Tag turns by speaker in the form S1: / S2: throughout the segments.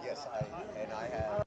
S1: Yes, I have.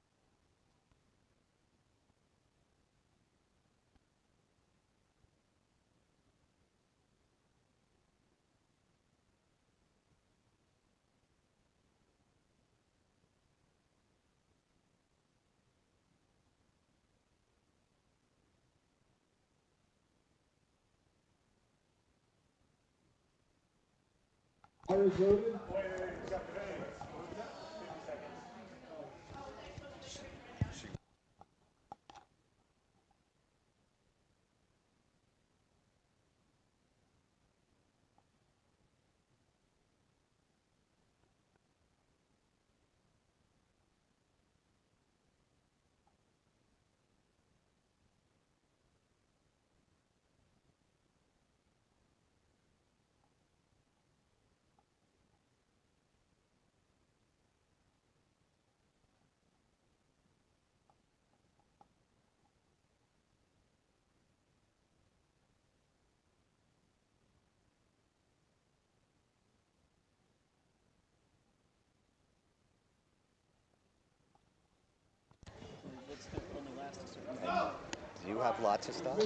S1: Do you have lots of stuff?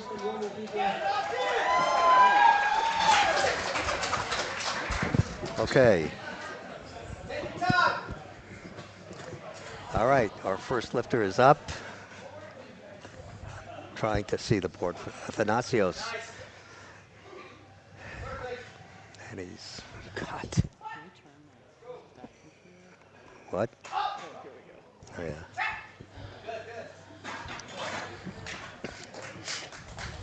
S1: Okay. All right. Our first lifter is up. Trying to see the board for Athanasios. And he's cut. What? Oh, yeah.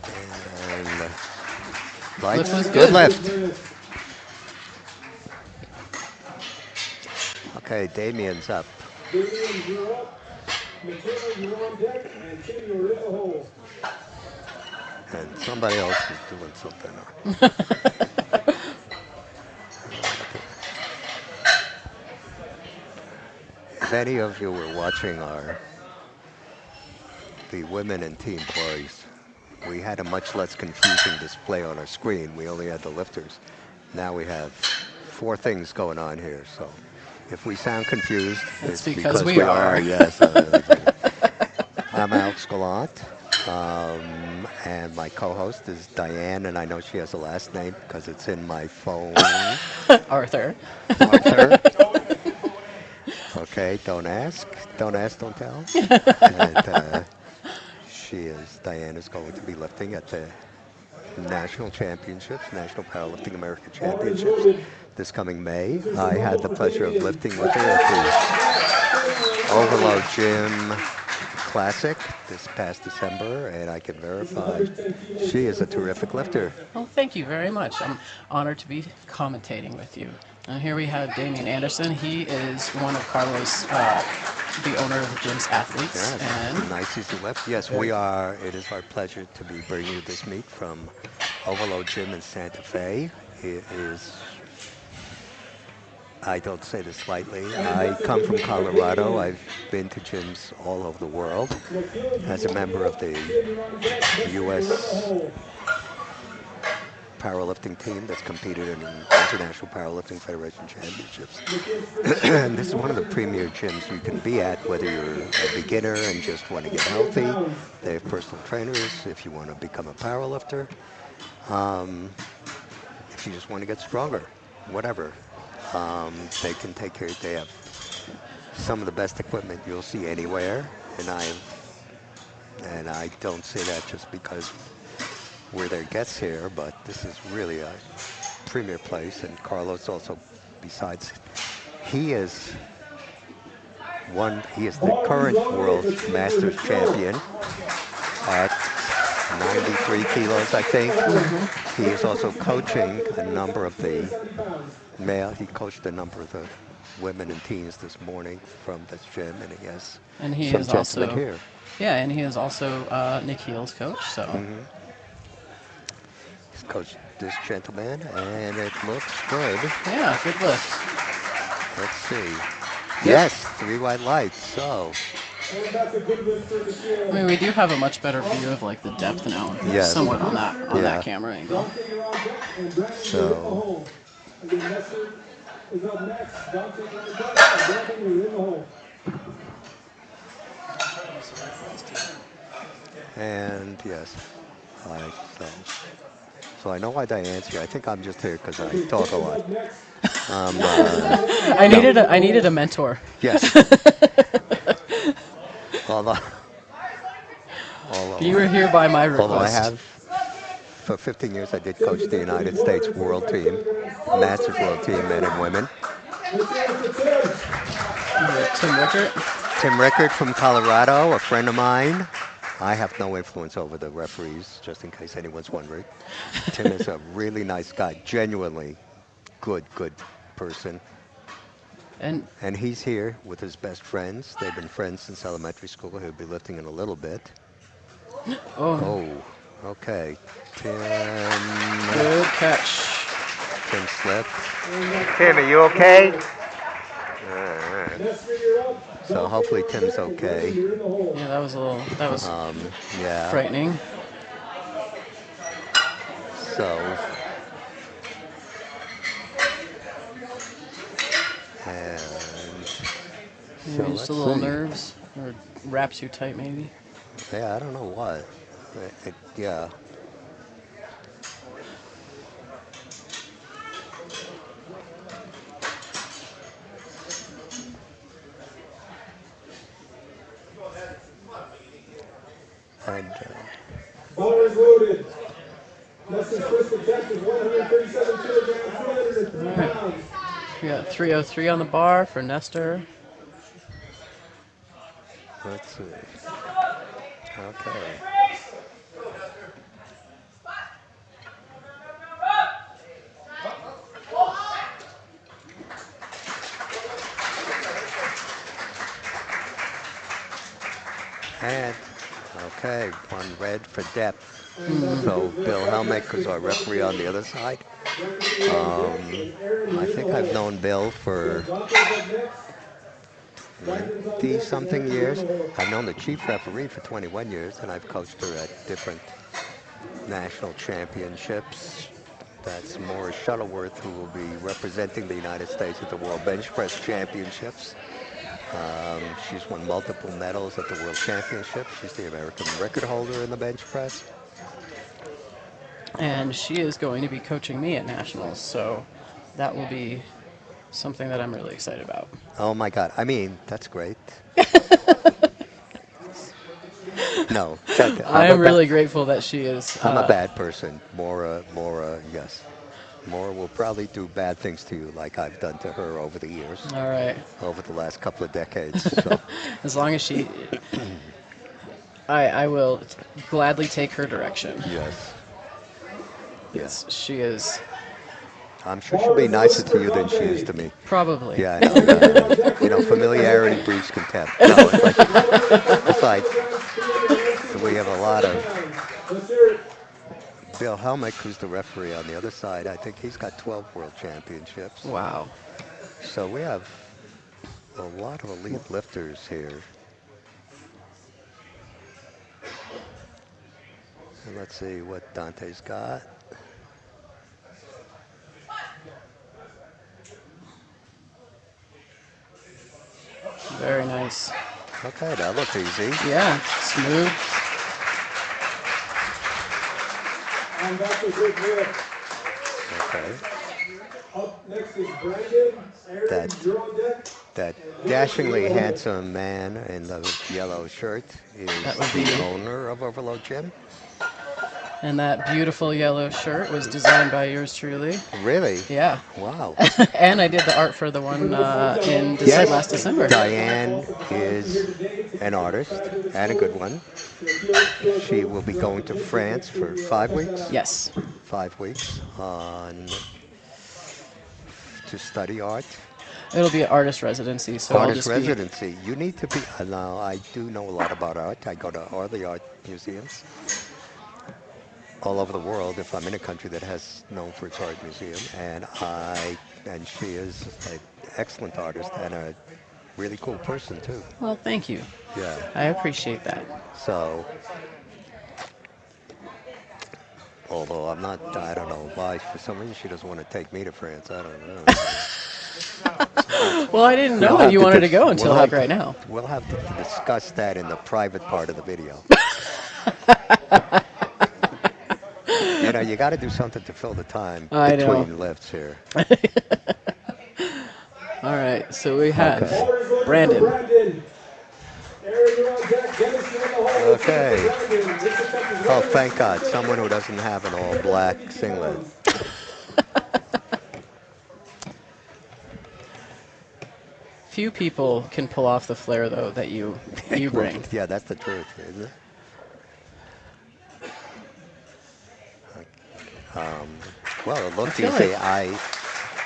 S1: And lights.
S2: Lift was
S1: Good
S2: good.
S1: lift. Okay, Damien's up.
S3: Damien, you're up. Michaela, you're on deck. And Tim, you're in the hole.
S1: And somebody else is doing something. If any of you were watching the women and team boys, we had a much less confusing display on our screen. We only had the lifters. Now we have 4 things going on here. So if we sound confused,
S2: It's
S1: it's
S2: because we
S1: we
S2: are.
S1: Yes. I'm Alex Gallant. And my co-host is Diane, and I know she has a last name because it's in my phone.
S2: Arthur.
S1: Arthur. Okay, don't ask. Don't ask, don't tell. And Diane is going to be lifting at the National Championships, National Powerlifting American Championships this coming May. I had the pleasure of lifting with her at the Overload Gym Classic this past December, and I can verify she is a terrific lifter.
S2: Well, thank you very much. I'm honored to be commentating with you. And here we have Damian Anderson. He is one of Carlos, the owner of the gym's athletes.
S1: Yes,
S2: And
S1: nice easy lift. Yes, we are. It is our pleasure to be bringing you this meet from Overload Gym in Santa Fe. It is, I don't say this lightly, I come from Colorado. I've been to gyms all over the world as a member of the U.S. powerlifting team that's competed in International Powerlifting Federation Championships. And this is one of the premier gyms you can be at, whether you're a beginner and just want to get healthy. They have personal trainers if you want to become a powerlifter. If you just want to get stronger, whatever. They can take care. They have some of the best equipment you'll see anywhere, and I don't say that just because we're their guests here, but this is really a premier place. And Carlos also, besides, he is the current world masters champion at 93 kilos, I think. He is also coaching a number of the he coached a number of the women and teens this morning from this gym, and he has some
S2: is
S1: gentlemen
S2: also
S1: here.
S2: Yeah, and he is also Nick Heal's coach. So
S1: He's coached this gentleman, and it looks good.
S2: yeah, good lift.
S1: Let's see. Yes, 3 white lights. So
S2: I mean, we do have a much better view of like the depth now,
S1: Yes.
S2: somewhat on that
S1: Yeah.
S2: camera angle.
S1: So
S3: Is up next. Dante, you're in the hole.
S1: And yes, I so so I know why Diane's here. I think I'm just here because I talk a lot. No,
S2: I needed a mentor.
S1: yes. Although,
S2: You
S1: although,
S2: were here by my
S1: although I
S2: request.
S1: have for 15 years, I did coach the United States World Team, Masters World Team, men and women.
S2: Tim Rickert.
S1: Tim Rickert from Colorado, a friend of mine. I have no influence over the referees, just in case anyone's wondering. Tim is a really nice guy, genuinely good person.
S2: And
S1: And he's here with his best friends. They've been friends since elementary school. He'll be lifting in a little bit.
S2: oh,
S1: Oh, okay. Tim
S2: good catch.
S1: slipped. Tim, are you okay? So hopefully Tim's okay.
S2: Yeah, that was
S1: Yeah.
S2: frightening.
S1: So, and so
S2: Maybe
S1: let's
S2: just a little
S1: see.
S2: nerves or wrap too tight, maybe.
S1: Yeah, I don't know what. Yeah. And
S3: Bar is loaded. Nestor's first attempt is 137 kilograms, 303
S2: All right.
S3: pounds.
S2: We got 303 on the bar for Nestor.
S1: let's see. Okay. And okay, one red for depth. So Bill Helmick is our referee on the other side. I think I've known Bill for 20-something years. I've known the chief referee for 21 years, and I've coached her at different national championships. That's Maura Shuttleworth, who will be representing the United States at the World Bench Press Championships. She's won multiple medals at the World Championships. She's the American record holder in the bench press.
S2: And she is going to be coaching me at Nationals, so that will be something that I'm really excited about.
S1: Oh my God! I mean, that's great. No,
S2: I am really grateful that she is.
S1: I'm a bad person. Maura, yes. Maura will probably do bad things to you like I've done to her over the years,
S2: All right.
S1: over the last couple of decades. So,
S2: As long as she, I will gladly take her direction.
S1: yes.
S2: Yes, she is
S1: I'm sure she'll be nicer to you than she is to me.
S2: probably.
S1: Yeah, I know. Yeah. You know, familiarity breeds contempt. No, it's like we have a lot of Bill Helmick, who's the referee on the other side. I think he's got 12 world championships.
S2: Wow.
S1: So we have a lot of elite lifters here. And let's see what Dante's got.
S2: Very nice.
S1: Okay, that looks easy.
S2: Yeah, smooth.
S3: And that's a good lift.
S1: Okay.
S3: Up next is Brandon Aaron
S1: That-
S3: Jurodek.
S1: That dashingly handsome man in the yellow shirt is
S2: That would be-
S1: the owner of Overload Gym.
S2: And that beautiful yellow shirt was designed by yours truly.
S1: Really?
S2: Yeah.
S1: Wow.
S2: And I did the art for the one in
S1: Yes.
S2: last December.
S1: Diane is an artist and a good one. She will be going to France for 5 weeks.
S2: Yes.
S1: 5 weeks to study art.
S2: It'll be an artist residency, so I'll
S1: Artist
S2: just be.
S1: residency. You need to be. Now, I do know a lot about art. I go to all the art museums all over the world. If I'm in a country that has known for its art museum, and she is an excellent artist and a really cool person too.
S2: Well, thank you.
S1: Yeah.
S2: I appreciate that.
S1: So, although I don't know why. For some reason, she doesn't want to take me to France. I don't know.
S2: Well, I didn't know
S1: We'll
S2: that
S1: have
S2: you
S1: to
S2: wanted to
S1: dis-
S2: go
S1: we'll
S2: until
S1: have
S2: like
S1: to-
S2: right now.
S1: We'll have to discuss that in the private part of the video. You got to do something to fill the time
S2: I know.
S1: between lifts here.
S2: All right, so we have
S1: Okay.
S3: Ball is loaded for
S2: Brandon.
S3: Brandon. Aaron, you're on deck. Dennis, you're in the hole.
S1: Okay.
S3: Brandon. This attempt is
S1: Oh, thank
S3: 160
S1: God, someone who
S3: kilograms.
S1: doesn't have an all-black singlet.
S2: Few people can pull off the flair though that you bring.
S1: Yeah, that's the truth, isn't it? Well, it looked
S2: feel
S1: easy.
S2: like-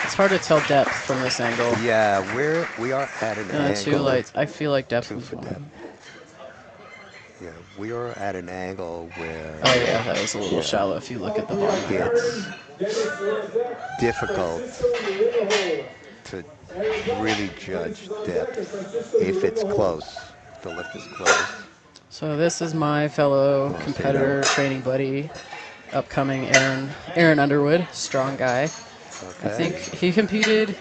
S2: It's hard to tell depth from this angle.
S1: Yeah, we are at an angle.
S2: Too light. I feel like depth
S1: Two
S2: was
S1: for
S2: one.
S1: depth. Yeah, we are at an angle where
S2: Oh yeah, that was a little
S1: Yeah.
S2: shallow if you look at the bottom.
S1: it's
S3: Dennis, you're on deck.
S1: difficult
S3: Francisco, you're in the hole.
S1: to really judge depth if it's close. The lift is close.
S2: So this is my fellow
S1: see
S2: competitor, training buddy, upcoming Aaron Underwood, strong guy.
S1: Okay.
S2: I think he competed.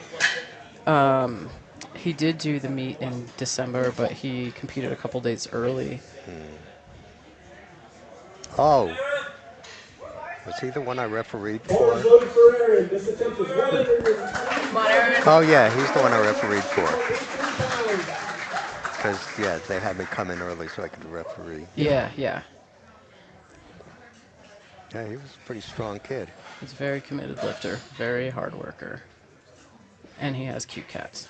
S2: He did do the meet in December, but he competed a couple days early.
S1: Oh, was he the one I refereed
S3: Ball is
S1: for?
S3: loaded for Aaron. This attempt is 100.
S1: Oh yeah, he's the one I refereed for.
S3: 18 pounds.
S1: Because yeah, they had me come in early so I could referee.
S2: Yeah.
S1: Yeah, he was a pretty strong kid.
S2: He's a very committed lifter, very hard worker, and he has cute cats.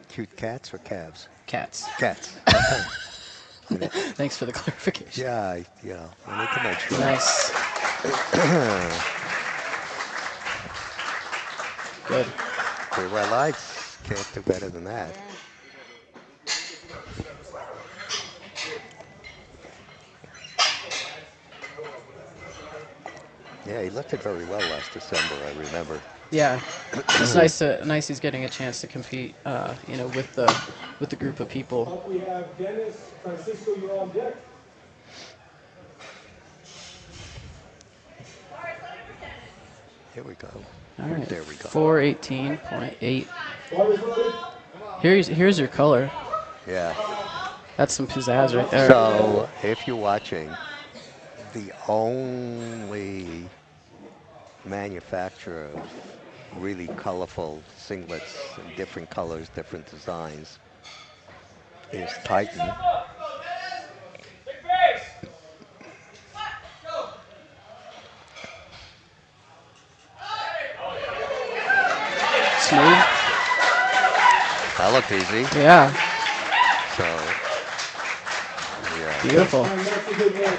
S1: Cute cats or calves?
S2: Cats.
S1: Cats.
S2: Thanks for the clarification.
S1: Yeah, I need to make sure.
S2: Nice. Good.
S1: 3 red lights. Can't do better than that. Yeah, he lifted very well last December, I remember.
S2: Yeah, it's nice he's getting a chance to compete, with the group of people.
S3: Up we have Dennis, Francisco, you're on deck.
S1: Here we go.
S2: All right,
S1: There we go.
S2: 418.8.
S3: Ball is loaded.
S2: Here's your color.
S1: Yeah.
S2: That's some pizzazz right there.
S1: So, if you're watching, the only manufacturer of really colorful singlets in different colors, different designs is Titan.
S2: Smooth.
S1: That looked easy.
S2: Yeah,
S1: So, yeah.
S2: beautiful.
S3: And that's a good one.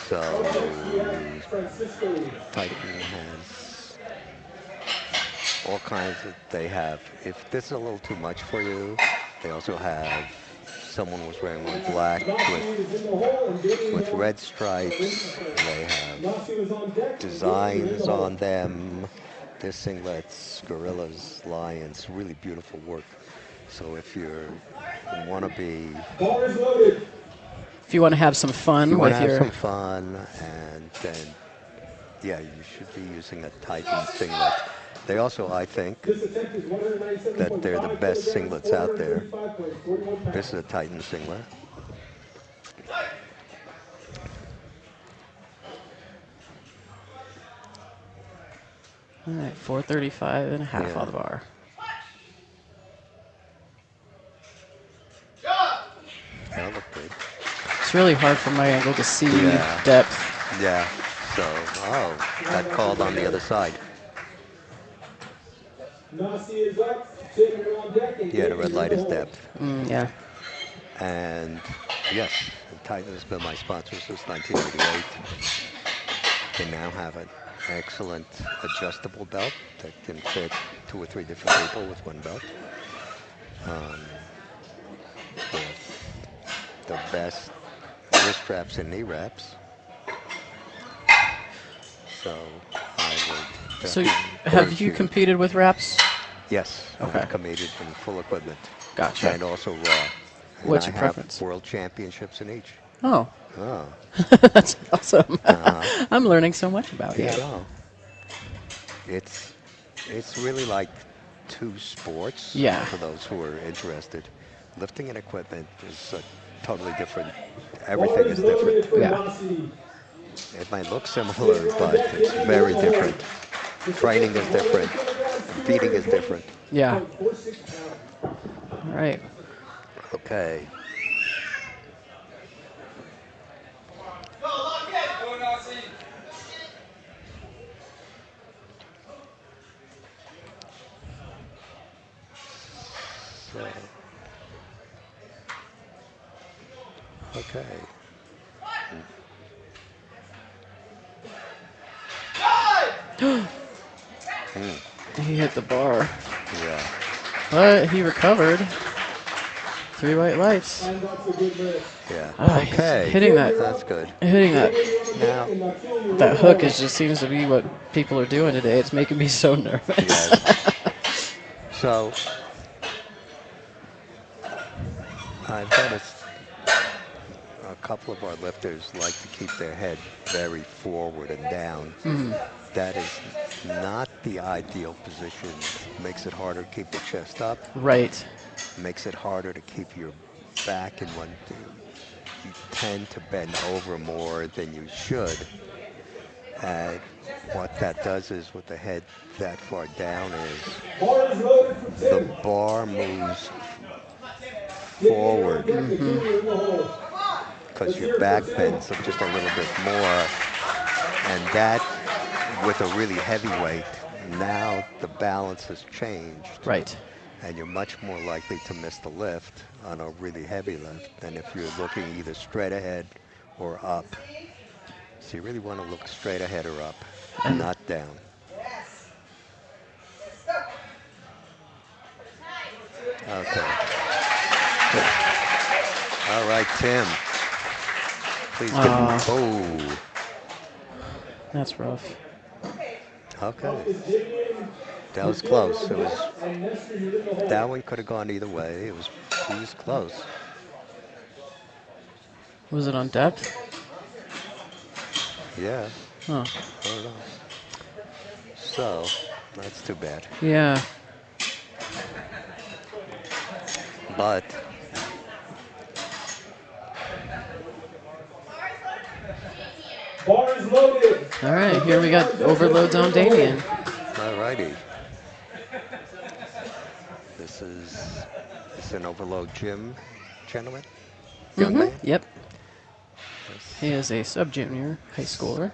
S1: So,
S3: We have Francisco.
S1: Titan has all kinds of, they have, if this is a little too much for you, they also have, someone was wearing one black
S3: Nasi
S1: with
S3: is in the hole and Danny
S1: red stripes. They have
S3: Nasi was on deck.
S1: designs on them. Their singlets, gorillas, lions, really beautiful work. So if you want to be,
S3: Ball is loaded.
S2: If you want to have some fun
S1: you want
S2: with
S1: to have
S2: your
S1: some fun, and then, yeah, you should be using a Titan singlet. They also, I think,
S3: This attempt is 197.5
S1: that they're the best
S3: kilograms,
S1: singlets out there.
S3: 435.41 pounds.
S1: This is a Titan singlet.
S2: all right, 435 and a half
S1: Yeah.
S2: on the bar.
S1: That looked good.
S2: It's really hard from my angle to see
S1: Yeah.
S2: depth.
S1: Yeah. So, got called on the other side.
S3: Nasi is up. Tim, you're on deck. And
S1: Yeah, the
S3: Danny
S1: red
S3: in
S1: light is
S3: hole.
S1: depth.
S2: Yeah.
S1: And yes, Titan has been my sponsor since 1988. They now have an excellent adjustable belt that can fit 2 or 3 different people with one belt. They have the best wrist straps and knee wraps. So I would.
S2: So
S1: definitely
S2: have
S1: urge
S2: you competed with wraps?
S1: Yes,
S2: Okay.
S1: I've competed in full equipment.
S2: Gotcha.
S1: And also raw. And
S2: What's
S1: I
S2: your
S1: have
S2: preference?
S1: world championships in each.
S2: Oh,
S1: Oh,
S2: that's awesome.
S1: Uh-huh.
S2: I'm learning so much about you.
S1: yeah. It's really like two sports.
S2: Yeah.
S1: For those who are interested, lifting and equipment is totally different. Everything is different.
S2: Yeah.
S1: It might look similar, but it's very different. Training is different. Competing is different.
S2: Yeah. All right.
S1: Okay. So, okay.
S2: He hit the bar,
S1: Yeah.
S2: but he recovered. 3 white lights.
S1: Yeah.
S2: He's
S1: Okay.
S2: hitting that.
S1: That's good.
S2: Hitting that.
S1: Now,
S2: That hook is just seems to be what people are doing today. It's making me so nervous.
S1: yes. So, I've noticed a couple of our lifters like to keep their head very forward and down. That is not the ideal position. Makes it harder to keep the chest up.
S2: Right.
S1: Makes it harder to keep your back in one thing. You tend to bend over more than you should. And what that does is with the head that far down is the bar moves forward because your back bends up just a little bit more. And that, with a really heavy weight, now the balance has changed.
S2: Right.
S1: And you're much more likely to miss the lift on a really heavy lift than if you're looking either straight ahead or up. So you really want to look straight ahead or up, not down. Okay. All right, Tim. Please give me. Oh.
S2: That's rough.
S1: Okay. That was close. It was. That one could have gone either way. It was close.
S2: Was it on depth?
S1: Yeah.
S2: Huh.
S1: I don't know. So that's too bad.
S2: Yeah.
S1: But
S3: Bar is loaded.
S2: All right, here we got overloads on Damien.
S1: alrighty. This is an overload gym, gentlemen. Young man.
S2: Yep. He is a sub-junior high schooler.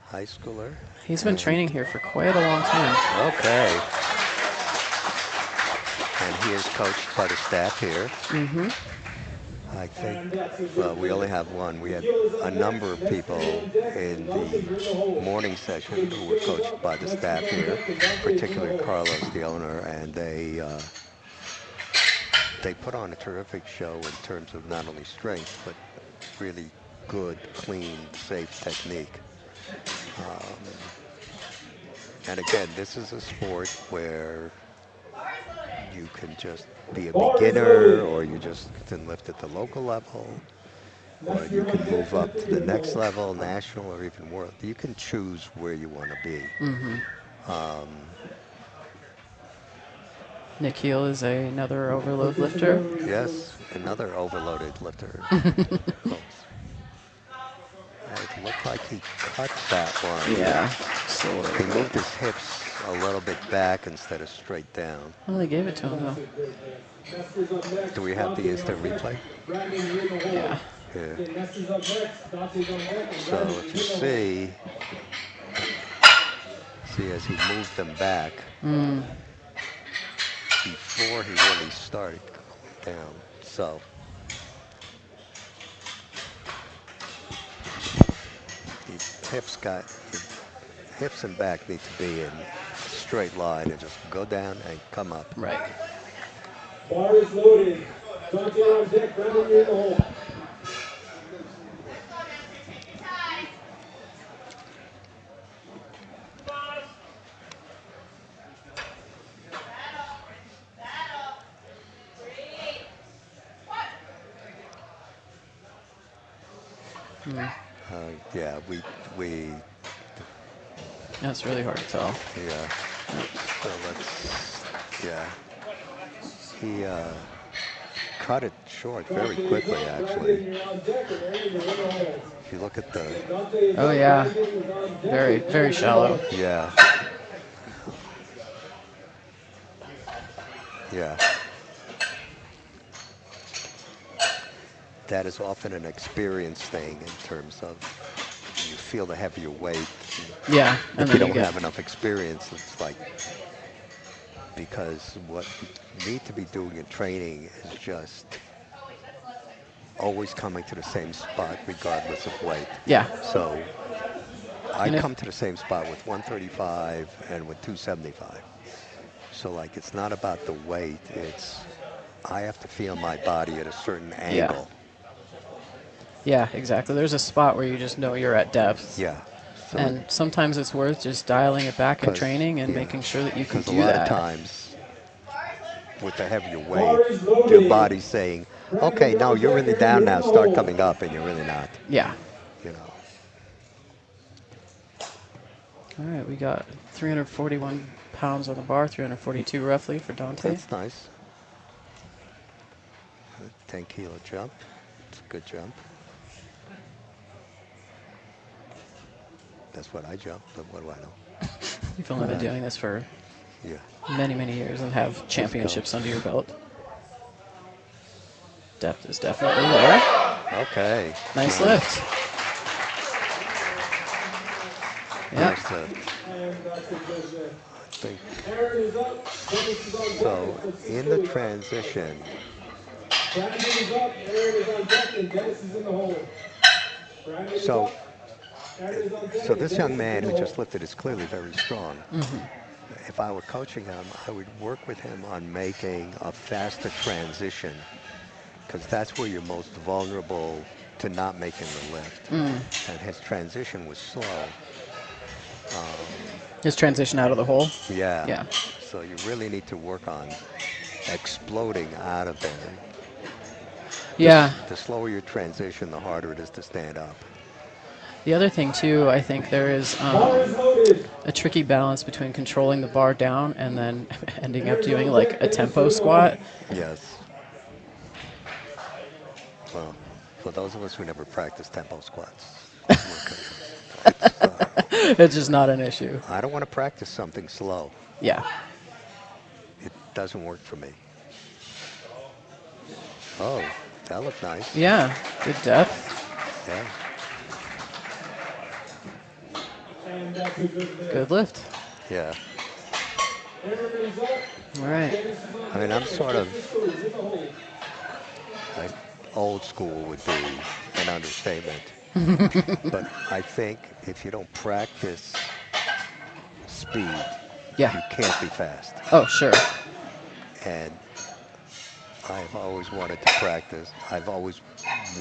S1: High schooler.
S2: He's been training here for quite a long time.
S1: Okay. And he is coached by the staff here.
S2: Mm-hmm.
S1: I think, well, we only have one. We had a number of people in the morning session who were coached by the staff here, particularly Carlos, the owner, and they put on a terrific show in terms of not only strength, but really good, clean, safe technique. And again, this is a sport where you can just be a beginner, or you just can lift at the local level, or you can move up to the next level, national or even world. You can choose where you want to be.
S2: Nikhil is another overload lifter.
S1: Yes, another overloaded lifter. It looked like he cut that one.
S2: Yeah.
S1: He moved his hips a little bit back instead of straight down.
S2: Well, they gave it to him, though.
S1: Do we have the instant replay?
S2: Yeah.
S1: Yeah. So if you see as he moved them back before he really started down. So hips and back need to be in a straight line and just go down and come up.
S2: Right.
S3: Bar is loaded. Dante on deck. Brandon, you're in the hole.
S1: Yeah, we
S2: That's really hard to tell.
S1: yeah. So let's, yeah. He cut it short very quickly, actually. If you look at the,
S2: Oh yeah, very very shallow.
S1: yeah, yeah. That is often an experience thing in terms of you feel the heavier weight.
S2: Yeah, and
S1: If you
S2: then you
S1: don't
S2: get
S1: have enough experience, it's like, because what you need to be doing in training is just always coming to the same spot regardless of weight.
S2: yeah.
S1: So I
S2: And if
S1: come to the same spot with 135 and with 275. So like it's not about the weight, it's I have to feel my body at a certain
S2: yeah
S1: angle.
S2: yeah exactly. There's a spot where you just know you're at depth,
S1: Yeah. So
S2: and sometimes it's worth just dialing it back in
S1: because
S2: training and
S1: yeah,
S2: making sure that you can
S1: because a
S2: do
S1: lot of
S2: that.
S1: times with the heavier weight, your body's saying, okay, no, you're really down now, start coming up, and you're really not,
S2: Yeah.
S1: you know.
S2: All right, we got 341 pounds on the bar, 342 roughly for Dante.
S1: That's nice. A 10-kilo jump. It's a good jump. That's what I jump, but what do I know?
S2: You've only been doing this for
S1: Yeah.
S2: many, many years and have championships under your belt. Depth is definitely there.
S1: Okay.
S2: Nice lift. Yeah.
S1: Nice lift.
S3: And that's it goes there.
S1: I think
S3: Aaron is up. Dennis is on deck.
S1: so.
S3: Let's see
S1: In the
S3: three.
S1: transition,
S3: Brandon is up. Aaron is on deck, and Dennis is in the hole. Brandon is
S1: so
S3: up. Aaron is on deck,
S1: so
S3: and
S1: this
S3: Dennis
S1: young
S3: is
S1: man
S3: in the
S1: who
S3: hole.
S1: just lifted is clearly very strong. If I were coaching him, I would work with him on making a faster transition, because that's where you're most vulnerable to not making the lift. And his transition was slow.
S2: His transition out of the hole.
S1: Yeah.
S2: Yeah.
S1: So you really need to work on exploding out of there.
S2: Yeah.
S1: The slower your transition, the harder it is to stand up.
S2: The other thing, too, I think there is
S3: Bar is loaded.
S2: a tricky balance between controlling the bar down and then ending up doing like a tempo squat.
S1: Yes. Well, for those of us who never practice tempo squats,
S2: It's just not an issue.
S1: I don't want to practice something slow.
S2: Yeah.
S1: It doesn't work for me. Oh, that looked nice.
S2: Yeah. Good depth.
S1: Yeah.
S3: And that's it goes there.
S2: Good lift.
S1: Yeah.
S3: Aaron is up.
S2: All right.
S3: Dennis is on
S1: I mean,
S3: deck,
S1: I'm
S3: and
S1: sort of
S3: Dennis is in the hole.
S1: like old school would be an understatement. But I think if you don't practice speed,
S2: Yeah.
S1: you can't be fast.
S2: Oh, sure.
S1: And I've always wanted to practice. I've always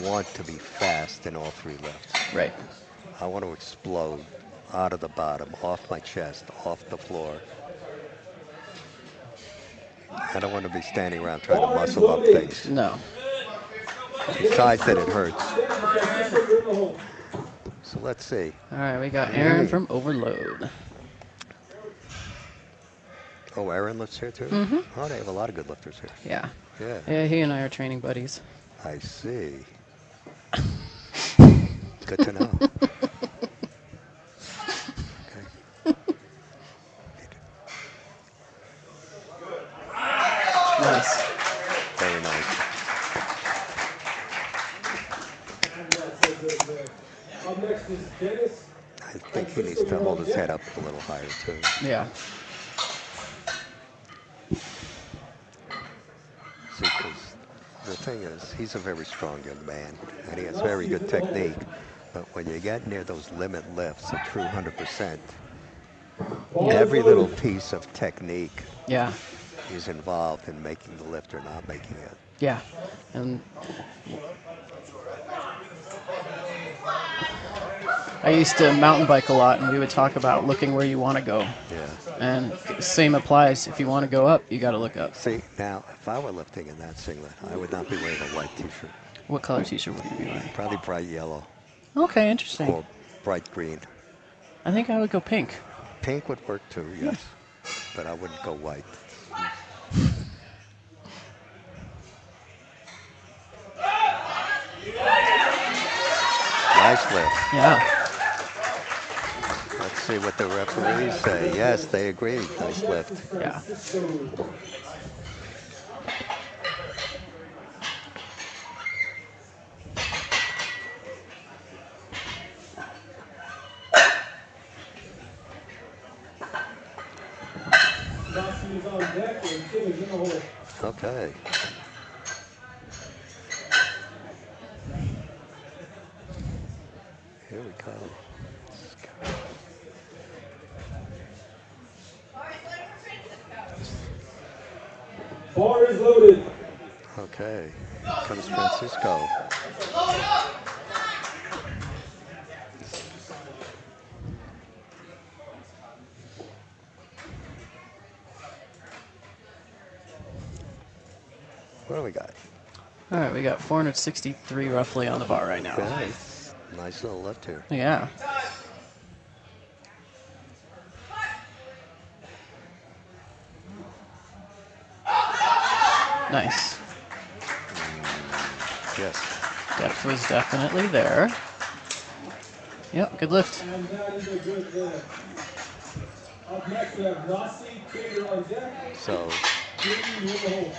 S1: want to be fast in all three lifts.
S2: Right.
S1: I want to explode out of the bottom, off my chest, off the floor. I don't want to be standing around trying to muscle up things.
S2: No.
S1: Besides that, it hurts.
S3: Francisco, you're in the hole.
S1: So let's see.
S2: All right, we got Aaron from Overload.
S1: Oh, Aaron lifts here too? Oh, they have a lot of good lifters here.
S2: Yeah.
S1: Yeah,
S2: Yeah, he and I are training buddies.
S1: I see. Good to know. Okay.
S2: Nice.
S1: Very nice.
S3: And that's it goes there. Up next is Dennis.
S1: I think he needs to hold his head up a little higher too.
S2: Yeah.
S1: See, because the thing is, he's a very strong young man, and he has very good technique. But when you get near those limit lifts, a true 100%, every little piece of technique
S2: Yeah.
S1: is involved in making the lift or not making it.
S2: Yeah. And I used to mountain bike a lot, and we would talk about looking where you want to go.
S1: Yeah.
S2: And same applies. If you want to go up, you got to look up.
S1: See, now, if I were lifting in that singlet, I would not be wearing a white t-shirt.
S2: What color t-shirt would you be wearing?
S1: Probably bright yellow
S2: Okay, interesting.
S1: or bright green.
S2: I think I would go pink.
S1: Pink would work too, yes. but I wouldn't go white. Nice lift.
S2: Yeah.
S1: Let's see what the referees say. Yes, they agree. Nice lift.
S2: Yeah.
S3: Rossi is on deck and Tim is in the hole.
S1: Okay. Here we go.
S3: Bar is loaded.
S1: Okay. Here comes Francisco. What do we got?
S2: All right, we got 463 roughly on the bar right now.
S1: Nice. Nice little lift here.
S2: Yeah. Nice.
S1: Yes.
S2: Depth was definitely there. Yep, good lift.
S3: And that is a good lift. Up next we have Rossi, Taylor on deck.
S1: So,
S3: Jamie in the hole.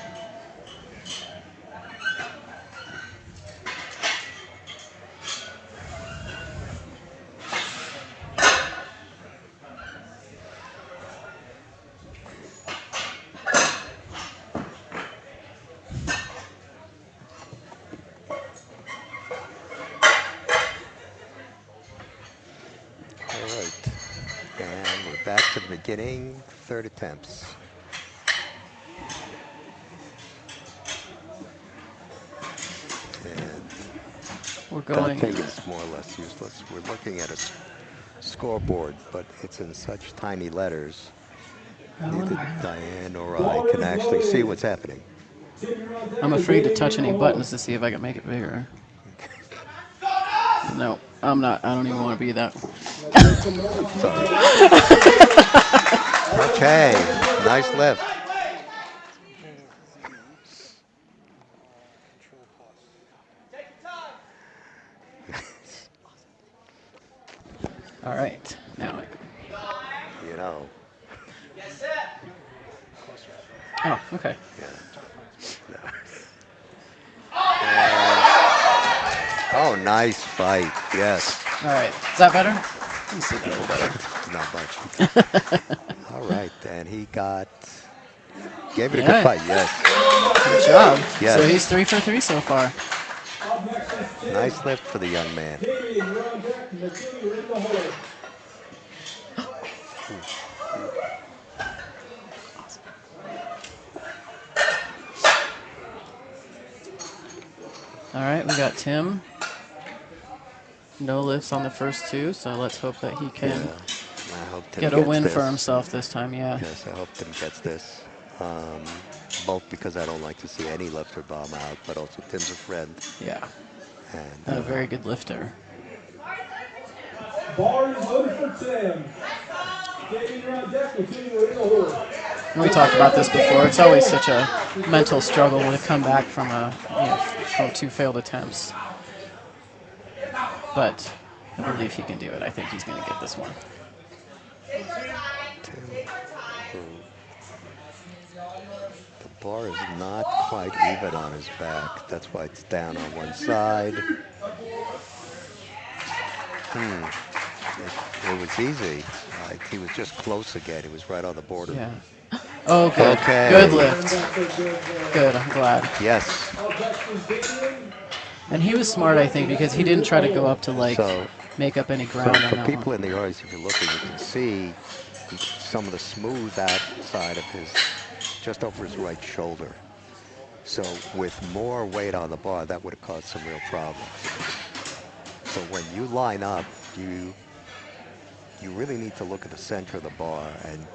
S1: all right. And we're back to the beginning. Third attempts. And
S2: We're
S1: that
S2: going.
S1: thing is more or less useless. We're looking at a scoreboard, but it's in such tiny letters. Neither Diane or I can actually see what's happening.
S3: Tim, you're on deck.
S2: I'm
S3: and
S2: afraid to
S3: Jamie
S2: touch
S3: in the
S2: any
S3: hole.
S2: buttons to see if I can make it bigger. No, I'm not. I don't even want to be that.
S1: Sorry. Okay, nice lift.
S2: All right, now.
S1: You know,
S2: Oh, okay.
S1: oh, nice fight. Yes,
S2: All right, is that better? Let me see that a little better.
S1: not much. All right, and he gave it a good
S2: Yeah.
S1: fight. Yes,
S2: Good job.
S1: Yes.
S2: So he's 3 for 3 so far.
S3: Up next is Tim.
S1: nice lift for the young man.
S3: Jamie, you're on deck. McKinney, you're in the hole.
S2: All right, we got Tim. No lifts on the first two, so let's hope that he can
S1: I hope Tim
S2: get a
S1: gets
S2: win
S1: this.
S2: for himself this time. Yeah.
S1: Yes, I hope Tim gets this. Both because I don't like to see any lifter bomb out, but also Tim's a friend.
S2: Yeah.
S1: And
S2: A very good lifter.
S3: Bar is loaded for Tim. Jamie, you're on deck. McKinney, you're in the hole.
S2: We talked about this before. It's always such a mental struggle to come back from from 2 failed attempts. But I believe he can do it. I think he's going to get this one.
S1: the bar is not quite even on his back. That's why it's down on one side. It was easy. Like he was just close again. He was right on the border.
S2: Yeah. Oh, good.
S1: Okay.
S2: Good
S3: And
S2: lift.
S3: that's a good lift.
S2: Good. I'm glad.
S1: Yes.
S3: Up next is Damien.
S2: And he was smart, I think, because he didn't try to go up to like
S1: So-
S2: make up any
S1: So
S2: ground on
S1: for
S2: that
S1: people
S2: one.
S1: in the audience, if you're looking, you can see some of the smooth outside of his, just over his right shoulder. So with more weight on the bar, that would have caused some real problems. So when you line up, you really need to look at the center of the bar and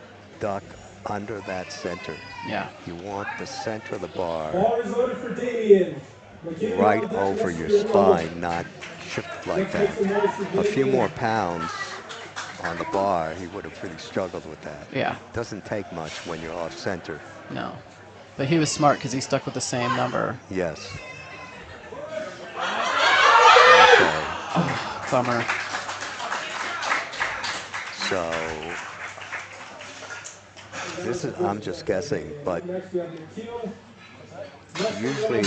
S1: duck under that center.
S2: Yeah.
S1: You want the center of the bar
S3: Bar is loaded for Damien. McKinney
S1: right
S3: on deck.
S1: over
S3: Let's
S1: your
S3: get it rolling.
S1: spine, not shifted like
S3: Let's make
S1: that.
S3: some noise for
S1: A few
S3: Damien.
S1: more pounds on the bar, he would have really struggled with that.
S2: Yeah.
S1: Doesn't take much when you're off center.
S2: No. But he was smart because he stuck with the same number.
S1: Yes.
S2: Bummer.
S1: So this is, I'm just guessing, but usually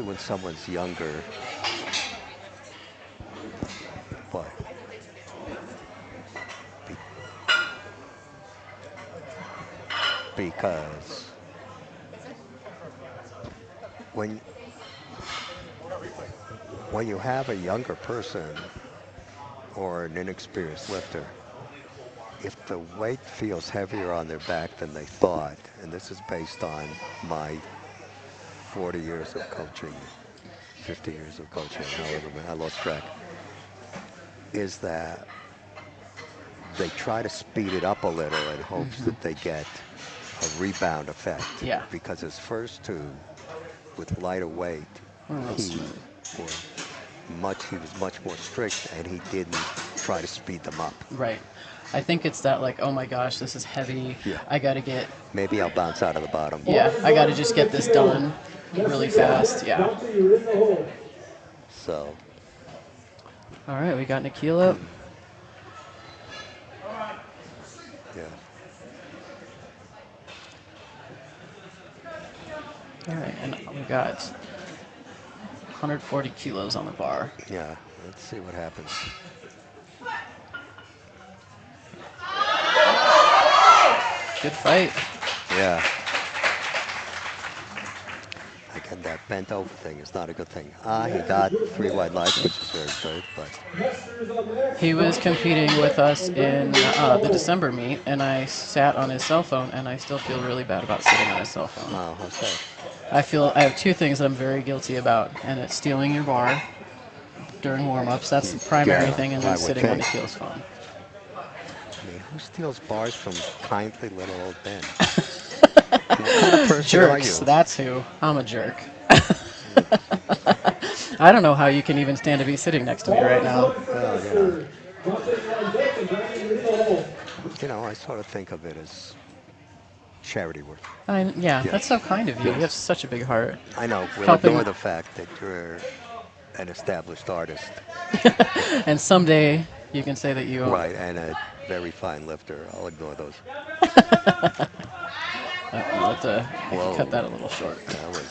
S1: when someone's younger, what? Because when you have a younger person or an inexperienced lifter, if the weight feels heavier on their back than they thought, and this is based on my 40 years of coaching, 50 years of coaching, however, I lost track, is that they try to speed it up a little in hopes that they get a rebound effect.
S2: Yeah.
S1: Because his first two, with lighter weight, he was much more strict, and he didn't try to speed them up.
S2: Right. I think it's that like, oh my gosh, this is heavy.
S1: Yeah.
S2: I got to get.
S1: Maybe I'll bounce out of the bottom.
S2: Yeah, I got to just get this done really fast. Yeah.
S1: So.
S2: All right, we got Nikhil up.
S1: Yeah.
S2: All right, and we got 140 kilos on the bar.
S1: Yeah. Let's see what happens.
S2: Good fight.
S1: Yeah. Again, that bent over thing is not a good thing. He got 3 wide legs, which is very good, but.
S2: He was competing with us in the December meet, and I sat on his cell phone, and I still feel really bad about sitting on his cell phone.
S1: Oh, okay.
S2: I have 2 things that I'm very guilty about, and it's stealing your bar during warm-ups. That's the primary thing, and then sitting on Nikhil's phone.
S1: I mean, who steals bars from kindly little old Ben? What kind of person are
S2: Jerks,
S1: you?
S2: that's who. I'm a jerk. I don't know how you can even stand to be sitting next to me right now.
S1: Well, you know, I sort of think of it as charity work.
S2: Yeah, that's so kind of you. You have such a big heart.
S1: I know. We'll
S2: Helping-
S1: ignore the fact that you're an established artist.
S2: And someday you can say that you are.
S1: Right, and a very fine lifter. I'll ignore those.
S2: I'll have to cut that a little short.
S1: That was,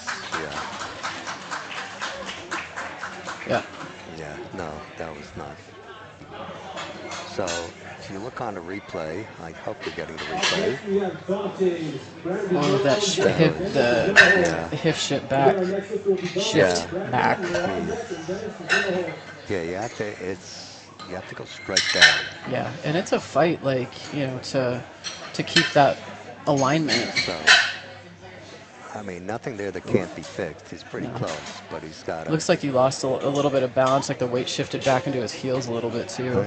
S2: Yeah.
S1: yeah, no, that was not. So, if you look on the replay, I hope you're getting the replay.
S2: Oh, that the hip shift back. Shift back.
S1: Yeah, you have to go straight down.
S2: Yeah, and it's a fight, like, you know, to keep that alignment.
S1: So, I mean, nothing there that can't be fixed. He's pretty close, but he's got to.
S2: Looks like he lost a little bit of balance, like the weight shifted back into his heels a little bit too.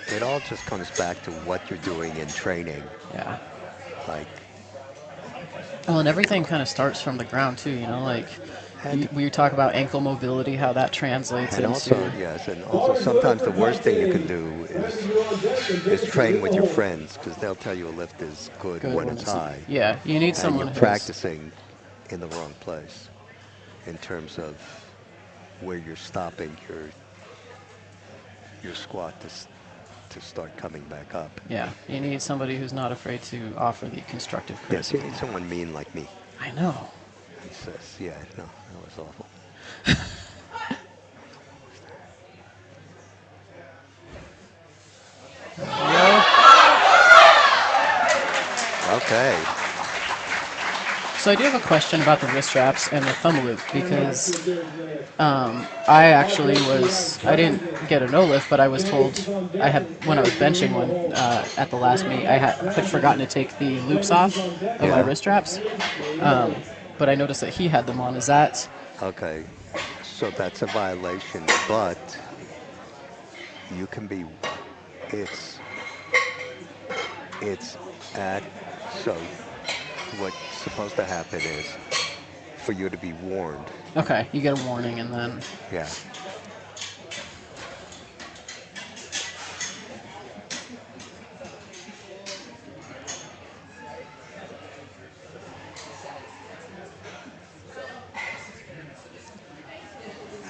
S1: It all just comes back to what you're doing in training.
S2: Yeah.
S1: Like.
S2: Well, and everything kind of starts from the ground too, you know, like we talk about ankle mobility, how that translates
S1: And
S2: into.
S1: also, yes, and also sometimes the worst thing you can do is train with your friends, because they'll tell you a lift is good when it's high.
S2: Yeah, you need someone
S1: And
S2: who's
S1: you're practicing in the wrong place in terms of where you're stopping your squat to start coming back up.
S2: Yeah, you need somebody who's not afraid to offer the constructive
S1: Yes, you
S2: criticism.
S1: need someone mean like me.
S2: I know.
S1: He says, yeah, no, that was awful. Okay.
S2: So I do have a question about the wrist wraps and the thumb loop, because I didn't get a no lift, but I was told when I was benching one at the last meet, I had forgotten to take the loops off of my wrist wraps. But I noticed that he had them on. Is that?
S1: Okay, so that's a violation, but you can be, so what's supposed to happen is for you to be warned.
S2: Okay, you get a warning and then.
S1: Yeah.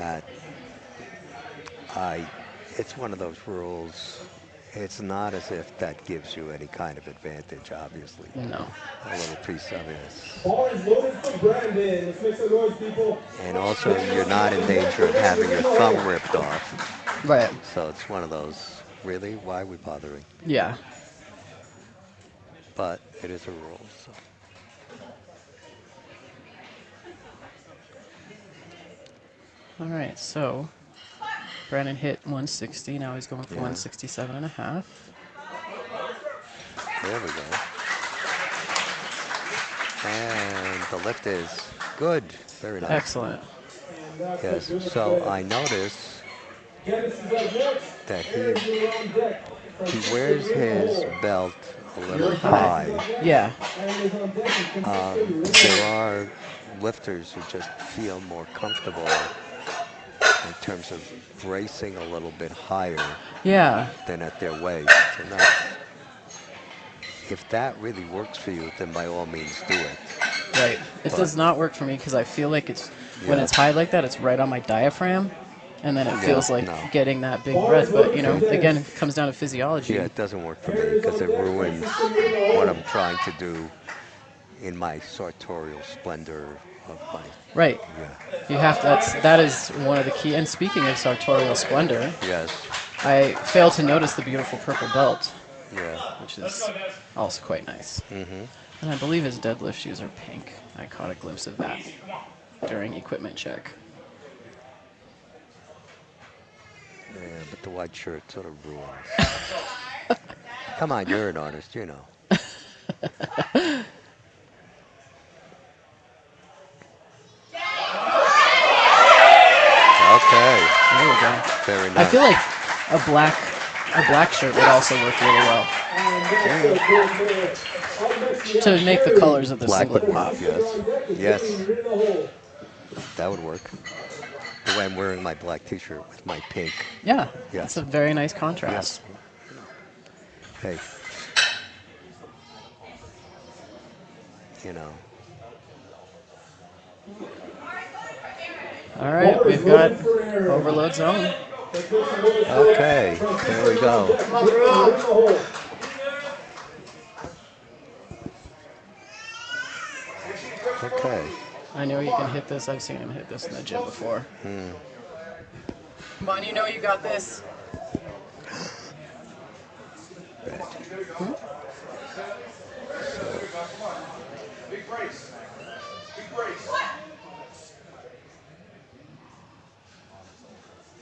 S1: that I, it's one of those rules. It's not as if that gives you any kind of advantage, obviously.
S2: No.
S1: A little piece of it is.
S3: Ball is loaded for Brandon. Let's make some noise, people.
S1: And also, you're not in danger of having your thumb ripped off.
S2: Right.
S1: So it's one of those, really, why are we bothering?
S2: Yeah.
S1: But it is a rule, so.
S2: All right, so Brandon hit 160. Now he's going for
S1: Yeah.
S2: 167 and a half.
S1: There we go. And the lift is good. Very nice.
S2: Excellent.
S1: Yes. So I notice that he wears his belt a little high.
S2: Yeah.
S1: There are lifters who just feel more comfortable in terms of bracing a little bit higher
S2: Yeah.
S1: than at their waist. And if that really works for you, then by all means do it.
S2: Right. It does not work for me because I feel like it's when
S1: Yeah.
S2: it's high like that, it's right on my diagram, and then it feels like
S1: no.
S2: getting that big breath. But you know, again, it comes down to physiology.
S1: Yeah, it doesn't work for me because it ruins what I'm trying to do in my sartorial splendor of my.
S2: Right.
S1: Yeah.
S2: You have to. That is one of the key. And speaking of sartorial splendor,
S1: Yes.
S2: I failed to notice the beautiful purple belt,
S1: Yeah.
S2: which is also quite nice.
S1: Mm-hmm.
S2: And I believe his deadlift shoes are pink. I caught a glimpse of that during equipment check.
S1: Yeah, but the white shirt sort of ruins. Come on, you're an artist, you know. Okay.
S2: There we go.
S1: Very
S2: I
S1: nice.
S2: feel like a black shirt would also work really well to make the colors of the
S1: Black
S2: singlet
S1: would
S2: pop.
S1: work, yes. Yes. That would work. The way I'm wearing my black t-shirt with my pink.
S2: Yeah,
S1: Yes.
S2: it's a very nice contrast.
S1: Hey. You know.
S2: All right, we've got overload zone.
S1: Okay, there we go. Okay.
S2: I know you can hit this. I've seen him hit this in the gym before. Come on, you know you got this.
S3: Big brace. Big brace.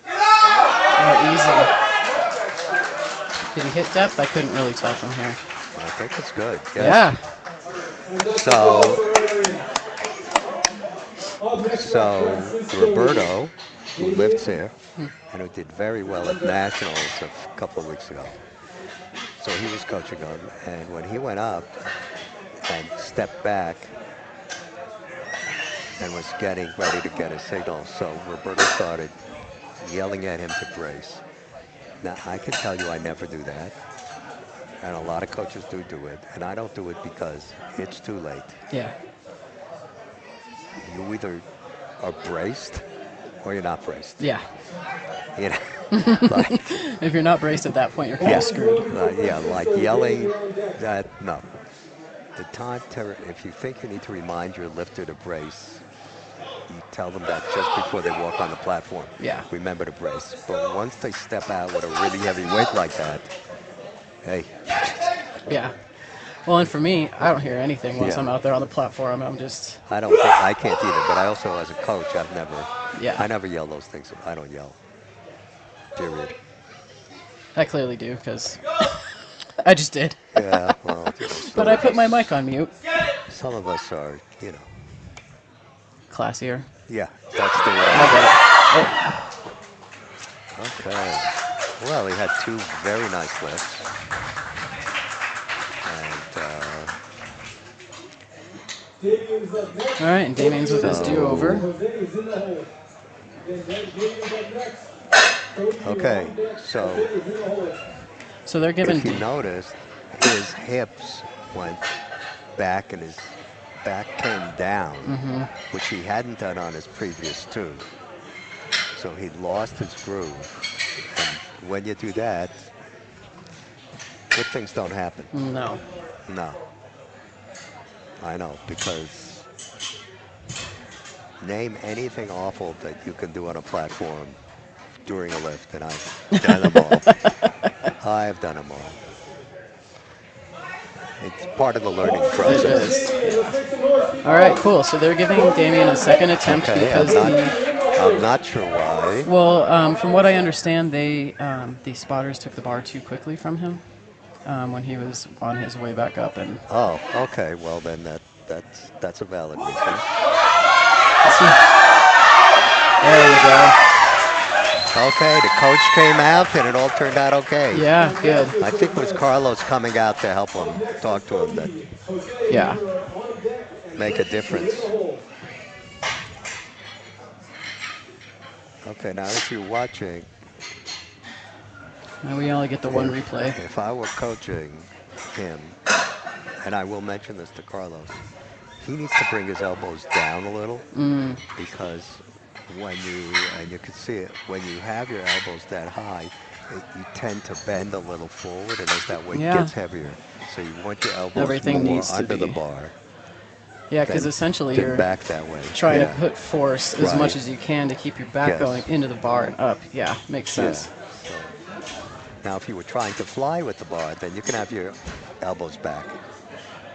S2: Oh, easy. Did he hit depth? I couldn't really tell from here.
S1: I think it's good. Yes.
S2: Yeah.
S1: So Roberto, who lives here, and who did very well at Nationals a couple of weeks ago. So he was coaching him, and when he went up and stepped back and was getting ready to get a signal, so Roberto started yelling at him to brace. Now, I can tell you I never do that, and a lot of coaches do it, and I don't do it because it's too late.
S2: Yeah.
S1: You either are braced or you're not braced.
S2: Yeah.
S1: You know, like,
S2: If you're not braced at that point, you're kind of screwed.
S1: yeah, like yelling. That no. The time to, if you think you need to remind your lifter to brace, you tell them that just before they walk on the platform.
S2: Yeah.
S1: Remember to brace. But once they step out with a really heavy weight like that, hey,
S2: Yeah. Well, and for me, I don't hear anything once
S1: Yeah.
S2: I'm out there on the platform. I'm just,
S1: I can't either. But I also, as a coach,
S2: Yeah.
S1: I never yell those things. I don't yell. Period.
S2: I clearly do because I just did.
S1: Yeah, well,
S2: But I put my mic on mute.
S1: some of us are, you know.
S2: Classier.
S1: Yeah, that's the way.
S2: I
S1: Okay. Well, he had two very nice lifts. And
S2: All right, and Damien's with his do-over.
S1: okay, so
S2: So they're giving
S1: if you noticed, his hips went back and his back came down, which he hadn't done on his previous two. So he lost his groove. And when you do that, good things don't happen.
S2: No.
S1: No, I know, because name anything awful that you can do on a platform during a lift, and I've done them all. I've done them all. It's part of the learning
S2: It
S1: process.
S2: is. All right, cool. So they're giving Damien a second attempt
S1: Okay,
S2: because
S1: I'm not sure why.
S2: well, from what I understand, the spotters took the bar too quickly from him when he was on his way back up, and
S1: Oh, okay. Well, then that's a valid reason.
S2: there you go.
S1: Okay, the coach came out and it all turned out okay.
S2: Yeah, good.
S1: I think it was Carlos coming out to help him, talk to him, that
S2: Yeah.
S1: make a difference. Okay, now if you're watching,
S2: And we only get the one replay.
S1: if I were coaching him, and I will mention this to Carlos, he needs to bring his elbows down a little because when you can see it, when you have your elbows that high, you tend to bend a little forward, and as that weight
S2: Yeah.
S1: gets heavier, so you want your elbows
S2: Everything
S1: more
S2: needs to
S1: under the
S2: be-
S1: bar.
S2: Yeah, because
S1: than-
S2: essentially
S1: than
S2: you're
S1: back that way.
S2: trying
S1: Yeah.
S2: to put force as
S1: Right.
S2: much as you can to keep your back
S1: Yes.
S2: going into the bar and up. Yeah, makes
S1: Yeah.
S2: sense.
S1: So, now, if you were trying to fly with the bar, then you can have your elbows back.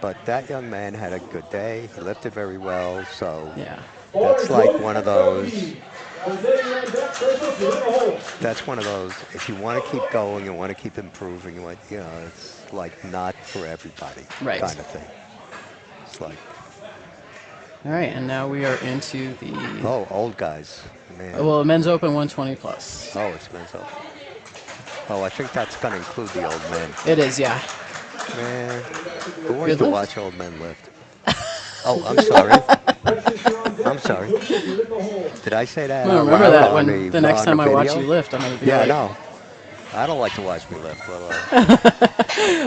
S1: But that young man had a good day. He lifted very well. So
S2: Yeah.
S1: that's like one of those. That's one of those. If you want to keep going and want to keep improving, it's like not for everybody
S2: Right.
S1: kind of thing. It's like,
S2: All right, and now we are into the
S1: old guys, man.
S2: well, men's open 120 plus.
S1: Oh, it's men's open. Oh, I think that's going to include the old men.
S2: It is, yeah.
S1: Man, who wants
S2: Good
S1: to
S2: lift?
S1: watch old men lift? Oh, I'm sorry. I'm sorry. Did I say that?
S2: Well,
S1: out
S2: remember
S1: loud
S2: that
S1: on
S2: when the next
S1: on
S2: time I watch
S1: video?
S2: you lift, I'm gonna be
S1: Yeah,
S2: like,
S1: no. I don't like to watch me lift. Well,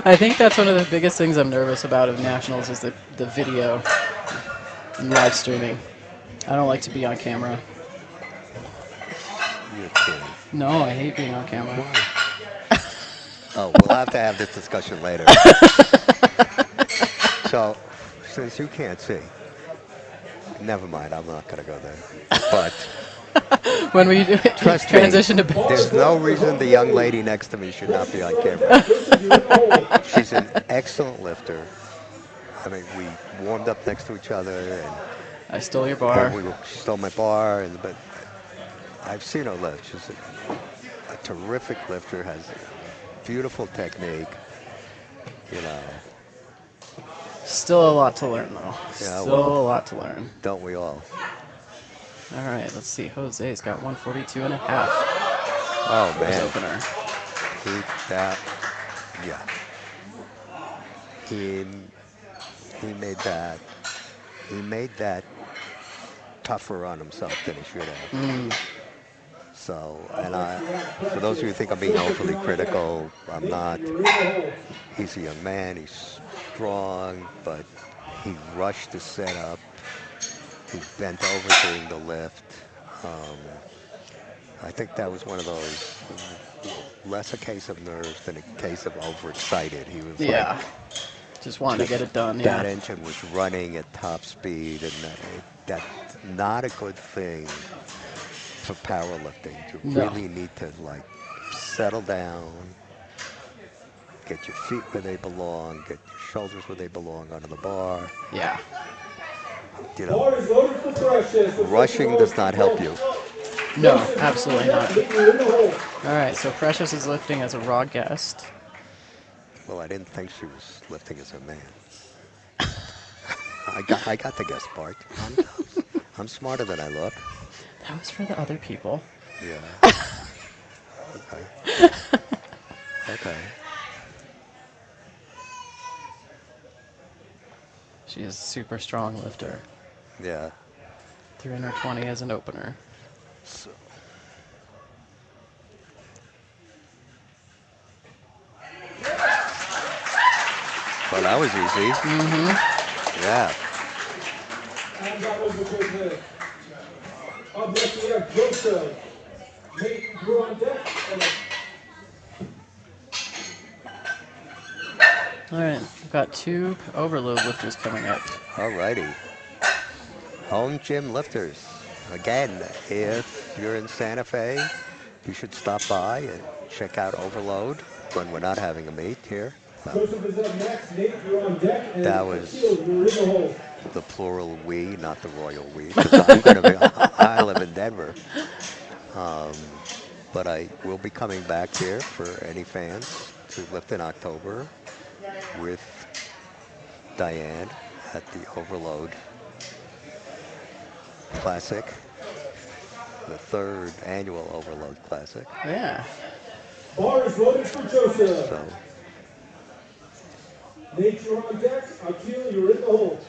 S2: I think that's one of the biggest things I'm nervous about of nationals is the video and live streaming. I don't like to be on camera.
S1: you're kidding.
S2: No, I hate being on camera.
S1: Oh, we'll have to have this discussion later. So, since you can't see, never mind. I'm not going to go there. But
S2: When we do it,
S1: trust
S2: transition
S1: me,
S2: to bench.
S1: there's no reason the young lady next to me should not be on camera. She's an excellent lifter. I mean, we warmed up next to each other, and
S2: I stole your bar.
S1: she stole my bar, but I've seen her lift. She's a terrific lifter, has beautiful technique. You know,
S2: Still a lot to learn, though.
S1: Yeah,
S2: Still
S1: well.
S2: a lot to learn.
S1: don't we all?
S2: All right, let's see. Jose's got 142 and a half
S1: Oh
S2: as
S1: man,
S2: opener.
S1: yeah. He made that tougher on himself than he should have. So, for those of you who think I'm being overly critical, I'm not. He's a young man, he's strong, but he rushed the setup. He bent over during the lift. I think that was one of those, less a case of nerves than a case of overexcited. He was
S2: Yeah. Just wanted to get it done.
S1: that
S2: Yeah.
S1: engine was running at top speed, and that's not a good thing for powerlifting. You
S2: No.
S1: really need to settle down, get your feet where they belong, get your shoulders where they belong under the bar.
S2: Yeah.
S1: You know, rushing does not help you.
S2: No, absolutely not. All right, so Precious is lifting as a raw guest.
S1: Well, I didn't think she was lifting as a man. I got the guest part. I'm smarter than I look.
S2: That was for the other people.
S1: Yeah. Okay. Okay.
S2: She is a super strong lifter.
S1: Yeah.
S2: 320 as an opener.
S1: So. Well, that was easy. Mm-hmm. Yeah.
S3: And that was the good hit. Up next we have Joseph. Nate, you're on deck.
S2: All right, we've got 2 overload lifters coming up.
S1: Alrighty. Home gym lifters. Again, if you're in Santa Fe, you should stop by and check out Overload when we're not having a meet here.
S3: Joseph is up next. Nate, you're on deck. And
S1: That was
S3: Akil, you're in the hole.
S1: the plural we, not the royal we, because I'm going to be, I live in Denver. But I will be coming back here for any fans to lift in October with Diane at the Overload Classic, the 3rd annual Overload Classic.
S2: Yeah.
S3: Bar is loaded for Joseph.
S1: So,
S3: Nate, you're on deck. Akil, you're in the hole.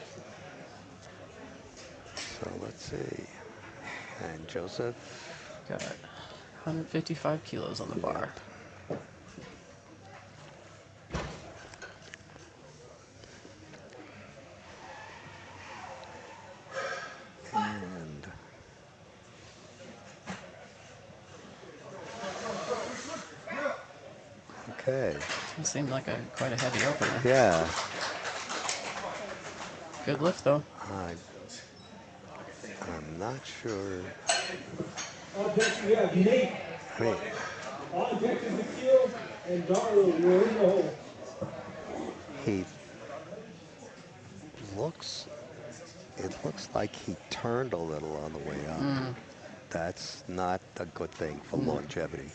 S1: so let's see. And Joseph,
S2: Got 155 kilos on the bar.
S1: and okay,
S2: It seemed like quite a heavy opener.
S1: yeah.
S2: Good lift though.
S1: I'm not sure.
S3: On deck, we have Nate.
S1: I mean,
S3: On deck is Akil and Darlo. You're in the hole.
S1: he it looks like he turned a little on the way up. That's not a good thing for longevity.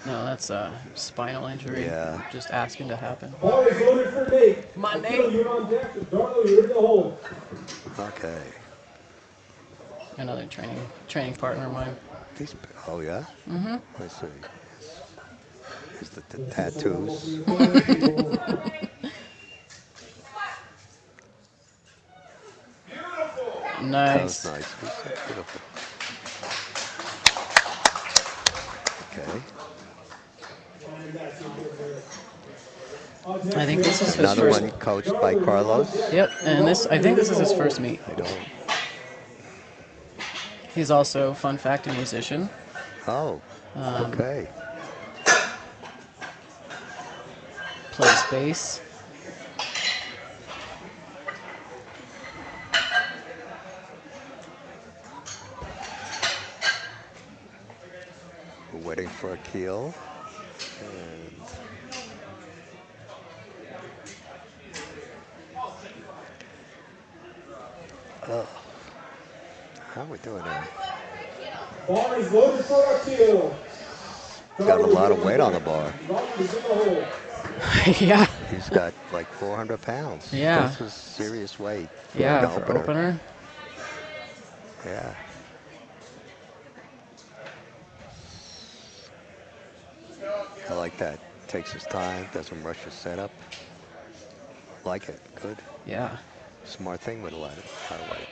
S2: No, that's a spinal injury.
S1: Yeah.
S2: Just asking to happen.
S3: Bar is loaded for Nate.
S2: Come on,
S3: Akil,
S2: Nate.
S3: you're on deck. Darlo, you're in the hole.
S1: Okay.
S2: Another training partner of mine.
S1: These, oh yeah? Mm-hmm. Let's see. Is the tattoos? That
S2: Nice.
S1: was nice. Beautiful. Okay.
S2: I think this is his
S1: Another
S2: first.
S1: one coached by Carlos.
S2: Yep, and I think this is his first meet.
S1: I don't.
S2: He's also, fun fact, a musician.
S1: Oh. Okay.
S2: Plays bass.
S1: We're waiting for Akil. And how are we doing now?
S3: Bar is loaded for Akil.
S1: Got a lot of weight on the bar.
S3: Darlo is in the hole.
S2: Yeah.
S1: He's got like 400 pounds.
S2: Yeah.
S1: This is serious weight. For
S2: Yeah,
S1: an
S2: for opener.
S1: Yeah. I like that. Takes his time, doesn't rush his setup. Like it. Good.
S2: Yeah.
S1: Smart thing with a lot of weight.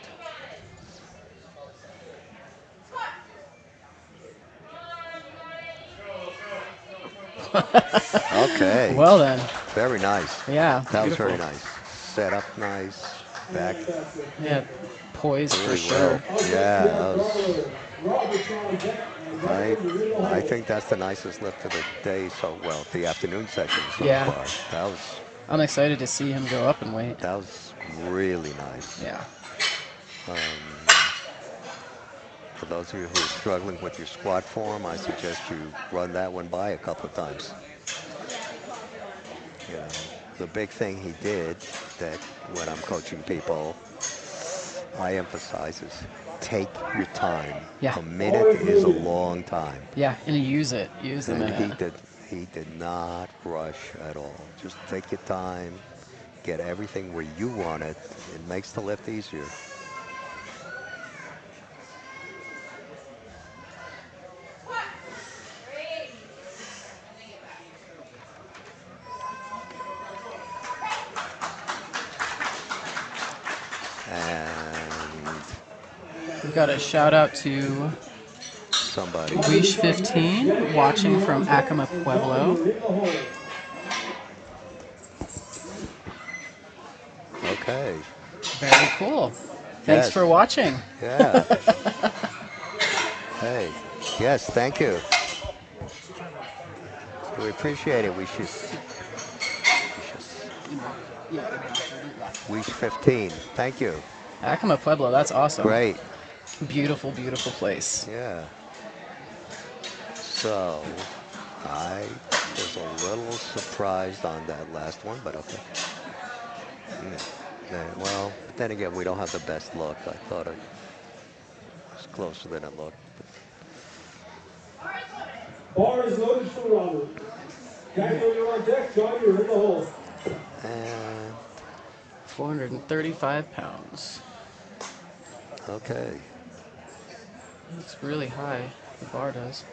S1: Okay.
S2: Well then.
S1: Very nice.
S2: Yeah.
S1: That was
S2: beautiful.
S1: very nice. Set up nice. Back
S2: Yeah. Poised for
S1: really
S2: sure.
S1: well. Yeah. That was,
S3: Robert's on deck. And Darlo, you're in the hole.
S1: I think that's the nicest lift of the day. So well, the afternoon session so
S2: Yeah.
S1: far.
S2: I'm excited to see him go up in weight.
S1: That was really nice.
S2: Yeah.
S1: For those of you who are struggling with your squat form, I suggest you run that one by a couple of times. You know, the big thing he did that when I'm coaching people, I emphasize is take your time.
S2: Yeah.
S1: A minute is a long time.
S2: Yeah, and use it. Use the
S1: And
S2: minute.
S1: he did not rush at all. Just take your time, get everything where you want it. It makes the lift easier. And
S2: We've got a shout out to
S1: somebody.
S2: Wish15 watching from Acoma, Pueblo.
S3: In the hole.
S1: Okay.
S2: Very cool. Thanks
S1: Yes.
S2: for watching.
S1: Yeah. Hey, Yes, thank you. We appreciate it. We 15. Thank you.
S2: Acoma Pueblo, that's awesome.
S1: Great.
S2: Beautiful, beautiful place.
S1: Yeah. So, I was a little surprised on that last one, but okay. Yeah, well, but then again, we don't have the best look. I thought it was closer than it looked.
S3: Bar is loaded for Robert. Daniel, you're on deck. John, you're in the hole.
S1: And
S2: 435 pounds.
S1: okay.
S2: Looks really high. The bar does.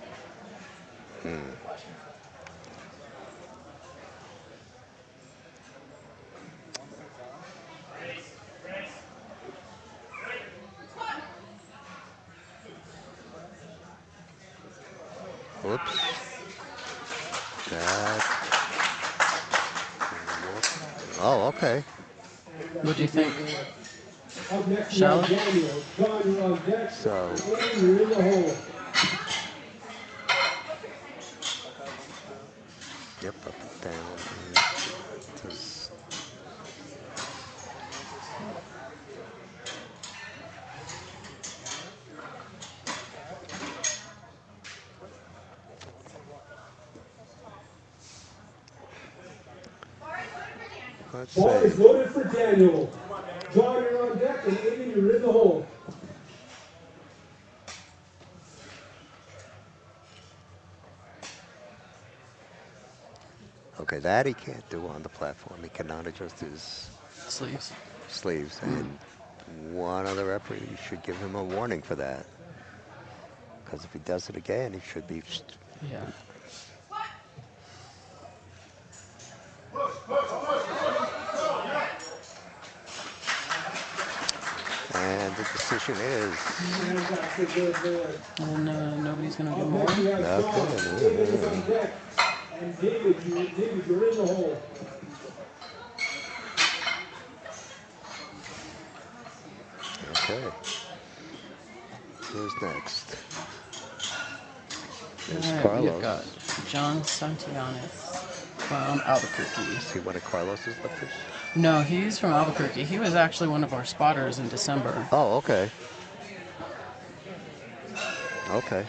S1: Whoops. That. Oh, okay.
S2: What do you think?
S3: Up next, we
S2: Shallow?
S3: have Daniel. John, you're on deck.
S1: So,
S3: And you're in the hole.
S1: yep, up and down. Just, let's
S3: Bar is
S1: see.
S3: loaded for Daniel. John, you're on deck. And Aiden, you're in the hole.
S1: Okay, that he can't do on the platform. He cannot adjust his
S2: Sleeves.
S1: sleeves. And one of the referees should give him a warning for that. Because if he does it again, he should be.
S2: Yeah.
S1: And the decision is.
S2: And nobody's going to do
S3: Up
S2: more.
S3: next, we have John. Aiden is on deck. And David, you're in the hole.
S1: Okay. Who's next? There's
S2: Alright,
S1: Carlos.
S2: we've got John Santillanes from Albuquerque.
S1: Is he one of Carlos's lifters?
S2: No, he's from Albuquerque. He was actually one of our spotters in December.
S1: Oh, okay. Okay.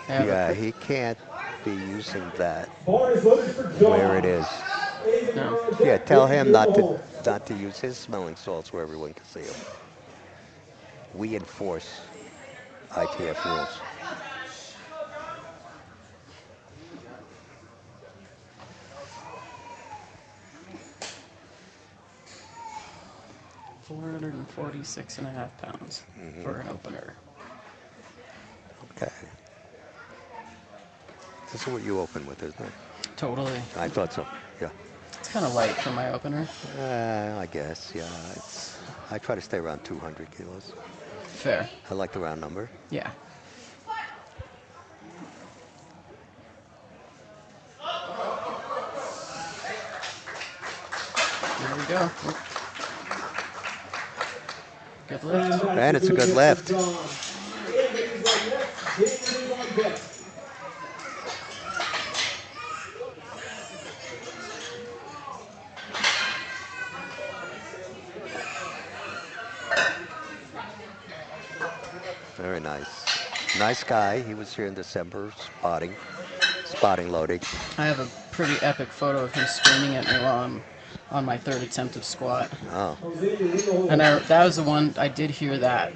S2: Yeah,
S1: Yeah, he can't be using that
S3: Bar is loaded for John.
S1: where it is.
S3: Aiden,
S2: No.
S3: you're on deck.
S1: Yeah, tell
S3: Aiden,
S1: him
S3: you're in
S1: not
S3: the hole.
S1: to use his smelling salts where everyone can see him. We enforce ITF rules.
S2: £446.5 for an opener.
S1: Okay. This is what you open with, isn't it?
S2: Totally.
S1: I thought so. Yeah.
S2: It's kind of light for my opener.
S1: I guess. Yeah. I try to stay around 200 kilos.
S2: Fair.
S1: I like the round number.
S2: Yeah. There we go. Good lift.
S1: And it's a good lift.
S3: John. Aiden is on next. David is on deck.
S1: Very nice. Nice guy. He was here in December spotting loading.
S2: I have a pretty epic photo of him screaming at me while I'm on my third attempt of squat.
S1: Oh.
S3: Jose, you're in the hole.
S2: And that was the one, I did hear that.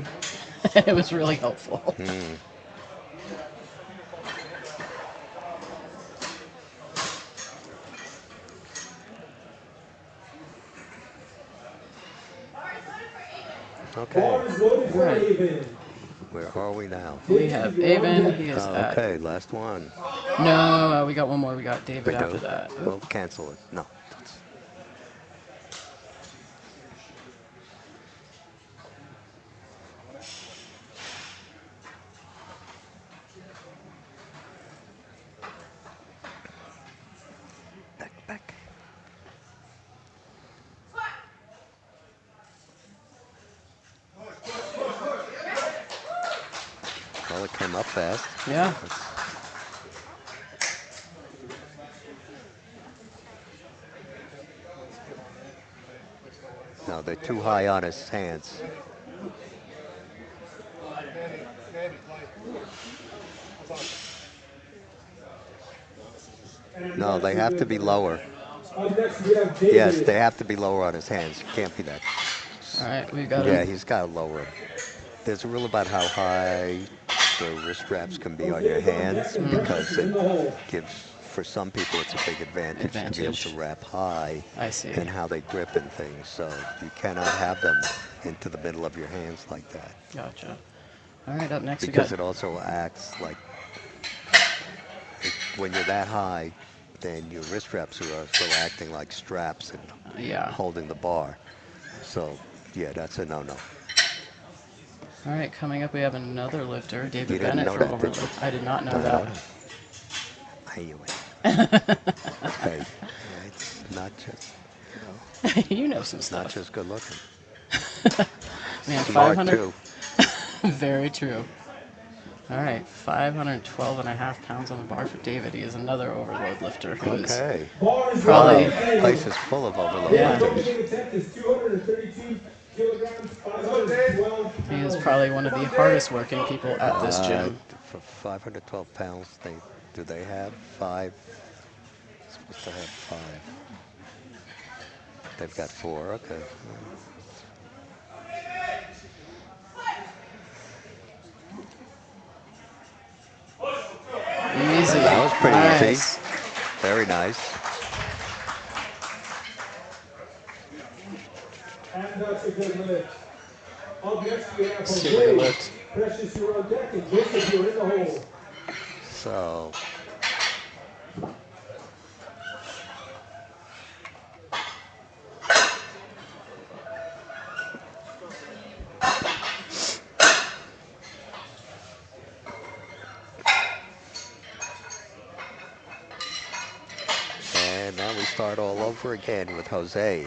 S2: It was really helpful.
S3: Bar
S1: Okay.
S3: is loaded for
S2: Right.
S3: Aiden.
S1: Where are we now?
S2: We have Avon. He is
S1: Oh,
S2: at...
S1: okay, last one.
S2: No, we got one more. We got David
S1: We
S2: after
S1: do?
S2: that.
S1: Well, cancel it. No. Back. Well, it came up fast.
S2: Yeah.
S1: That's No, they're too high on his hands.
S3: And
S1: No,
S3: that's
S1: they
S3: a
S1: have to
S3: good
S1: be
S3: one.
S1: lower.
S3: Up next, we have
S1: Yes, they
S3: David.
S1: have to be lower on his hands. Can't be that.
S2: All right, we got
S1: Yeah,
S2: him.
S1: he's got to lower him. There's a rule about how high the wrist straps can be on your
S3: Jose's on deck
S1: hands
S3: and Precious
S1: because
S3: is
S1: it
S3: in the hole.
S1: gives, for some people, it's a big advantage to be able to
S2: Advantage.
S1: wrap high
S2: I see.
S1: and how they grip and things. So you cannot have them into the middle of your hands like that
S2: Gotcha. All right, up next we got.
S1: because it also acts like when you're that high, then your wrist straps are also acting like straps and
S2: Yeah.
S1: holding the bar. So yeah, that's a no-no.
S2: All right, coming up we have another lifter,
S1: You
S2: David
S1: didn't
S2: Bennett
S1: know
S2: from
S1: that, did you?
S2: Overload. I did not know
S1: Uh-huh.
S2: that.
S1: I knew it. Hey, it's not just, you know,
S2: You know some
S1: not
S2: stuff.
S1: just good looking.
S2: Man,
S1: Smart
S2: 500.
S1: too.
S2: Very true. All right, 512 and a half pounds on the bar for David. He is another overload lifter who is
S1: Okay.
S3: Bar is
S2: Probably-
S3: loaded.
S1: Wow, place is full of overload
S2: Yeah.
S3: The
S1: lifters.
S3: opening attempt is 232 kilograms, 512
S2: he is
S3: pounds.
S2: probably one of the hardest working people at this gym.
S1: For 512 pounds, do they have five? Supposed to have five. They've got four. Okay.
S2: Easy.
S1: That was pretty
S2: Nice.
S1: easy. Very nice.
S3: And that's a good lift. Up next, we have
S2: Super good
S3: Jose.
S2: lift.
S3: Precious, you're on deck, and Joseph, you're in the hole.
S1: So. And now we start all over again with Jose.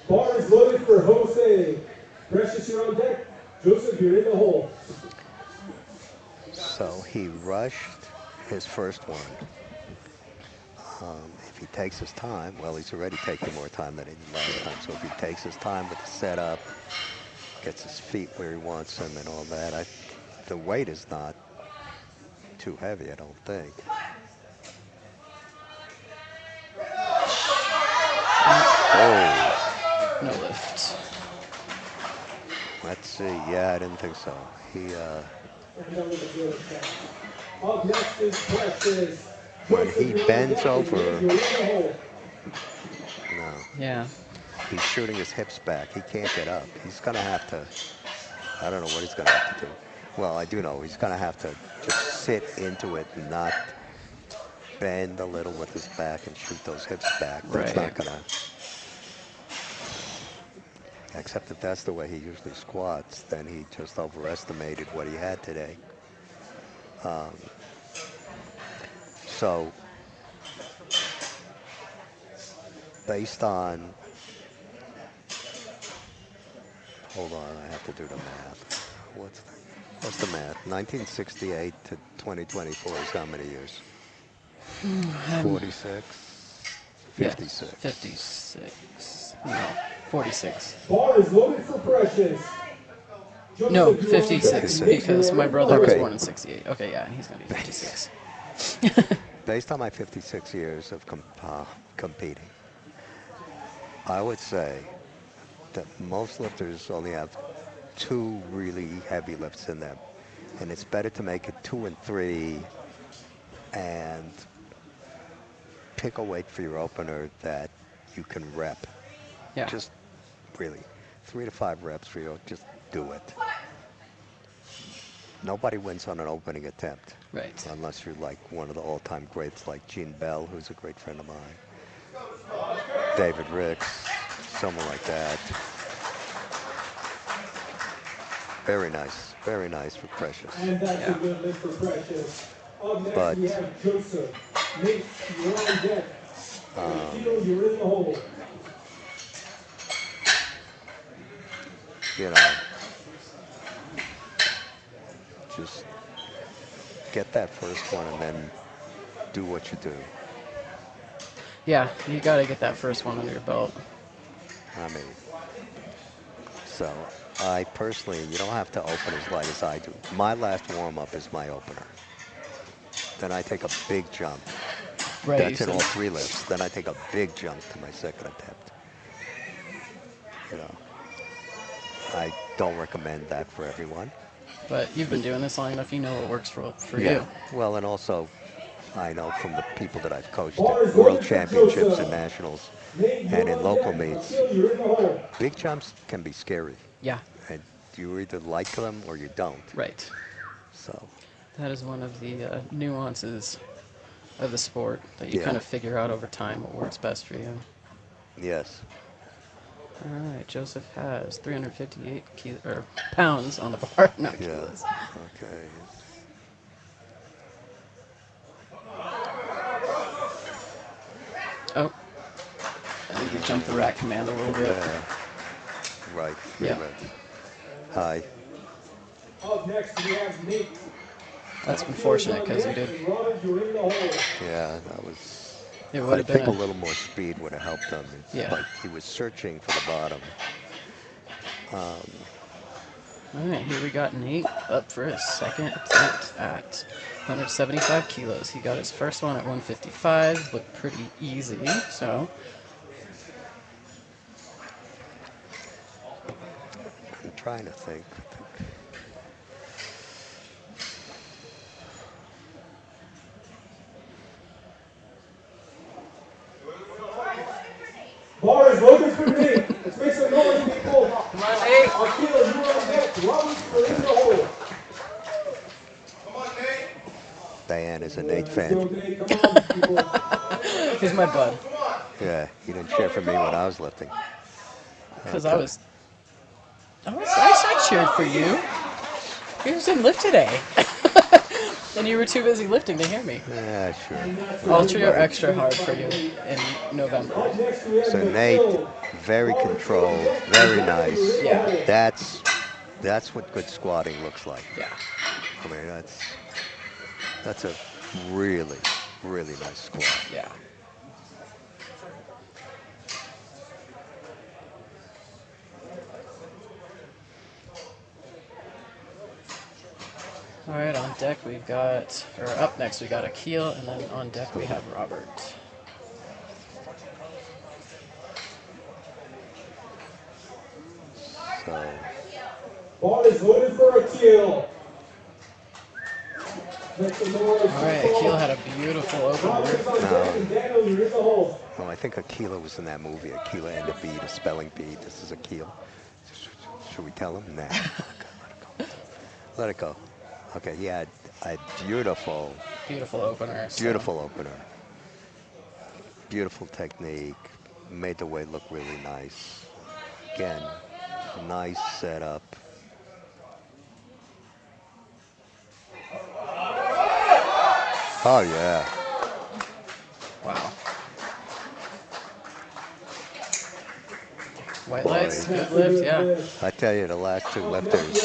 S3: Bar is loaded for Jose. Precious, you're on deck. Joseph, you're in the hole.
S1: So he rushed his first one. If he takes his time, well, he's already taken more time than he did last time. So if he takes his time with the setup, gets his feet where he wants them and all that, the weight is not too heavy, I don't think. Oh,
S2: No lift.
S1: let's see. Yeah, I didn't think so.
S3: And that was a good attack. Up next is Precious.
S1: When
S3: Joseph,
S1: he
S3: you're on
S1: bends
S3: deck, and
S1: over-
S3: James, you're in the hole.
S1: No,
S2: Yeah.
S1: he's shooting his hips back. He can't get up. He's going to have to, I don't know what he's going to have to do. Well, I do know he's going to have to just sit into it and not bend a little with his back and shoot those hips back. That's
S2: Right.
S1: not going to, except if that's the way he usually squats, then he just overestimated what he had today. So, based on, hold on, I have to do the math. What's the math? 1968 to 2024 is how many years? 46?
S2: Yeah,
S1: 56.
S2: 56. No, 46.
S3: Bar is loaded for Precious. Joseph,
S2: No,
S3: you're on deck,
S2: 56
S3: and James,
S2: because
S3: you're
S2: my
S3: in the
S2: brother was
S1: Okay.
S2: born in 68. Okay, yeah, he's going to be 56.
S1: Based on my 56 years of competing, I would say that most lifters only have two really heavy lifts in them. And it's better to make it 2 and 3 and pick a weight for your opener that you can rep.
S2: Yeah.
S1: Just really 3 to 5 reps for you. Just do it. Nobody wins on an opening attempt.
S2: Right.
S1: Unless you're like one of the all-time greats like Gene Bell, who's a great friend of mine. David Ricks, someone like that. Very nice for Precious.
S3: And that's
S2: Yeah.
S3: a good lift for Precious. Up next,
S1: But
S3: we have Joseph. Nate, you're on deck. Kilo, you're in the hole.
S1: you know, just get that first one and then do what you do.
S2: Yeah, you got to get that first one under your belt.
S1: I mean, so I personally, you don't have to open as light as I do. My last warm-up is my opener. Then I take a big jump.
S2: Right.
S1: That's in all 3 lifts. Then I take a big jump to my second attempt. You know, I don't recommend that for everyone.
S2: But you've been doing this long enough, you know what works for
S1: Yeah.
S2: you.
S1: Well, and also, I know from the people that I've coached at world championships and nationals and in local meets, big jumps can be scary.
S2: Yeah.
S1: And you either like them or you don't.
S2: Right.
S1: So.
S2: That is one of the nuances of the sport that you
S1: Yeah.
S2: kind of figure out over time what works best for you.
S1: Yes.
S2: All right, Joseph has 358 pounds on the bar, not
S1: Yeah.
S2: kilos.
S1: Okay.
S2: Oh, I think you jumped the rack command a little bit.
S1: Yeah. Right.
S2: Yeah.
S1: Right. Hi.
S3: Up next, we have Nate.
S2: That's unfortunate because you did.
S1: Yeah, that was.
S2: It would
S1: I
S2: have been
S1: think a little more speed would have helped him. It's
S2: Yeah.
S1: like he was searching for the bottom.
S2: All right, here we got Nate up for his second attempt at 175 kilos. He got his first one at 155. Looked pretty easy, so.
S1: I'm trying to think.
S3: Bar is looking for Nate. Let's make some noise, people.
S2: Come on, Nate.
S3: Akila, you are on deck. Roberts are in the hole. Come on, Nate.
S1: Diane is a Nate fan.
S3: Come on, people.
S2: He's my bud.
S1: Yeah, he didn't cheer for me when I was lifting.
S2: Because I cheered for you. You just didn't lift today. And you were too busy lifting to hear me.
S1: Yeah, sure.
S2: I'll cheer extra hard for you in November.
S1: So Nate, very controlled, very nice.
S2: Yeah.
S1: That's what good squatting looks like.
S2: Yeah.
S1: I mean, that's a really, really nice squat.
S2: Yeah. All right, on deck we've got, or up next we got Akil, and then on deck we have Robert.
S1: So.
S3: Ball is loaded for Akil.
S2: All right, Akil had a beautiful opener.
S1: No, I think Akila was in that movie. Akila and the Bee, the spelling bee. This is Akil. Should we tell him? Nah. Let it go. Okay, he had a beautiful
S2: opener. So.
S1: Beautiful opener. Beautiful technique. Made the weight look really nice. Again, nice setup. Oh, yeah.
S2: Wow. White lights, good lift, yeah.
S1: I tell you, the last 2 lifters,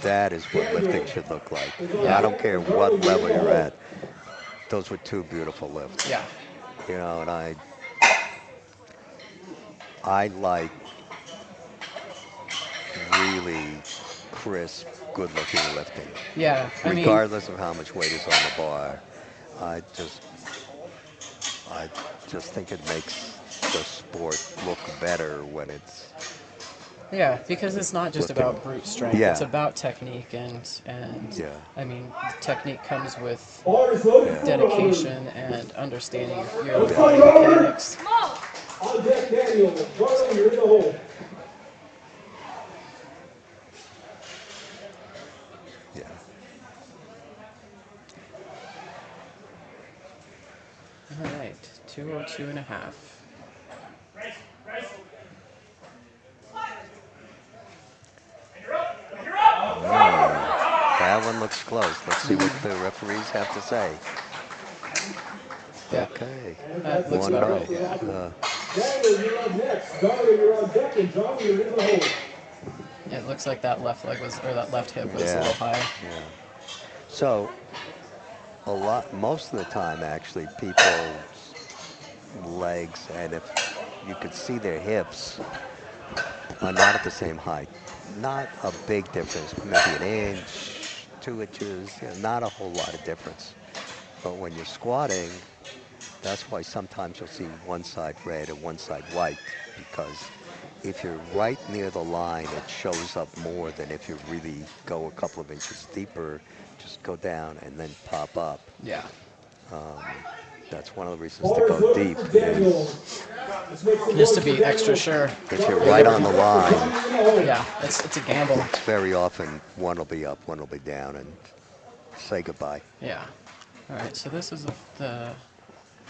S1: that is what lifting should look like.
S2: Yeah.
S1: I don't care what level you're at. Those were 2 beautiful lifts.
S2: Yeah.
S1: You know, and I like really crisp, good-looking lifting.
S2: Yeah,
S1: Regardless of how much weight is on the bar, I just think it makes the sport look better when it's.
S2: Yeah, because it's not just
S1: lifting.
S2: about brute strength.
S1: Yeah.
S2: It's about technique, and
S1: Yeah.
S2: I mean, technique comes with
S3: Ball is loaded for
S2: dedication and understanding your body mechanics.
S3: On deck, Daniel. Brother, you're in the hole.
S1: Yeah.
S2: All right, 202.5.
S1: That one looked looks close. Let's see what the referees have to say.
S2: Yeah.
S1: Okay.
S2: That looks
S1: One
S2: about
S1: no.
S2: right. Yeah.
S3: Daniel, you're on next. Darla, you're on deck, and John, you're in the hole.
S2: It looks like that left leg was, or that left hip was a
S1: Yeah.
S2: little high.
S1: Yeah. So most of the time, actually, people's legs, and if you could see their hips, are not at the same height. Not a big difference, maybe an inch, 2 inches, not a whole lot of difference. But when you're squatting, that's why sometimes you'll see one side red and one side white, because if you're right near the line, it shows up more than if you really go a couple of inches deeper, just go down and then pop up.
S2: Yeah.
S1: That's one of the reasons to go deep is
S2: Just to be extra sure.
S1: if you're right on the line,
S2: Yeah, it's a gamble.
S1: it's very often one will be up, one will be down, and say goodbye.
S2: Yeah. All right, so this is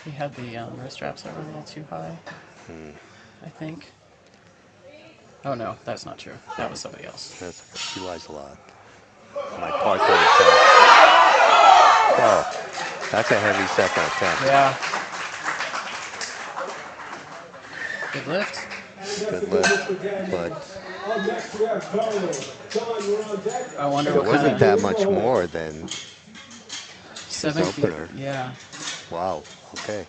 S2: he had the wrist straps that were a little too high, I think. Oh no, that's not true. That was somebody else.
S1: She lies a lot. My partner oh, that's a heavy second attempt.
S2: Yeah. Good lift.
S1: Good lift, but
S3: On next, we have Darla. John, you're on deck.
S2: I wonder
S1: it
S2: what
S1: wasn't
S2: kind of
S1: that much more than
S2: 7 feet.
S1: opener.
S2: Yeah.
S1: Wow. Okay.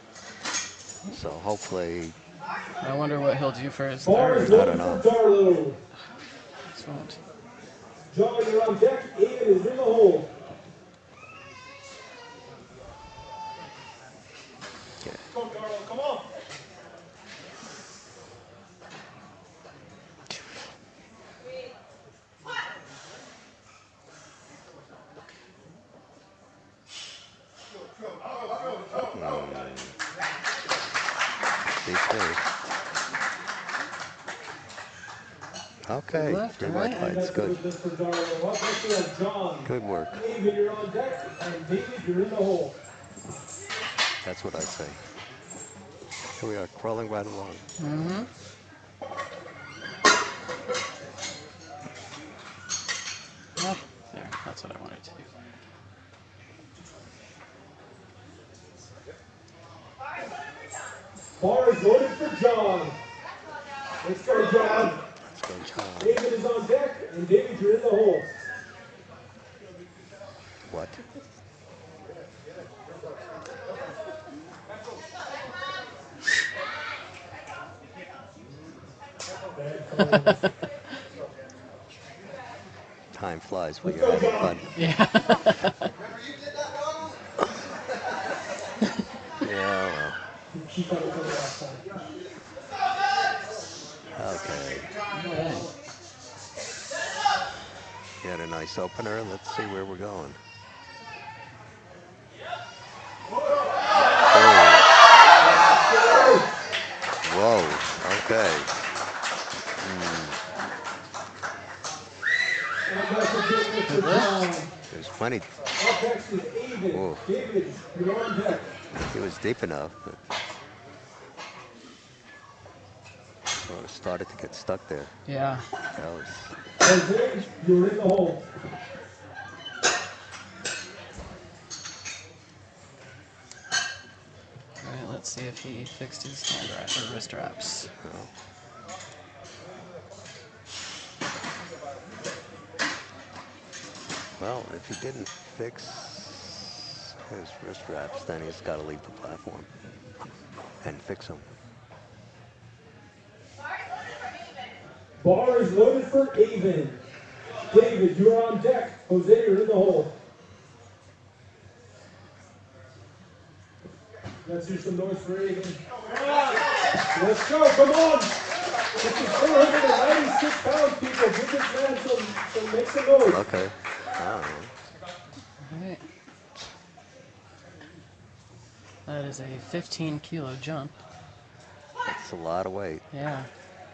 S1: So hopefully,
S2: I wonder what he'll do for his
S3: Bar is
S2: third.
S1: I don't
S3: loaded for
S1: know.
S3: Darlo.
S2: This won't.
S3: John, you're on deck. Ian is in the hole. Come on, Darlo, come on.
S1: Deep three. Okay.
S2: Good lift,
S1: Three
S2: all right.
S1: white lights. Good.
S3: That's for Darlo. Up next, we have John.
S1: Good work.
S3: David, you're on deck. And David, you're in the hole.
S1: That's what I say. Here we are, crawling right along.
S2: Mm-hmm. Yep. There, that's what I wanted to do.
S3: Bar is loaded for John. Let's go, John.
S1: Let's go, John.
S3: David is on deck, and David, you're in the hole.
S1: What? Time flies when you're having fun.
S2: Yeah.
S1: Yeah,
S3: She thought it was over last time.
S1: well. Okay.
S2: Okay.
S1: You had a nice opener. Let's see where we're going. Whoa. Okay.
S3: And that's a good lift for John.
S1: There's plenty.
S3: Up next is David.
S1: Whoa.
S3: David, you're on deck.
S1: It was deep enough, but well, it started to get stuck there.
S2: Yeah.
S1: That was
S3: Jose, you're in the hole.
S2: All right, let's see if he fixed his hand or wrist straps.
S1: well, well, if he didn't fix his wrist wraps, then he's got to leave the platform and fix them.
S3: Bar is loaded for Avon. David, you're on deck. Jose, you're in the hole. Let's hear some noise for Avon. Let's go, come on. This is 496 pounds, people. Give this man some make some noise.
S1: Okay. All right.
S2: All right. That is a 15-kilo jump.
S1: That's a lot of weight
S2: Yeah.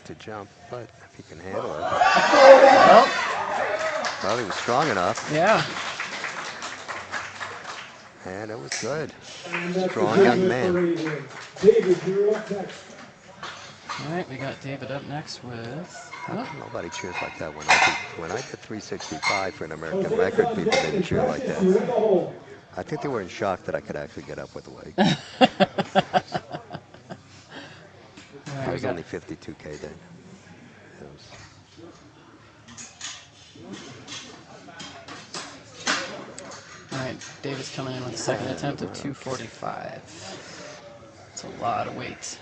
S1: to jump, but if he can handle it,
S2: Well,
S1: well, he was strong enough,
S2: yeah.
S1: and it was good.
S3: And that's
S1: Strong
S3: a good
S1: young
S3: lift
S1: man.
S3: for Avon. David, you're up next.
S2: All right, we got David up next with
S1: Nobody cheers like that. When I did 365 for an American record, people didn't cheer like that. I think they were in shock that I could actually get up with the weight. I was only 52K then. It was,
S2: All right, David's coming in with a second attempt of 245. That's a lot of weight.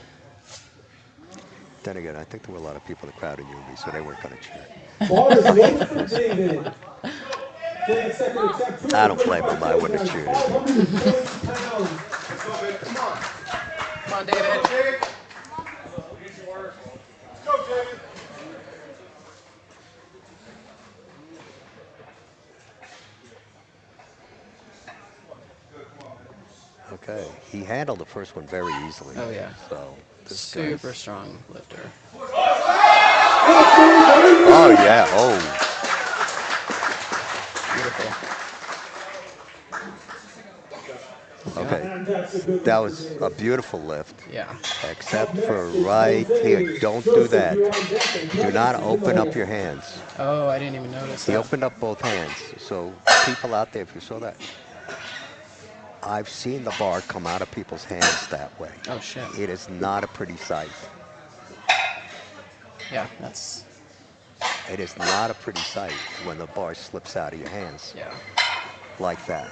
S1: then again, I think there were a lot of people in the crowd in Uni, so they weren't going to cheer.
S3: Bar is loaded for David. Take a second attempt.
S1: I don't blame them. I wouldn't have cheered.
S3: 520 pounds.
S2: Come on, David.
S4: Go, David.
S1: Okay, he handled the first one very easily.
S2: Oh, yeah.
S1: So this
S2: Super
S1: guy's-
S2: strong lifter.
S1: Oh yeah. Oh,
S2: Beautiful.
S1: okay.
S3: And that's a good
S1: That
S3: one
S1: was
S3: for David.
S1: a beautiful lift,
S2: Yeah.
S1: except for right here. Don't do that. Do not open up your hands.
S2: Oh, I didn't even notice
S1: He
S2: that.
S1: opened up both hands. So people out there, if you saw that, I've seen the bar come out of people's hands that way.
S2: Oh, shit.
S1: It is not a pretty sight.
S2: Yeah, that's,
S1: It is not a pretty sight when the bar slips out of your hands
S2: yeah.
S1: like that.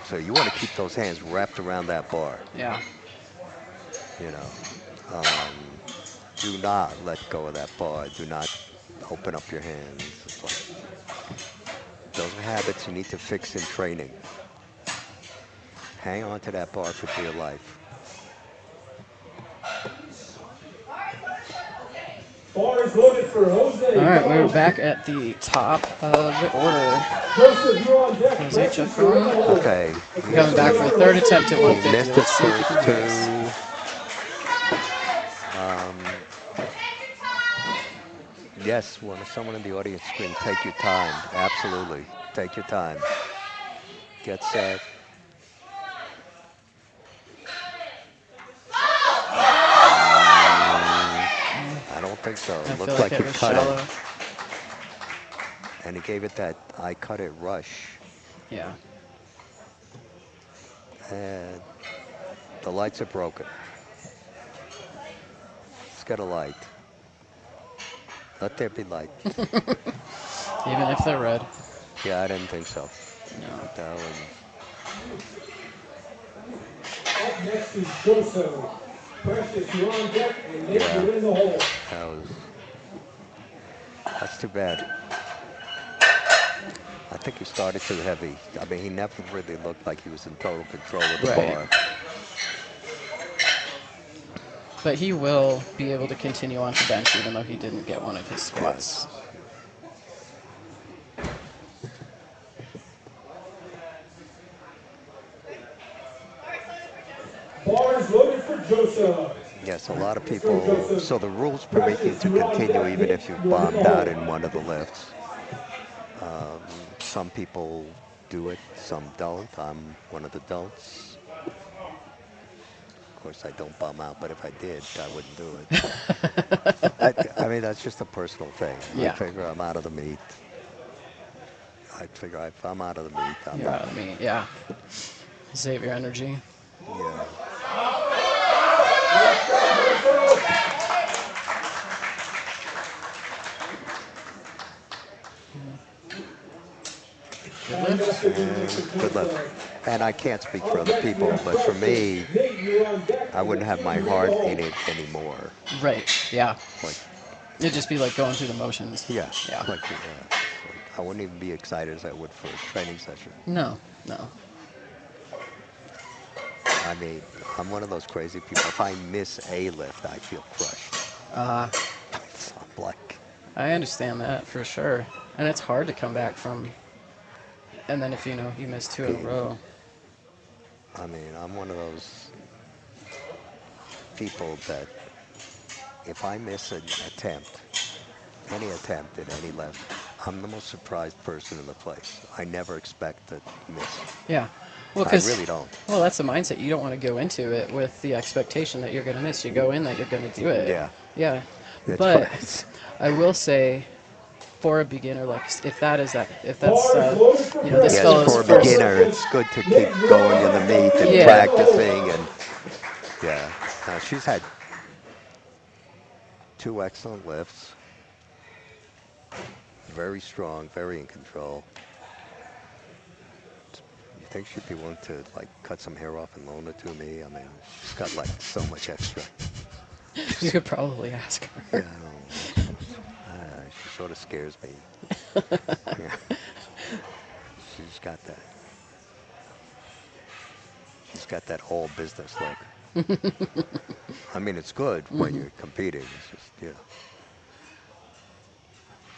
S1: So you want to keep those hands wrapped around that bar.
S2: Yeah.
S1: You know, do not let go of that bar. Do not open up your hands. It's like, those are habits you need to fix in training. Hang on to that bar for dear life.
S3: Bar is loaded for Jose.
S2: All right, we're back at the top of the order.
S3: Joseph, you're on deck.
S2: Jose Chacon
S1: Okay.
S2: coming back for a third attempt at 150.
S1: Missed his
S2: Let's see if he
S1: first
S2: can do this.
S1: two. Yes, when someone in the audience scream, take your time. Absolutely. Take your time. Get set. I don't think so.
S2: I feel
S1: Looks like
S2: it
S1: he
S2: was
S1: cut
S2: shallow.
S1: it. And he gave it that I cut it rush.
S2: Yeah.
S1: And the lights are broken. Let's get a light. Let there be light.
S2: Even if they're red.
S1: Yeah, I didn't think so.
S2: No.
S1: That one.
S3: Up next is Joseph. Precious, you're on deck, and Nate,
S1: Yeah.
S3: you're in the hole.
S1: That's too bad. I think he started too heavy. I mean, he never really looked like he was in total control of the
S2: Right.
S1: bar.
S2: But he will be able to continue on to bench even though he didn't get one of his squats.
S3: Bar is loaded for Joseph.
S1: Yes, a lot of people. So the rules permit you to continue even if you bombed out in one of the lifts. Some people do it, some don't. I'm one of the don'ts. Of course, I don't bomb out, but if I did, I wouldn't do it. I mean, that's just a personal thing.
S2: Yeah.
S1: I figure I'm out of the meet. I figure if I'm out of the meet, I'm
S2: You're
S1: out.
S2: out of me, yeah. Save your energy.
S1: Yeah.
S2: Good lift.
S1: Good luck. And I can't speak for other people, but for me,
S3: Nate, you're on deck.
S1: I wouldn't have my heart in it anymore.
S2: Right, yeah.
S1: Like,
S2: It'd just be like going through the motions.
S1: yeah,
S2: Yeah.
S1: like, I wouldn't even be excited as I would for a training session.
S2: No, no.
S1: I mean, I'm one of those crazy people. If I miss a lift, I feel crushed. So I'm like,
S2: I understand that for sure. And it's hard to come back from. And then if you know you miss two in a row.
S1: I mean, I'm one of those people that if I miss an attempt, any attempt at any lift, I'm the most surprised person in the place. I never expect to miss.
S2: Yeah. Well,
S1: I
S2: 'cause-
S1: really don't.
S2: Well, that's the mindset. You don't want to go into it with the expectation that you're going to miss. You go in that you're going to do it.
S1: Yeah.
S2: Yeah. But
S1: It's-
S2: I will say, for a beginner, like if that's this
S1: yes,
S2: fellow's
S1: for a
S2: first.
S1: beginner, it's good to keep going in the meet and
S2: Yeah.
S1: practicing. And yeah, she's had 2 excellent lifts. Very strong, very in control. You think she'd be willing to like cut some hair off and loan it to me? I mean, she's got like so much extra.
S2: You could probably ask
S1: Yeah,
S2: her.
S1: I don't know. She sort of scares me. Yeah. She's got that. She's got that whole business look. I mean, it's good when you're competing. It's just, you know.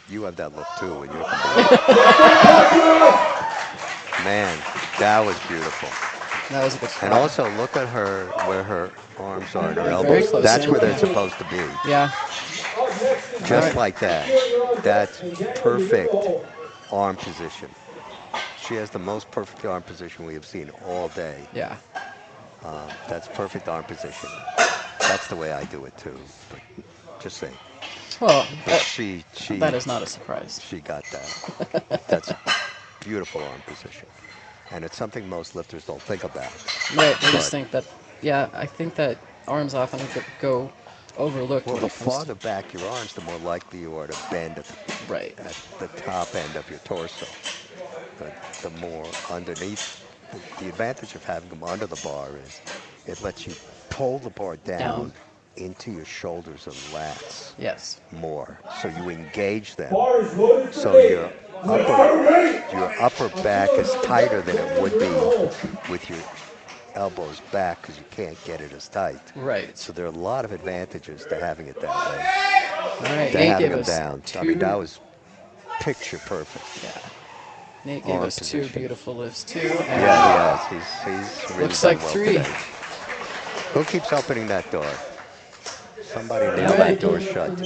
S1: You have that look too when you're competing. Man, that was beautiful.
S2: That was a good
S1: And
S2: spot.
S1: also look at her, where her arms are and her
S2: Very
S1: elbows.
S2: close
S1: That's
S2: in.
S1: where they're supposed to be.
S2: Yeah.
S1: Just like that. That's perfect arm position. She has the most perfect arm position we have seen all day.
S2: Yeah.
S1: That's perfect arm position. That's the way I do it too. But just saying.
S2: Well,
S1: But she
S2: that is not a surprise.
S1: She got that. That's beautiful arm position. And it's something most lifters don't think about.
S2: Right. They
S1: But-
S2: just think that. Yeah, I think that arms often go overlooked.
S1: Well,
S2: when
S1: the
S2: it comes to-
S1: farther back your arms, the more likely you are to bend
S2: Right.
S1: at the top end of your torso. The more underneath. The advantage of having them under the bar is it lets you pull the bar down into your shoulders and lats
S2: Yes.
S1: more. So you engage them.
S3: Bar is loaded for
S1: So
S3: me.
S1: your upper back is tighter than it would be with your elbows back because you can't get it as tight.
S2: Right.
S1: So there are a lot of advantages to having it that way.
S2: All right.
S1: To
S2: Nate
S1: having
S2: gave
S1: them
S2: us
S1: down.
S2: two.
S1: I mean, that was picture perfect.
S2: Yeah. Nate gave
S1: arm
S2: us
S1: position.
S2: 2 beautiful lifts too.
S1: Yeah,
S2: And
S1: he has. He's really
S2: looks
S1: done
S2: like
S1: well
S2: 3.
S1: today. Who keeps opening that door? Somebody nail
S2: All
S1: that
S2: right.
S1: door shut.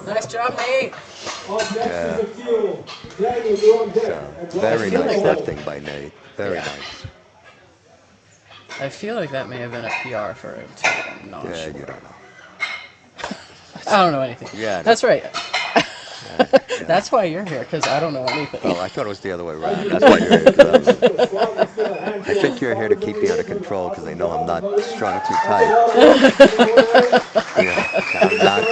S2: Nice job, Nate.
S3: Up next
S1: Yeah.
S3: is Akil. Daniel, you're on deck.
S1: So, very
S2: feel
S1: nice
S2: like that-
S1: lifting by Nate. Very
S2: Yeah.
S1: nice.
S2: I feel like that may have been a PR for him too. I'm not
S1: Yeah,
S2: sure.
S1: you don't know.
S2: I don't know anything.
S1: Yeah, I know.
S2: That's right.
S1: Yeah.
S2: That's why you're here, because I don't know anything.
S1: Oh, I thought it was the other way around. That's why you're here. 'Cause I think you're here to keep me under control because they know I'm not strung too tight. Yeah, I'm not.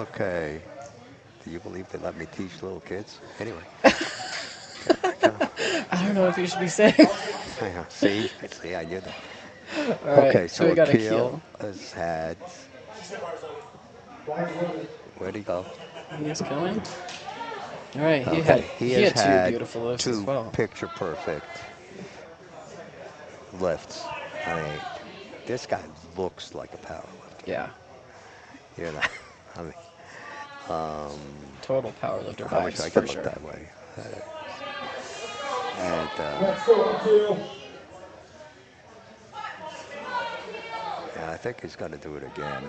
S1: Okay. Do you believe they let me teach little kids? Anyway.
S2: I don't know if you should be saying.
S1: Yeah, see, I knew that.
S2: All right,
S1: Okay, so
S2: we got
S1: Akil
S2: Akil.
S1: has had. Where'd he go?
S2: He is coming. All right, he
S1: Okay,
S2: had 2 beautiful lifts as
S1: 2
S2: well.
S1: picture perfect lifts. I mean, this guy looks like a powerlifter.
S2: Yeah,
S1: You know, I mean,
S2: total powerlifter
S1: I wish
S2: vibes
S1: I
S2: for
S1: could look
S2: sure.
S1: that way. And
S3: Next up, Akil.
S1: I think he's going to do it again.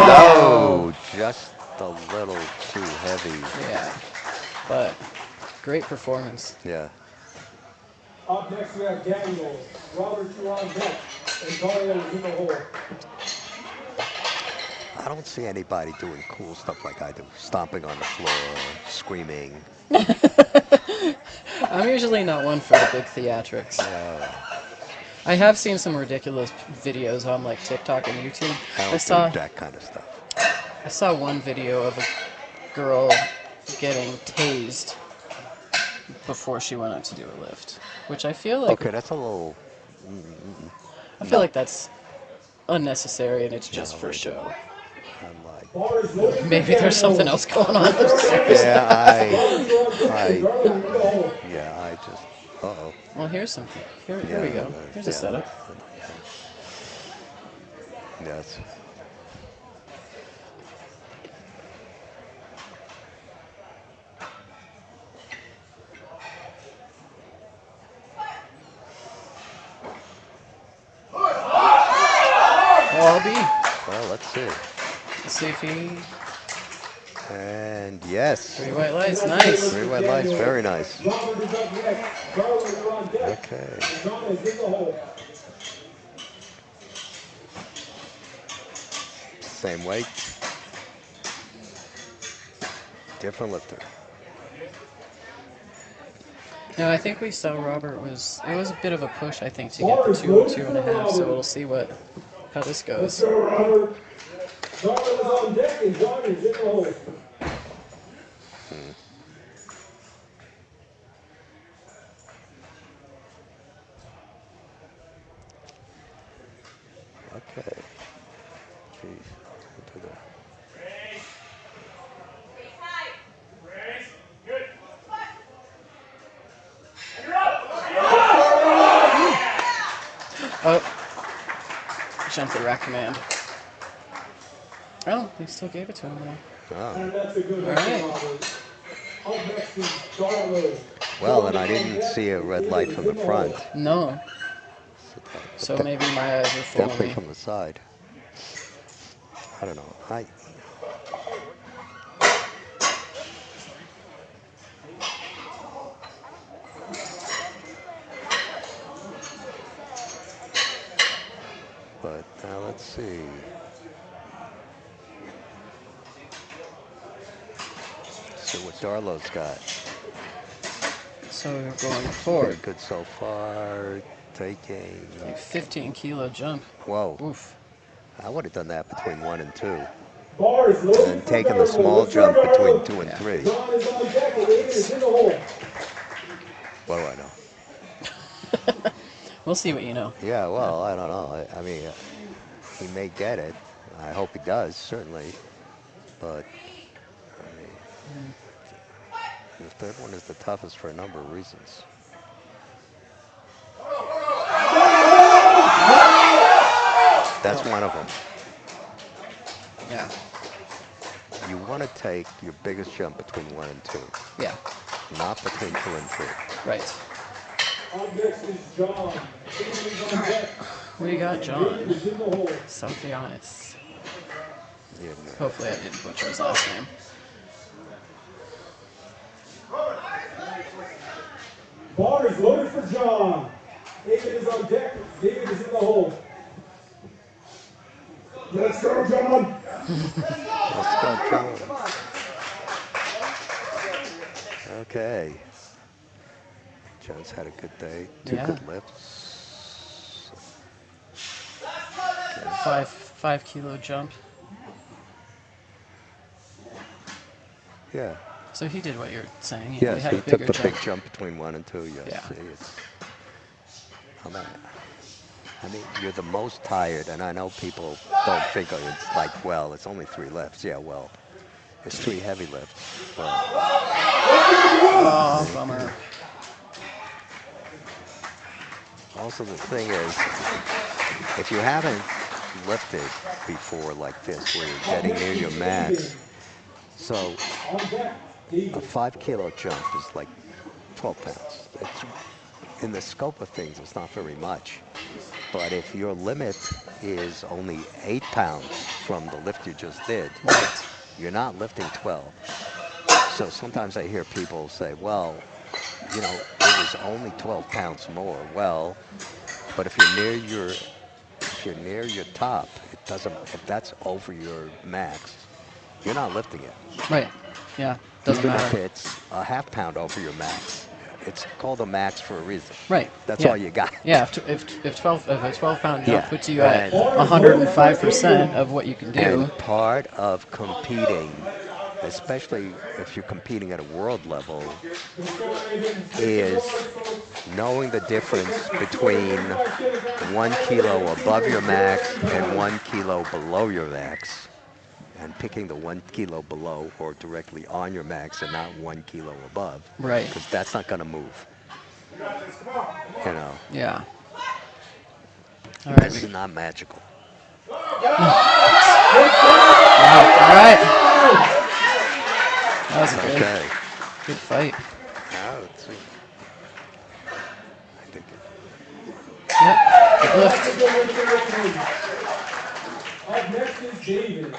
S1: No, just a little too heavy.
S2: Yeah, but great performance.
S1: Yeah.
S3: Up next, we have Daniel. Robert, you're on deck. Antonio is in the hole.
S1: I don't see anybody doing cool stuff like I do. Stomping on the floor, screaming.
S2: I'm usually not one for the big theatrics. I have seen some ridiculous videos on like TikTok and YouTube.
S1: I don't do that kind of stuff.
S2: I saw one video of a girl getting tased before she went out to do a lift, which I feel like
S1: Okay, that's a little.
S2: like that's unnecessary and it's just for show.
S1: I'm like.
S3: Bar is loaded for
S2: Maybe there's something else going on upstairs.
S1: Yeah, I just. Uh-oh.
S2: Well, here's something. Here we go. Here's a setup.
S1: Yes.
S2: Well, I'll be.
S1: Well, let's see.
S2: Let's see if he.
S1: And yes.
S2: 3 white lights. Nice.
S1: 3 white lights, very nice.
S3: Robert is up next. Carlo, you're on deck.
S1: Okay.
S3: John is in the hole.
S1: same weight. Different lifter.
S2: No, I think we saw Robert was, it was a bit of a push, I think, to get the 202.5, so we'll see how this
S3: Let's
S2: goes.
S3: go, Robert. Robert is on deck and John is in the hole.
S1: Okay. Jeez. Into the-
S2: Oh, jump the rack command. Oh, they still gave it to him though.
S1: Oh.
S3: And that's a good one,
S2: All right.
S3: Robert. Up next is Darlo.
S1: Well, and I didn't see a red light from the front.
S2: No, so maybe my eyes are fooling
S1: Definitely
S2: me.
S1: from the side. I don't know. But now let's see. See what Darlow's got.
S2: So we're going
S1: Pretty
S2: forward.
S1: good so far. Taking.
S2: 15 kilo jump.
S1: Whoa.
S2: Oof.
S1: I would have done that between 1 and 2.
S3: Bars loaded
S1: And
S3: for
S1: taking the
S3: Darlo.
S1: small
S3: Let's go,
S1: jump between
S3: Darlo.
S1: 2 and
S2: Yeah.
S1: 3.
S3: John is on deck and David is in the hole.
S1: What do I know?
S2: We'll see what you know.
S1: Yeah, well, I don't know. I mean, he may get it. I hope he does, certainly. But, I mean, the third one is the toughest for a number of reasons. That's one of them.
S2: Yeah.
S1: You want to take your biggest jump between 1 and 2,
S2: Yeah.
S1: not between 2 and 3.
S2: Right.
S3: Up next is John. David is on deck.
S2: We got
S3: David
S2: John.
S3: is in the hole.
S2: Sofianis.
S1: Yeah,
S2: Hopefully I didn't butcher his last name.
S3: Bars loaded for John. David is on deck. David is in the hole. Let's go, John.
S1: let's go, John. Okay. John's had a good day. 2
S2: Yeah.
S1: good lifts.
S2: 5 kilo jump.
S1: Yeah.
S2: So he did what you're saying. He
S1: Yes,
S2: had
S1: he
S2: a
S1: took
S2: bigger
S1: the
S2: jump.
S1: big jump between 1 and 2. Yes.
S2: Yeah.
S1: See, I mean, you're the most tired, and I know people don't think of it. It's like, well, it's only 3 lifts. Yeah, well, it's 3 heavy lifts. But
S2: Oh, bummer.
S1: also, the thing is, if you haven't lifted before like this, where you're getting near your max, so
S3: On deck.
S1: a
S3: David.
S1: 5 kilo jump is like 12 pounds. In the scope of things, it's not very much. But if your limit is only 8 pounds from the lift you just did, you're not lifting 12. So sometimes I hear people say, well, you know, it was only 12 pounds more. Well, but if you're near your top, it doesn't. If that's over your max, you're not lifting it.
S2: Right. Yeah. Doesn't
S1: Even if
S2: matter.
S1: it's a half pound over your max, it's called a max for a reason.
S2: Right.
S1: That's
S2: Yeah.
S1: all you got.
S2: Yeah. If a 12-pound jump
S1: Yeah,
S2: puts you at
S1: and-
S2: 105% of what you can do.
S1: And part of competing, especially if you're competing at a world level, is knowing the difference between 1 kilo above your max and 1 kilo below your max, and picking the 1 kilo below or directly on your max and not 1 kilo above.
S2: Right.
S1: Because that's not going to move. You know,
S2: Yeah. All right.
S1: this is not magical.
S2: All right. That was a
S1: Okay.
S2: good fight.
S1: Now let's see. I think
S2: Yep. Good lift.
S3: Up next is David.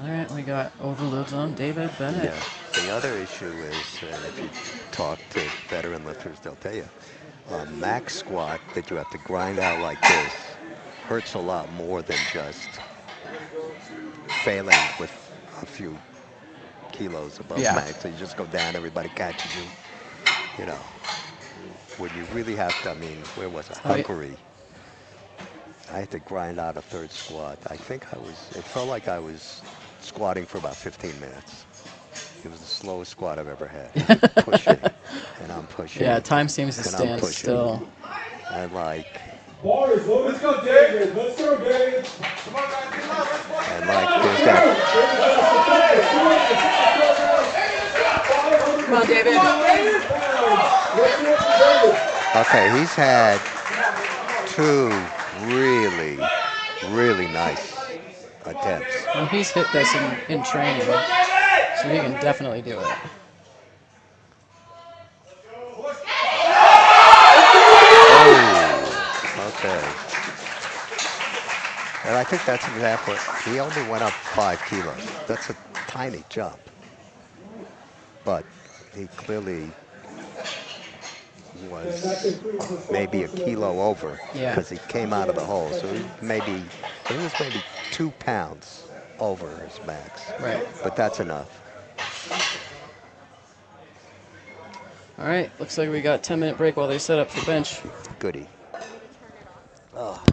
S2: All right. We got overloads on David Bennett.
S1: yeah. The other issue is, if you talk to veteran lifters, they'll tell you, a max squat that you have to grind out like this hurts a lot more than just failing with a few kilos above
S2: Yeah.
S1: max. So you just go down, everybody catches you. You know, when you really have to, I mean, where was it?
S2: Oh, yeah.
S1: Hungary. I had to grind out a third squat. I think it felt like I was squatting for about 15 minutes. It was the slowest squat I've ever had. And I'm pushing, and I'm
S2: Yeah,
S1: pushing,
S2: time seems to
S1: and I'm
S2: stand
S1: pushing.
S2: still.
S1: And like,
S3: Bars, let's go, David. Let's go, David.
S1: and like, there's that,
S2: Come on, David.
S1: okay, he's had two really, really nice attempts.
S2: Well, he's hit this in training, so he can definitely do it.
S1: Oh, okay. And I think that's exactly, he only went up 5 kilos. That's a tiny jump. But he clearly was maybe a kilo over
S2: Yeah.
S1: because he came out of the hole. So he was maybe 2 pounds over his max.
S2: Right.
S1: But that's enough.
S2: All right. Looks like we got 10-minute break while they set up for bench.
S1: Goody. Oh.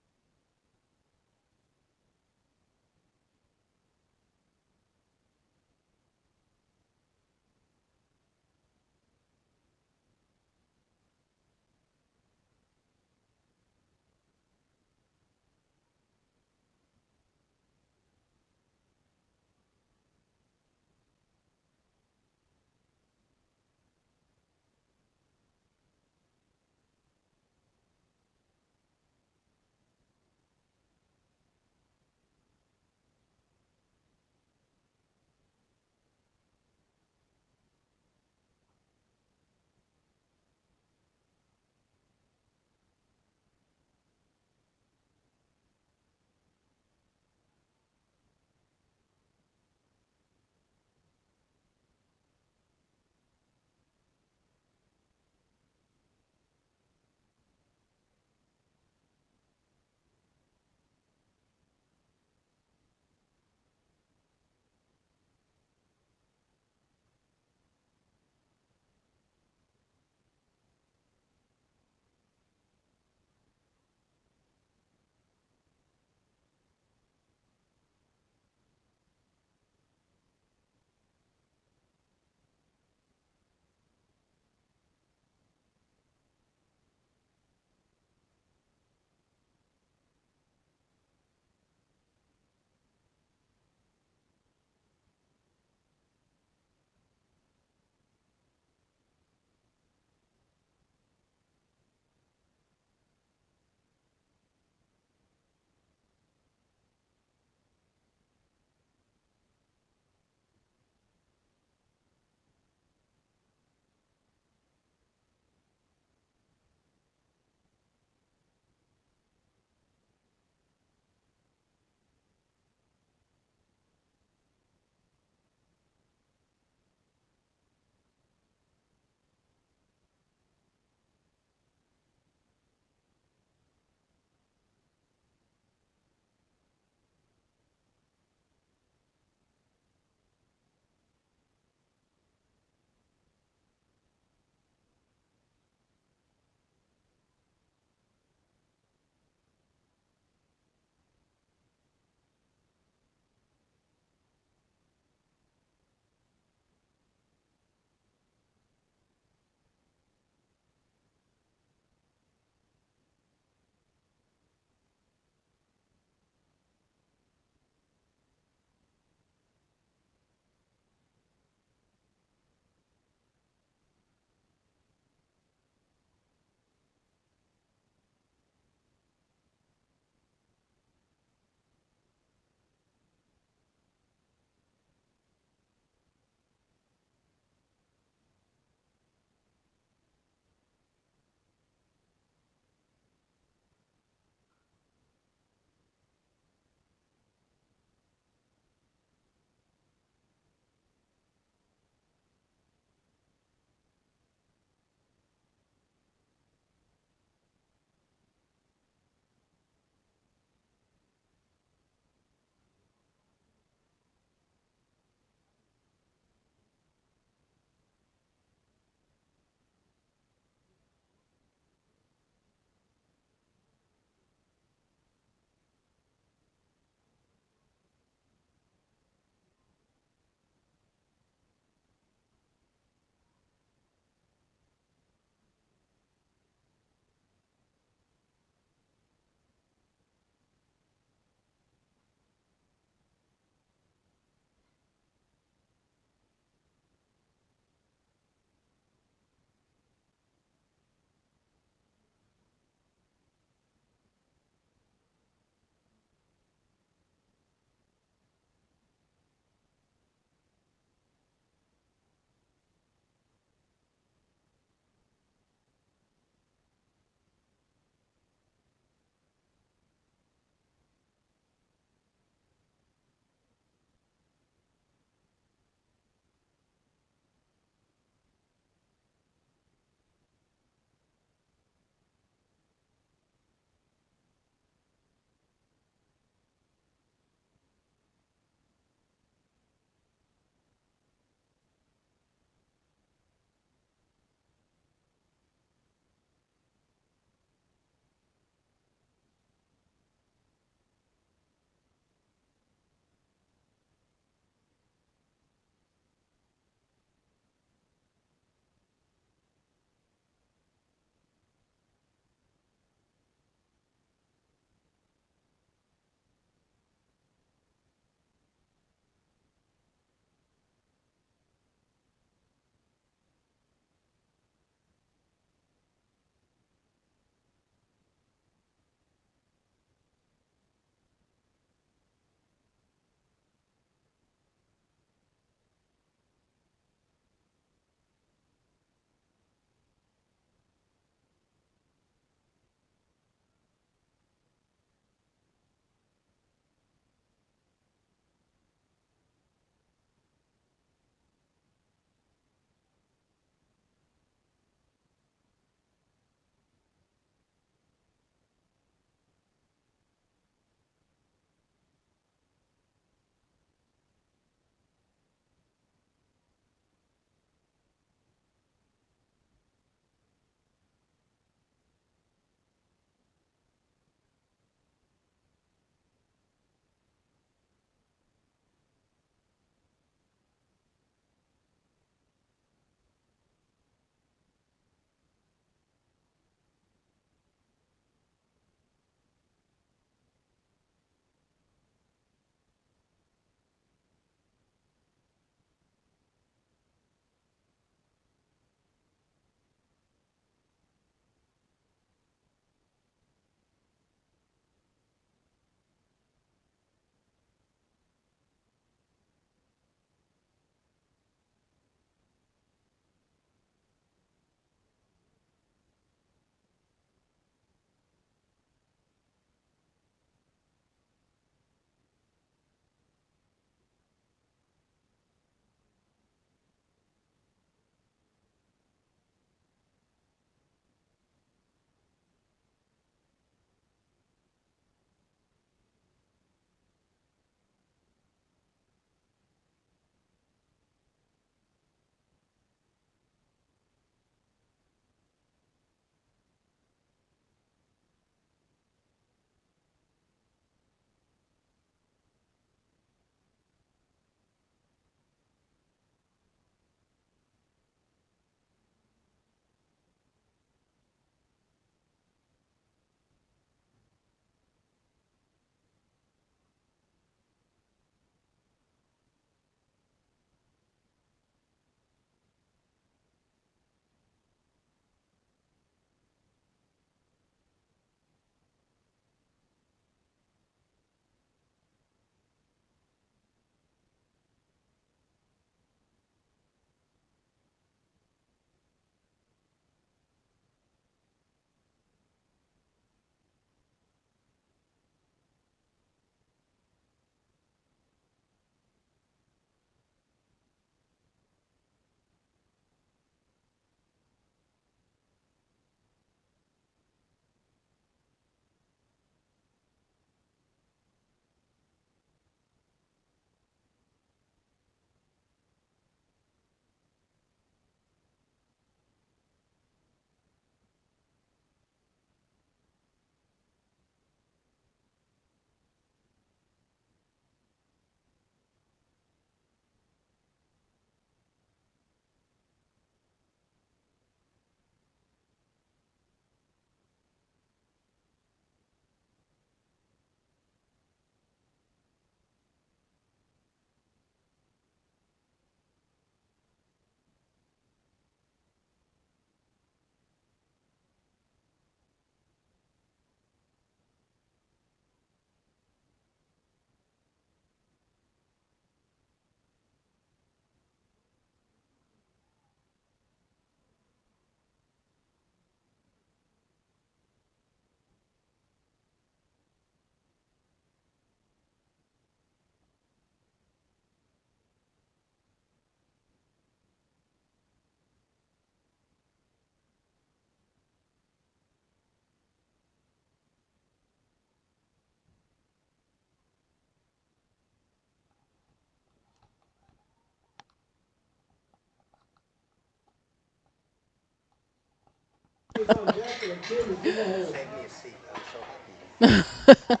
S3: is on deck and Tim is in the hole.
S1: Save me a seat. I'm so happy.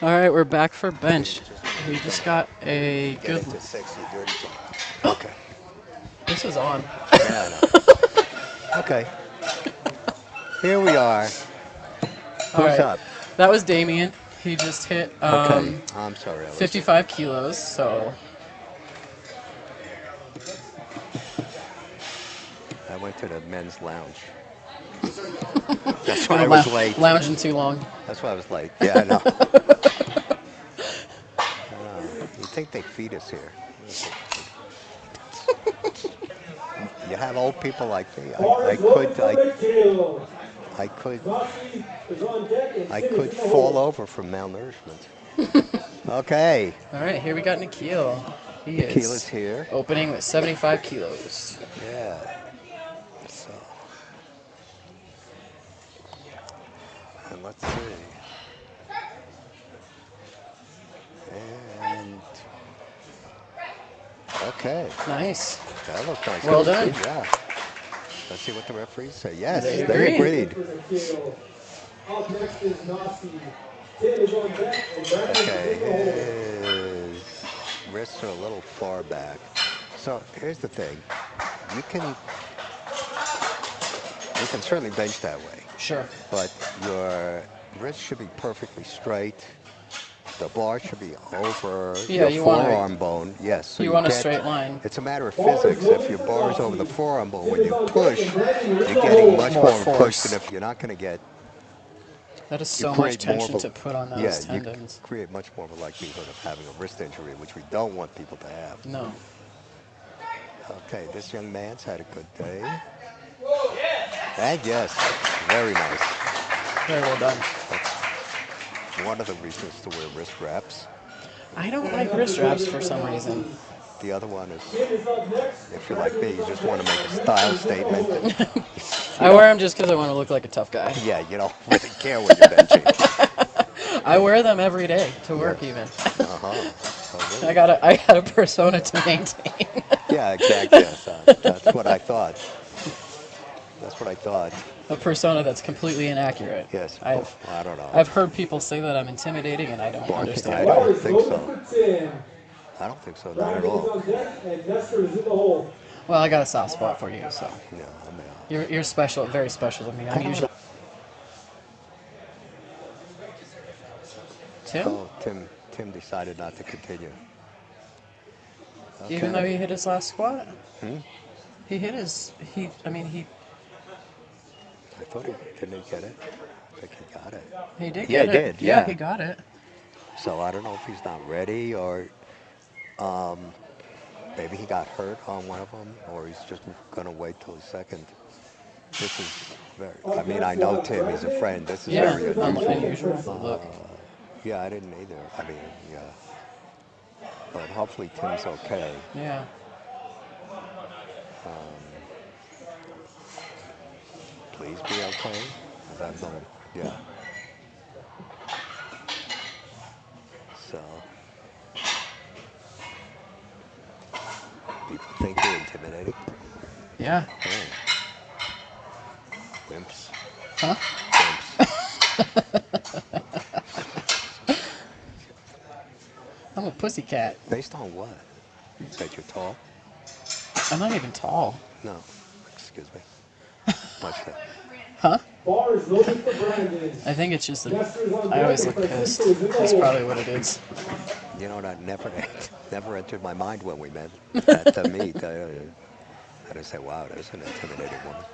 S2: All right, we're back for bench. We just got a
S1: Get
S2: good.
S1: it to 60, do it again. Okay.
S2: This is on.
S1: Yeah, I know. Okay. Here we are.
S2: All
S1: Who's
S2: right,
S1: up?
S2: that was Damien. He just hit
S1: Okay. I'm sorry, Ellis.
S2: 55 kilos. So
S1: I went to the men's lounge. That's why I was late.
S2: lounging too long.
S1: That's why I was late. Yeah, I know. You think they feed us here? You have old people like me.
S3: Bar is loaded for red tail.
S1: I could
S3: Nazi is on deck and
S1: I
S3: Tim is
S1: could
S3: in the
S1: fall
S3: hole.
S1: over from malnourishment. Okay.
S2: All right, here we got Nikhil. He
S1: Nikhil
S2: is
S1: is here.
S2: opening with 75 kilos.
S1: Yeah. So. And let's see. And okay.
S2: Nice.
S1: That looks nice.
S2: Well
S1: That was
S2: done.
S1: good, yeah. Let's see what the referees say. Yes,
S2: They
S1: they
S2: agree.
S1: agreed.
S3: Up next is Nazi. Tim is on deck and Brandon
S1: Okay,
S3: is in the hole.
S1: his wrists are a little far back. So here's the thing. You can certainly bench that way,
S2: Sure.
S1: but your wrist should be perfectly straight. The bar should be over
S2: Yeah,
S1: your
S2: you want
S1: forearm bone. Yes. So
S2: you want a
S1: get-
S2: straight line.
S1: It's a matter of physics. If your bar is over the forearm bone, when you push, you're getting much
S2: More
S1: more of a push
S2: force.
S1: than if you're not going to get.
S2: That is
S1: You
S2: so much
S1: create more
S2: tension
S1: of a-
S2: to put on those
S1: Yeah, you
S2: tendons.
S1: create much more of a likelihood of having a wrist injury, which we don't want people to have.
S2: No.
S1: Okay, this young man's had a good day. And yes, very nice.
S2: Very well done.
S1: One of the reasons to wear wrist wraps.
S2: I don't like wrist wraps for some reason.
S1: The other one is,
S3: Tim is up next.
S1: if you're like me, you just want to make a style statement. And,
S2: I wear them just because I want to look like a tough guy.
S1: yeah, you don't really care when you're benching.
S2: I wear them every day to work
S1: Yes.
S2: even.
S1: Uh-huh. Oh, really?
S2: I got a persona to maintain.
S1: Yeah, exactly. Yes, that's what I thought. That's what I thought.
S2: A persona that's completely inaccurate.
S1: Yes.
S2: I've
S1: I don't know.
S2: heard people say that I'm intimidating, and I don't
S1: I
S2: understand.
S3: Bar
S1: don't
S3: is
S1: think
S3: loaded
S1: so.
S3: for Tim.
S1: I don't think so. Not at
S3: Brandon is
S1: all.
S3: on deck and Nestor is in the hole.
S2: Well, I got a soft spot for you, so
S1: No, I mean,
S2: you're special, very special to me. I'm usually Tim,
S1: oh, Tim decided not to continue.
S2: even though he hit his last squat.
S1: Hmm?
S2: He hit his. I mean, he
S1: I thought he didn't get it. I think he got it.
S2: he did
S1: Yeah,
S2: get
S1: he
S2: it.
S1: did, yeah.
S2: He got it.
S1: So I don't know if he's not ready or maybe he got hurt on one of them or he's just going to wait till his second. This is very, I mean, I know Tim, he's a friend. This is
S2: Yeah,
S1: very unusual.
S2: unusual. Look,
S1: Yeah, I didn't either. I mean, yeah. But hopefully Tim's okay.
S2: yeah.
S1: Please be okay. That's all. Yeah. So, people think you're intimidating.
S2: Yeah.
S1: Oh. Wimps.
S2: Huh?
S1: Wimps.
S2: I'm a pussycat.
S1: Based on what? That you're tall?
S2: I'm not even tall.
S1: No. Excuse me. Much that.
S2: Huh?
S3: Bar is loaded for Brandon.
S2: I think it's just that
S3: Nestor is on
S2: I
S3: deck
S2: always
S3: and
S2: look pissed.
S3: Francisco is in the
S2: That's
S3: hole.
S2: probably what it is.
S1: You know, that never entered my mind when we met at the meet. I just say, wow, that's an intimidating woman.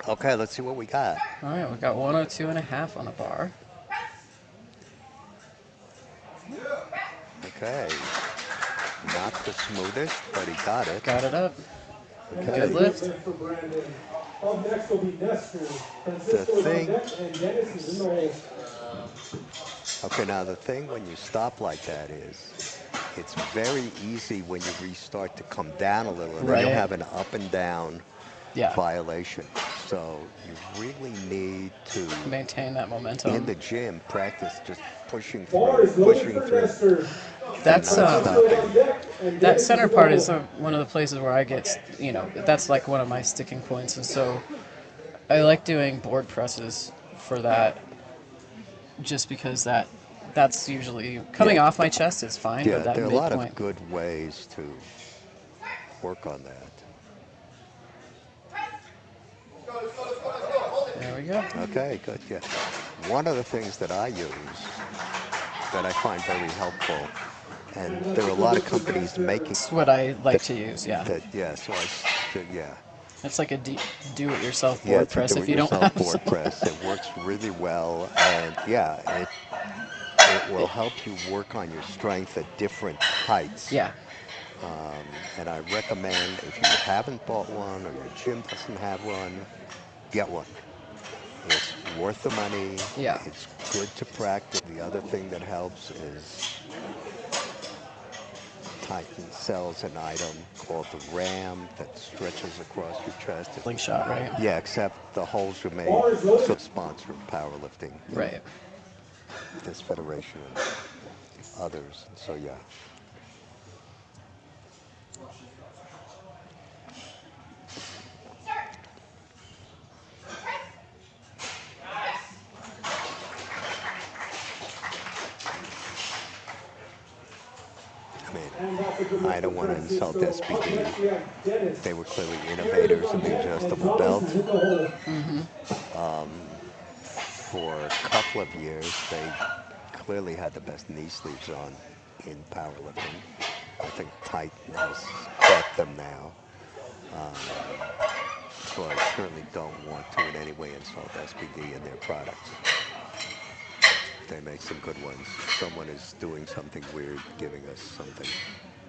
S1: Okay, let's see what we got.
S2: All right, we got 102.5 on the bar.
S1: Okay. Not the smoothest, but he got it.
S2: Got it up.
S1: Okay.
S2: Good lift.
S3: For Brandon. Up next will be Nestor. Francisco is on
S1: thing-
S3: deck and Dennis is in the hole.
S1: Okay, now the thing when you stop like that is, it's very easy when you restart to come down a little, and then
S2: Right.
S1: you'll have an up and down
S2: Yeah.
S1: violation. So you really need to,
S2: Maintain that
S1: in
S2: momentum.
S1: the gym, practice just pushing
S3: Bar
S1: through,
S3: is loaded
S1: pushing
S3: for
S1: through.
S3: Nestor.
S2: That's
S1: not stopping.
S2: that center part is one of the places where I get, that's like one of my sticking points, and so I like doing board presses for that, just because that's usually coming
S1: Yeah,
S2: off my chest is fine, but
S1: yeah,
S2: that
S1: there are a lot of
S2: midpoint.
S1: good ways to work on that.
S2: There we go.
S1: Okay, good, yeah. One of the things that I use that I find very helpful, and there are a lot of companies making
S2: That's what I like
S1: that,
S2: to use. Yeah,
S1: yeah, so yeah.
S2: it's like a do-it-yourself
S1: Yeah,
S2: board
S1: it's a
S2: press if you don't
S1: do-it-yourself
S2: have
S1: board
S2: some.
S1: press. It works really well, and yeah, it will help you work on your strength at different heights.
S2: Yeah,
S1: And I recommend, if you haven't bought one or your gym doesn't have one, get one. It's worth the money.
S2: yeah.
S1: It's good to practice. The other thing that helps is Titan sells an item called the RAM that stretches across your chest.
S2: Slingshot, right?
S1: Yeah, except the holes are made so sponsor of powerlifting,
S2: Right.
S1: this federation and others. So yeah. I don't want to insult SBD. They were clearly innovators in the adjustable belt. For a couple of years, they clearly had the best knee sleeves on in powerlifting. I think Titan has caught them now. So I certainly don't want to in any way insult SBD and their products. They make some good ones. Someone is doing something weird, giving us something.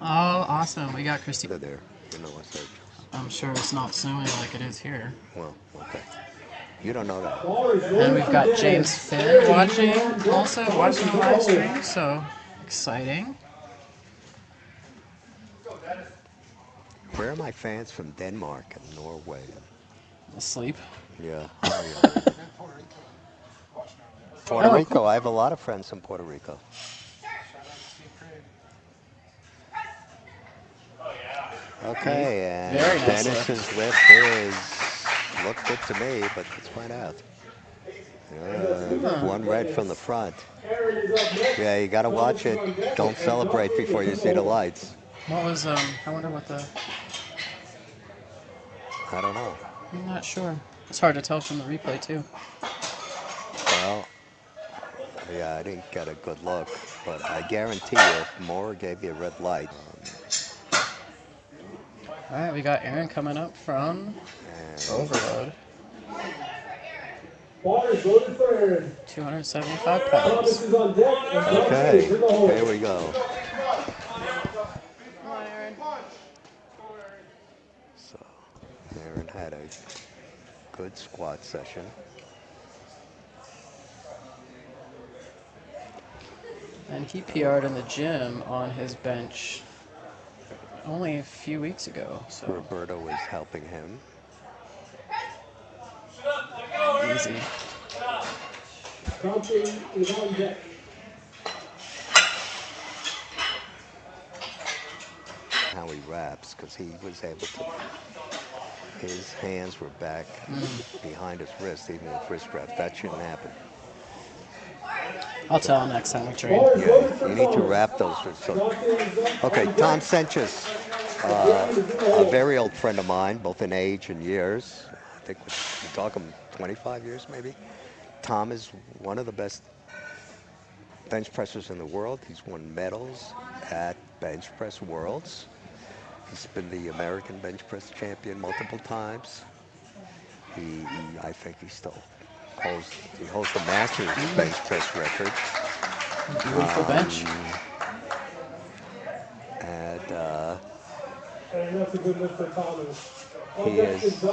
S2: Oh, awesome. We got Christy.
S1: They're there in the Los Angeles.
S2: I'm sure it's not snowing like it is here.
S1: Well, okay. You don't know that.
S2: And we've got James Finn watching the live stream, so exciting.
S1: Where are my fans from Denmark and Norway?
S2: Asleep.
S1: Yeah. Oh, yeah. Puerto Rico. I have a lot of friends from Puerto Rico. Okay, and
S2: Very nice
S1: Dennis's lift is looked good to me, but let's find out. One red from the front. Yeah, you gotta watch it. Don't celebrate before you see the lights.
S2: What was I wonder what the.
S1: I don't know.
S2: I'm not sure. It's hard to tell from the replay too.
S1: Well, yeah, I didn't get a good look, but I guarantee you, if Moore gave you a red light.
S2: All right, we got Aaron coming up from Overload.
S3: Water's loaded for Aaron.
S2: 275
S3: Thomas
S2: pounds.
S3: is on deck. And
S1: Okay,
S3: in the hole.
S1: here we go.
S2: Come on, Aaron.
S1: So, Aaron had a good squat session.
S2: And he PR'd in the gym on his bench only a few weeks ago. So
S1: Roberto was helping him.
S2: easy.
S3: Counting is on deck.
S1: How he wraps, because he was able to. His hands were back behind his wrist, even with wrist wraps. That shouldn't happen.
S2: I'll tell him next time we train.
S1: Yeah, you need to wrap those wrists. So, okay, Tom Senches, a very old friend of mine, both in age and years. I think we're talking 25 years maybe. Tom is one of the best bench pressers in the world. He's won medals at Bench Press Worlds. He's been the American bench press champion multiple times. I think he still holds the Masters bench press record.
S2: Beautiful bench.
S1: And
S3: And that's a good lift for Thomas.
S1: he is.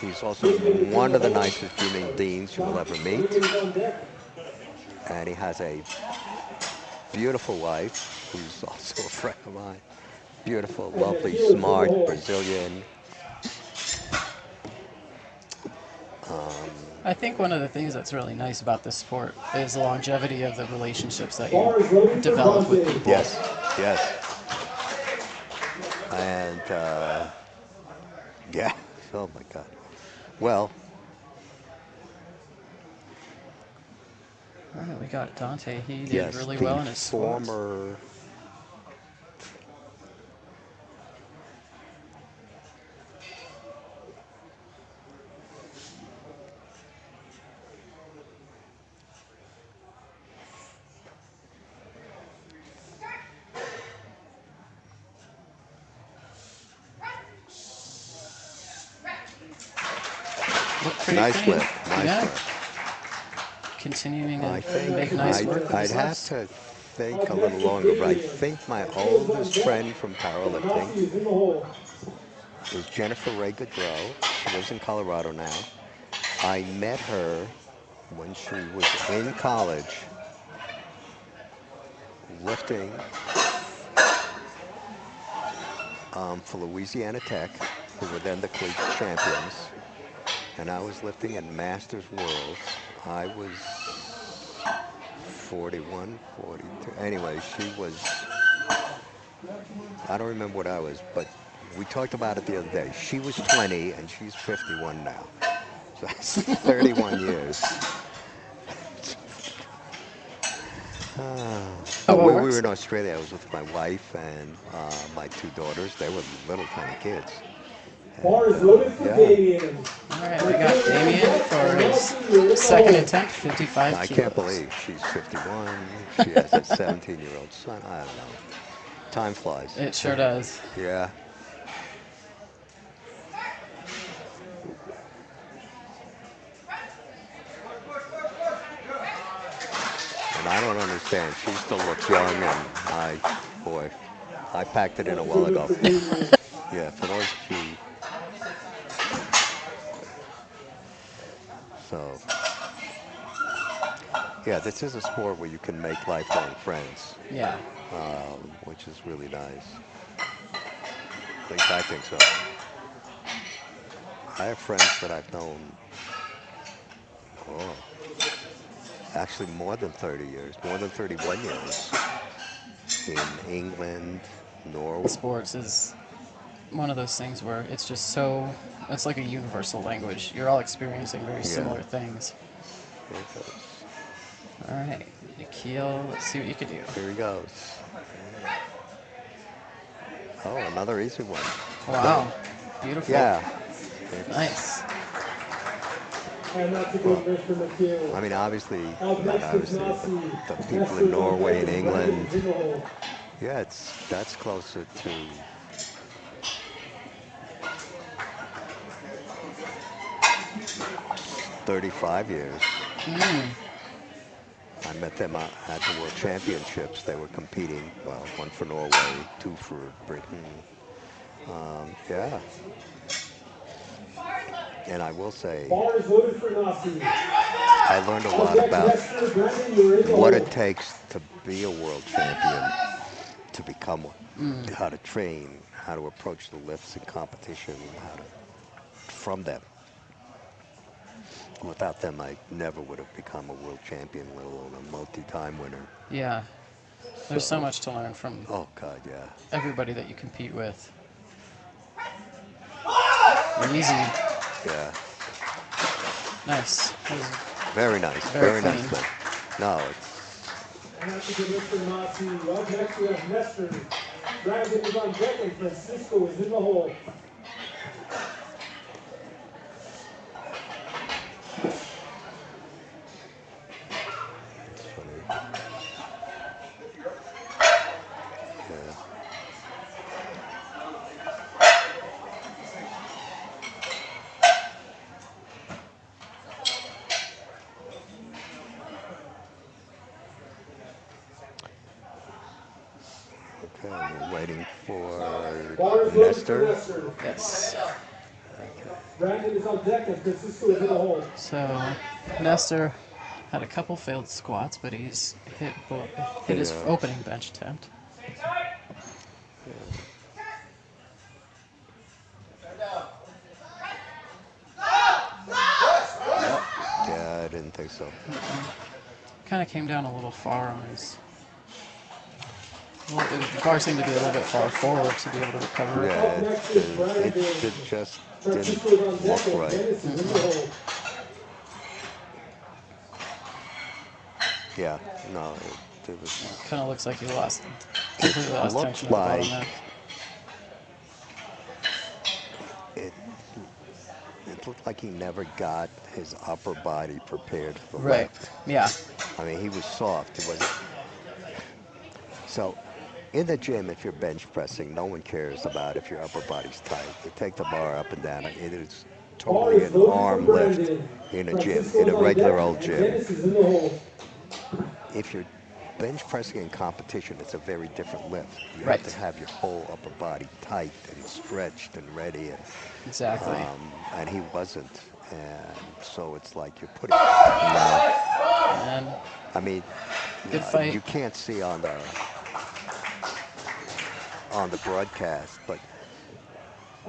S1: He's also one of the nicest human beings you will ever meet. And he has a beautiful wife who's also a friend of mine. Beautiful, lovely, smart Brazilian.
S2: I think one of the things that's really nice about this sport is the longevity of the relationships that
S3: Bar is
S2: you
S3: loaded for
S2: develop with
S3: Dante.
S2: people.
S1: Yes, yes. And, yeah, oh my God. Well,
S2: All right, we got Dante. He did
S1: yes,
S2: really
S1: the
S2: well in his squats.
S1: former
S2: Looked pretty
S1: nice
S2: clean.
S1: lift, nice
S2: Yeah,
S1: lift.
S2: continuing
S1: I
S2: to make nice
S1: think
S2: work with
S1: I'd
S2: his
S1: have
S2: lifts.
S1: to think a little longer, but I think my oldest friend from powerlifting
S3: Nazi is in the hole.
S1: is Jennifer Ray Gaudreau. She lives in Colorado now. I met her when she was in college lifting for Louisiana Tech, who were then the collegiate champions. And I was lifting at Masters Worlds. I was 41, 42. Anyway, she was, I don't remember what I was, but we talked about it the other day. She was 20 and she's 51 now. So that's 31 years.
S2: Oh, what
S1: We were
S2: works?
S1: in Australia. I was with my wife and my two daughters. They were little tiny kids.
S3: Bar is loaded for
S1: Yeah.
S3: Damien.
S2: All right, we got Damien for his second attempt, 55
S1: I
S2: kilos.
S1: can't believe she's 51. She has a 17-year-old son. I don't know. Time flies.
S2: It sure does.
S1: Yeah. And I don't understand. She still looks young, and boy, I packed it in a while ago. Yeah, for those of you. So, yeah, this is a sport where you can make lifelong friends,
S2: Yeah.
S1: which is really nice. At least I think so. I have friends that I've known, oh, actually more than 30 years, more than 31 years in England, Norway.
S2: Sports is one of those things where it's just so, it's like a universal language. You're all experiencing very similar things.
S1: Here it goes.
S2: All right, Nikhil, let's see what you can do.
S1: Here he goes. Oh, another easy one.
S2: Wow, beautiful.
S1: Yeah.
S2: Nice.
S3: And that's a good lift for Nikhil.
S1: I mean, obviously,
S3: Up
S1: not
S3: next is
S1: obviously,
S3: Nazi.
S1: but the people in Norway and England,
S3: In the hole.
S1: yeah, that's closer to 35 years. I met them at the World Championships. They were competing, well, one for Norway, two for Britain. Yeah. And I will say,
S3: Bar is loaded for Nazi.
S1: I learned a lot about what it takes to be a world champion, to become one, how to train, how to approach the lifts in competition, from them. Without them, I never would have become a world champion, let alone a multi-time winner.
S2: Yeah. There's so much to learn from
S1: Oh, God, yeah.
S2: everybody that you compete with. Easy.
S1: Yeah.
S2: Nice. That was
S1: Very nice.
S2: Very
S1: Very nice
S2: clean.
S1: lift. No, it's
S3: And that's a good lift for Nazi. Up next we have Nestor. Brandon is on deck and Francisco is in the hole.
S1: funny. Yeah. Okay, we're waiting for
S3: Bar is loaded for
S1: Nestor.
S3: Nestor.
S2: Yes.
S3: Brandon is on deck and Francisco is in the hole.
S2: So Nestor had a couple failed squats, but he's hit his
S1: Yeah.
S2: opening bench attempt.
S1: didn't think so.
S2: Kind of came down a little far on his. Well, the bar seemed to be a little bit far forward to be able to recover it.
S1: Yeah,
S3: Up next is Brandon.
S1: it just
S3: Francisco's
S1: didn't
S3: on
S1: look
S3: deck.
S1: right.
S3: Dennis is in the hole.
S1: Yeah, no, it was.
S2: Kind of looks like he completely lost
S1: looked
S2: tension at the bottom
S1: like-
S2: there.
S1: It looked like he never got his upper body prepared for
S2: Right.
S1: lift.
S2: Yeah.
S1: I mean, he was soft. It wasn't. So, in the gym, if you're bench pressing, no one cares about if your upper body's tight. You take the bar up and down. It is
S3: Bar
S1: totally
S3: is
S1: an
S3: loaded for
S1: arm lift
S3: Brandon.
S1: in a gym,
S3: Francisco's
S1: in a
S3: on
S1: regular
S3: deck,
S1: old
S3: and
S1: gym.
S3: Dennis is in the hole.
S1: If you're bench pressing in competition, it's a very different lift. You
S2: Right.
S1: have to have your whole upper body tight and stretched and ready.
S2: Exactly.
S1: And he wasn't. And so it's like you're putting. No,
S2: And
S1: I mean,
S2: Good fight.
S1: you can't see on the broadcast, but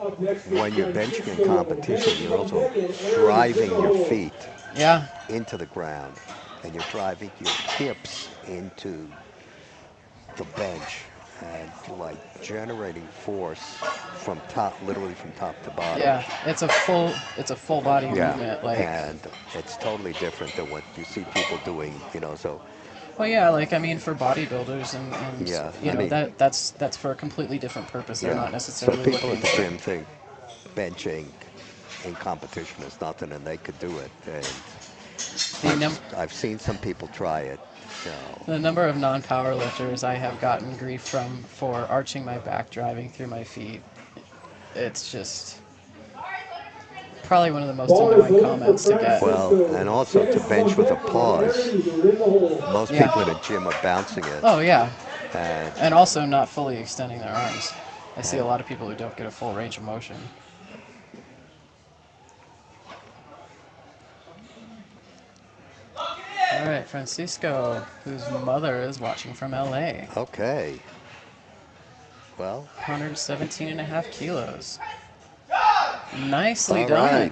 S3: Up next is
S1: when you're benching in
S3: Francisco.
S1: competition,
S3: Dennis is
S1: you're
S3: on
S1: also
S3: deck, and Aaron is in
S1: driving
S3: the
S1: your
S3: hole.
S1: feet
S2: yeah,
S1: into the ground, and you're driving your hips into the bench, and like generating force from literally from top to bottom.
S2: yeah. It's a full body movement. Like,
S1: and it's totally different than what you see people doing, so
S2: well, yeah. Like, I mean, for bodybuilders and
S1: Yeah,
S2: you
S1: I
S2: know,
S1: mean-
S2: that's for a completely different purpose. They're not
S1: so
S2: necessarily
S1: people
S2: looking
S1: at the
S2: for.
S1: gym think benching in competition is nothing and they could do it, and I've seen some people try it.
S2: The number of non-power lifters I have gotten grief from for arching my back, driving through my feet. It's just probably one of the most
S3: Ball is
S2: annoying
S3: loaded
S2: comments
S3: for
S2: to get.
S1: Well, and also to
S3: Dennis
S1: bench
S3: on
S1: with a
S3: deck, and
S1: pause.
S3: Aaron, you're in the hole.
S1: Most
S2: Yeah.
S1: people in the gym are bouncing it,
S2: Oh yeah,
S1: and
S2: and also not fully extending their arms. I see a lot of people who don't get a full range of motion. All right, Francisco, whose mother is watching from LA,
S1: okay. Well,
S2: 117 and a half kilos. Nicely
S1: all
S2: done.
S1: right.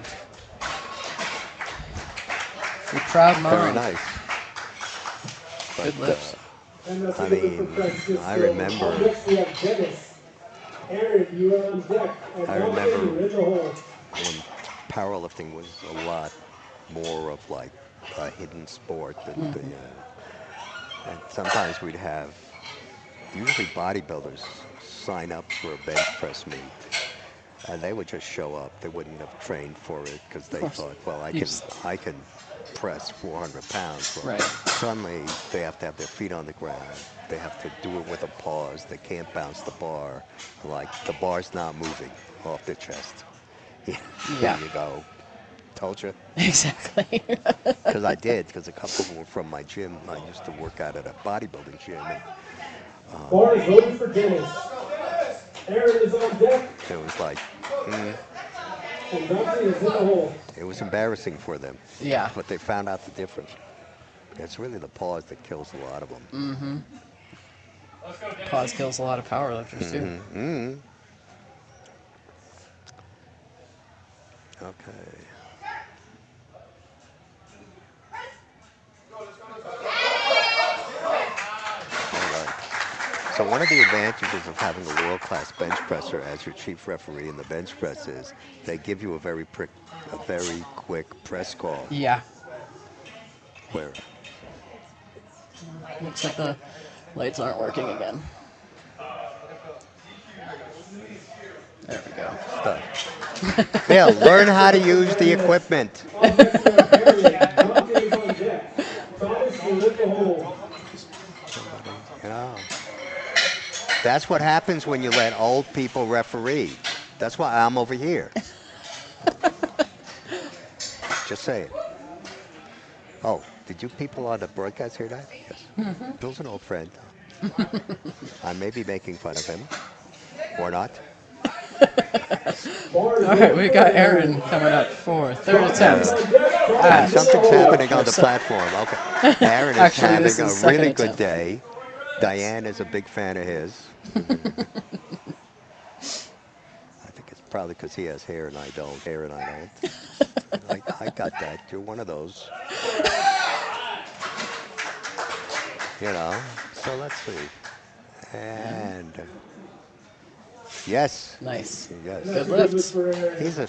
S2: Your proud mom.
S1: Very nice.
S2: Good
S1: But,
S2: lifts.
S3: And that's
S1: I
S3: a good lift for
S1: mean,
S3: Francisco.
S1: I remember-
S3: Up next we have Dennis. Aaron, you are on deck. And
S1: I
S3: Dante,
S1: remember-
S3: you're in the hole.
S1: when powerlifting was a lot more of like a hidden sport, and sometimes we'd have usually bodybuilders sign up for a bench press meet, and they would just show up. They wouldn't have trained for it because they
S2: course.
S1: thought, well,
S2: Yes.
S1: I can press 400 pounds. Well,
S2: Right.
S1: Suddenly they have to have their feet on the ground. They have to do it with a pause. They can't bounce the bar. Like the bar's not moving off their chest.
S2: Yeah.
S1: You go, told you.
S2: Exactly.
S1: Because I did, because a couple of them were from my gym. I used to work out at a bodybuilding gym, and
S3: Bar is loaded for Dennis. Aaron is on deck,
S1: it was like,
S3: and Dante is in the hole.
S1: it was embarrassing for them.
S2: Yeah.
S1: But they found out the difference. It's really the pause that kills a lot of them.
S2: Pause kills a lot of powerlifters too.
S1: Mm-hmm. Okay. All right. So one of the advantages of having a world-class bench presser as your chief referee in the bench press is they give you a very quick press call.
S2: Yeah.
S1: Where
S2: Looks like the lights aren't working again. There we go.
S1: stuff. Yeah, learn how to use the equipment.
S3: Up next we have Aaron. Dante is on deck. Thomas, you're in the hole.
S1: You know, that's what happens when you let old people referee. That's why I'm over here. Just say it. Oh, did you people on the broadcast hear that? Yes. Bill's an old friend. I may be making fun of him, or not.
S3: Bar is
S2: All right, we got Aaron coming up for third attempt.
S3: on deck.
S2: Ah,
S1: Something's happening on the
S2: So-
S1: platform. Okay. Aaron is
S2: Actually,
S1: having
S2: this is
S1: a
S2: second
S1: really good
S2: attempt.
S1: day. Diane is a big fan of his. I think it's probably because he has hair and I don't. I got that. You're one of those. You know. So let's see. And yes,
S2: Nice.
S1: yes.
S2: Good lift.
S1: He's a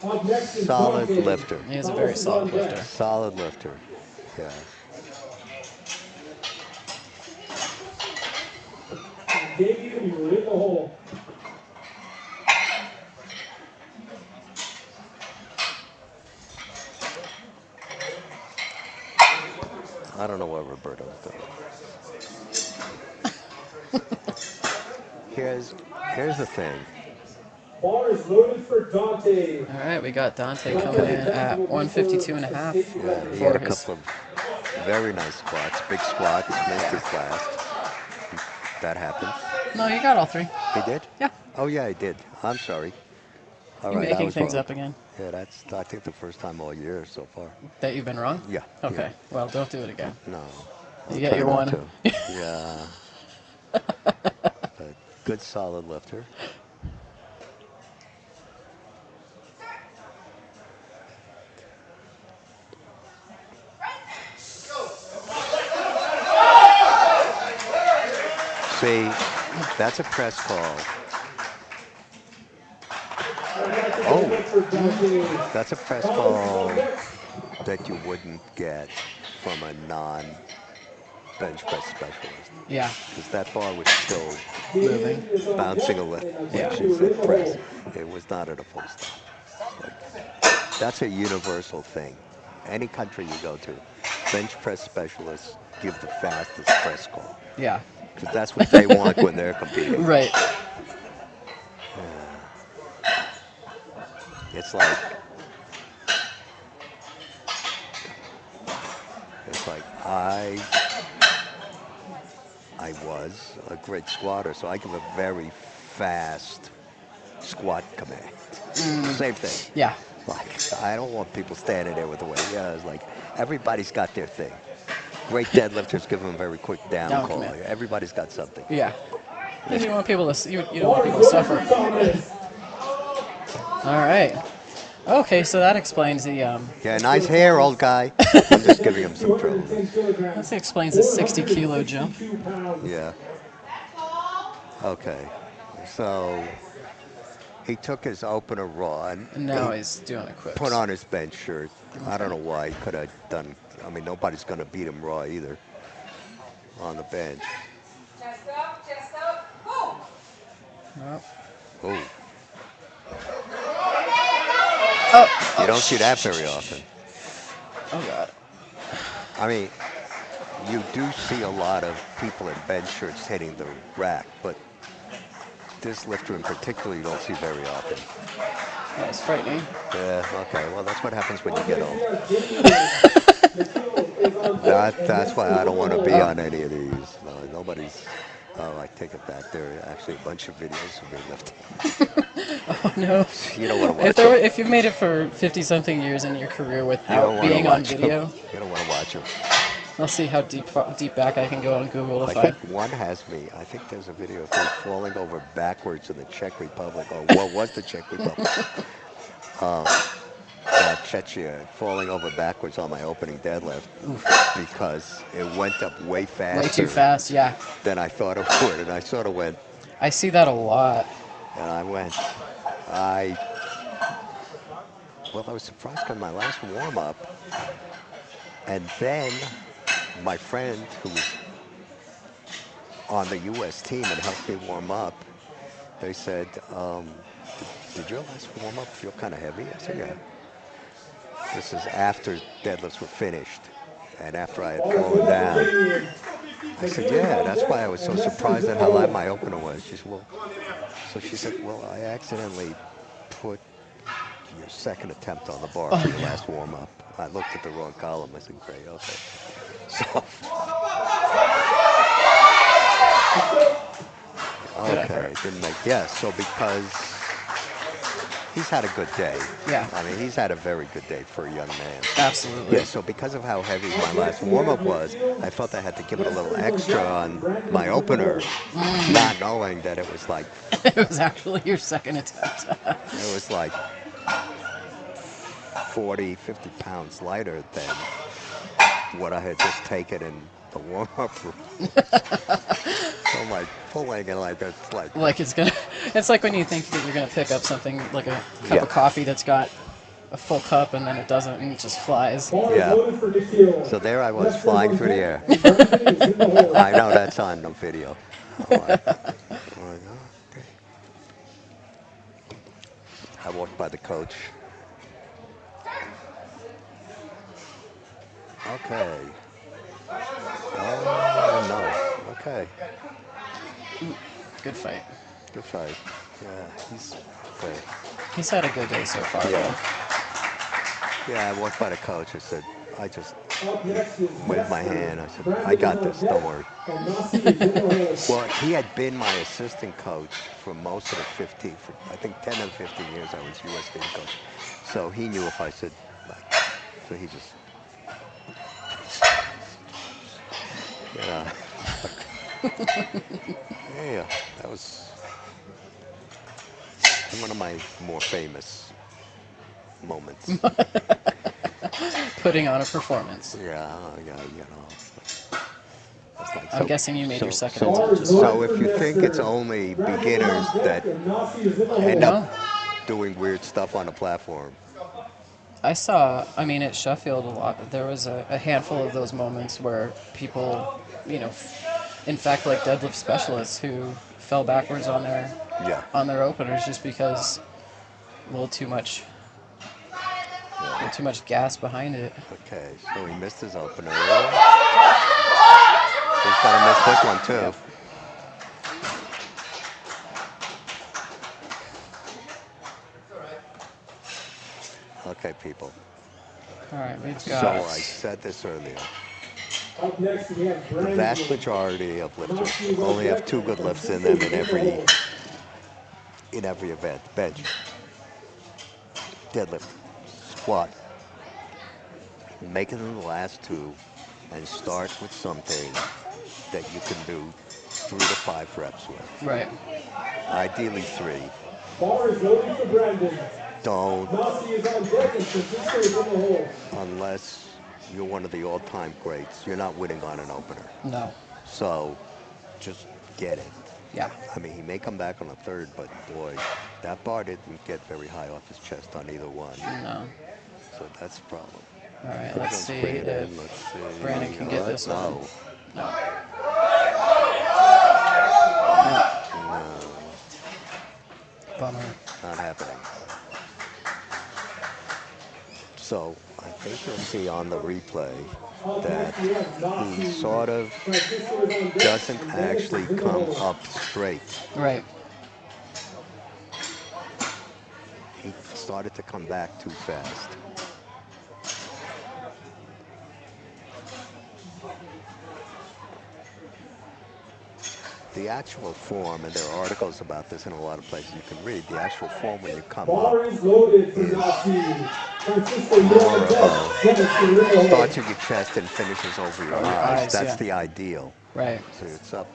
S3: Up next is
S1: solid
S3: Dante.
S1: lifter.
S2: He is a very solid lifter.
S1: Solid lifter. Yeah.
S3: Debut, you were in the hole.
S1: I don't know what Roberto's doing. Here's the thing.
S3: Bar is loaded for Dante.
S2: All right, we got Dante coming in at 152 and a half.
S1: Yeah, he had a
S2: for his-
S1: couple of very nice squats, big squats, missed his last. That happened.
S2: No, you got all three.
S1: He did?
S2: Yeah.
S1: Oh yeah, he did. I'm sorry. All
S2: You're
S1: right, I
S2: making
S1: was
S2: things
S1: wrong.
S2: up again.
S1: Yeah, that's I think the first time all year so far.
S2: That you've been wrong?
S1: Yeah.
S2: Okay. Well, don't do it again.
S1: No.
S2: You get your one.
S1: Yeah. But good solid lifter. See, that's a press call. Oh, that's a press call that you wouldn't get from a non-bench press specialist.
S2: Yeah.
S1: Because that bar was still
S2: Moving.
S1: bouncing a little.
S2: Yeah.
S1: She said press. It was not at a full stop. Like, that's a universal thing. Any country you go to, bench press specialists give the fastest press call.
S2: Yeah.
S1: Because that's what they want when they're competing.
S2: Right.
S1: It's like I was a great squatter, so I give a very fast squat command. Same thing.
S2: Yeah.
S1: Like I don't want people standing there with the weight. Yeah, it's like everybody's got their thing. Great deadlifters give them a very quick down
S2: Down
S1: call.
S2: command.
S1: Everybody's got something.
S2: Yeah. And you want people to, you don't want people to suffer. All right. Okay, so that explains the
S1: Yeah, nice hair, old guy. I'm just giving him some trouble.
S2: that explains the 60-kilo jump.
S1: Yeah. Okay. So he took his opener raw and
S2: And now he's doing a quick.
S1: put on his bench shirt. I don't know why he could have done. I mean, nobody's going to beat him raw either on the bench.
S4: Chest up, boom!
S1: Oh,
S2: Oh.
S1: you don't see that very often.
S2: Oh God.
S1: I mean, you do see a lot of people in bench shirts hitting the rack, but this lifter in particular you don't see very often.
S2: That was frightening.
S1: Yeah, okay. Well, that's what happens when you get old. That's why I don't want to be on any of these. No, nobody's. Oh, I take it back. There are actually a bunch of videos of me lifting.
S2: Oh no.
S1: You don't want to watch
S2: If
S1: them.
S2: you've made it for 50-something years in your career
S1: You don't
S2: without
S1: wanna
S2: being on
S1: watch 'em.
S2: video,
S1: You don't want to watch them.
S2: I'll see how deep back I can go on Google
S1: I
S2: if I.
S1: think one has me. I think there's a video of me falling over backwards in the Czech Republic, or what was the Czech Republic? Czechia, falling over backwards on my opening deadlift because it went up way faster
S2: Way too fast. Yeah.
S1: than I thought it would, and I sort of went,
S2: I see that a lot.
S1: and I was surprised by my last warm-up, and then my friend who was on the U.S. team and helped me warm up, they said, did your last warm-up feel kind of heavy? I said, yeah. This is after deadlifts were finished and after I had fallen down. I said, yeah, that's why I was so surprised at how light my opener was. She said, well, I accidentally put your second attempt on the bar for your last warm-up. I looked at the wrong column. I said, great, okay. So, okay, didn't make, yeah, so because he's had a good day.
S2: Yeah.
S1: I mean, he's had a very good day for a young man.
S2: Absolutely.
S1: Yeah, so because of how heavy my last warm-up was, I felt I had to give it a little extra on my opener, not knowing that it was like,
S2: It was actually your second attempt.
S1: it was like 40, 50 pounds lighter than what I had just taken in the warm-up room. So I'm like pulling and like it's like,
S2: Like it's like when you think that you're gonna pick up something like a cup
S1: Yeah.
S2: of coffee that's got a full cup and then it doesn't and it just flies.
S1: Yeah. So there I was flying through the air. I know that's on the video. I'm like, oh, okay. I walked by the coach. Okay. Oh, no. Okay.
S2: Good fight.
S1: Good fight. Yeah, he's good.
S2: He's had a good day so far.
S1: Yeah. Yeah, I walked by the coach. I said, I just waved my hand. I said, I got this. Don't worry. Well, he had been my assistant coach for most of the 15, for I think 10 and 15 years I was U.S. State coach. So he knew if I said, like, so he just, yeah. Yeah, that was one of my more famous moments.
S2: Putting on a performance.
S1: Yeah, you know. It's like,
S2: I'm guessing you made your second
S1: so,
S2: attempt as
S1: so if you think it's only beginners that end
S2: No.
S1: up doing weird stuff on the platform,
S2: I saw, I mean, at Sheffield a lot, there was a handful of those moments where people, you know, in fact, like deadlift specialists who fell backwards on
S1: yeah.
S2: their openers just because a little too much gas behind it.
S1: Okay, so he missed his opener. He's got to miss this one too. Okay, people.
S2: All right, we've
S1: So
S2: got.
S1: I said this earlier.
S3: Up next, we have
S1: The
S3: Brandon.
S1: vast majority of lifters only have two good lifts in them in every event. Bench, deadlift, squat. Make it in the last two and start with something that you can do 3 to 5 reps with.
S2: Right.
S1: Ideally 3.
S3: Bar is loaded for Brandon.
S1: Don't,
S3: Nasi is on deck and Francisco is in the hole.
S1: unless you're one of the all-time greats, you're not winning on an opener.
S2: No.
S1: So just get it.
S2: Yeah.
S1: I mean, he may come back on a third, but boy, that bar didn't get very high off his chest on either one.
S2: No.
S1: So that's the problem.
S2: All right, let's see
S1: Bring it in.
S2: if
S1: Let's see.
S2: Brandon can get this one.
S1: No.
S2: No. Bummer.
S1: Not happening. So I think you'll see on the replay that he sort of doesn't actually come up straight.
S2: Right.
S1: He started to come back too fast. The actual form, and there are articles about this in a lot of places you can read, the actual form when you come
S3: Bar
S1: up
S3: is loaded for Nasi. Francisco, you're on deck. Dennis, you're in the hole.
S1: starts with your chest and finishes over your eyes.
S2: eyes,
S1: That's
S2: yeah.
S1: the ideal.
S2: Right.
S1: So it's up.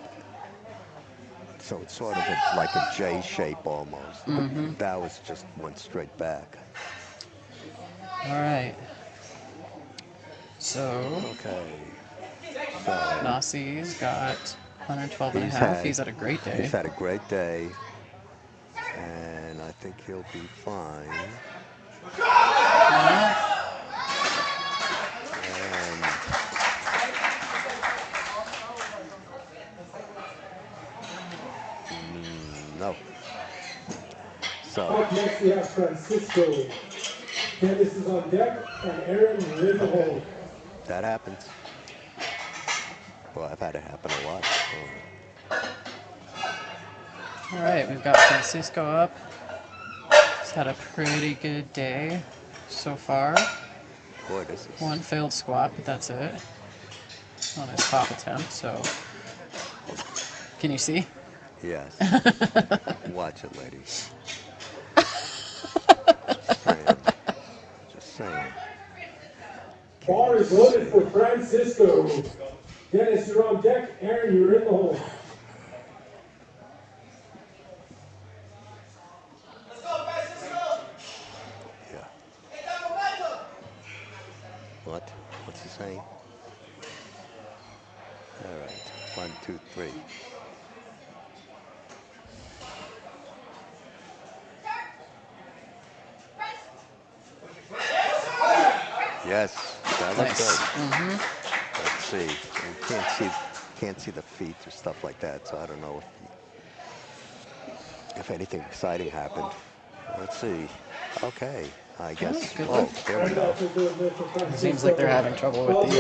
S1: So it's sort of like a J shape almost. That was just went straight back.
S2: All right. So
S1: Okay. So
S2: Nasi's got 112 and a
S1: He's
S2: half.
S1: had-
S2: He's had a great day.
S1: he's had a great day, and I think he'll be fine. And no. So
S3: Up next, we have Francisco. Dennis is on deck and Aaron, you're in the hole.
S1: that happens. Well, I've had it happen a lot.
S2: All right, we've got Francisco up. He's had a pretty good day so far.
S1: Boy, this is.
S2: One failed squat, but that's it on his top attempt. So, can you see?
S1: Yes. Watch it, ladies.
S3: Bar is loaded for Francisco. Dennis, you're on deck. Aaron, you're in the hole.
S1: Yeah. What? What's he saying? All right. 1, 2, 3. Yes, that looks
S2: Nice.
S1: good. Let's see. You can't see the feet or stuff like that, so I don't know if anything exciting happened. Let's see. Okay, I guess.
S2: good
S1: Oh,
S2: lift.
S1: there we go.
S2: It seems like they're having trouble with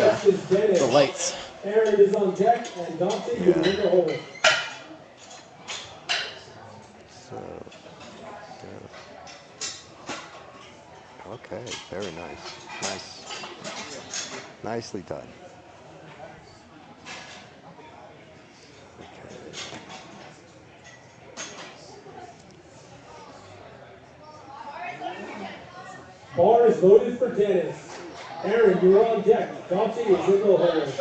S2: the lights.
S3: Aaron is on deck, and Dante, you're in the hole.
S1: So, okay, very nice. Nicely done. Okay.
S3: Bar is loaded for Dennis. Aaron, you're on deck. Dante is in the hole.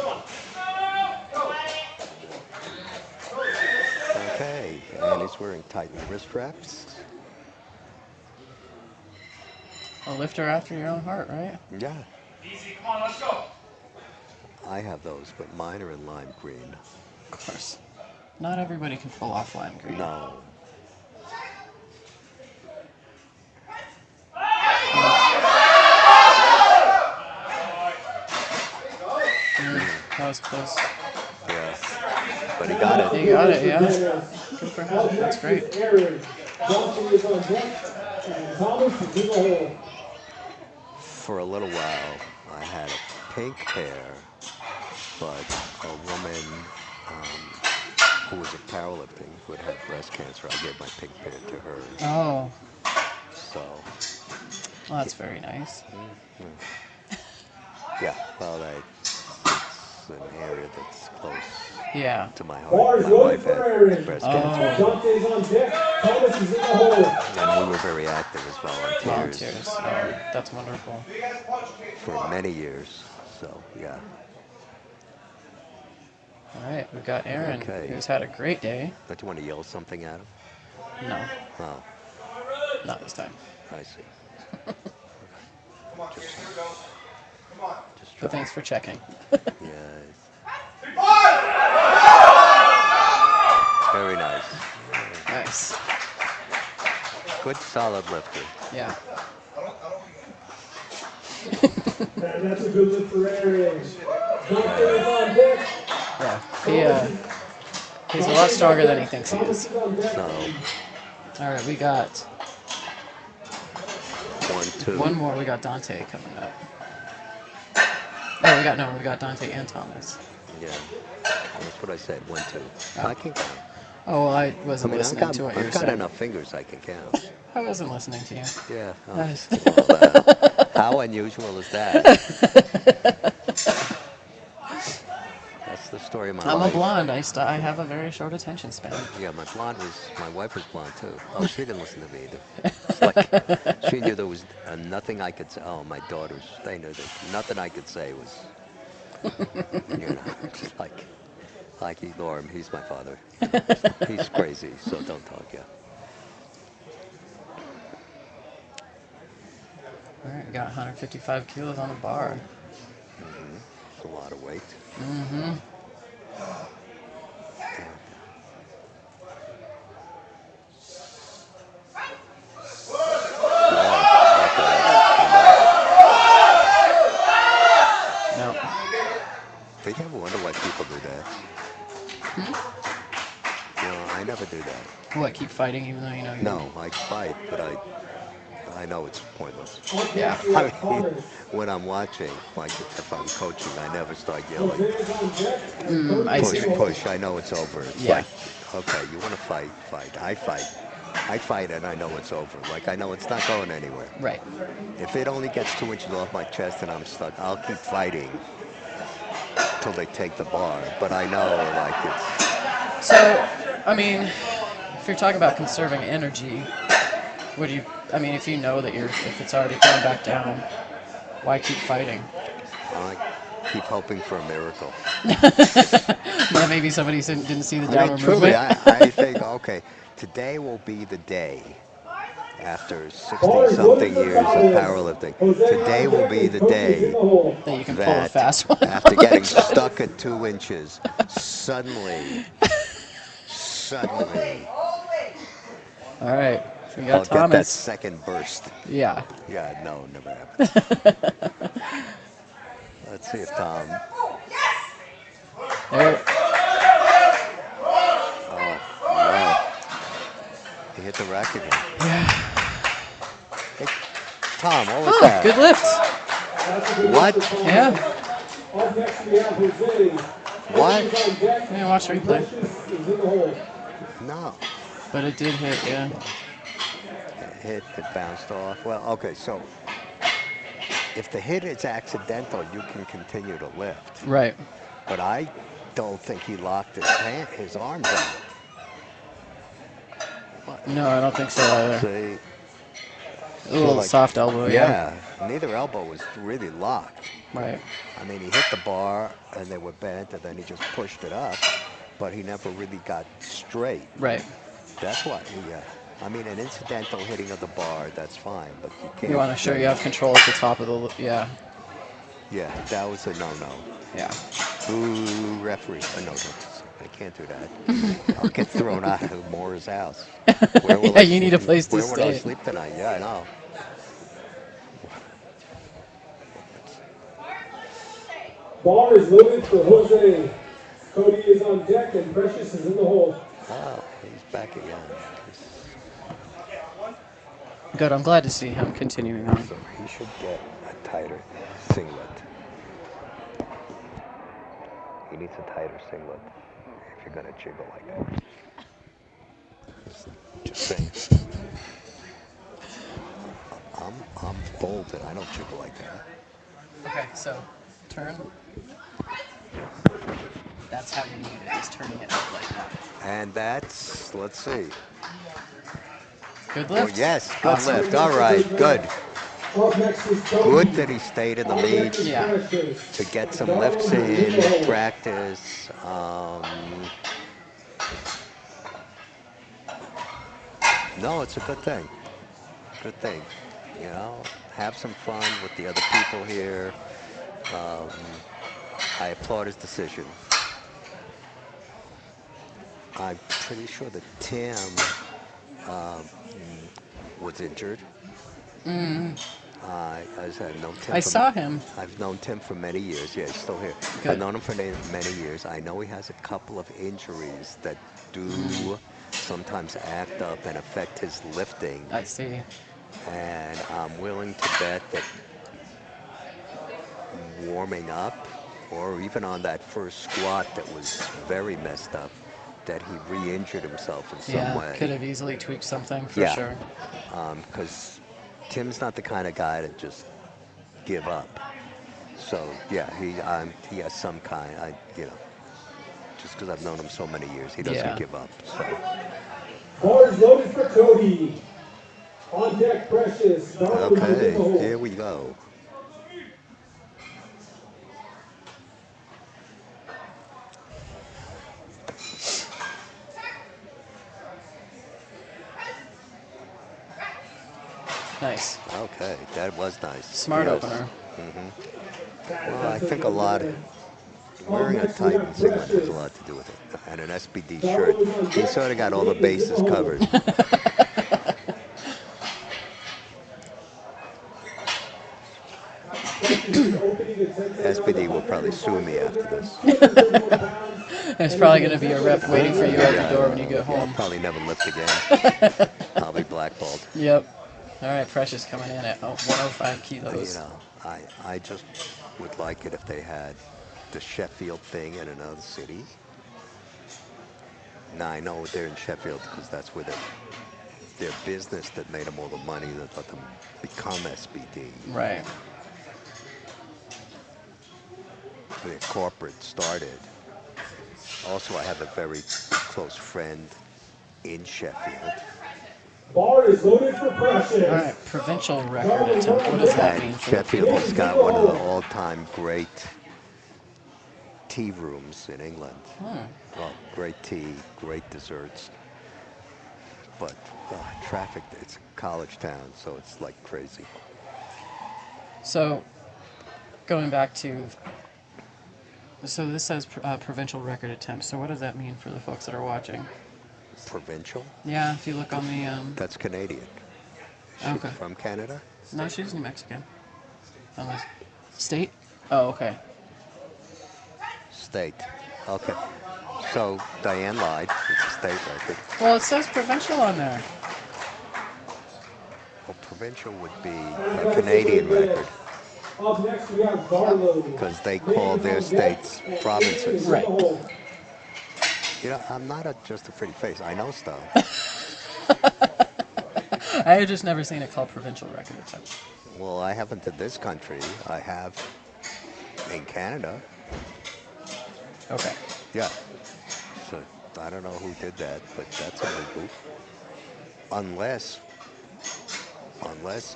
S1: Okay, and he's wearing tight wrist straps.
S2: A lifter after your own heart, right?
S1: Yeah,
S5: Easy, come on, let's go.
S1: I have those, but mine are in lime green.
S2: Of course. Not everybody can pull off lime green.
S1: No.
S2: That was close.
S1: Yes. But he got it.
S2: He got it, yeah.
S3: Dennis.
S2: Good for him. That's great.
S3: Aaron, Dante is on deck, and Thomas is in the hole.
S1: For a little while, I had a pink pair, but a woman who was at powerlifting who had breast cancer, I gave my pink pair to her.
S2: Oh,
S1: So,
S2: well, that's very nice.
S1: yeah, well, it's an area that's close
S2: Yeah.
S1: to my
S3: Bar
S1: heart.
S3: is
S1: My
S3: loaded
S1: wife
S3: for
S1: had
S3: Aaron.
S1: breast
S2: Oh.
S1: cancer,
S3: Dante's on deck. Thomas is in the hole.
S1: and we were very active as volunteers
S2: Volunteers. Oh, that's wonderful.
S1: for many years. So, yeah.
S2: All right, we've got Aaron,
S1: Okay.
S2: who's had a great day.
S1: Don't you want to yell something at him?
S2: No,
S1: Oh,
S2: not this time.
S1: I see.
S5: Come on, kids, here we go. Come on.
S1: Just
S2: But
S1: try.
S2: thanks for checking.
S1: Yes.
S5: 3-5!
S1: Very nice.
S2: Nice.
S1: Good, solid lifter.
S2: Yeah.
S3: And that's a good lift for Aaron. Dante is on deck.
S2: Yeah. He's a lot stronger than he thinks he
S3: Thomas
S2: is.
S3: is on deck.
S1: So,
S2: All right, we got
S1: 1, 2.
S2: one more. We got Dante coming up. Oh, we got Dante and Thomas.
S1: Yeah. That's what I said. 1, 2.
S2: Oh.
S1: I can count.
S2: Oh, well, I
S1: I
S2: wasn't
S1: mean, I've
S2: listening
S1: got,
S2: to what you were
S1: I've got
S2: saying.
S1: enough fingers I can count.
S2: I wasn't listening to you.
S1: Yeah. Oh,
S2: Nice.
S1: well, how unusual is that? That's the story of my
S2: I'm a
S1: life.
S2: blonde. I have a very short attention span.
S1: Yeah, my wife was blonde too. Oh, she didn't listen to me either. It's like she knew there was nothing I could say. Oh, my daughters, they knew that nothing I could say was, just like ignore him. He's my father. He's crazy, so don't talk. Yeah.
S2: All right, we got 155 kilos on the bar.
S1: It's a lot of weight.
S2: Mm-hmm. No.
S1: But you ever wonder why people do that? I never do that.
S2: What, keep fighting even though you know you
S1: No, I fight, but I know it's pointless.
S2: Yeah.
S1: I mean, when I'm watching, like if I'm coaching, I never start yelling.
S2: I
S1: Push,
S2: see.
S1: push. I know it's over. It's
S2: Yeah.
S1: like, okay, you want to fight, fight. I fight and I know it's over. Like I know it's not going anywhere.
S2: Right.
S1: If it only gets 2 inches off my chest and I'm stuck, I'll keep fighting till they take the bar. But I know, like it's.
S2: So, I mean, if you're talking about conserving energy, if you know that if it's already going back down, why keep fighting?
S1: I keep hoping for a miracle.
S2: Yeah, maybe somebody didn't see the
S1: I mean,
S2: downward
S1: truly,
S2: movement.
S1: I think, okay, today will be the day after
S3: Ball is loaded
S1: 60-something
S3: for
S1: years of
S3: Chavez.
S1: powerlifting.
S3: Jose
S1: Today
S3: on
S1: will
S3: deck
S1: be
S3: and
S1: the
S3: Cody is in
S1: day
S3: the hole.
S2: That you can pull a
S1: that
S2: fast one
S1: after
S2: on the
S1: getting
S2: chest.
S1: stuck at 2 inches, suddenly,
S2: All right, so we got
S1: I'll get that
S2: Thomas.
S1: second burst.
S2: Yeah.
S1: Yeah, no, never happens. Let's see if Tom.
S2: There.
S1: No, he hit the rack again.
S2: Yeah.
S1: Hey, Tom, what was
S2: Oh,
S1: that?
S2: good lift.
S3: That's a good
S1: What?
S3: lift for Cody.
S2: Yeah.
S3: On next we have Jose.
S1: What?
S3: Precious on deck.
S2: Yeah, watch the replay.
S3: Precious is in the hole.
S1: No.
S2: But it did hit, yeah.
S1: It bounced off. Well, okay, so if the hit is accidental, you can continue to lift.
S2: Right.
S1: But I don't think he locked his arms out.
S2: No, I don't think so either.
S1: See?
S2: A little
S1: like-
S2: soft elbow, yeah.
S1: Yeah, neither elbow was really locked.
S2: Right.
S1: I mean, he hit the bar and they were bent, and then he just pushed it up, but he never really got straight.
S2: Right.
S1: That's why I mean, an incidental hitting of the bar, that's fine, but you can't.
S2: You want to show you have control at the top of the, yeah.
S1: Yeah, that was a no-no.
S2: Yeah.
S1: Ooh, referee. No, I can't do that. I'll get thrown out of Moore's house. Where will
S2: Yeah,
S1: I
S2: you need a
S1: sleep?
S2: place to
S1: Where would I
S2: stay.
S1: sleep tonight? Yeah, I know.
S3: Bar is loaded for Jose. Cody is on deck and Precious is in the hole.
S1: Oh, he's back again.
S2: Good, I'm glad to see him continuing on.
S1: So he should get a tighter singlet. He needs a tighter singlet if you're gonna jiggle like that. Just saying. I'm folded. I don't jiggle like that.
S2: Okay, so turn. That's how you need it, is turning it up like that.
S1: And that's, let's see.
S2: Good
S1: Oh,
S2: lift?
S1: yes, good
S2: Awesome.
S1: lift. All right, good.
S3: Up next is Cody.
S1: Good that he stayed in the
S3: On
S1: lead
S3: deck is
S2: Yeah.
S3: Precious.
S1: to get some lifts in, practice. No, it's a good thing. Good thing. You know, have some fun with the other people here. I applaud his decision. I'm pretty sure that Tim was injured. I said, I've known Tim.
S2: I saw him.
S1: I've known Tim for many years. Yeah, he's still here.
S2: Good.
S1: I've known him for many years. I know he has a couple of injuries that do sometimes act up and affect his lifting.
S2: I see.
S1: And I'm willing to bet that warming up, or even on that first squat that was very messed up, that he re-injured himself in some
S2: Yeah,
S1: way.
S2: could have easily tweaked something for
S1: Yeah.
S2: sure.
S1: Because Tim's not the kind of guy to just give up. So yeah, he has some kind. Just because I've known him so many years, he doesn't
S2: Yeah.
S1: give up. So
S3: Bar is loaded for Cody. On deck, Precious. Darwin is in
S1: okay,
S3: the hole.
S1: here we go.
S2: Nice.
S1: Okay, that was nice.
S2: Smart
S1: Yes.
S2: opener.
S1: Well, I think a lot of wearing a Titan singlet has a lot to do with it, and an SBD shirt. He sort of got all the bases covered. SBD will probably sue me after this.
S2: There's probably going to be a rep waiting for you at the door when you get
S1: I'll
S2: home.
S1: probably never lift again. I'll be blackballed.
S2: Yep. All right, Precious coming in at 105
S1: But,
S2: kilos.
S1: I just would like it if they had the Sheffield thing in another city. Now, I know they're in Sheffield because that's where their business that made them all the money that let them become SBD.
S2: Right.
S1: Their corporate started. Also, I have a very close friend in Sheffield
S3: Bar is loaded for Precious.
S2: All right, provincial record attempt. What does that mean
S1: And
S2: for the
S1: Sheffield
S2: field?
S1: has got one of the all-time great tea rooms in England. Well, great tea, great desserts. But traffic, it's a college town, so it's like crazy.
S2: So, going back to, so this says provincial record attempt. So what does that mean for the folks that are watching?
S1: Provincial?
S2: Yeah, if you look on the,
S1: That's Canadian.
S2: okay.
S1: From Canada?
S2: No, she's New Mexican. Unless, state? Oh, okay.
S1: State. Okay. So Diane lied. It's a state record.
S2: Well, it says provincial on there.
S1: Well, provincial would be a Canadian record
S3: Up next we have Garlow.
S1: because they call their states provinces.
S2: Right.
S1: You know, I'm not just a pretty face. I know stuff.
S2: I had just never seen it called provincial record attempt.
S1: Well, I haven't in this country. I have in Canada.
S2: Okay.
S1: Yeah. So I don't know who did that, but that's illegal. Unless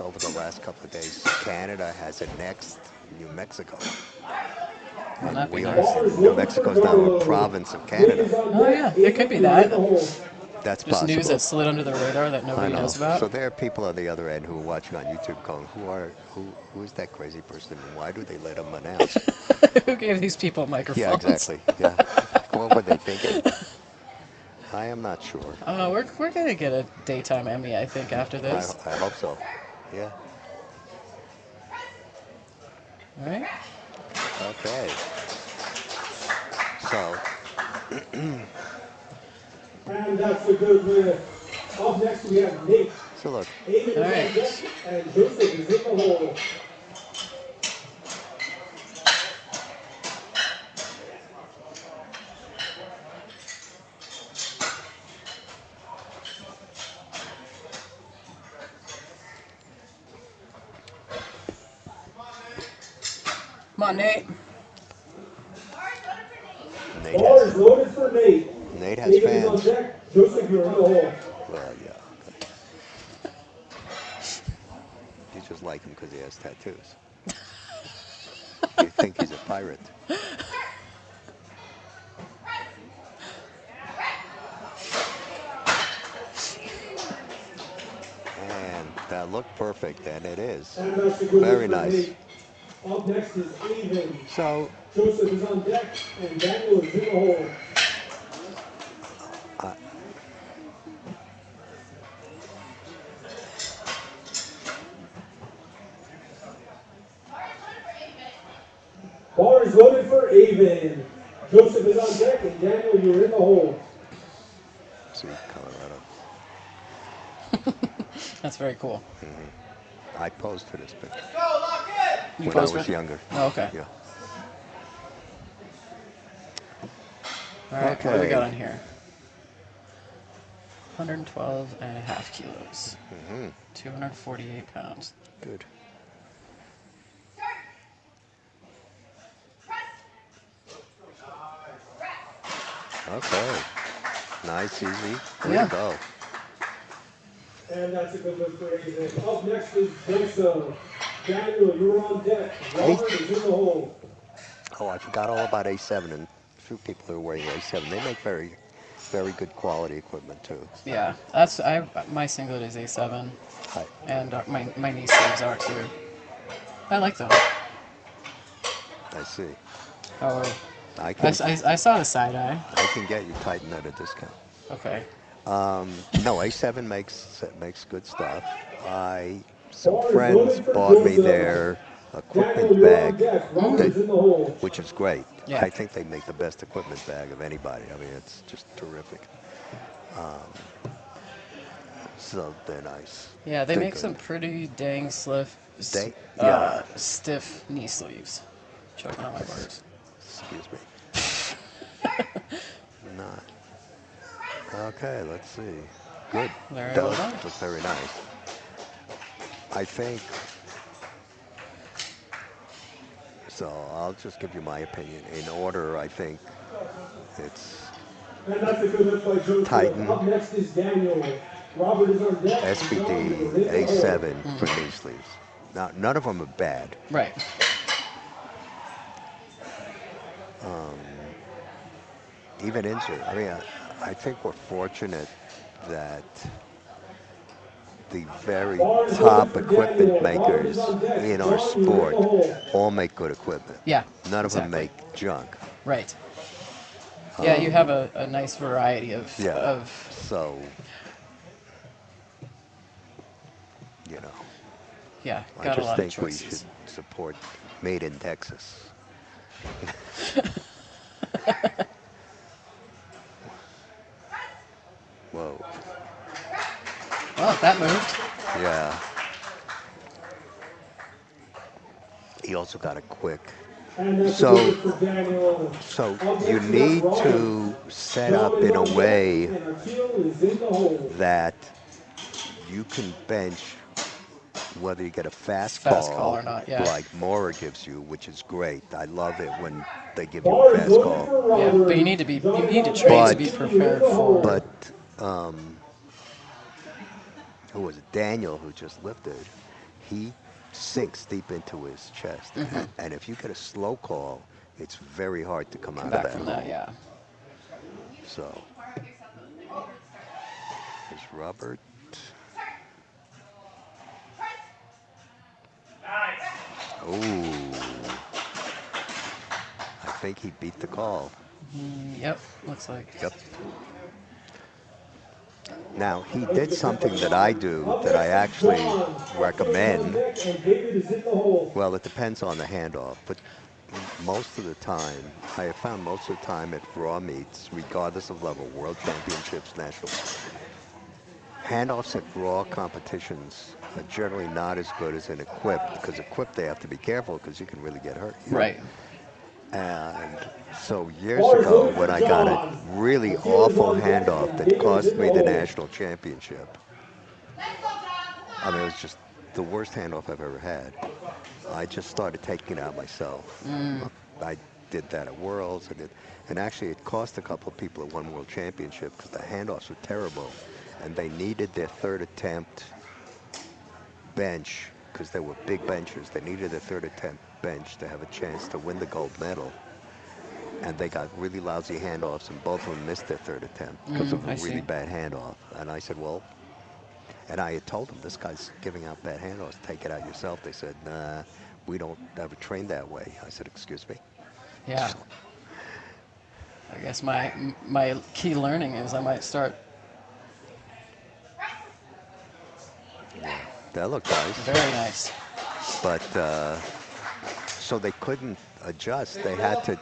S1: over the last couple of days, Canada has annexed New Mexico.
S2: Wouldn't that be
S1: We are,
S2: nice?
S1: New Mexico's now a province of Canada.
S2: Oh yeah, it could be that.
S1: That's
S2: Just
S1: possible.
S2: news that slid under the radar that
S1: I
S2: nobody
S1: know.
S2: knows about.
S1: So there are people on the other end who are watching on YouTube going, who is that crazy person and why do they let them announce?
S2: Who gave these people microphones?
S1: Yeah, exactly. Yeah. What were they thinking? I am not sure.
S2: We're gonna get a daytime Emmy, I think, after this.
S1: I hope so. Yeah.
S2: All right.
S1: Okay. So,
S3: And that's a good win. Up next we have Nate.
S1: so look,
S3: Aiden is
S2: All
S3: on
S2: right.
S3: deck, and Joseph is in the hole.
S2: Come on, Nate.
S1: Nate
S3: Bar is
S1: has,
S3: loaded for Nate.
S1: Nate has
S3: Aiden is on
S1: fans.
S3: deck. Joseph, you're in the hole.
S1: Well, yeah. You just like him because he has tattoos. You think he's a pirate. And that looked perfect, and it is.
S3: And that's a good
S1: Very
S3: win for
S1: nice.
S3: Nate. Up next is Aiden.
S1: So,
S3: Joseph is on deck, and Daniel is in the hole. Bar is loaded for Avon. Joseph is on deck, and Daniel, you're in the hole.
S1: see, Colorado.
S2: That's very cool.
S1: I posed for this picture
S5: Go, lock in!
S2: You
S1: when I
S2: posed
S1: was
S2: for it?
S1: younger.
S2: Oh, okay.
S1: Yeah.
S2: All right. What do we
S1: Okay.
S2: got on here? 112 and a half kilos. 248 pounds.
S1: Good. Okay. Nice, easy. Way
S2: Yeah.
S1: to go.
S3: And that's a good one for Avon. Up next is Joseph. Daniel, you're on deck. Robert is in the hole.
S1: Oh, I forgot all about A7 and a few people who are wearing A7. They make very, very good quality equipment too.
S2: Yeah, my singlet is A7,
S1: I,
S2: and my knee sleeves are too. I like them.
S1: I see.
S2: Oh,
S1: I
S2: I,
S1: can,
S2: I saw the side eye.
S1: I can get you Titan at a discount.
S2: Okay.
S1: No, A7 makes good stuff. Some friends bought me their
S3: Daniel,
S1: equipment
S3: you're on
S1: bag,
S3: deck. Robert is in the hole.
S1: which is great.
S2: Yeah.
S1: I think they make the best equipment bag of anybody. I mean, it's just terrific. So they're nice.
S2: Yeah, they
S1: They're
S2: make
S1: good.
S2: some pretty dang stiff knee sleeves. Choking on my words.
S1: Excuse me. Not. Okay, let's see. Good.
S2: Very
S1: That
S2: well
S1: looks
S2: done.
S1: very nice. I think. So I'll just give you my opinion. In order, I think it's
S3: And that's a good lift by Joseph.
S1: Titan.
S3: Up next is Daniel. Robert is on deck. and John
S1: SBD,
S3: is in the hole.
S1: A7 for knee sleeves. Now, none of them are bad.
S2: Right.
S1: Even insert. I mean, I think we're fortunate that the very top equipment makers in our sport all make good equipment.
S2: Yeah.
S1: None of them
S2: exactly.
S1: make junk.
S2: Right. Yeah, you have a nice variety of
S1: Yeah. So, you know,
S2: yeah,
S1: I
S2: got a
S1: just
S2: lot of
S1: think we should
S2: choices.
S1: support Made in Texas. Whoa.
S2: Well, that moved.
S1: Yeah. He also got a quick.
S3: And that's
S1: So-
S3: a good for Daniel.
S1: So
S3: Up
S1: you
S3: next, we got
S1: need
S3: Robert.
S1: to set
S3: John
S1: up
S3: is
S1: in a
S3: on deck,
S1: way
S3: and Akil is in the hole.
S1: that you can bench whether you get a fast,
S2: Fast call or not, yeah.
S1: like Mora gives you, which is great. I love it when they give you
S3: Bar
S1: a
S3: is
S1: fast
S3: looking
S1: call.
S3: for
S2: Yeah,
S3: Robert.
S2: but you need to be
S3: John
S2: you need to
S3: is on
S2: train
S3: deck,
S2: to be
S1: But-
S3: Akil is
S2: prepared
S3: in the hole.
S2: for.
S1: But who was it? Daniel, who just lifted, he sinks deep into his chest. And if you get a slow call, it's very hard to come out
S2: back
S1: of that.
S2: from that, yeah.
S1: So, here's Robert. Ooh. I think he beat the call.
S2: Yep, looks like.
S1: Yep. Now, he did something that I do that I actually recommend.
S3: And David is in the hole.
S1: Well, it depends on the handoff, but most of the time, I have found most of the time at raw meets, regardless of level, world championships, nationals, handoffs at raw competitions are generally not as good as in equipped, because equipped they have to be careful because you can really get hurt.
S2: Right.
S1: And so years ago, when I got a really awful handoff that cost me the national championship, I mean, it was just the worst handoff I've ever had. I just started taking it out myself. I did that at Worlds. And actually, it cost a couple of people at one World Championship because the handoffs were terrible, and they needed their third attempt bench because they were big benchers. They needed their third attempt bench to have a chance to win the gold medal. And they got really lousy handoffs, and both of them missed their third attempt because of
S2: I
S1: a really
S2: see.
S1: bad handoff. And I said, well, and I had told them, this guy's giving out bad handoffs. Take it out yourself. They said, nah, we don't ever train that way. I said, excuse me?
S2: Yeah. I guess my key learning is I might start.
S1: That looked nice.
S2: Very nice.
S1: But, so they couldn't adjust. They had to,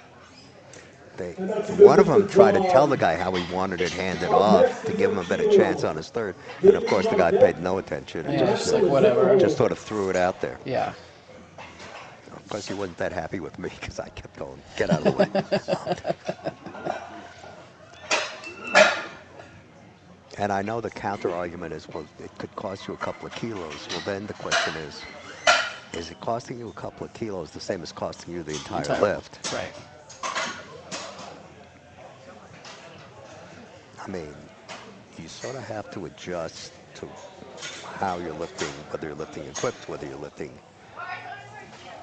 S1: one of them tried to tell the guy how he wanted it handed off to give him a better chance on his third. And of course, the guy paid no attention and
S2: Yeah,
S1: just,
S2: just like whatever.
S1: just sort of threw it out there.
S2: Yeah.
S1: Of course, he wasn't that happy with me because I kept going, get out of the way. And I know the counter argument is, well, it could cost you a couple of kilos. Well, then the question is it costing you a couple of kilos the same as costing you the entire lift?
S2: Right.
S1: I mean, you sort of have to adjust to how you're lifting, whether you're lifting equipped, whether you're lifting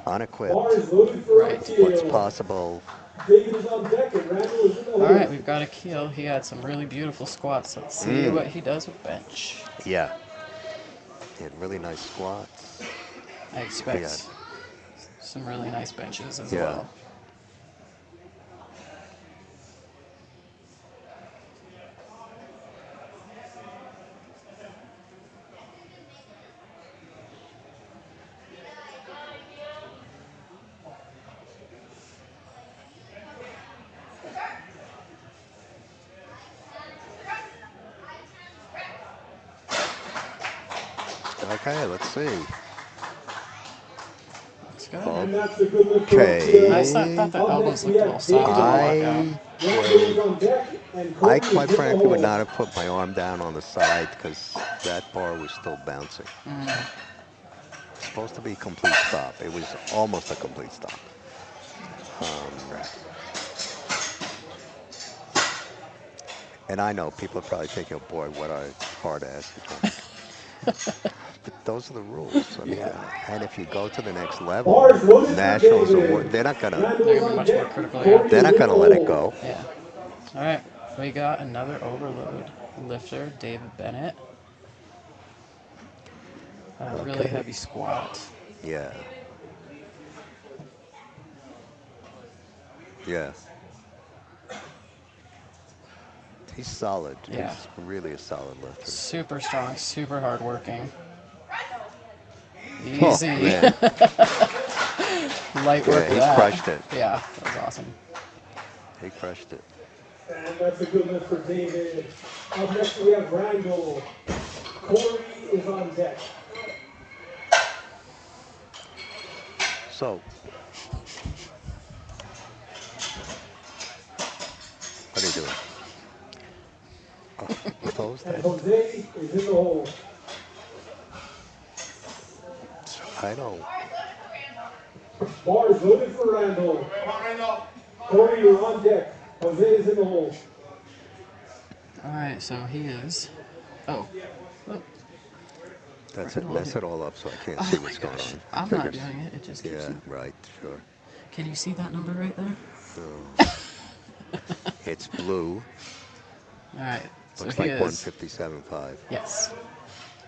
S1: unequipped,
S3: Bar is looking for
S2: Right.
S3: Akil.
S1: what's possible.
S3: David is on deck, and Randall is in the hole.
S2: All right, we've got Akil. He had some really beautiful squats. Let's see what he does with bench.
S1: Yeah. He had really nice squats.
S2: I expect
S1: Yeah.
S2: some really nice benches as
S1: Yeah.
S2: well.
S1: Okay, let's see.
S2: That's good.
S3: And that's a good lift for
S1: Okay.
S3: Akil.
S2: I thought the elbows looked a little soft on the walkout.
S3: Randall is on deck, and Cody
S1: I
S3: is
S1: quite
S3: in the
S1: frankly would
S3: hole.
S1: not have put my arm down on the side because that bar was still bouncing. It's supposed to be a complete stop. It was almost a complete stop. And I know people are probably thinking, oh boy, what a hard ass. But those are the rules. I mean, and if you go to the next level,
S3: Bars loaded for
S1: nationals or
S3: David.
S1: they're not
S2: They're gonna be
S3: On
S2: much more
S3: deck.
S2: critical, yeah.
S3: Corey
S1: they're not
S3: is in
S1: gonna
S3: the
S1: let it
S3: hole.
S1: go.
S2: Yeah. All right. We got another overload lifter, David Bennett. Really
S1: Okay.
S2: heavy squat.
S1: Yeah. Yeah. He's solid.
S2: Yeah.
S1: He's really a solid lifter.
S2: Super strong, super hard working.
S1: Oh,
S2: Easy.
S1: man.
S2: Light work
S1: Yeah, he
S2: that.
S1: crushed it.
S2: Yeah, that was awesome.
S1: He crushed it.
S3: And that's a good lift for David. Up next we have Randall. Corey is on deck.
S1: So, what are you doing? Oh, close
S3: And
S1: that.
S3: Jose is in the hole.
S1: I don't.
S3: Bars loaded for Randall.
S5: Come on, Randall.
S3: Corey, you're on deck. Jose is in the hole.
S2: All right, so he is. Oh. Oh,
S1: That's it. Mess it all up so I can't
S2: oh
S1: see
S2: my
S1: what's going
S2: gosh.
S1: on.
S2: I'm not
S1: Figures.
S2: doing it. It just keeps.
S1: Yeah, right. Sure.
S2: Can you see that number right there?
S1: It's blue.
S2: All right. So
S1: Looks
S2: he
S1: like
S2: is.
S1: 157.5.
S2: Yes.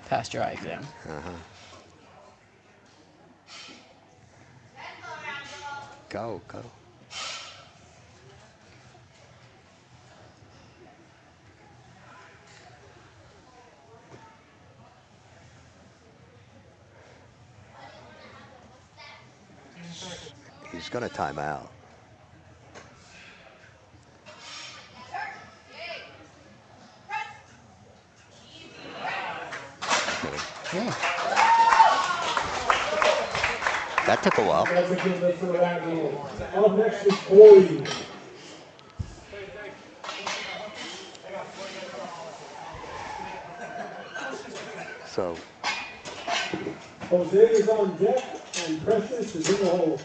S2: Passed your eye exam.
S1: Go, go. He's gonna time out. Okay.
S2: Yeah.
S1: That took a while.
S3: That's a good lift for Randall. Up next is Corey.
S1: So,
S3: Jose is on deck and Precious is in the hole.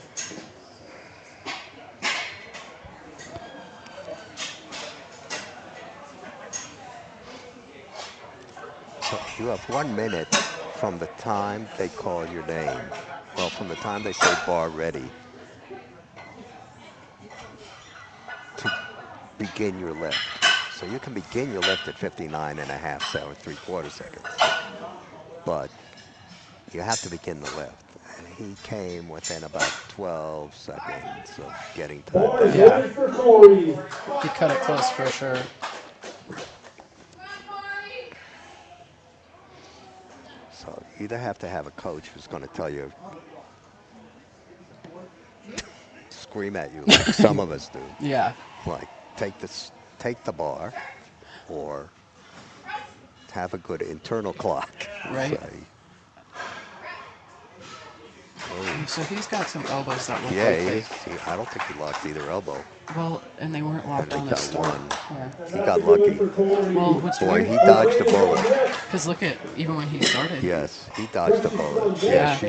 S1: so you have 1 minute from the time they call your name. Well, from the time they say bar ready to begin your lift. So you can begin your lift at 59 and a half, 3/4 seconds. But you have to begin the lift. And he came within about 12 seconds of getting
S3: Bars
S1: time.
S2: Yeah.
S3: loaded for Corey.
S2: He cut it close for sure.
S1: So you either have to have a coach who's going to tell you, scream at you like some of us do.
S2: Yeah.
S1: Like take the bar, or have a good internal clock.
S2: Right.
S1: Say,
S2: So he's got some elbows that look
S1: yeah,
S2: like they.
S1: I don't think he locked either elbow.
S2: Well, and they weren't locked
S1: I
S2: on
S1: think
S2: the
S1: that
S2: start.
S1: one.
S2: Yeah.
S1: He got lucky.
S2: Well, what's
S1: Boy,
S2: weird?
S1: he dodged a bullet.
S2: Because look at even when he started.
S1: Yes, he dodged a bullet.
S2: Yeah.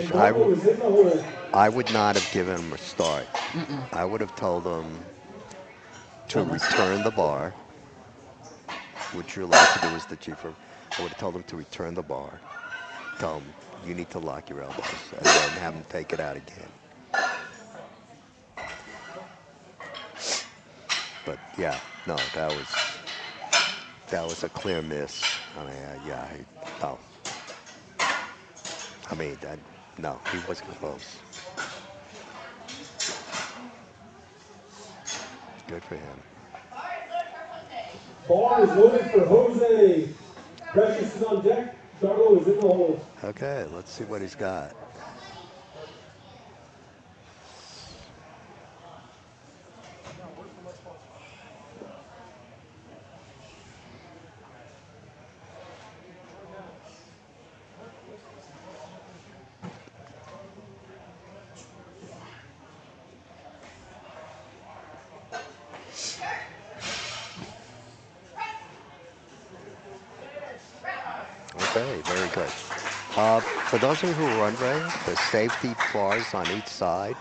S1: I would not have given him a start. I would have told him to return the bar, which you're allowed to do as the chief. I would have told him to return the bar. Tell him you need to lock your elbows, and then have him take it out again. But yeah, no, that was a clear miss. I mean, no. I mean, no, he wasn't close. Good for him.
S3: Bar is loaded for Jose. Precious is on deck. Darlo is in the hole.
S1: Okay, let's see what he's got. Okay, very good. For those of you who are wondering, the safety bars on each side,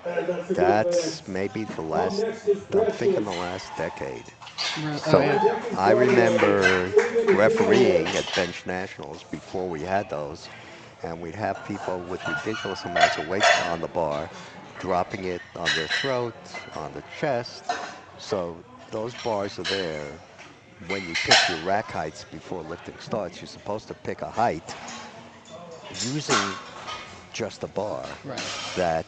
S3: And that's a good
S1: that's
S3: lift.
S1: maybe the last, I'm thinking the last decade.
S2: Oh,
S1: So
S2: yeah.
S1: I remember refereeing at bench nationals before we had those, and we'd have people with ridiculous amounts of weight on the bar, dropping it on their throat, on the chest. So those bars are there. When you pick your rack heights before lifting starts, you're supposed to pick a height using just a bar
S2: Right.
S1: that,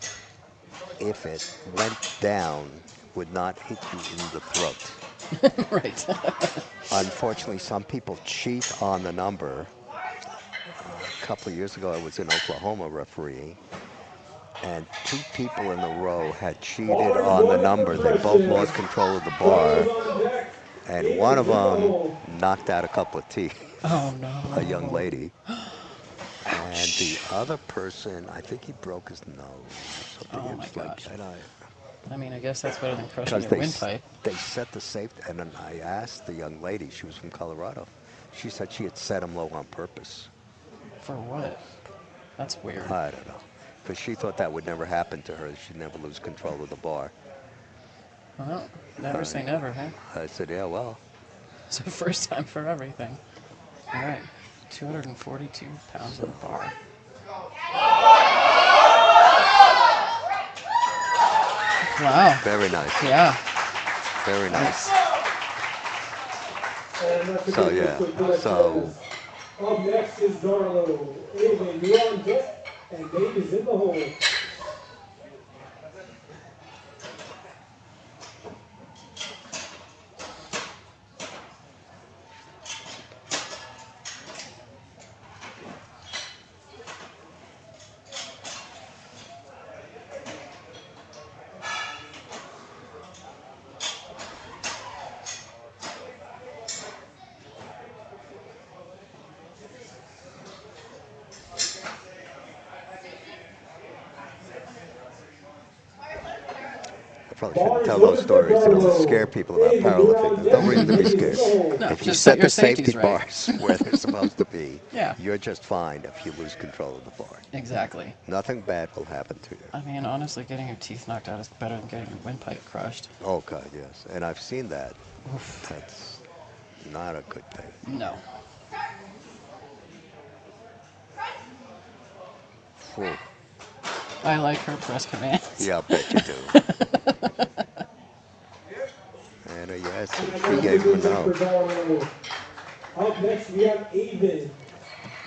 S1: if it went down, would not hit you in the throat.
S2: Right.
S1: Unfortunately, some people cheat on the number. A couple of years ago, I was in Oklahoma refereeing, and two people in a row had cheated on the number. They both lost control of the bar, and one of them knocked out a couple of teeth,
S2: Oh no.
S1: a young lady. And the other person, I think he broke his nose or something.
S2: Oh
S1: It
S2: my
S1: was like,
S2: gosh.
S1: and
S2: I mean, I guess that's better than crushing
S1: because
S2: your windpipe.
S1: they set the safety, and then I asked the young lady, she was from Colorado, she said she had set him low on purpose.
S2: For what? That's weird.
S1: I don't know, because she thought that would never happen to her, she'd never lose control of the bar.
S2: Well, never say never, huh?
S1: I said, yeah, well,
S2: So first time for everything. All right, 242 pounds of bar. Wow.
S1: very nice,
S2: Yeah.
S1: very nice.
S3: And that's a
S1: So,
S3: good
S1: yeah,
S3: lift with
S1: so-
S3: Up next is Darlow. Aiden, you're on deck, and Dave is in the hole.
S1: I probably shouldn't tell those stories. It'll scare people about powerlifting. There's no reason to be scared.
S2: No,
S1: If you
S2: just
S1: set
S2: set your
S1: the safety
S2: safeties right.
S1: bars where they're supposed to be,
S2: Yeah.
S1: you're just fine if you lose control of the bar.
S2: Exactly.
S1: Nothing bad will happen to you.
S2: I mean, honestly, getting your teeth knocked out is better than getting your windpipe crushed.
S1: Oh, God, yes. And I've seen that.
S2: Oof.
S1: That's not a good thing.
S2: No.
S1: Whew.
S2: I like her press commands.
S1: Yeah, I bet you do. And yes, she gave him a no.
S3: Up next, we have Aiden.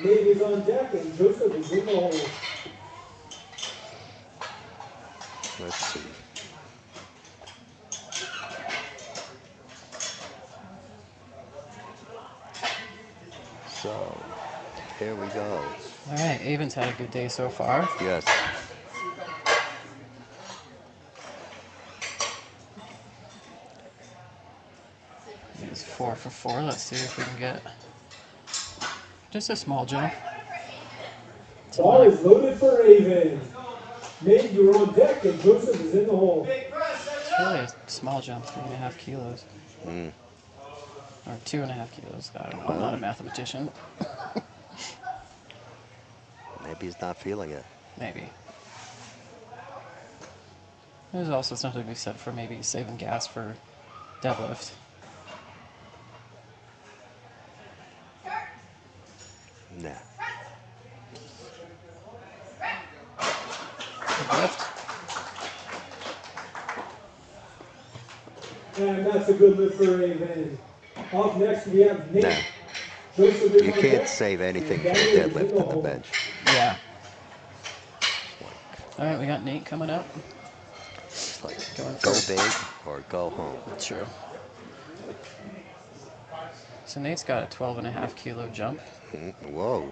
S3: Nate is on deck, and Joseph is in the hole.
S1: Let's see. So, here we go.
S2: All right, Avon's had a good day so far.
S1: Yes.
S2: He's 4 for 4. Let's see if we can get just a small jump.
S3: Ball is loaded for Aiden. Nate, you're on deck, and Joseph is in the hole.
S2: It's really a small jump, 3.5 kilos.
S1: Mm.
S2: Or 2.5 kilos. I don't know. I'm not a mathematician.
S1: Maybe he's not feeling it.
S2: Maybe. There's also something to be said for maybe saving gas for deadlift.
S1: Nah.
S2: Lift.
S3: And that's a good lift for Aiden. Up next, we have Nate.
S1: Nah.
S3: Joseph is
S1: You
S3: on
S1: can't
S3: deck,
S1: save anything
S3: and
S1: from
S3: Daniel is in
S1: deadlift
S3: the
S1: at the
S3: hole.
S1: bench.
S2: Yeah. All right, we got Nate coming up.
S1: It's like
S2: Going
S1: go
S2: for-
S1: big or go home.
S2: True. So Nate's got a 12.5 kilo jump.
S1: Whoa.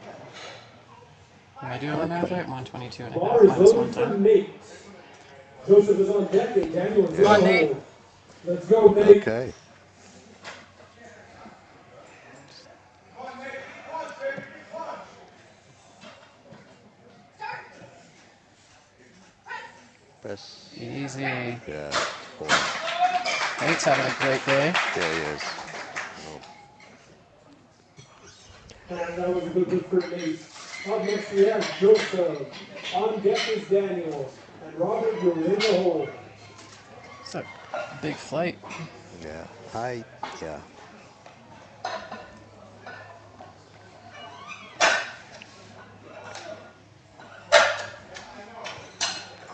S2: Am I doing the math right? 122.5
S3: Ball is
S2: minus
S3: loaded for
S2: 110.
S3: Nate. Joseph is on deck, and Daniel is in
S1: Come on,
S3: the
S2: Nate.
S3: hole. Let's go, Nate.
S1: Okay. Best.
S2: Easy.
S1: Yeah. Four.
S2: Nate's having a great day.
S1: There he is.
S3: And that was a good lift for Nate. Up next, we have Joseph. On deck is Daniel. And Robert, you're in the hole.
S2: It's a big flight.
S1: Yeah. Yeah.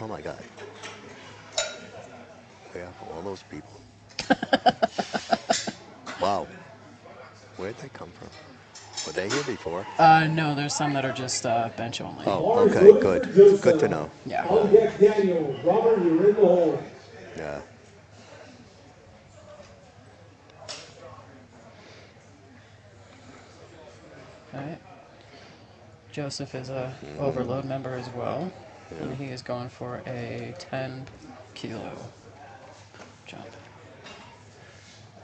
S1: Oh my God. Yeah, all those people. Wow. Where'd they come from? Were they here before?
S2: No, there's some that are just bench only.
S1: Oh,
S3: Bars
S1: okay,
S3: loaded
S1: good.
S3: for
S1: Good to
S3: Joseph.
S1: know.
S2: Yeah.
S3: On deck, Daniel. Robert, you're in the hole.
S1: Yeah.
S2: All right. Joseph is a overload member as well, and he is going for a 10 kilo jump.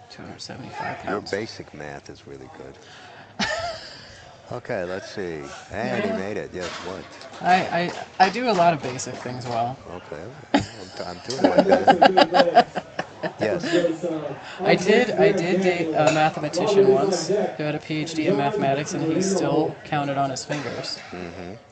S2: 275
S1: Your
S2: pounds.
S1: basic math is really good. Okay, let's see. And he made it. Yes, what?
S2: I do a lot of basic things well.
S1: Okay. I'm doing it.
S3: That's a good goal.
S1: Yes.
S2: I did date a mathematician once who had a PhD in mathematics, and he still counted on his fingers.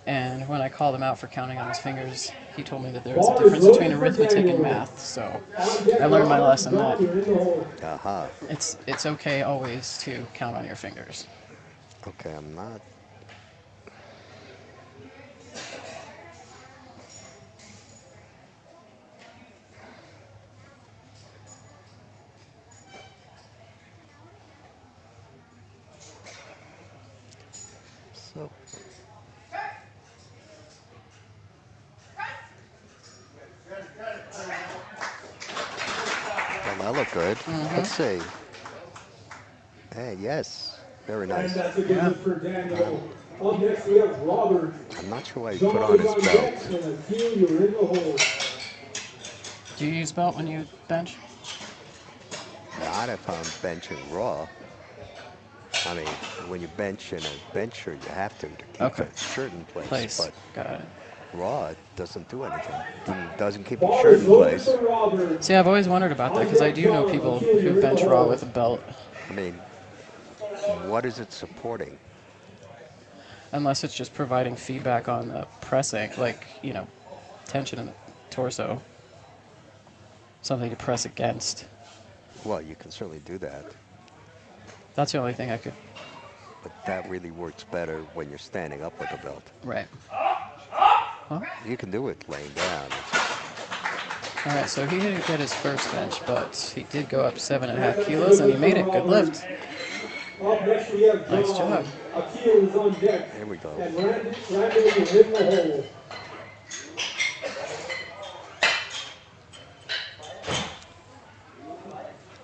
S2: And when I called him out for counting on his fingers, he told me that there was a difference between arithmetic and math. So I learned my lesson that
S1: Aha.
S2: it's okay always to count on your fingers.
S1: Okay, I'm not. So. Well, that looked good. Let's see. Hey, yes. Very
S3: And
S1: nice.
S3: that's a good hit for Daniel. Up next, we have Robert.
S1: I'm not sure why he put
S3: John
S1: on
S3: is
S1: his
S3: deck,
S1: belt.
S3: and Akil, you're in the hole.
S2: Do you use belt when you bench?
S1: Not if I'm benching raw. I mean, when you bench in a bench shirt, you have to keep
S2: Okay.
S1: the shirt in place. But
S2: Got it.
S1: raw, it doesn't do anything. It doesn't keep the shirt in
S3: Loaded
S1: place.
S3: for Robert.
S2: See, I've always wondered about that because I do know people who bench raw with a belt,
S1: I mean, what is it supporting?
S2: unless it's just providing feedback on the pressing, like, tension in the torso. Something to press against.
S1: Well, you can certainly do that.
S2: That's the only thing I could.
S1: But that really works better when you're standing up with a belt.
S2: Right.
S1: You can do it laying down.
S2: All right, so he didn't get his first bench, but he did go up 7.5 kilos, and he made it. Good lift.
S3: Up next, we have John.
S2: Nice job.
S3: Akil is on deck.
S1: There we go.
S3: And Randall, you're in the hole.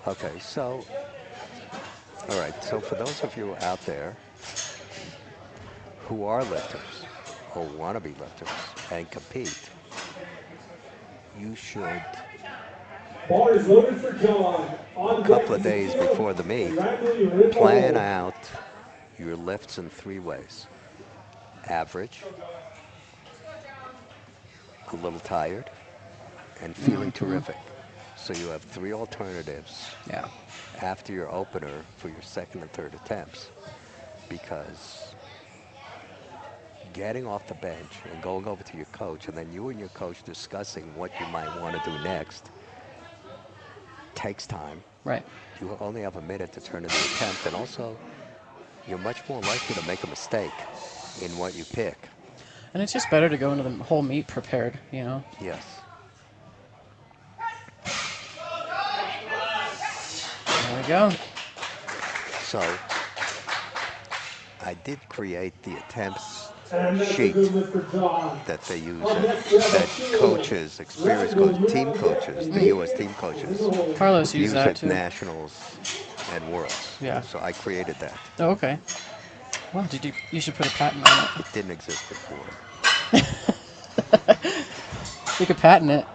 S1: Okay, so, all right, so for those of you out there who are lifters or want to be lifters and compete, you should,
S3: Bar is loaded for John. On
S1: a couple
S3: deck
S1: of
S3: is
S1: days
S3: Akil.
S1: before the meet,
S3: Randall, you're in the
S1: plan
S3: hole.
S1: out your lifts in 3 ways. Average, a little tired, and feeling terrific. So you have 3 alternatives
S2: Yeah.
S1: after your opener for your second and third attempts, because getting off the bench and going over to your coach, and then you and your coach discussing what you might want to do next, takes time.
S2: Right.
S1: You only have a minute to turn in the attempt, and also you're much more likely to make a mistake in what you pick.
S2: And it's just better to go into the whole meet prepared,
S1: Yes.
S2: There we go.
S1: So I did create the attempts
S3: And that's a
S1: sheet
S3: good lift for John.
S1: that they use,
S3: Up next, we have
S1: that
S3: Akil.
S1: coaches, experienced team coaches, the U.S. team coaches,
S2: Carlos
S1: use
S2: used that
S1: at
S2: too.
S1: nationals and worlds.
S2: Yeah.
S1: So I created that.
S2: Oh, okay. Well, you should put a patent on it.
S1: It didn't exist before.
S2: You could patent it,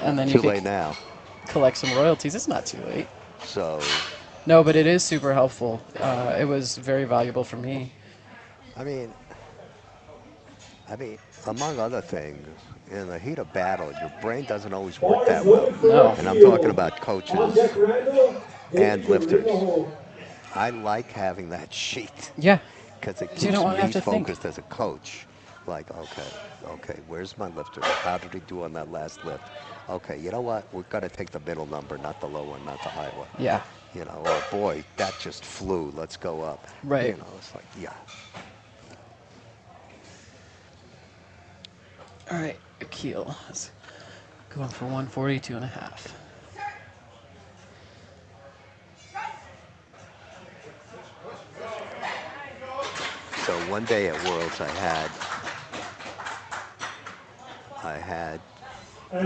S2: and then you
S1: Too
S2: could
S1: late now.
S2: collect some royalties. It's not too late.
S1: So,
S2: No, but it is super helpful. It was very valuable for me.
S1: I mean, among other things, in the heat of battle, your brain doesn't always work that well.
S2: No.
S1: And I'm talking about
S3: On
S1: coaches
S3: deck, Randall.
S1: and
S3: You're in the
S1: lifters.
S3: hole.
S1: I like having that sheet
S2: Yeah.
S1: because it
S2: You
S1: keeps
S2: don't wanna
S1: me
S2: have to think.
S1: focused as a coach. Like, okay, where's my lifter? How did he do on that last lift? Okay, you know what? We've got to take the middle number, not the low one, not the high one.
S2: Yeah.
S1: Oh boy, that just flew. Let's go up.
S2: Right.
S1: It's like, yeah.
S2: All right. Keel is going for 142 and a half.
S1: So one day at Worlds, I had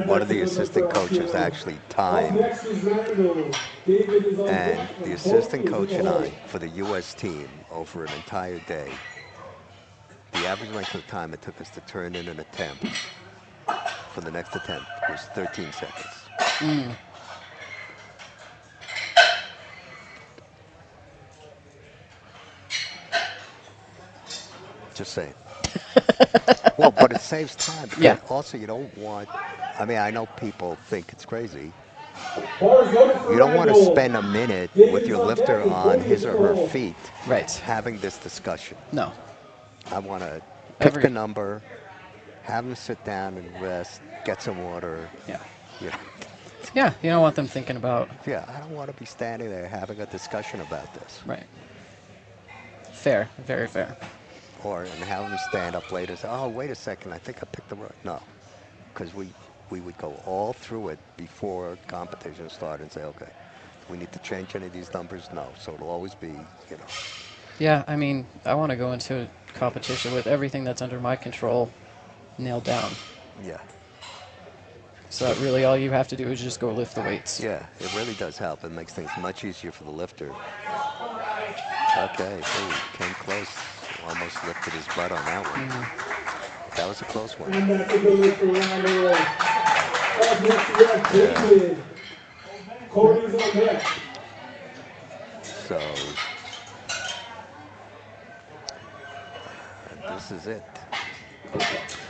S1: one of the assistant coaches actually time,
S3: Next is Randall. David is on
S1: and
S3: deck,
S1: the
S3: and
S1: assistant
S3: Hope is
S1: coach
S3: in
S1: and
S3: the
S1: I,
S3: hole.
S1: for the U.S. team, over an entire day, the average length of time it took us to turn in an attempt for the next attempt was 13 seconds. Just saying. Well, but it saves time
S2: Yeah.
S1: because also you don't want, I mean, I know people think it's crazy.
S3: Bars loaded for
S1: You don't want to
S3: Randall.
S1: spend a minute
S3: David
S1: with
S3: is
S1: your
S3: on deck,
S1: lifter
S3: and
S1: on
S3: Hope is
S1: his
S3: in
S1: or
S3: the
S1: her
S3: hole.
S1: feet
S2: Right.
S1: having this discussion.
S2: No.
S1: I want to pick the
S2: Every.
S1: number, have them sit down and rest, get some water.
S2: Yeah.
S1: You know,
S2: Yeah. You don't want them thinking about.
S1: yeah, I don't want to be standing there having a discussion about this.
S2: Right. Fair. Very fair.
S1: Or and have them stand up later and say, oh, wait a second, I think I picked the right. No, because we would go all through it before competition started and say, okay, do we need to change any of these numbers? No. So it'll always be, you know,
S2: Yeah. I mean, I want to go into a competition with everything that's under my control nailed down.
S1: yeah.
S2: So that really all you have to do is just go lift the weights.
S1: Yeah, it really does help. It makes things much easier for the lifter. Okay, ooh, came close. Almost lifted his butt on that one. That was a close one.
S3: And that's a good lift for Randall. Up next we have David. Cody's on deck.
S1: So, this is it,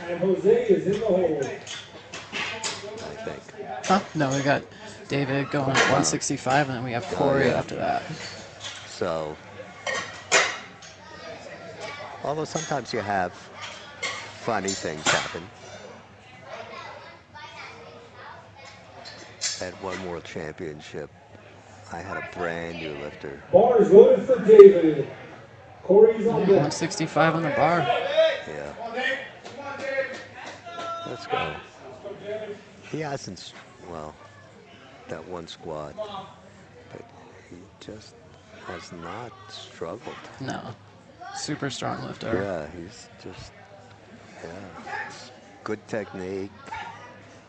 S3: And Jose is in the hole.
S1: I think.
S2: Huh? No, we got David going at 165, and then we have Corey
S1: yeah.
S2: after that.
S1: So, although sometimes you have funny things happen. At one world championship, I had a brand new lifter.
S3: Bars loaded for David. Corey's on deck.
S2: 165 on the bar.
S1: Yeah. Let's go. He hasn't, well, that one squat, but he just has not struggled.
S2: No. Super strong lifter.
S1: Yeah, he's just, yeah, it's good technique,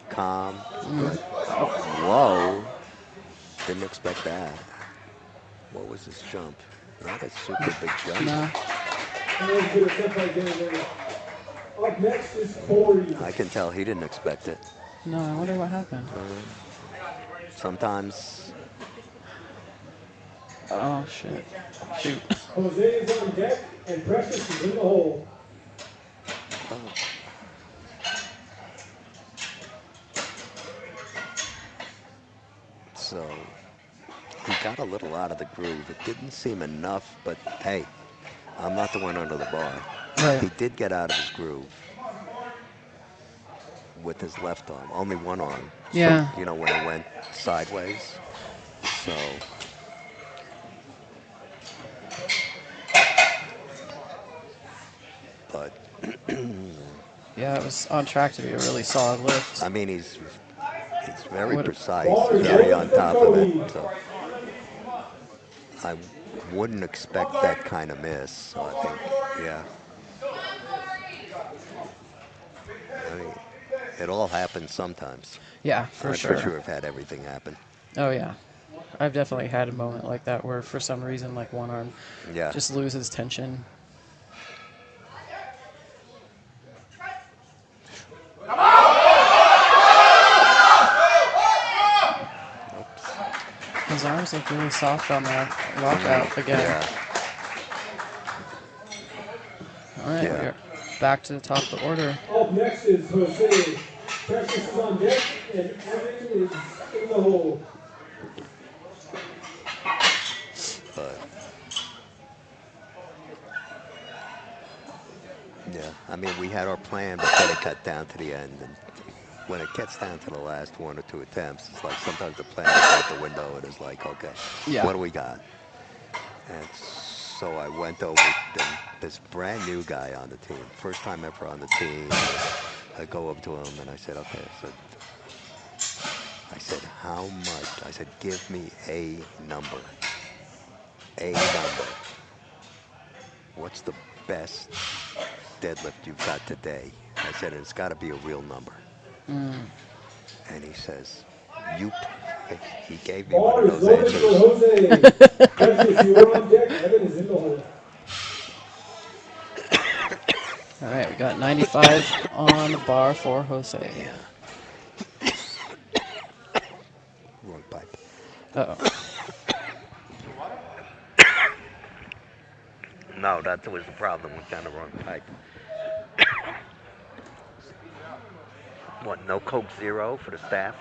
S1: calm, but, whoa, didn't expect that. What was his jump? Not a super big jump.
S2: No.
S3: And good attempt by David. Up next is Corey.
S1: I can tell he didn't expect it.
S2: No, I wonder what happened.
S1: Sometimes,
S2: Oh, shit. Shoot.
S3: Jose is on deck, and Precious is in the hole.
S1: oh. So, he got a little out of the groove. It didn't seem enough, but hey, I'm not the one under the bar.
S2: Right.
S1: He did get out of his groove with his left arm, only one arm.
S2: Yeah.
S1: So, you know, when it went sideways. So, but,
S2: Yeah, it was on track to be a really solid lift.
S1: I mean, he's very
S2: What-
S1: precise, very on top of it. So, I wouldn't expect that kind of miss. So I think, yeah. I mean, it all happens sometimes.
S2: Yeah, for
S1: I'm
S2: sure.
S1: for sure I've had everything happen.
S2: Oh, yeah. I've definitely had a moment like that where for some reason, like, one arm
S1: Yeah.
S2: just loses tension. His arms look really soft on that lockout again.
S1: Yeah.
S2: All right,
S1: Yeah.
S2: we're back to the top of the order.
S3: Up next is Jose. Precious is on deck, and Evan is in the hole.
S1: But yeah, I mean, we had our plan, but then it got down to the end. And when it gets down to the last one or two attempts, it's like sometimes the plan is out the window and it's like, okay,
S2: Yeah.
S1: what do we got? And So I went over to this brand new guy on the team, first time ever on the team. I go up to him and I said, okay, I said, how much? I said, give me a number. A number. What's the best deadlift you've got today? I said, it's got to be a real number. And he says, you. He gave me one
S3: Bar
S1: of
S3: is
S1: those
S3: loaded for
S1: answers.
S3: Jose. Precious, you are on deck. Evan is in the hole.
S2: All right, we got 95 on the bar for Jose.
S1: Wrong pipe.
S2: Uh-oh.
S1: No, that was the problem. We got the wrong pipe. What, no Coke Zero for the staff?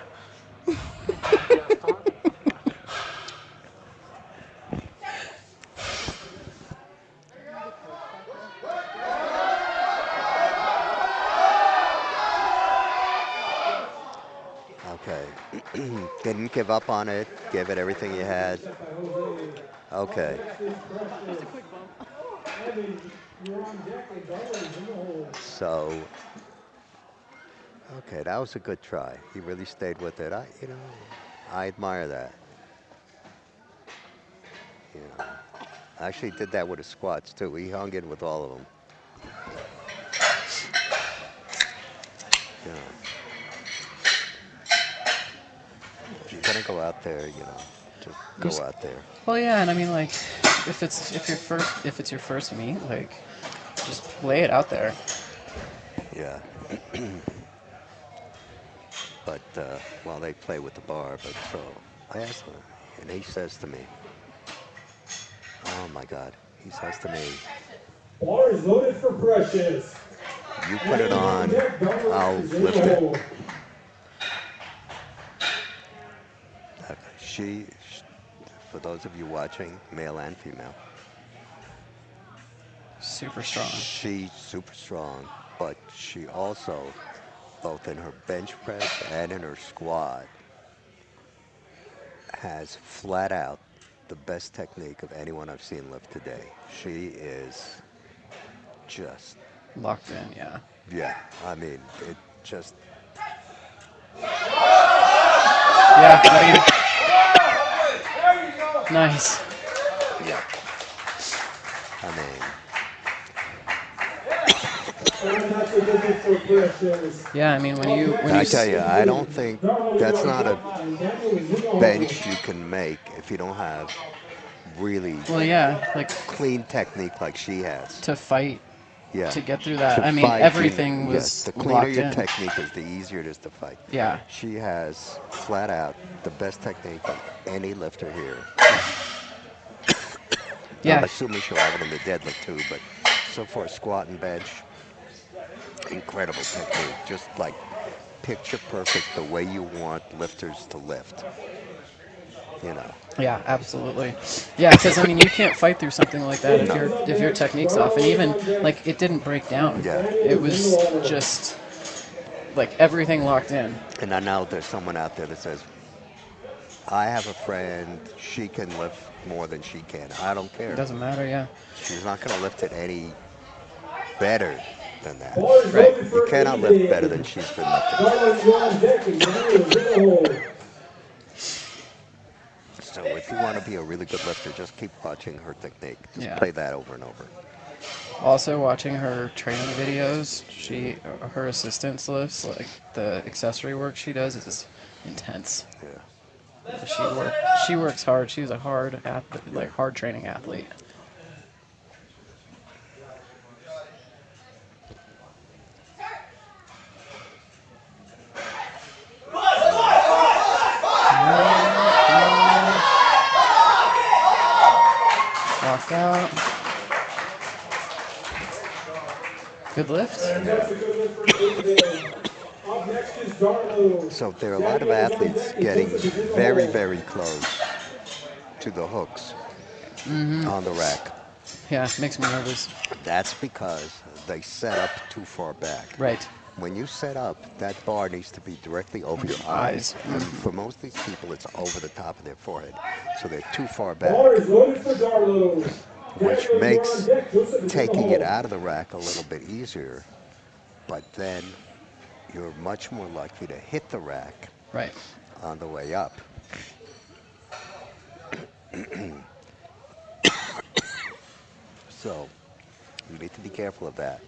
S1: Okay. Didn't give up on it. Give it everything you had. Okay.
S3: Evan, you're on deck and Darwin is in the hole.
S1: So, okay, that was a good try. He really stayed with it. I admire that. You know, I actually did that with his squats too. He hung in with all of them. You know, if you're gonna go out there, just go out there.
S2: Well, yeah, and I mean, like, if it's your first meet, like, just lay it out there.
S1: Yeah. But well, they play with the bar. But so I asked him, and he says to me, "Oh my God," he says to me,
S3: Bar is loaded for Precious.
S1: "You put it on,
S3: Deck, Darwin
S1: I'll
S3: is in
S1: lift
S3: the
S1: it."
S3: hole.
S1: Okay. She, for those of you watching, male and female,
S2: Super strong.
S1: she's super strong, but she also, both in her bench press and in her squat, has flat out the best technique of anyone I've seen lift today. She is just,
S2: Locked in, yeah.
S1: yeah, I mean, it just,
S2: Yeah, I mean, nice.
S1: yeah. I mean,
S3: And that's a good hit for Precious.
S2: Yeah, I mean, when you
S1: I tell you, I don't think that's not a
S3: Daniel is in the hole.
S1: bench you can make if you don't have really
S2: well, yeah, like
S1: clean technique like she has.
S2: to fight
S1: Yeah.
S2: to get through that.
S1: To
S2: I mean,
S1: fight,
S2: everything was
S1: yes, the cleaner
S2: locked
S1: your
S2: in.
S1: technique is, the easier it is to fight.
S2: Yeah.
S1: She has flat out the best technique of any lifter here.
S2: Yeah.
S1: I'm assuming she'll have it in the deadlift too, but so far squat and bench, incredible technique. Just like picture perfect the way you want lifters to lift. You know.
S2: Yeah, absolutely. Yeah, because I mean, you can't fight through something like that if your technique's off, and even like it didn't break down.
S1: Yeah.
S2: It was just like everything locked in.
S1: And I know there's someone out there that says, I have a friend, she can lift more than she can. I don't care.
S2: It doesn't matter. Yeah.
S1: She's not going to lift it any better than that.
S3: Bar is
S2: Right.
S3: loaded
S1: You
S3: for
S1: cannot
S3: Eden.
S1: lift better than she's been lifting.
S3: Darwin, you're on deck and Daniel is in the hole.
S1: So if you want to be a really good lifter, just keep watching her technique. Just
S2: Yeah.
S1: play that over and over.
S2: Also, watching her training videos, her assistance lifts, like the accessory work she does, is intense.
S1: Yeah.
S2: She works hard. She's a hard athlete, like hard training athlete. Locked out. Good lift.
S3: And that's a good lift for Eden. Up next is Darlo.
S1: So there are a lot of athletes getting very, very close to the hooks on the rack.
S2: Yeah, makes me nervous.
S1: That's because they set up too far back.
S2: Right.
S1: When you set up, that bar needs to be directly over your
S2: Eyes.
S1: eyes. And for most of these people, it's over the top of their forehead. So they're too far back.
S3: Bar is loaded for Darlo.
S1: which makes taking it out of the rack a little bit easier, but then you're much more likely to hit the rack
S2: Right.
S1: on the way up. So you need to be careful of that.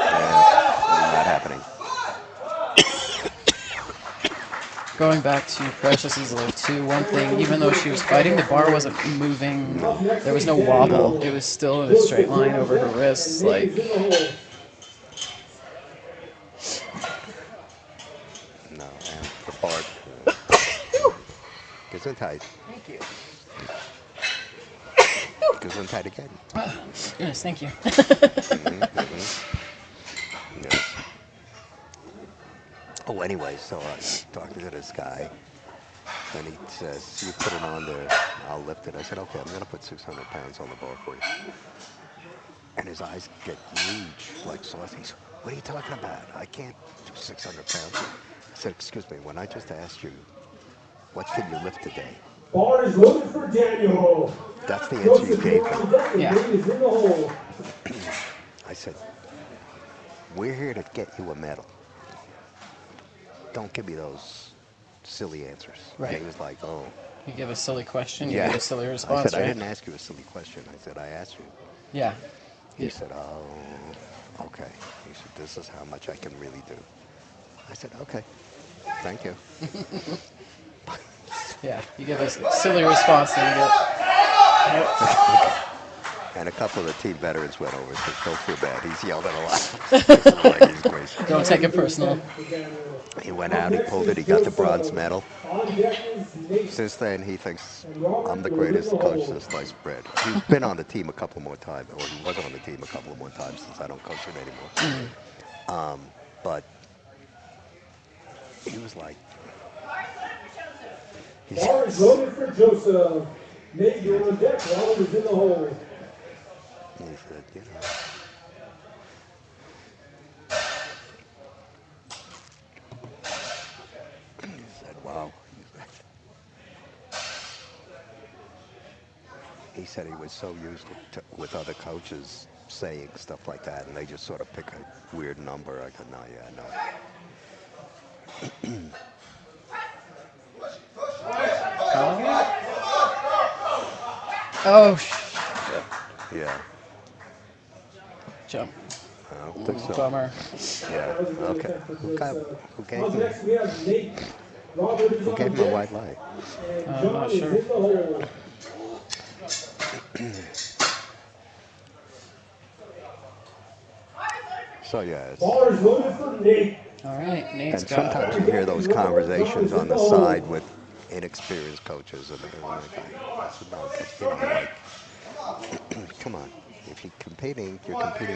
S1: Not happening.
S2: Going back to Precious's lift too, one thing, even though she was fighting, the bar wasn't moving. There was no wobble. It was still in a straight line over her wrists. Like,
S1: No, and the bar Gesundheit.
S2: thank you.
S1: Gesundheit again.
S2: Goodness, thank you.
S1: Yes. Oh, anyway, so I talking to this guy, and he says, "You put it on there, I'll lift it." I said, "Okay, I'm gonna put 600 pounds on the bar for you." And his eyes get huge, like saucy. He's, "What are you talking about? I can't do 600 pounds." I said, "Excuse me, when I just asked you, what can you lift today?"
S3: Bar is loaded for Daniel.
S1: That's the answer you gave me.
S2: Yeah.
S3: Is in the hole.
S1: I said, "We're here to get you a medal. Don't give me those silly answers."
S2: Right.
S1: And he was like, "Oh."
S2: You give a silly question, you
S1: Yeah.
S2: get a silly
S1: I
S2: response,
S1: said, "I
S2: right?
S1: didn't ask you a silly question." I said, "I asked you."
S2: Yeah.
S1: He said, "Oh, okay." He said, "This is how much I can really do." I said, "Okay, thank you."
S2: Yeah. You give a silly response, and you get.
S1: And a couple of the team veterans went over and said, "Don't feel bad. He's yelled at a lot." Like, he's crazy.
S2: Don't take it personal.
S1: He went out, he pulled it, he got the bronze medal.
S3: On deck is Nate.
S1: Since then, he thinks I'm the greatest coach since sliced bread. He's been on the team a couple more times, or he was on the team a couple more times since I don't coach it anymore. But he was like,
S3: Bar is loaded for Joseph. Nate, you're on deck. Robert is in the hole.
S1: he said, you know. He said, wow. He said he was so used to with other coaches saying stuff like that, and they just sort of pick a weird number. I go, no, yeah, no.
S2: Oh,
S1: Yeah,
S2: jump.
S1: I don't think so.
S2: Bummer.
S1: Yeah, okay. Who gave
S3: On
S1: him,
S3: next we have Nate. Robert is
S1: who
S3: on
S1: gave him a
S3: deck.
S1: white light?
S3: And
S2: I'm
S3: John
S2: not
S3: is
S2: sure.
S3: in the hole.
S1: So yeah, it's,
S3: Bar is loaded for Nate.
S2: All right, Nate's
S1: and
S2: got.
S1: sometimes you hear those conversations on the side with inexperienced coaches, and they're like, it's about, you know, like, come on. If you're competing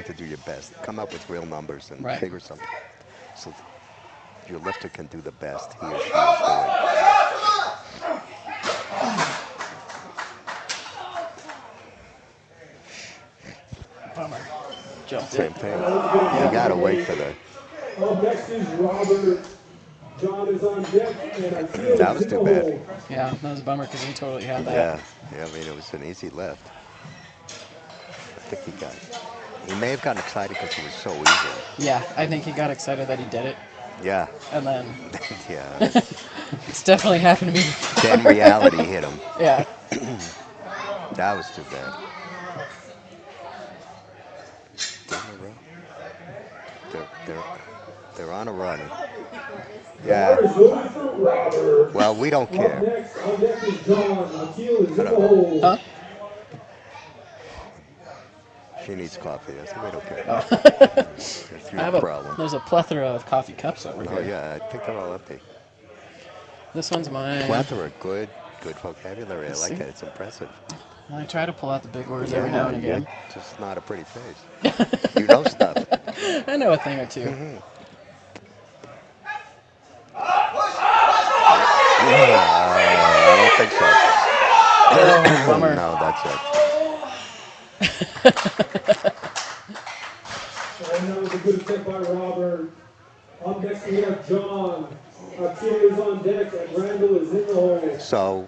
S1: to do your best. Come up with real numbers and
S2: Right.
S1: figure something so your lifter can do the best he or she is doing.
S2: Bummer. Jumped
S1: Same
S2: it.
S1: thing. You gotta wait for the.
S3: Up next is Robert. John is on deck. And Akil
S1: That
S3: is
S1: was
S3: in
S1: too
S3: the
S1: bad.
S3: hole.
S2: Yeah, that was a bummer because he totally had that.
S1: Yeah. I mean, it was an easy lift. I think he may have gotten excited because it was so easy.
S2: Yeah, I think he got excited that he did it,
S1: Yeah.
S2: and then
S1: Yeah.
S2: it's definitely happened to me.
S1: Then reality hit him.
S2: Yeah.
S1: That was too bad. They're on a run. Yeah.
S3: Bar is loaded for Robert.
S1: Well, we don't
S3: Up
S1: care.
S3: next on deck is John. Akil is in the
S1: Hello.
S3: hole.
S2: Huh?
S1: She needs coffee. I said, we don't care.
S2: Oh.
S1: That's
S2: I
S1: your
S2: have
S1: problem.
S2: There's a plethora of coffee cups over
S1: Oh,
S2: here.
S1: yeah, I think they're all empty.
S2: This one's mine.
S1: Plethora, good vocabulary. I like
S2: See?
S1: it. It's impressive.
S2: I try to pull out the big words every now and again.
S1: It's just not a pretty face. You know stuff.
S2: I know a thing or two.
S1: I don't think so.
S2: Oh, bummer.
S1: No, that's it.
S3: And that was a good attempt by Robert. On Up next we have John. Akil is on deck and Randall is in the hole.
S1: So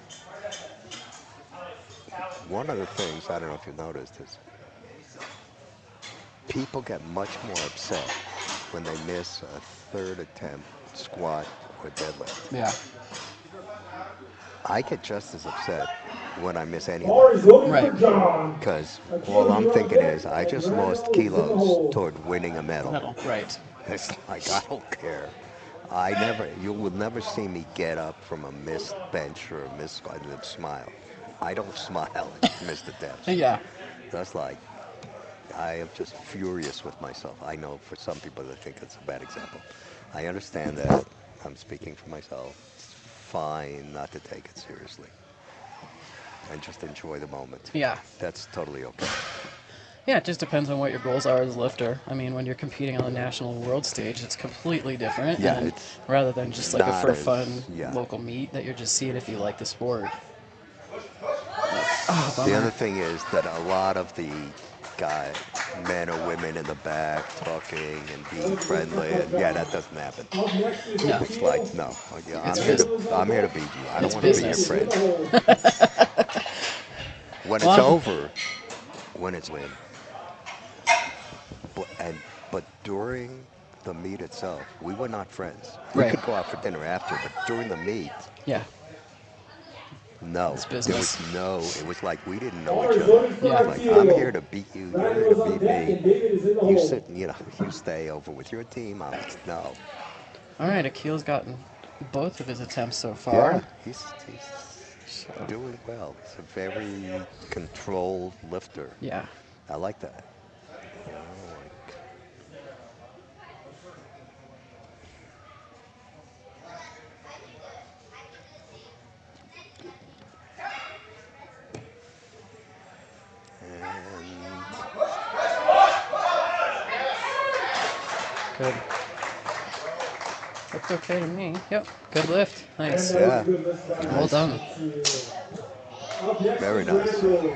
S1: one of the things, I don't know if you noticed, is people get much more upset when they miss a third attempt squat or deadlift.
S2: Yeah.
S1: I get just as upset when I miss any
S3: Bar is loaded
S2: Right.
S3: for John.
S1: because
S3: Akil,
S1: all I'm
S3: you're on
S1: thinking
S3: deck,
S1: is I
S3: and
S1: just
S3: Randall
S1: lost
S3: is in the
S1: kilos
S3: hole.
S1: toward winning a medal.
S2: Metal. Right.
S1: It's like I don't care. You will never see me get up from a missed bench or a missed squat and smile. I don't smile at missed attempts.
S2: Yeah.
S1: That's like, I am just furious with myself. I know for some people they think it's a bad example. I understand that. I'm speaking for myself. It's fine not to take it seriously and just enjoy the moment.
S2: Yeah.
S1: That's totally okay.
S2: Yeah, it just depends on what your goals are as a lifter. I mean, when you're competing on the national world stage, it's completely different.
S1: Yeah,
S2: and
S1: it's
S2: rather than just like a
S1: not
S2: for
S1: as-
S2: fun
S1: yeah.
S2: local meet that you're just seeing if you like the sport.
S1: The
S2: Bummer.
S1: other thing is that a lot of the men or women in the back talking and being friendly, and yeah, that doesn't happen.
S3: Up next is
S2: No.
S1: It's like, no,
S2: It's
S1: I'm here to beat you. I don't
S2: it's
S1: want to be your
S2: business.
S1: friend. When it's
S2: Well,
S1: over, when it's win, but during the meet itself, we were not friends. We
S2: Right.
S1: could go out for dinner after, but during the meet,
S2: Yeah.
S1: no.
S2: It's
S1: There
S2: business.
S1: was no. It was like we didn't know
S3: Bar
S1: each
S3: is
S1: other.
S3: loaded for
S2: Yeah.
S1: It's like I'm
S3: Akil.
S1: here to beat you. You're
S3: Randall
S1: here
S3: is
S1: to
S3: on
S1: beat
S3: deck
S1: me.
S3: and David is in the
S1: You
S3: hole.
S1: sit, you stay over with your team. No.
S2: All right, Akil's gotten both of his attempts so
S1: Yeah,
S2: far.
S1: he's doing well. He's a very controlled lifter.
S2: Yeah.
S1: I like that. You know, like, and
S2: Good. Looked okay to me. Yep. Good lift. Nice.
S3: And that was
S1: Yeah.
S3: a good lift by
S2: Well done.
S3: Akil. Up next
S1: Very
S3: is
S1: nice.
S3: Randall.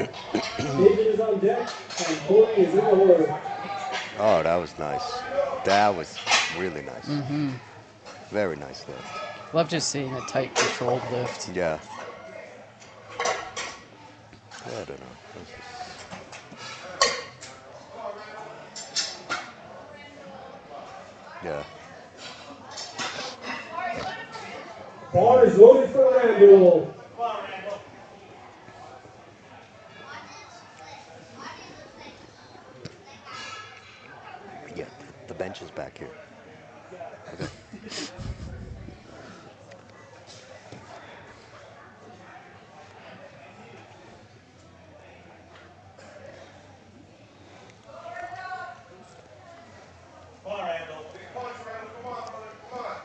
S3: David is on deck and Cody is in the hole.
S1: oh, that was nice. That was really nice. Very nice lift.
S2: Love just seeing a tight, controlled lift.
S1: Yeah. I don't know. Yeah.
S3: Bar is loaded for Randall.
S1: Yeah. The bench is back here. Okay.
S5: Come on, Randall. Big punch, Randall. Come on, brother. Come on.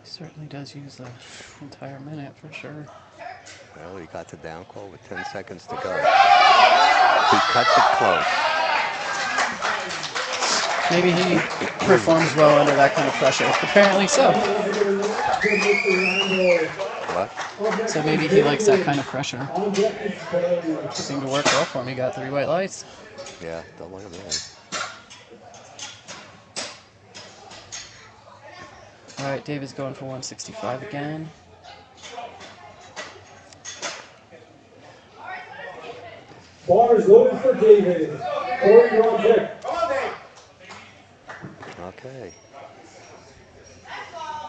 S2: Certainly does use the entire minute for sure.
S1: Well, he got the down call with 10 seconds to go. He cuts it close.
S2: Maybe he performs well under that kind of pressure. Apparently so.
S3: Good lift for Randall.
S1: What?
S3: Up next
S2: So
S3: is
S2: maybe he likes that
S3: David.
S2: kind of pressure.
S3: On deck is Cody.
S2: Seemed to work well for him. He got 3 white lights.
S1: Yeah, don't look at that.
S2: All right, David's going for 165 again.
S3: Bar is loaded for David. Corey, you're on deck.
S5: Come on, Dave.
S1: Okay.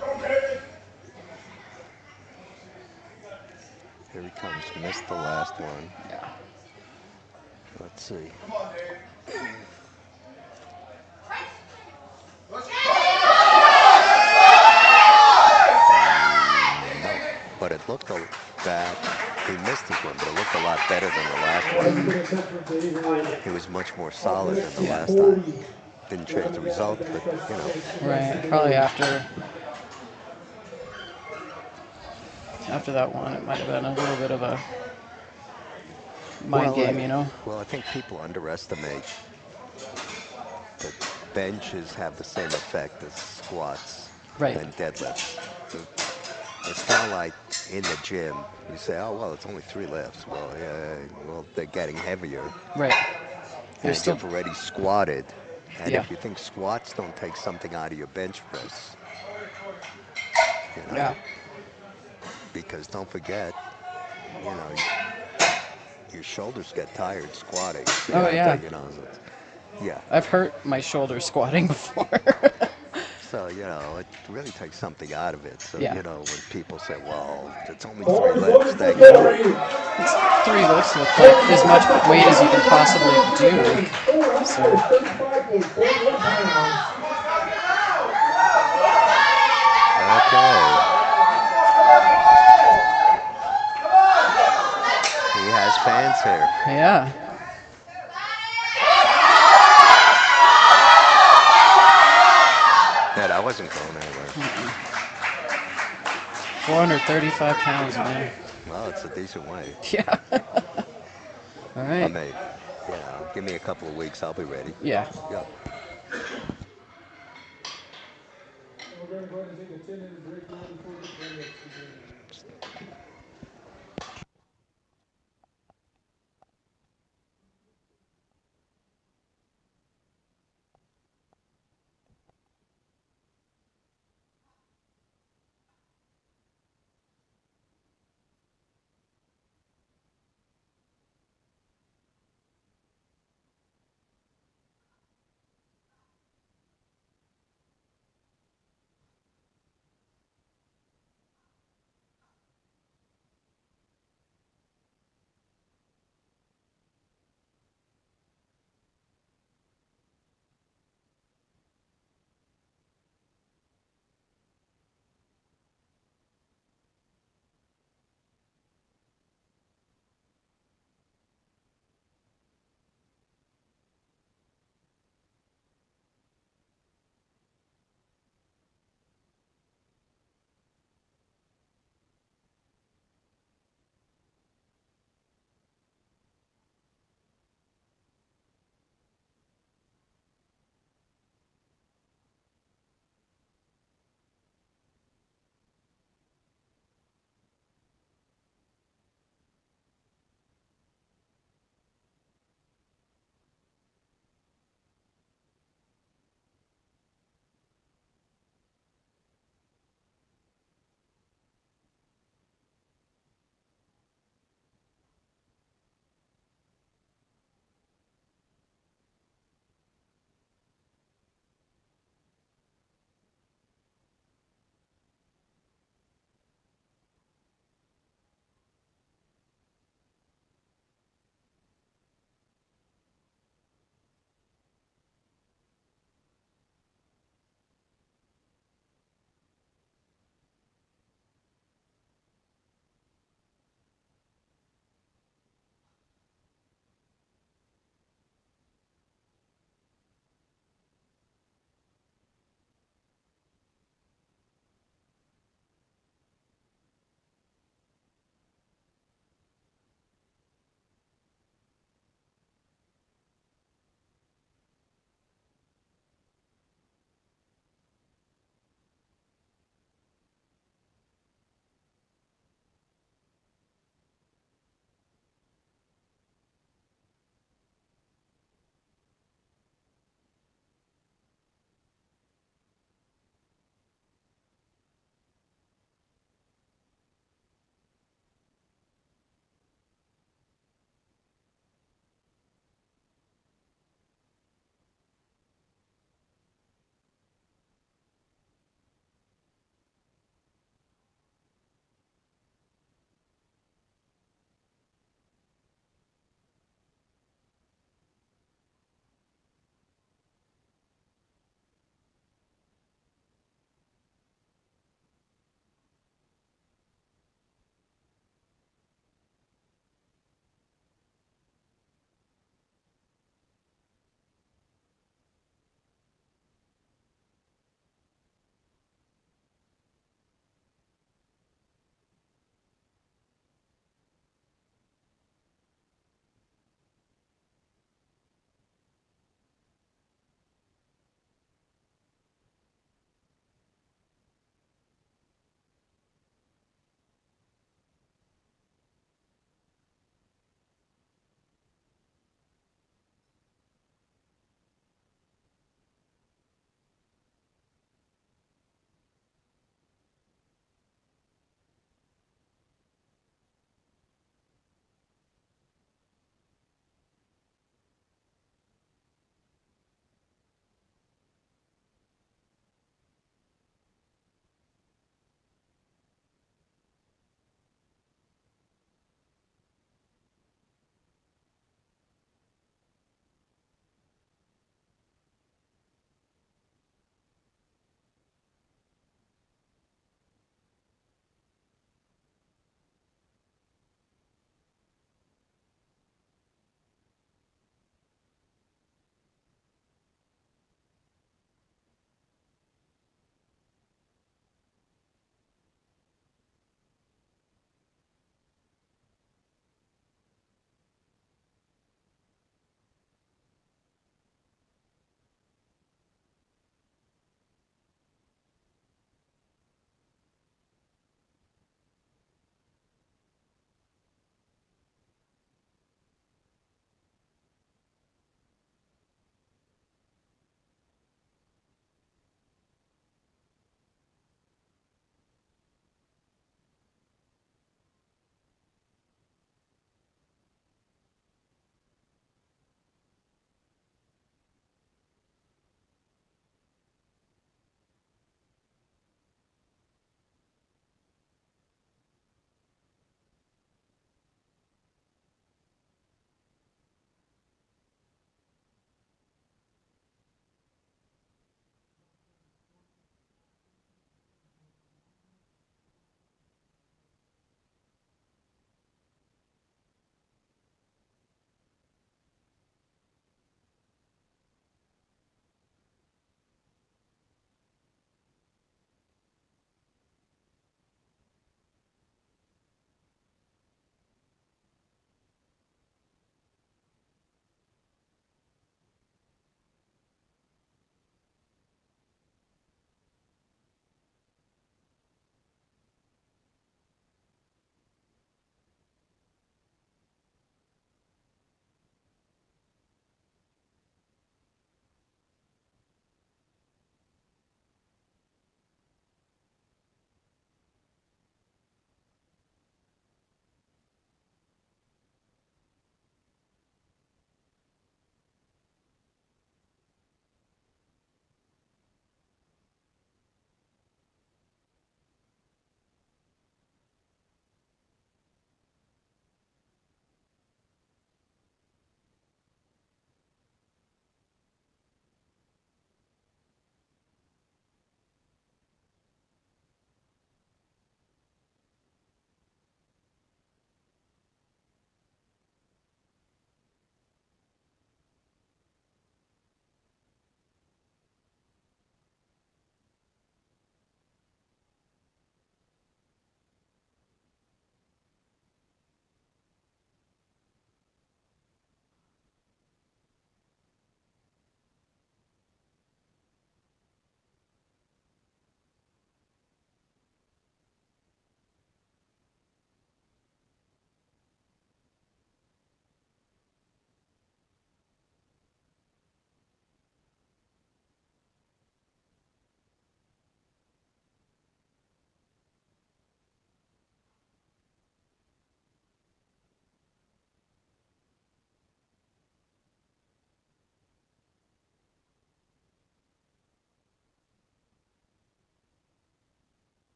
S5: Go, David.
S1: Here he comes. Missed the last one.
S2: Yeah.
S1: Let's see.
S5: Come on, Dave. Let's go.
S1: No. But it looked bad. He missed his one, but it looked a lot better than the last one.
S3: Good attempt for David.
S1: He was much more solid than the
S2: Yeah.
S1: last time. Didn't change the result, but you know.
S2: Right. Probably after that one, it might have been a little bit of a mind game, you know?
S1: Well, I think people underestimate the benches have the same effect as squats
S2: Right.
S1: and deadlifts. So it's not like in the gym you say, oh well, it's only 3 lifts. Well, yeah, well they're getting heavier,
S2: Right. There's
S1: and
S2: still.
S1: you've already squatted. And
S2: Yeah.
S1: if you think squats don't take something out of your bench press, you know,
S2: Yeah.
S1: because don't forget, you know, your shoulders get tired squatting.
S2: Oh yeah.
S1: You know, yeah.
S2: I've hurt my shoulder squatting before.
S1: So, you know, it really takes something out of it. So,
S2: Yeah.
S1: you know, when people say, well, it's only
S3: All
S1: 3 lifts,
S3: right,
S1: they
S3: boys, let's
S1: go,
S3: get ready.
S2: It's 3 lifts with like as much weight as you can possibly do. So
S3: 435.41 pounds.
S1: okay. He has fans here.
S2: yeah.
S1: Yeah, that wasn't going anywhere.
S2: 435 pounds, man.
S1: Well, it's a decent weight.
S2: Yeah. All
S1: I
S2: right.
S1: mean, you know, give me a couple of weeks, I'll be ready.
S2: Yeah.
S1: Yeah.
S3: We're going to go ahead and take a 10-minute break now before the playoffs begin.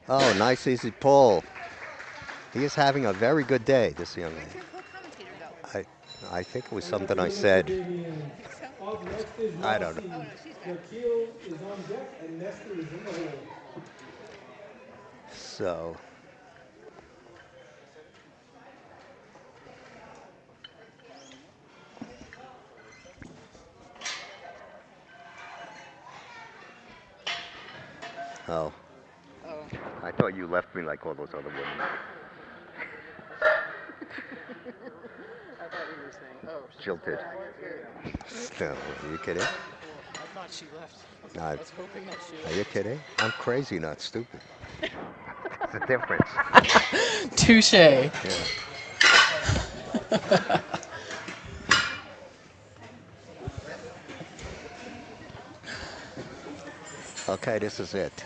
S1: Oh, nice easy pull. He is having a very good day, this young
S6: Where'd
S1: man.
S6: your co-commentator go?
S1: I, I think it was
S3: And that's
S1: something
S3: a
S1: I
S3: good look for
S1: said.
S3: Damien. Up next is
S1: I don't know.
S3: Rossi.
S6: Oh no, she's back.
S3: Nikhil is on deck and Nestor is in the hole.
S1: So, oh,
S6: Oh.
S1: I thought you left me like all those other women.
S2: I thought you were saying, oh, she's
S1: Jilted.
S2: back. Good.
S1: No, are you kidding?
S2: I thought she left.
S1: I,
S2: I was hoping that she
S1: are you kidding? I'm crazy, not stupid. There's a difference.
S2: Touche.
S1: Yeah. Okay, this is it.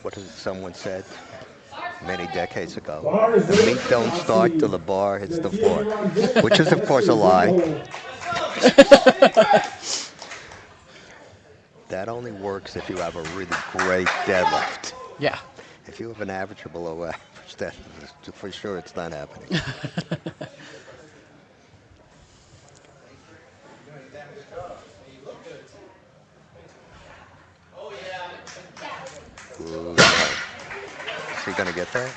S1: What is it someone said many decades ago?
S3: Bar is
S1: The
S3: ready
S1: meat
S3: for
S1: don't start
S3: Rossi.
S1: till the bar hits the
S3: Nikhil,
S1: floor,
S3: you're on deck.
S1: which is of course a
S3: Nestor is in the
S1: lie.
S3: hole.
S1: That only works if you have a really great deadlift.
S2: Yeah.
S1: If you have an average or below average deadlift, for sure it's not happening. Ooh, no. Is he gonna get that?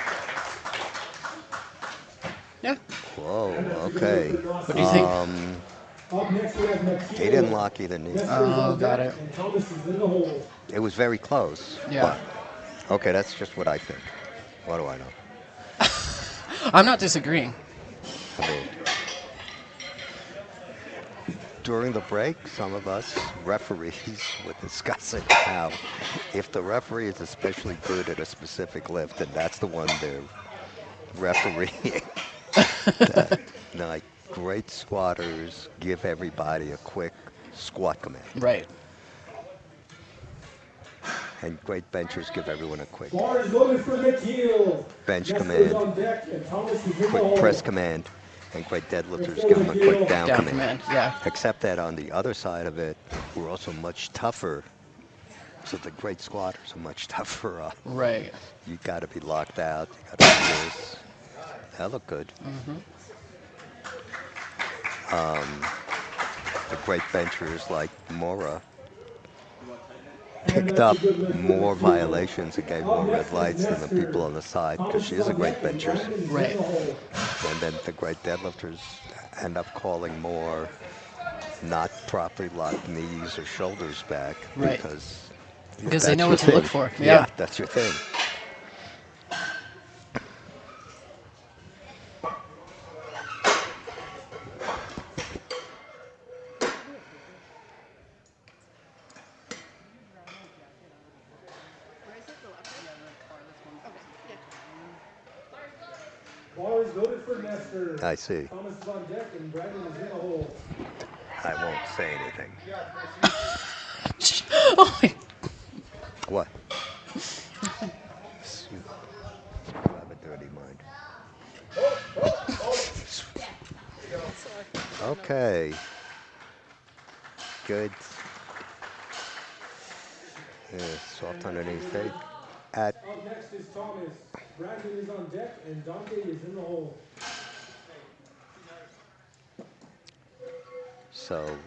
S2: Yeah.
S1: Whoa, okay.
S2: What do you think?
S3: Up next we have Nikhil.
S1: He didn't lock either knee.
S3: Nestor is
S2: Oh,
S3: on
S2: got
S3: deck,
S2: it.
S3: and Thomas is in the hole.
S1: It was very close.
S2: Yeah.
S1: But, okay, that's just what I think. What do I know?
S2: I'm not disagreeing.
S1: I mean, during the break, some of us referees were discussing how if the referee is especially good at a specific lift, and that's the one they're refereeing, that, like great squatters give everybody a quick squat command,
S2: Right.
S1: and great benchers give everyone a quick
S3: Bar is loaded for Nikhil.
S1: bench
S3: Nestor is
S1: command,
S3: on deck, and Thomas is in the
S1: quick
S3: hole.
S1: press command, and great deadlifters give them a quick down,
S2: Down
S1: command.
S2: command. Yeah.
S1: Except that on the other side of it, we're also much tougher. So the great squatters are much tougher.
S2: Right.
S1: You got to be locked out. You got to do this. That looked good. The great benchers like Mora picked up more violations and gave more red lights than the people on the side because she is a great bencher.
S2: Right.
S1: And then the great deadlifters end up calling more not properly locked knees or shoulders back
S2: Right.
S1: because
S2: Because they
S1: that's
S2: know
S1: your
S2: what to
S1: thing.
S2: look for.
S1: Yeah,
S2: Yeah.
S1: that's your thing.
S6: Where is it? The left one? Okay. Yeah.
S3: Bar is loaded for Nestor.
S1: I see.
S3: Thomas is on deck, and Brandon is in the hole.
S1: I won't say anything.
S2: Oh my.
S1: What? You have a dirty mind. Okay. Good. Yeah, soft underneath. Hey, at
S3: Up next is Thomas. Brandon is on deck, and Dante is in the hole.
S1: so.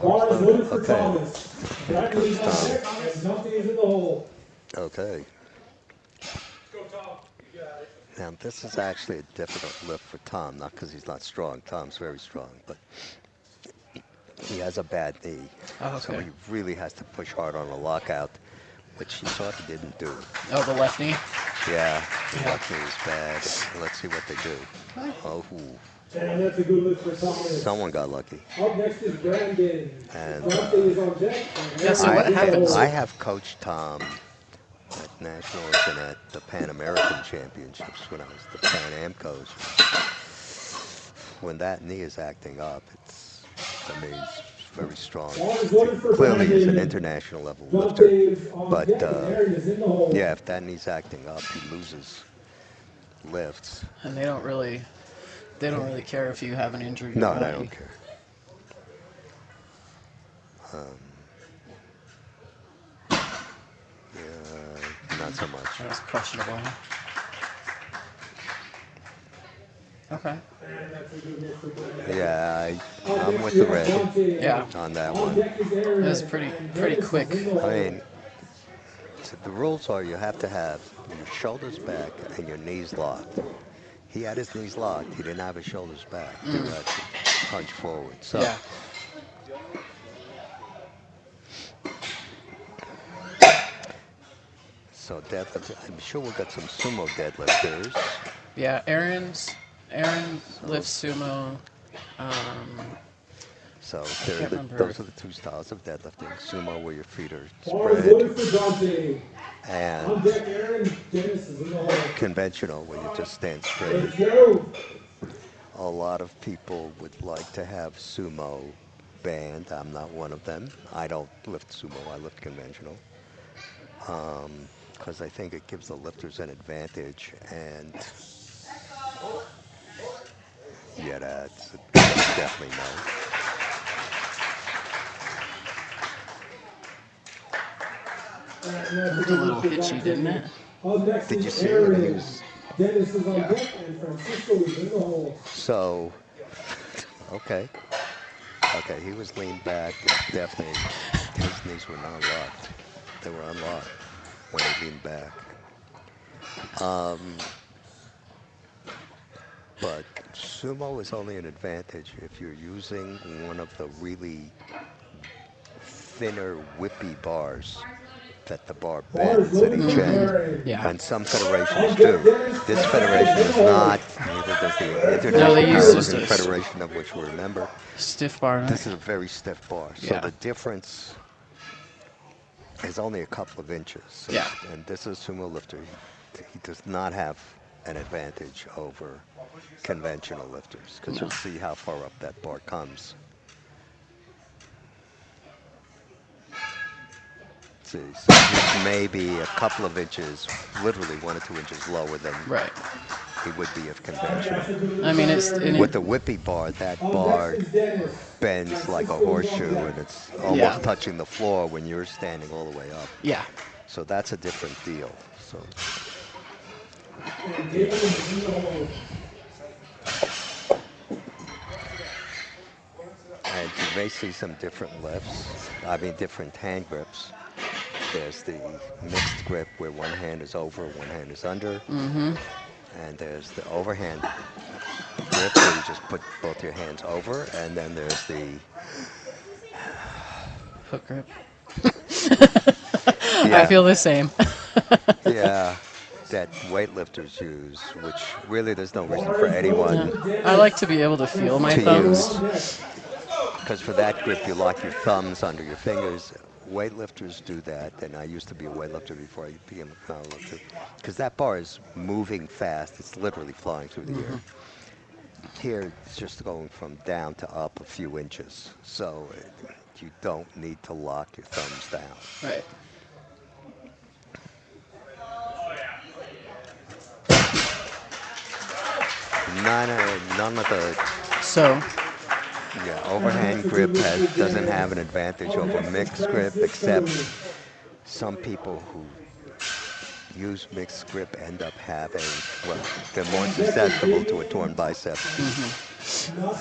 S3: Bar is loaded for
S1: Okay.
S3: Thomas. Brandon is on deck, and Dante is in the hole.
S1: Okay. Now this is actually a difficult lift for Tom, not because he's not strong. Tom's very strong, but he has a bad knee,
S2: Oh,
S1: so
S2: okay.
S1: he really has to push hard on a lockout, which he sort of didn't do.
S2: Oh, the left knee.
S1: Yeah, the left knee is bad. Let's see what they do. Oh,
S3: And that's a good look for Thomas.
S1: someone got lucky.
S3: Up next is Brandon.
S1: And
S3: Dante is on deck. And
S2: Yeah, so
S3: Aaron
S2: what
S3: is in the
S2: happens?
S3: hole.
S1: I have coached Tom at Nationals and at the Pan American Championships when I was the Pan Am coach. When that knee is acting up, I mean, very strong.
S3: Ball is loaded for
S1: Clearly is an
S3: Brandon.
S1: international level
S3: Drop
S1: lifter.
S3: Dave on
S1: But
S3: deck, and Aaron is in the hole.
S1: yeah, if that knee's acting up, he loses lifts.
S2: And they don't really care if you have an injury or
S1: No,
S2: not.
S1: they don't care. Yeah, not so much.
S2: That was questionable. Okay.
S3: And that's a good hit for Brandon.
S1: Yeah,
S3: On
S1: I'm
S3: deck
S1: with
S3: we
S1: the
S3: have
S1: red
S3: Dante.
S2: Yeah.
S1: on that
S3: On
S1: one.
S3: deck is Aaron.
S2: It was pretty
S3: and
S2: pretty
S3: Dennis
S2: quick.
S3: is in the hole.
S1: I mean, so the rules are you have to have your shoulders back and your knees locked. He had his knees locked. He didn't have his shoulders back. He had to punch forward. So
S2: Yeah.
S1: So deadlift, I'm sure we'll get some sumo deadlifters.
S2: Yeah. Aaron lifts sumo.
S1: So
S2: can't remember.
S1: those are the two styles of deadlifting. Sumo where your feet are
S3: Ball is loaded
S1: spread,
S3: for Dante. On
S1: and
S3: deck, Aaron. Dennis is in the hole.
S1: conventional where you just stand straight.
S3: Let's go.
S1: A lot of people would like to have sumo band. I'm not one of them. I don't lift sumo. I lift conventional. Because I think it gives the lifters an advantage. And yeah, that's definitely no.
S3: And
S2: It
S3: that's
S2: looked a little hitchy, didn't it?
S3: Up next
S1: Did you
S3: is
S1: see it when he
S3: Aaron.
S1: was?
S3: Dennis is on
S2: Yeah.
S3: deck, and Francisco is in the hole.
S1: So, okay. Okay, he was leaned back. Definitely, his knees were not locked. They were unlocked when he leaned back. But sumo is only an advantage if you're using one of the really thinner whippy bars that the bar
S3: Ball is
S1: bends at
S3: loaded
S1: each
S3: for
S1: end.
S3: Aaron.
S2: Yeah.
S1: And some federations do. This federation does not, neither does the
S2: No,
S1: International
S2: they use
S1: Powerlifting
S2: this.
S1: Federation, of which we're a member.
S2: Stiff bar.
S1: This is a very stiff bar. So
S2: Yeah.
S1: the difference is only a couple of inches. So,
S2: Yeah.
S1: And this is a sumo lifter. He does not have an advantage over conventional lifters because you'll see how far up that bar comes. See, so he's maybe a couple of inches, literally 1 or 2 inches lower than
S2: Right.
S1: he would be if conventional.
S2: I mean, it's
S1: With the whippy bar, that bar
S3: Next is Dennis.
S1: bends like a horseshoe and it's almost
S2: Yeah.
S1: touching the floor when you're standing all the way up.
S2: yeah.
S1: So that's a different deal. So
S3: And David is in the hole.
S1: and you may see some different lifts. I mean, different hand grips. There's the mixed grip where one hand is over, one hand is under.
S2: Mm-hmm.
S1: And there's the overhand grip where you just put both your hands over. And then there's the
S2: Hook grip.
S1: yeah,
S2: I feel the same.
S1: yeah, that weightlifters use, which really there's no reason for anyone
S2: I like to be able to feel my
S1: to
S2: thumbs.
S1: use. Because for that grip, you lock your thumbs under your fingers. Weightlifters do that, and I used to be a weightlifter before I became a powerlifter. Because that bar is moving fast. It's literally flying through the air. Here, it's just going from down to up a few inches. So you don't need to lock your thumbs down.
S2: Right.
S1: None of the
S2: So,
S1: overhand grip doesn't have an advantage over mixed grip, except some people who use mixed grip end up having, well, they're more susceptible to a torn bicep.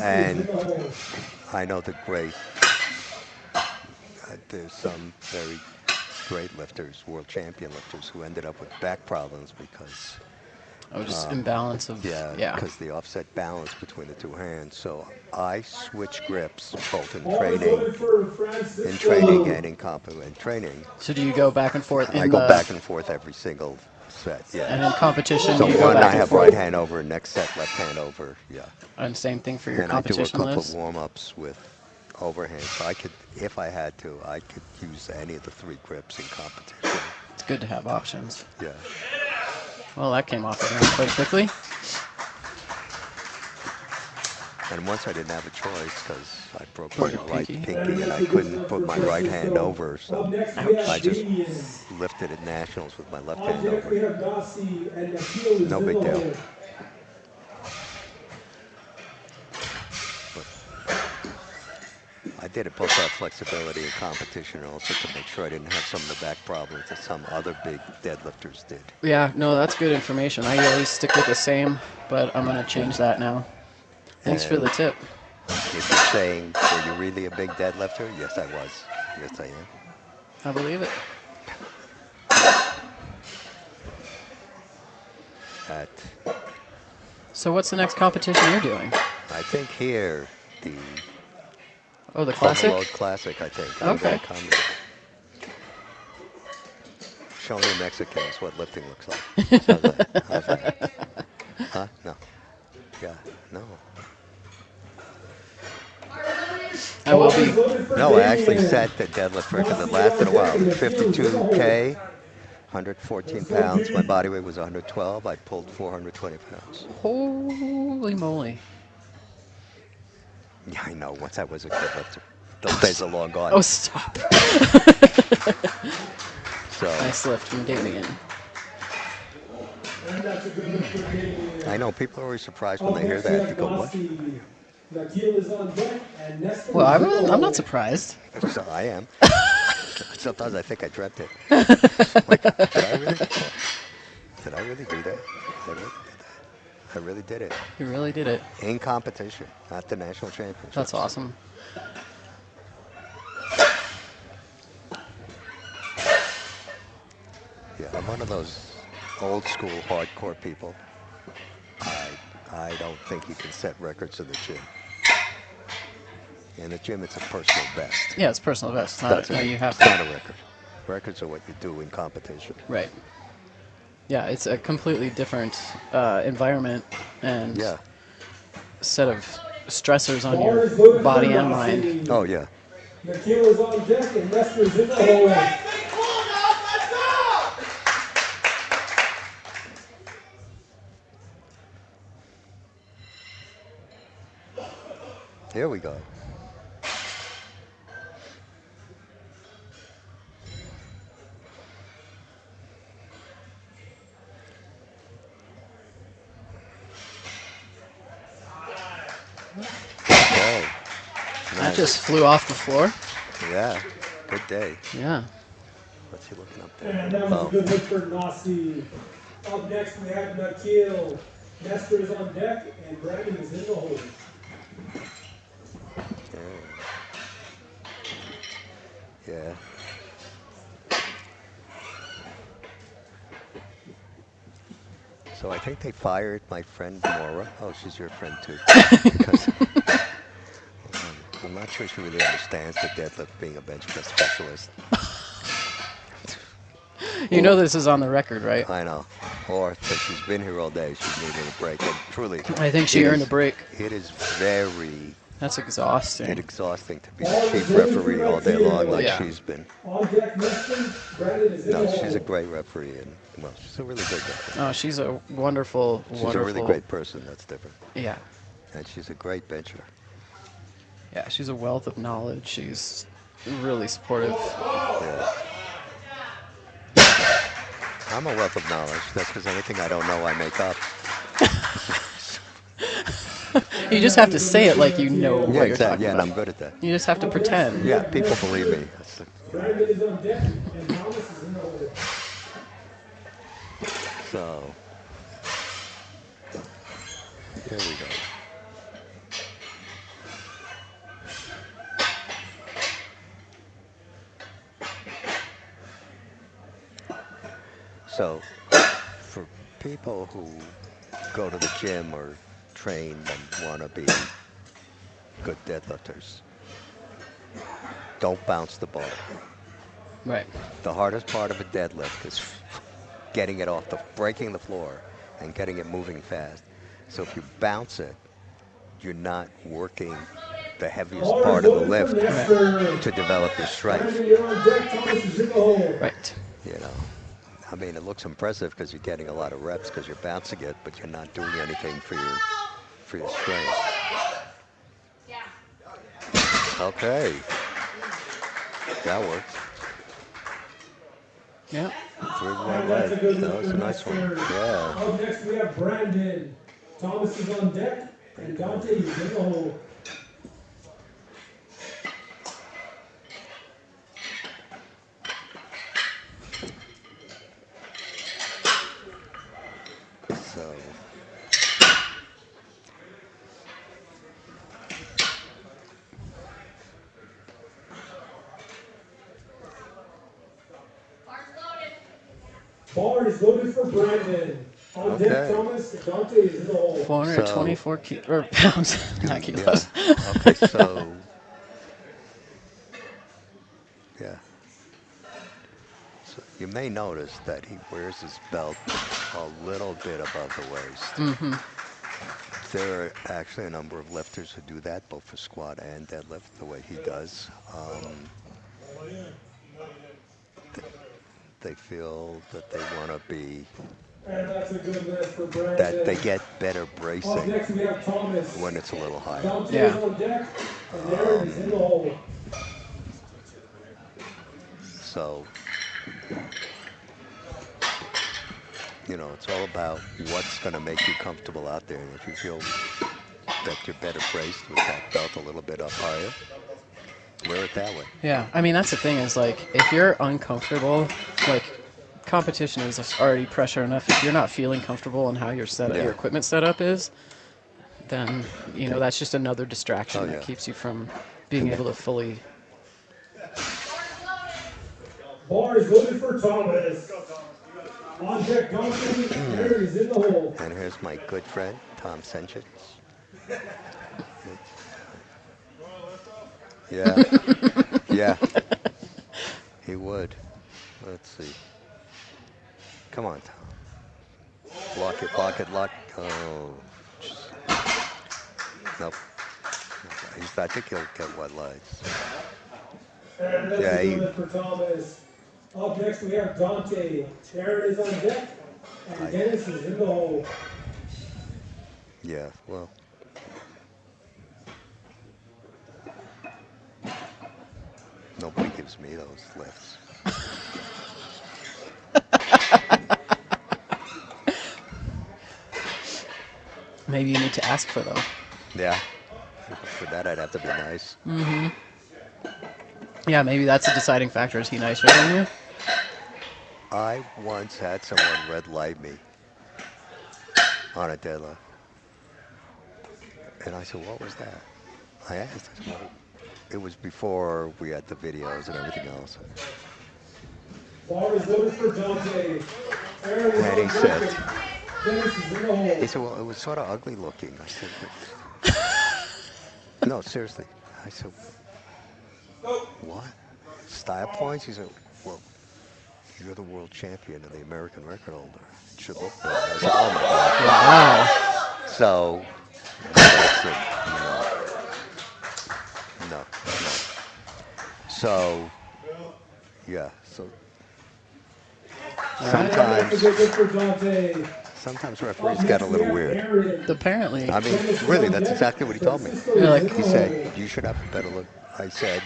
S1: And I know the there's some very great lifters, world champion lifters, who ended up with back problems because
S2: just imbalance of
S1: because the offset balance between the two hands. So I switch grips both in training and in complement training.
S2: So do you go back and forth?
S1: I go back and forth every single set. Yeah.
S2: And in competition,
S1: So
S2: you go
S1: one
S2: back
S1: I
S2: and
S1: have
S2: forth.
S1: right hand over, next set left hand over. Yeah.
S2: And same thing for your
S1: And I do a
S2: competition
S1: couple
S2: lifts.
S1: of warm-ups with overhand. So I could, if I had to, I could use any of the 3 grips in competition.
S2: It's good to have options.
S1: Yeah.
S2: Well, that came off the ground quite quickly.
S1: And once I didn't have a choice because I broke
S2: Broke
S1: my
S2: your
S1: right
S2: pinky?
S1: pinky and I couldn't put my right hand over,
S3: Up
S1: so
S3: next, we have
S1: I just
S3: Gideon.
S1: lifted at nationals with my left
S3: On
S1: hand
S3: deck, we
S1: over.
S3: have Nasi and Nikhil is
S1: No
S3: in
S1: big
S3: the
S1: deal.
S3: hole.
S1: I did it both out of flexibility and competition, and also to make sure I didn't have some of the back problems that some other big deadlifters did.
S2: Yeah, no, that's good information. I always stick with the same, but I'm going to change that now. Thanks for
S1: And
S2: the tip.
S1: if you're saying, were you really a big deadlifter? Yes, I was. Yes, I am.
S2: I believe it.
S1: At,
S2: So what's the next competition you're doing?
S1: I think here, the
S2: Oh, the classic?
S1: Overload Classic, I think.
S2: Okay.
S1: Comedy. Show me Mexicans what lifting looks like. How's that? How's that? Huh? No. Yeah, no.
S2: I will be.
S1: No, I actually set the deadlift for because it lasted a while. 52K, 114 pounds. My body weight was 112. I pulled 420 pounds.
S2: Holy moly.
S1: Yeah, I know. Once I was a deadlifter. Those days are long gone.
S2: Oh, stop.
S1: So
S2: Nice lift from Damien.
S3: And that's a good lift for Gideon.
S1: I know people are always surprised when they hear that. They go, what?
S3: Nikhil is on deck and Nestor
S2: Well,
S3: is in the
S2: I'm
S3: hole.
S2: not surprised.
S1: So I am. Sometimes I think I dreamt it. Like, did I really do that? I really did it.
S2: You really did it.
S1: In competition, not the national championship.
S2: That's awesome.
S1: Yeah, I'm one of those old school hardcore people. I don't think you can set records in the gym. In the gym, it's a personal best.
S2: Yeah, it's personal best. It's not,
S1: That's
S2: no,
S1: it.
S2: you have
S1: It's
S2: to.
S1: not a record. Records are what you do in competition.
S2: Right. Yeah, it's a completely different environment and
S1: Yeah.
S2: set of stressors on
S3: Bar
S2: your
S3: is loaded
S2: body
S3: for
S2: and
S3: Nasi.
S2: mind.
S1: Oh, yeah.
S3: Nikhil is on deck and Nestor is in the hole.
S1: Here we go. Okay.
S2: That
S1: Nice.
S2: just flew off the floor.
S1: Yeah. Good day.
S2: Yeah.
S1: What's he looking up
S3: And
S1: there?
S3: that was a
S1: Oh,
S3: good lift for Nasi. Up next we have Nikhil. Nestor is on deck and Brandon is in the hole.
S1: yeah. So I think they fired my friend Maura. Oh, she's your friend too. Because I'm not sure she really understands the deadlift being a bench press specialist.
S2: You know this is on the record, right?
S1: I know. Or since she's been here all day, she's needing a break. And truly,
S2: I think she
S1: it
S2: earned
S1: is-
S2: a break.
S1: It is very
S2: That's exhausting.
S1: exhausting to be the chief referee all day long like
S2: Yeah.
S1: she's been.
S3: On deck Nestor, Brandon is in
S1: No,
S3: the hole.
S1: she's a great referee, and well, she's a really good referee.
S2: Oh, she's a wonderful,
S1: She's
S2: wonderful.
S1: a really great person. That's different.
S2: Yeah.
S1: And she's a great bencher.
S2: Yeah, she's a wealth of knowledge. She's really supportive.
S1: Yeah. I'm a wealth of knowledge. That's because anything I don't know, I make up.
S2: You just have to say it like you know what
S1: Yeah,
S2: you're
S1: exactly.
S2: talking
S1: Yeah, and
S2: about.
S1: I'm good at that.
S2: You just have to pretend.
S1: Yeah, people believe me. That's the-
S3: Brandon is on deck and Thomas is in the hole.
S1: So, here we go. So, for people who go to the gym or train and want to be good deadlifters, don't bounce the ball.
S2: Right.
S1: The hardest part of a deadlift is getting it off breaking the floor and getting it moving fast. So if you bounce it, you're not working the heaviest part of the lift to develop your strength.
S3: Brandon, you're on deck. Thomas is in the hole.
S2: Right.
S1: You know, I mean, it looks impressive because you're getting a lot of reps because you're bouncing it, but you're not doing anything for your strength. Okay. That works.
S2: Yeah.
S1: 3-1
S3: That's a
S1: leg.
S3: good
S1: That
S3: one
S1: was
S3: for
S1: a nice one.
S3: Nestor.
S1: Yeah.
S3: Up next we have Brandon. Thomas is on deck, and Dante is in the hole.
S1: So,
S3: Bar is loaded for Brandon. On deck,
S1: okay.
S3: Thomas. Dante is in the hole.
S2: 424 pounds, not
S1: Yeah.
S2: kilos.
S1: Okay, so, yeah. So you may notice that he wears his belt a little bit above the waist.
S2: Mm-hmm.
S1: There are actually a number of lifters who do that, both for squat and deadlift, the way he does. They feel that they want to be,
S3: And that's a good lift for Brandon.
S1: that they get better
S3: Up
S1: bracing
S3: next we have Thomas.
S1: when it's a little higher.
S3: Dante
S2: Yeah.
S3: is on deck, and Aaron is in the hole.
S1: So, you know, it's all about what's going to make you comfortable out there. And if you feel that you're better braced with that belt a little bit up higher, wear it that way.
S2: Yeah, I mean, that's the thing is, like, if you're uncomfortable, like, competition is already pressure enough. If you're not feeling comfortable in how your setup,
S1: Yeah.
S2: your equipment setup is, then, you know, that's just another distraction
S1: Oh,
S2: that
S1: yeah.
S2: keeps you from being able to fully...
S3: Bar is loaded for Thomas. On deck, Dante. Aaron is in the hole.
S1: And here's my good friend, Tom Senchitz. Yeah. Yeah. He would. Let's see. Come on, Tom. Lock it, lock it, lock. Oh. Jeez. Nope. I think he'll get wet legs.
S3: And that's
S1: Yeah,
S3: a
S1: he-
S3: good lift for Thomas. Up next we have Dante. Aaron is on deck, and Dennis is in the hole.
S1: Yeah, well. Nobody gives me those lifts.
S2: Maybe you need to ask for them.
S1: Yeah. For that, I'd have to be nice.
S2: Yeah, maybe that's a deciding factor. Is he nicer than you?
S1: I once had someone red light me on a deadlift. And I said, what was that? I asked. I said, well, it was before we had the videos and everything else.
S3: Bar is loaded for Dante. Aaron is
S1: And he
S3: on
S1: said,
S3: deck. Dennis is in the hole.
S1: he said, well, it was sort of ugly looking. I said, no, seriously. I said, what? Style points? He said, well, you're the world champion and the American record holder. It should look good. I said, oh my God.
S2: Wow.
S1: So, I said, no. No, no. So, yeah, so
S3: That's a
S1: sometimes,
S3: good lift for Dante.
S1: sometimes referees get a little weird.
S3: Aaron.
S2: Apparently.
S1: I mean, really, that's exactly what he told me.
S2: You're like,
S1: He said, you should have a better look. I said,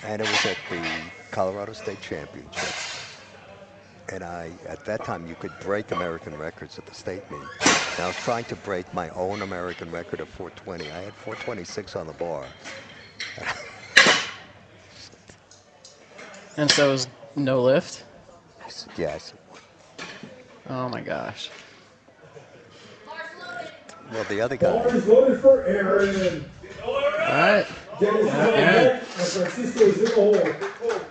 S1: and it was at the Colorado State Championship. And at that time, you could break American records at the state meet. And I was trying to break my own American record of 420. I had 426 on the bar.
S2: And so is no lift?
S1: I said, yeah, I said,
S2: Oh my gosh.
S1: well, the other
S3: Bar
S1: guy,
S3: is loaded for Aaron.
S2: All right.
S3: Dennis is on
S2: Aaron.
S3: deck, and Francisco is in the hole.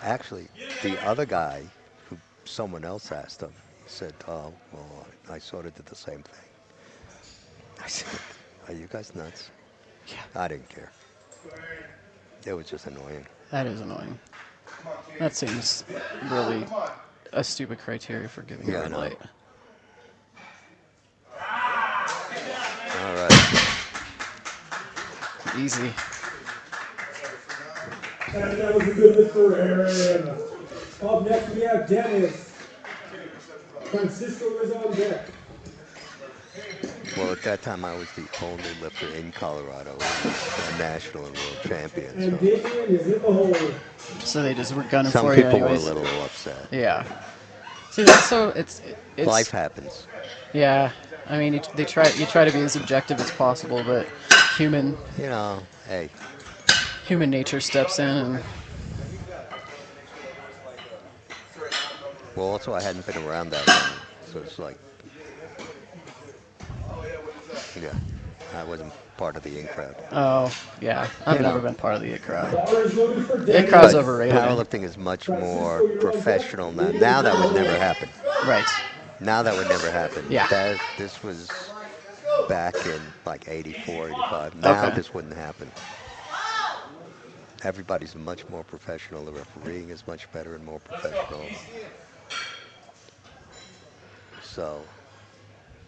S1: actually, the other guy, who someone else asked him, he said, oh, well, I sort of did the same thing. I said, are you guys nuts?
S2: Yeah.
S1: I didn't care. It was just annoying.
S2: That is annoying. That seems really a stupid criteria for giving
S1: Yeah,
S2: a
S1: I
S2: red
S1: know.
S2: light.
S1: All right.
S2: Easy.
S3: And that was a good lift for Aaron. Up next we have Dennis. Francisco is on deck.
S1: Well, at that time, I was the only lifter in Colorado, a national and world champion.
S3: And
S1: So
S3: Damien is in the hole.
S2: So they just were gunning
S1: some
S2: for you
S1: people were a
S2: anyways.
S1: little upset.
S2: Yeah. See, that's so it's
S1: Life happens.
S2: yeah. I mean, you try to be as objective as possible, but human
S1: You know, hey,
S2: human nature steps in, and
S1: well, also I hadn't been around that long, so it's like, yeah, I wasn't part of the in crowd.
S2: oh yeah, I've
S1: You
S2: never
S1: know.
S2: been part of the it crowd.
S3: Bar is loaded for
S2: It
S3: Damien.
S2: crowd's
S1: But
S2: overrated.
S1: powerlifting is much more professional now. Now that would never happen.
S2: Right.
S1: Now that would never happen.
S2: Yeah.
S1: This was back in like 84, 85. Now
S2: Okay.
S1: this wouldn't happen. Everybody's much more professional. The refereeing is much better and more professional. So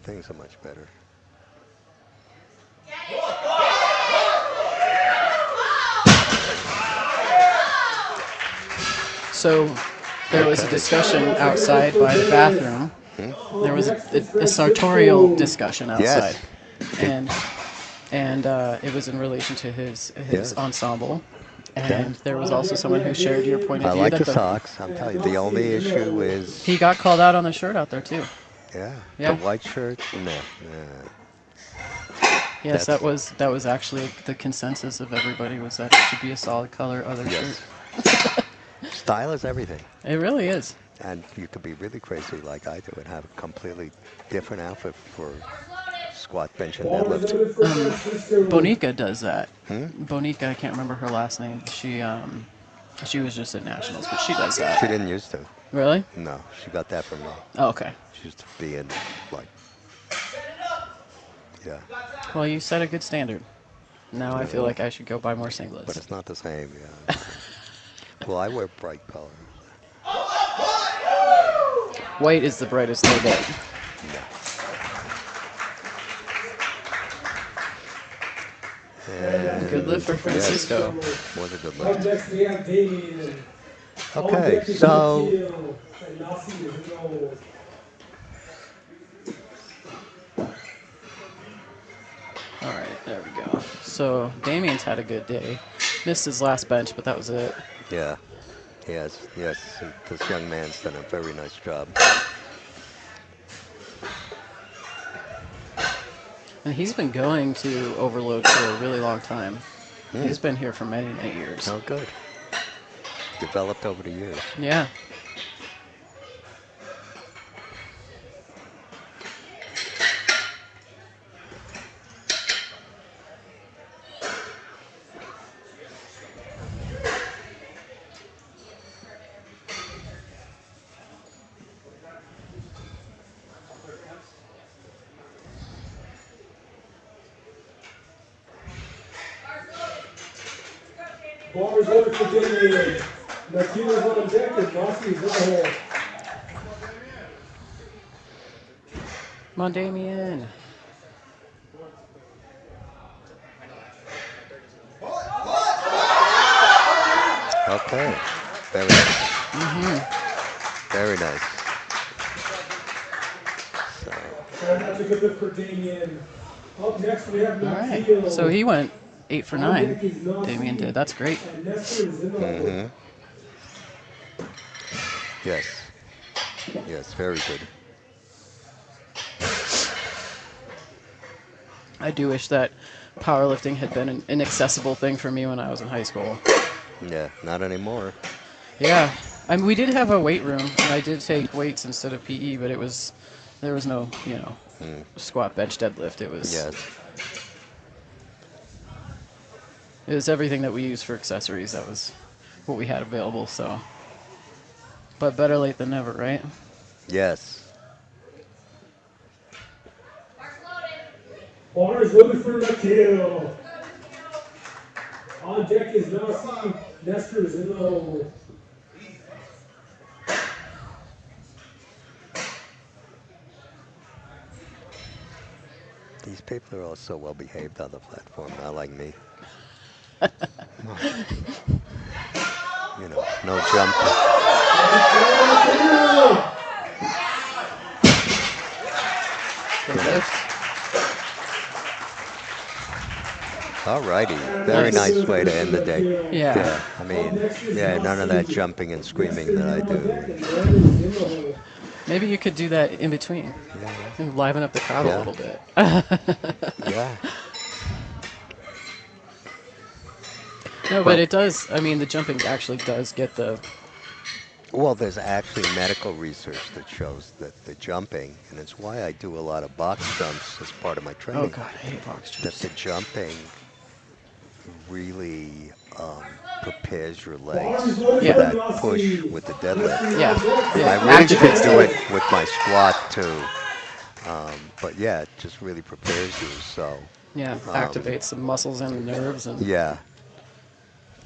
S1: things are much better.
S2: So there was a discussion outside by the bathroom. There was a sartorial discussion outside, and it was in relation to his
S1: Yeah.
S2: ensemble. And there was also someone who shared your point of
S1: I
S2: view
S1: like
S2: that
S1: the socks. I'm telling you, the only issue is,
S2: he got called out on the shirt out there too.
S1: yeah,
S2: Yeah.
S1: the white shirt. Nah.
S2: Yes,
S1: That's-
S2: that was actually the consensus of everybody, was that it should be a solid color other
S1: Yes.
S2: shirt.
S1: Style is everything.
S2: It really is.
S1: And you could be really crazy like I do and have a completely different outfit for squat, bench, and
S3: Bar is
S1: deadlift.
S3: loaded for Francisco.
S2: Bonica does that.
S1: Hmm?
S2: Bonica, I can't remember her last name. She was just at nationals, but she does that.
S1: She didn't used to.
S2: Really?
S1: No, she got that from me.
S2: Oh, okay.
S1: She used to be in, like, yeah.
S2: Well, you set a good standard. Now I feel like I should go buy more
S1: But
S2: singlets.
S1: it's not the same, yeah. Well, I wear bright color.
S2: White is the brightest they get.
S1: Yeah. And
S2: Good lift for
S1: yes,
S2: Francisco.
S1: was a good
S3: Up
S1: lift.
S3: next we have Damien.
S1: Okay, so
S3: And Nasi is in the hole.
S2: All right, there we go. So Damien's had a good day. Missed his last bench, but that was it.
S1: yeah, yes, this young man's done a very nice job.
S2: And he's been going to Overload for a really long time. He's been here for many, many years.
S1: Oh, good. Developed over the years.
S2: Yeah.
S3: Bar is loaded for Damien. Nakira's on deck and Nasi is in the hole.
S2: Come on, Damien.
S1: Okay, very nice. Very nice. So,
S3: And that's a good lift for Damien. Up next we have
S2: All right.
S3: Nakil.
S2: So he went 8 for
S3: On
S2: 9.
S3: deck is Nasi,
S2: Damien did. That's great.
S3: And Nestor is in the hole.
S1: yes. Yes, very good.
S2: I do wish that powerlifting had been an inaccessible thing for me when I was in high school.
S1: Yeah, not anymore.
S2: Yeah. I mean, we did have a weight room, and I did take weights instead of PE, but there was no, squat, bench, deadlift. It was everything that we use for accessories. That was what we had available, so. But better late than never, right?
S1: Yes.
S3: Bar is loaded for Nakil. On deck is Nasi. Nestor is in the hole.
S1: These people are all so well behaved on the platform, not like me. You know, no jumping.
S2: Good lift.
S1: Alrighty. Very
S2: Nice.
S1: nice way to end the day.
S2: Yeah.
S1: I mean, yeah, none of that jumping and screaming that I do.
S2: Maybe you could do that in between.
S1: Yeah.
S2: And liven up the crowd a
S1: Yeah.
S2: little bit.
S1: Yeah.
S2: No, but
S1: Well-
S2: it does. I mean, the jumping actually does get the.
S1: Well, there's actually medical research that shows that the jumping, and it's why I do a lot of box jumps as part of my
S2: Oh
S1: training,
S2: God, I hate box
S1: that
S2: jumps.
S1: the jumping really prepares your legs
S2: Yeah.
S1: for that push with the deadlift.
S2: Yeah.
S1: I
S2: Yeah.
S1: really could
S2: Activates
S1: do
S2: them.
S1: it with my squat too. But yeah, it just really prepares you. So
S2: Yeah. Activates the muscles and the nerves and.
S1: yeah.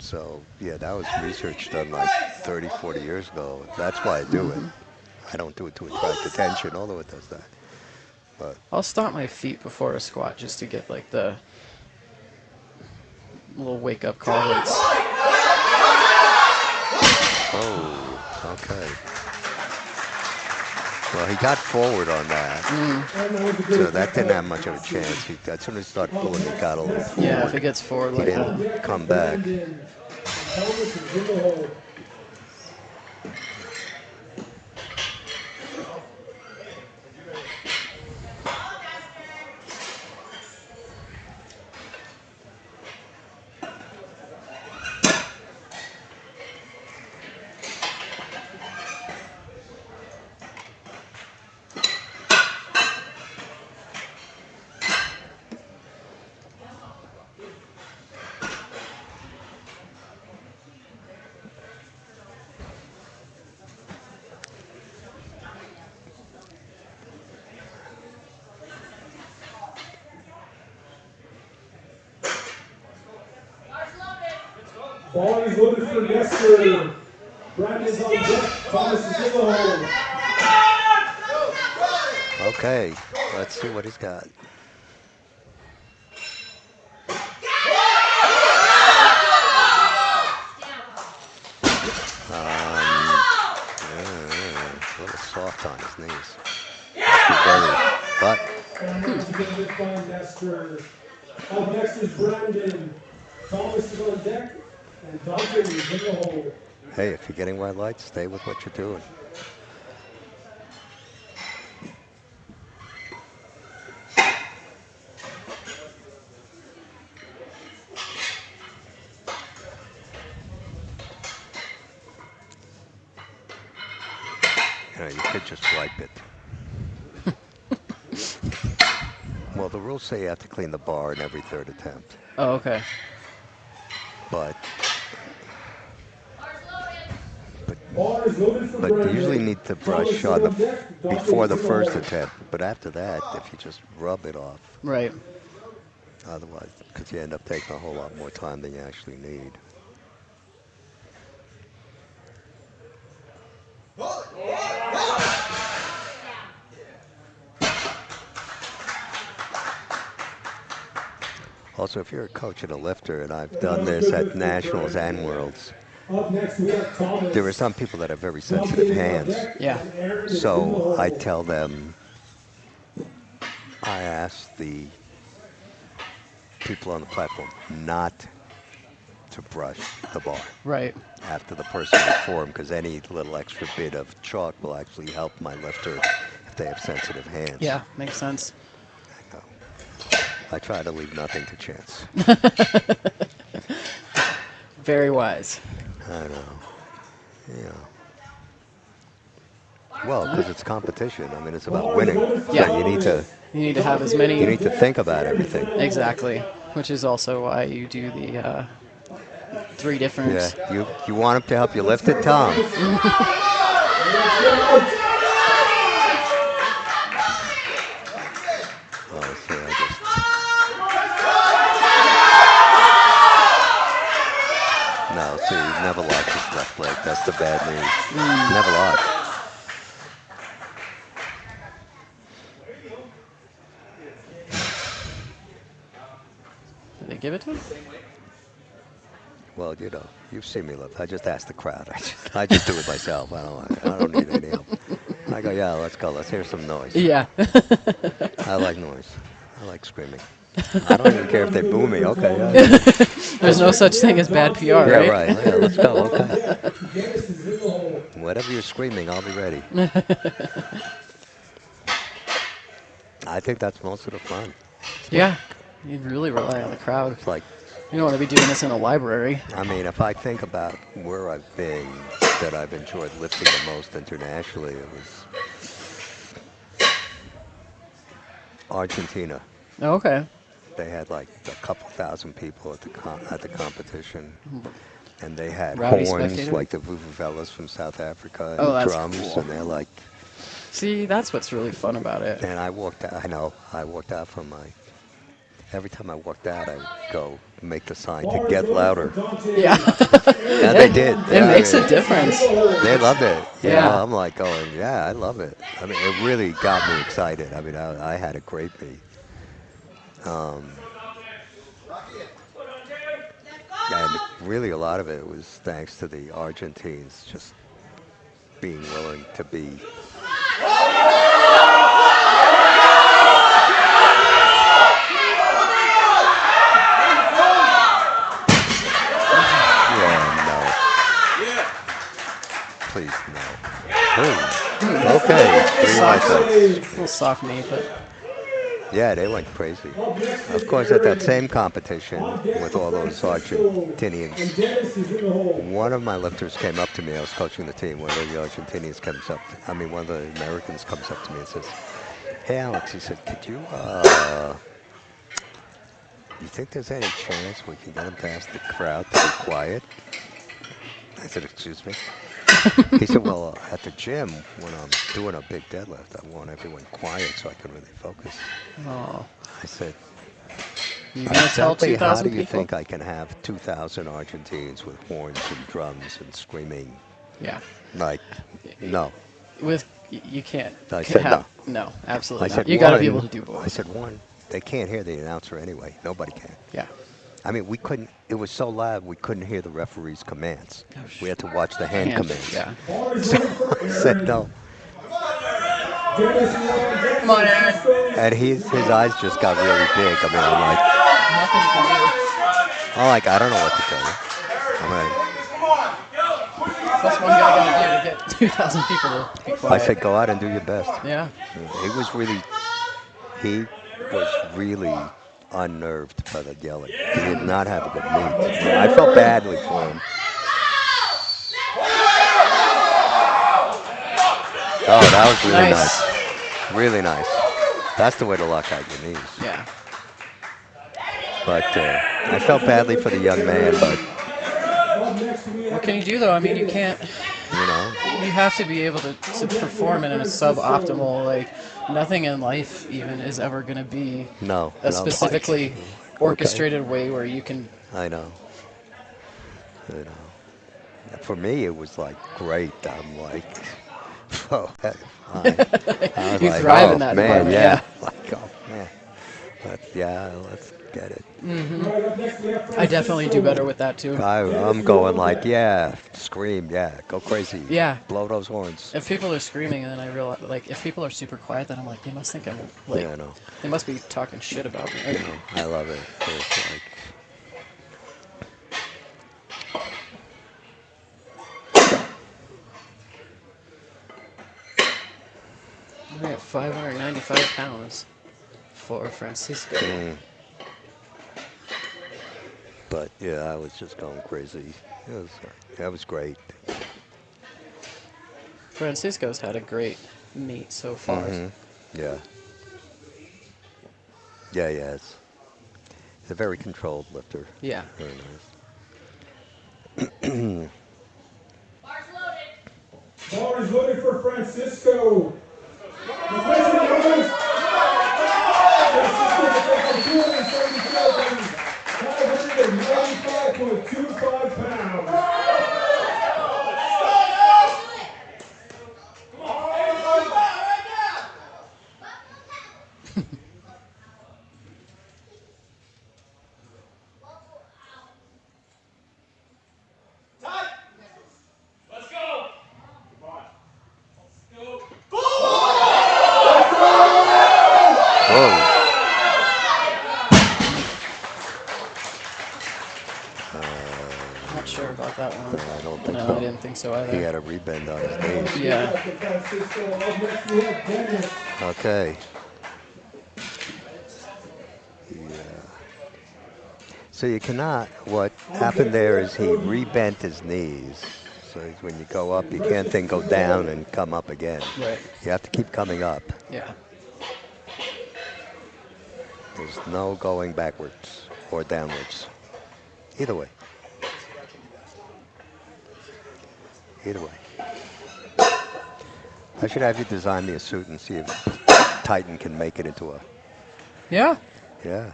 S1: So yeah, that was research done like 30, 40 years ago. That's why I do it. I don't do it to attract attention, although it does that. But
S2: I'll stomp my feet before a squat just to get like the little wake up call hits.
S1: oh, okay. Well, he got forward on that, so that didn't have much of a chance. As soon as he started pulling, he got a little forward.
S2: Yeah, if it gets forward
S1: He
S2: like that.
S1: didn't come back.
S3: Ball is loaded for Nestor. Brandon's on deck. Thomas is in the hole.
S1: Okay, let's see what he's got. A little soft on his knees. But
S3: Defended by Nestor. Up next is Brandon. Thomas is on deck. And Duncan is in the hole.
S1: hey, if you're getting white lights, stay with what you're doing. You could just wipe it. Well, the rules say you have to clean the bar in every third attempt,
S2: Oh, okay.
S1: but
S3: Ball is loaded for
S1: but you
S3: Brandon.
S1: usually need to brush on the before the first attempt. But after that, if you just rub it off,
S2: Right.
S1: otherwise, because you end up taking a whole lot more time than you actually need. Also, if you're a coach and a lifter, and I've done this at nationals and worlds,
S3: Up next, we have Thomas.
S1: there are some people that have very sensitive hands.
S2: Yeah.
S1: So I tell them, I ask the people on the platform not to brush the bar
S2: Right.
S1: after the person before them, because any little extra bit of chalk will actually help my lifter if they have sensitive hands.
S2: Yeah, makes sense.
S1: I try to leave nothing to chance.
S2: Very wise.
S1: I know. Yeah. Well, because it's competition. I mean, it's about winning.
S2: Yeah.
S1: So you need to
S2: have as many.
S1: you need to think about everything.
S2: Exactly. Which is also why you do the 3 different.
S1: Yeah. You want him to help you lift it, Tom? Oh, see, I just. No, see, he never locked his left leg. That's the bad news. Never locked.
S2: Did they give it to him?
S1: Well, you know, you've seen me lift. I just ask the crowd. I just do it myself. I don't need any help. I go, yeah, let's go. Let's hear some noise.
S2: Yeah.
S1: I like noise. I like screaming. I don't even care if they boo me. Okay, yeah,
S2: There's no such thing as bad PR,
S1: yeah,
S2: right?
S1: right. Yeah, let's go. Okay,
S3: Dennis is in the hole.
S1: whatever you're screaming, I'll be ready. I think that's most of the fun. It's like,
S2: Yeah, you really rely on the crowd.
S1: it's like,
S2: You don't want to be doing this in a library.
S1: I mean, if I think about where I've been, that I've enjoyed lifting the most internationally, it was Argentina.
S2: Oh, okay.
S1: They had like a couple thousand people at the competition, and they had
S2: Rowdy
S1: horns
S2: spectator?
S1: like the Vuvuzelas from South Africa
S2: Oh,
S1: and
S2: that's
S1: drums,
S2: cool.
S1: and they're like.
S2: See, that's what's really fun about it.
S1: And I walked out. I know. I walked out from my. Every time I walked out, I would go make the sign to
S3: Bars
S1: get
S3: voted for
S1: louder.
S3: Dante.
S2: Yeah.
S1: Yeah, they did.
S2: It
S1: Yeah,
S2: makes
S1: I
S2: a
S1: mean,
S2: difference.
S1: they loved it. You know,
S2: Yeah.
S1: I'm like going, yeah, I love it. I mean, it really got me excited. I mean, I had a great meet. Um, and really, a lot of it was thanks to the Argentines just being willing to be. Yeah, no. Please, no. Ooh, okay. What do you like that?
S2: A little soft knee, but
S1: Yeah, they went crazy. Of course, at that same competition with all those
S3: And
S1: Argentinians,
S3: Dennis is in the hole.
S1: one of my lifters came up to me. I was coaching the team. One of the Argentinians comes up. One of the Americans comes up to me and says, "Hey, Alex," he said, "Could you think there's any chance we can get him to ask the crowd to be quiet?" I said, "Excuse me?" He said, "Well, at the gym, when I'm doing a big deadlift, I want everyone quiet so I can really focus."
S2: oh,
S1: I said,
S2: you gonna tell
S1: "Exactly how
S2: 2,000
S1: do you
S2: people?
S1: think I can have 2,000 Argentines with horns and drums and screaming?
S2: Yeah.
S1: Like, no."
S2: You can't
S1: I said
S2: have
S1: no.
S2: no,
S1: I
S2: absolutely
S1: said,
S2: not. You got to be
S1: one,
S2: able to do
S1: I
S2: both.
S1: said, one, they can't hear the announcer anyway. Nobody can.
S2: Yeah.
S1: I mean, we couldn't, it was so loud we couldn't hear the referee's commands.
S2: Oh,
S1: We had to watch the hand
S2: Hand-
S1: commands.
S2: Yeah.
S3: Bars
S1: So
S3: voted for
S1: I said
S3: Aaron.
S1: no.
S3: Dennis is on.
S2: Come on, Aaron.
S1: And his eyes just got really big. I mean,
S2: Nothing you can
S1: I'm like, I don't know what to tell you. I'm like,
S2: do. What's one guy gonna do to get 2,000 people to be quiet?
S1: I said, go out and do your best.
S2: Yeah.
S1: He was really unnerved by the yelling. He did not have a good meet. I felt badly for him. Oh, that was really
S2: Nice.
S1: nice. Really nice. That's the way to lock out your knees.
S2: Yeah.
S1: But I felt badly for the young man, but,
S3: Up next we have
S2: What can you do though? I mean, you can't.
S1: you know,
S2: You have to be able to perform in a suboptimal. Like nothing in life even is ever gonna be
S1: no.
S2: a
S1: no,
S2: specifically
S1: okay.
S2: orchestrated way where you can.
S1: I know. You know. For me, it was like great. I'm like, oh, that's fine. I was
S2: You
S1: like,
S2: thrive
S1: oh,
S2: in that
S1: man,
S2: environment,
S1: yeah. Like, oh, man. But yeah, let's get it.
S3: right up next we have
S2: I definitely do better with that too.
S1: I'm going like, yeah, scream, yeah, go crazy.
S2: Yeah.
S1: Blow those horns.
S2: If people are screaming, and then I realize, like, if people are super quiet, then I'm like, they must think I'm like,
S1: Yeah, I know.
S2: they must be talking shit about me. Like,
S1: I love it. It's like,
S2: we're at 595 pounds for Francisco.
S1: but yeah, I was just going crazy. That was great.
S2: Francisco's had a great meet so far.
S1: Yeah. Yeah, it's a very controlled lifter.
S2: Yeah.
S1: Very nice.
S4: Bars loaded.
S3: Ball is loaded for Francisco. The president goes. Francisco defends 595.25 pounds.
S2: about that one.
S1: No, I don't think
S2: No,
S1: so.
S2: I didn't think so
S1: He
S2: either.
S1: had a rebend on his knees.
S2: Yeah.
S3: Next we have Dennis.
S1: Okay. Yeah. So you cannot, what happened there is he rebent his knees. So when you go up, you can't then go down and come up again.
S2: Right.
S1: You have to keep coming up.
S2: Yeah.
S1: There's no going backwards or downwards. Either way. Either way. I should have you design me a suit and see if Titan can make it into a,
S2: Yeah.
S1: yeah.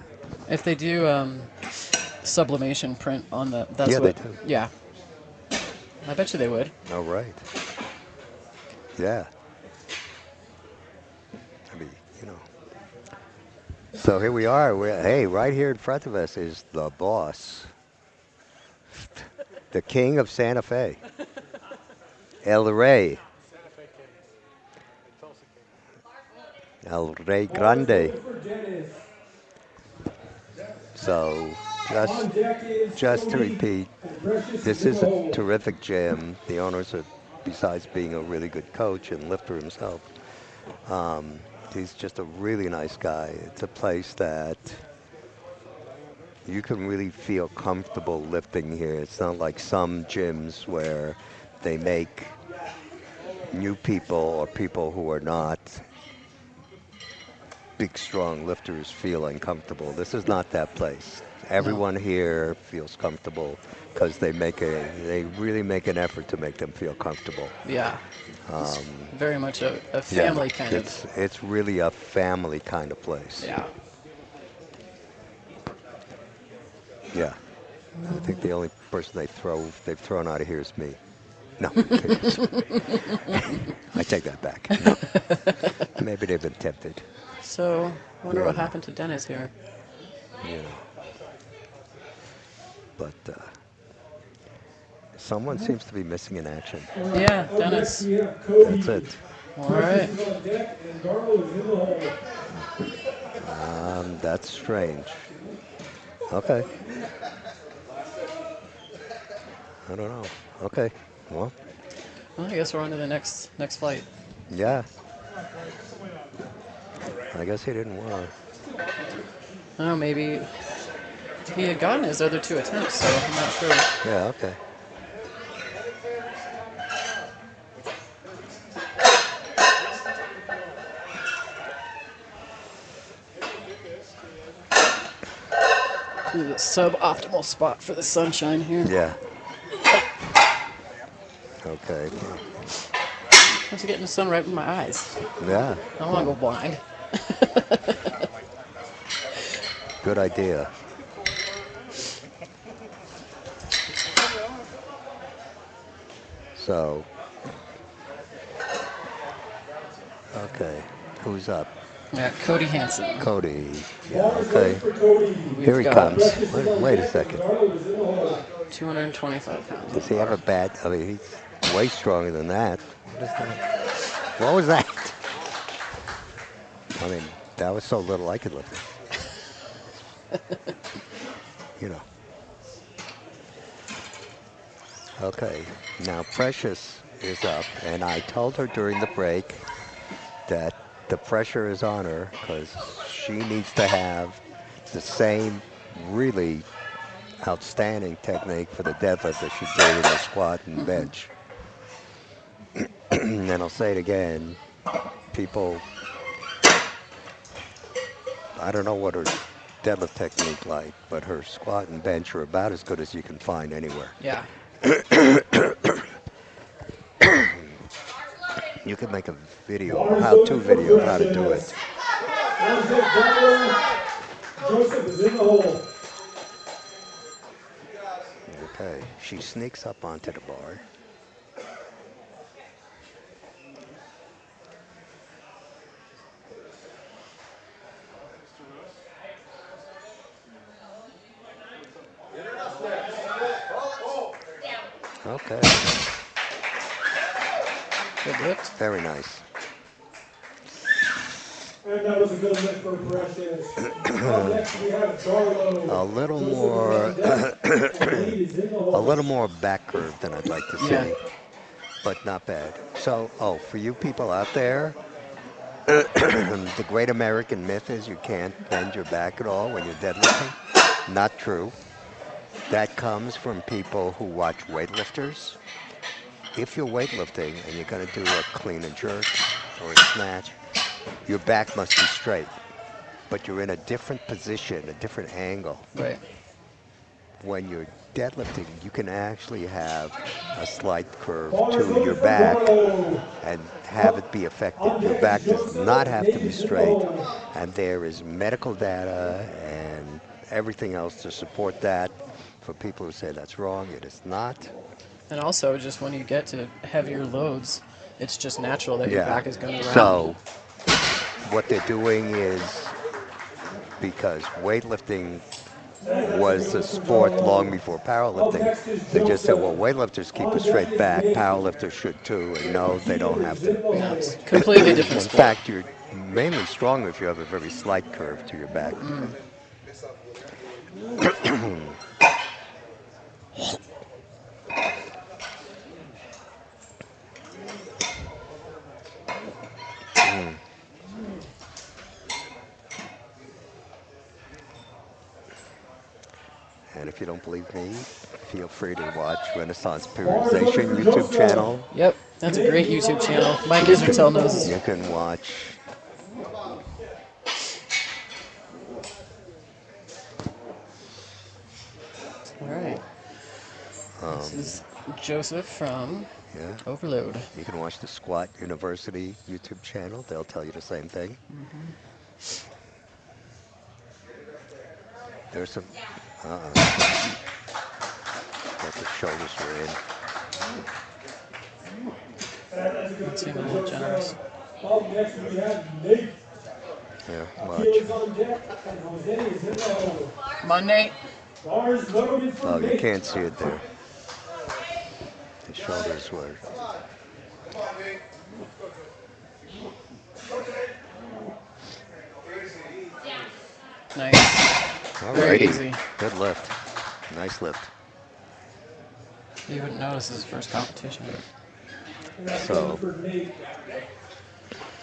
S2: If they do sublimation print on the, that's
S1: Yeah, they
S2: what.
S1: do.
S2: Yeah. I bet you they would.
S1: Oh, right. Yeah. I mean, you know. So here we are. Hey, right here in front of us is the boss. The king of Santa Fe. El Rey. El Rey Grande. So, just to repeat, this is a terrific gym. The owners are, besides being a really good coach and lifter himself, he's just a really nice guy. It's a place that you can really feel comfortable lifting here. It's not like some gyms where they make new people or people who are not big, strong lifters feel uncomfortable. This is not that place. Everyone here feels comfortable because they really make an effort to make them feel comfortable.
S2: Yeah. It's very much a family kind of.
S1: It's really a family kind of place.
S2: Yeah.
S1: Yeah. I think the only person they've thrown out of here is me. No, I'm kidding. I take that back. No. Maybe they've been tempted.
S2: So, I wonder what happened to Dennis here.
S1: Yeah. But someone seems to be missing in action.
S2: Yeah, Dennis.
S1: That's it.
S2: All right.
S1: That's strange. Okay. I don't know. Okay. Well,
S2: Well, I guess we're on to the next flight.
S1: yeah. I guess he didn't want to.
S2: Oh, maybe he had gotten his other 2 attempts, so I'm not sure.
S1: Yeah, okay.
S2: This is a suboptimal spot for the sunshine here.
S1: Yeah. Okay.
S2: I'm just getting the sun right in my eyes.
S1: Yeah.
S2: I don't want to go blind.
S1: Good idea. So, okay, who's up?
S2: Yeah, Cody Hansen.
S1: Cody. Yeah, okay. Here he
S2: got-
S1: comes. Wait a second.
S2: 225 pounds.
S1: Does he have a bad? I mean, he's way stronger than that. What is that? What was that? I mean, that was so little I could lift it. You know. Okay, now Precious is up, and I told her during the break that the pressure is on her because she needs to have the same really outstanding technique for the deadlift that she did in the squat and bench. And I'll say it again, people, I don't know what her deadlift technique like, but her squat and bench are about as good as you can find anywhere.
S2: Yeah.
S1: You could make a video, how-to video, how to do it.
S3: Joseph is in the hole.
S1: Okay, she sneaks up onto the bar. Okay,
S2: Good lift.
S1: very nice.
S3: And And that was a good lift for Precious. Up next we have Darlo.
S1: A little
S3: Joseph
S1: more,
S3: is on deck, and Nate is in the
S1: a
S3: hole.
S1: little more back curve than I'd like to
S2: Yeah.
S1: see, but not bad. So, oh, for you people out there, the great American myth is you can't bend your back at all when you're deadlifting. Not true. That comes from people who watch weightlifters. If you're weightlifting and you're going to do a clean and jerk or a snatch, your back must be straight, but you're in a different position, a different angle.
S2: Right.
S3: When
S1: You're deadlifting, you can actually have a slight curve
S3: Corner
S1: to
S3: loaded
S1: your
S3: for
S1: back
S3: Darlo.
S1: and have it be effective. Your back does not have to be straight, and there is medical data and everything else to support that. For people who say that's wrong, it is not.
S2: And also, just when you get to heavier loads, it's just natural that your
S1: Yeah.
S2: back is going to round.
S1: So what they're doing is, because weightlifting was a sport long before powerlifting, they just said, well, weightlifters keep a straight back, powerlifters should too, and no, they don't have to.
S2: No, it's completely different
S1: In
S2: sport.
S1: fact, you're mainly stronger if you have a very slight curve to your back. And if you don't believe me, feel free to watch Renaissance Periodization YouTube channel.
S2: Yep, that's a great YouTube channel. Mike Israel knows.
S1: You can watch.
S2: All right. This is Joseph from
S1: Yeah,
S2: Overload.
S1: you can watch the Squat University YouTube channel. They'll tell you the same thing. There's some. Got the shoulders were in.
S2: That seemed a little generous.
S3: Up next we have Nate.
S1: Yeah,
S3: Akil is
S1: watch.
S3: on deck, and Jose is in the hole.
S2: Come on, Nate.
S3: Bars loaded for
S1: Oh, you
S3: Nate.
S1: can't see it there. The shoulders were.
S2: Nice. Very
S1: Alrighty.
S2: easy.
S1: Good lift. Nice lift.
S2: You wouldn't notice his first competition.
S3: And that's
S1: So-
S3: good for Nate.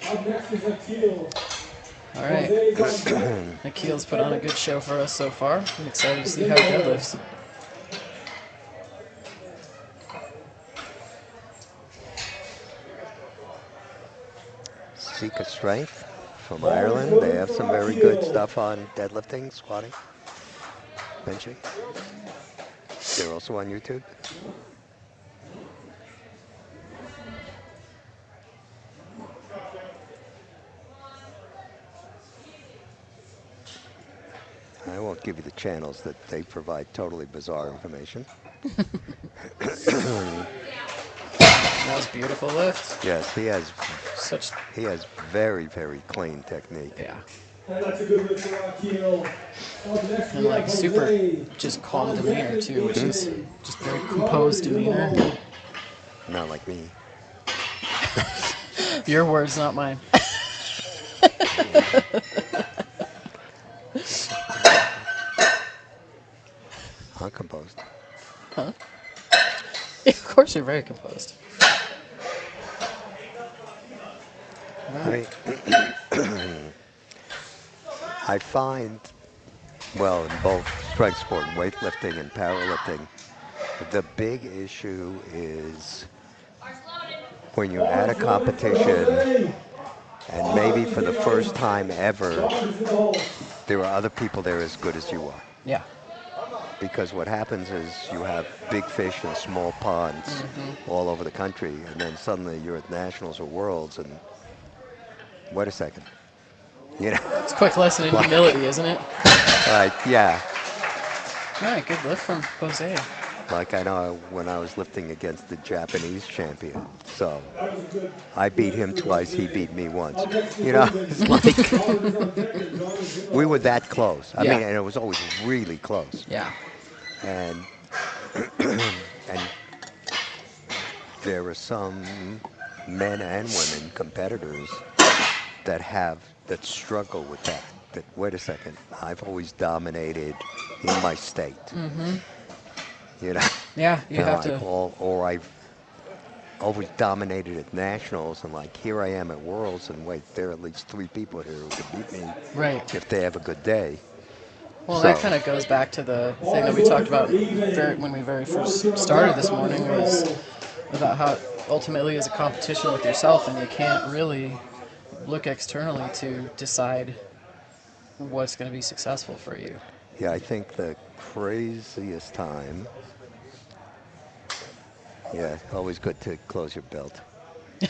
S3: Up next is Akil.
S2: All right.
S3: Jose is on deck.
S2: Akil's put on a good show for us so far. I'm excited to see how he deadlifts.
S1: Sika Strength from Ireland. They have some very good stuff on deadlifting, squatting, benching. They're also on YouTube. I won't give you the channels that they provide totally bizarre information.
S2: That was a beautiful lift.
S1: Yes, he has
S2: Such,
S1: very, very clean technique.
S2: yeah.
S3: And that's a good lift for Akil. Up next
S2: And
S3: we
S2: like
S3: have
S2: super,
S3: Jose.
S2: just calm demeanor too, which is just very composed demeanor.
S1: Not like me.
S2: Your words, not mine.
S1: Uncomposed.
S2: Of course, you're very composed.
S1: I find, well, in both strength sport, weightlifting and powerlifting, the big issue is when you're at a competition and maybe for the first time ever, there are other people there as good as you are.
S2: Yeah.
S1: Because what happens is you have big fish in small ponds all over the country, and then suddenly you're at nationals or worlds, and wait a second, you know?
S2: It's a quick lesson in humility, isn't it?
S1: Yeah.
S2: All right, good lift from Jose.
S1: Like I know when I was lifting against the Japanese champion, so I beat him twice, he beat me once. You know, it's like we were that close. I
S2: Yeah.
S1: mean, and it was always really close.
S2: Yeah.
S1: And and there were some men and women competitors that struggle with that. That wait a second, I've always dominated in my state. You know,
S2: Yeah, you
S1: and
S2: have
S1: like
S2: to.
S1: or I've always dominated at nationals, and like here I am at worlds, and wait, there are at least 3 people here who can beat me
S2: Right.
S1: if they have a good day.
S2: Well, that
S1: So
S2: kind of goes back to the thing that we talked about when we very first started this morning, was about how ultimately is a competition with yourself, and you can't really look externally to decide what's going to be successful for you.
S1: yeah, I think the craziest time. Yeah, always good to close your belt. Yeah,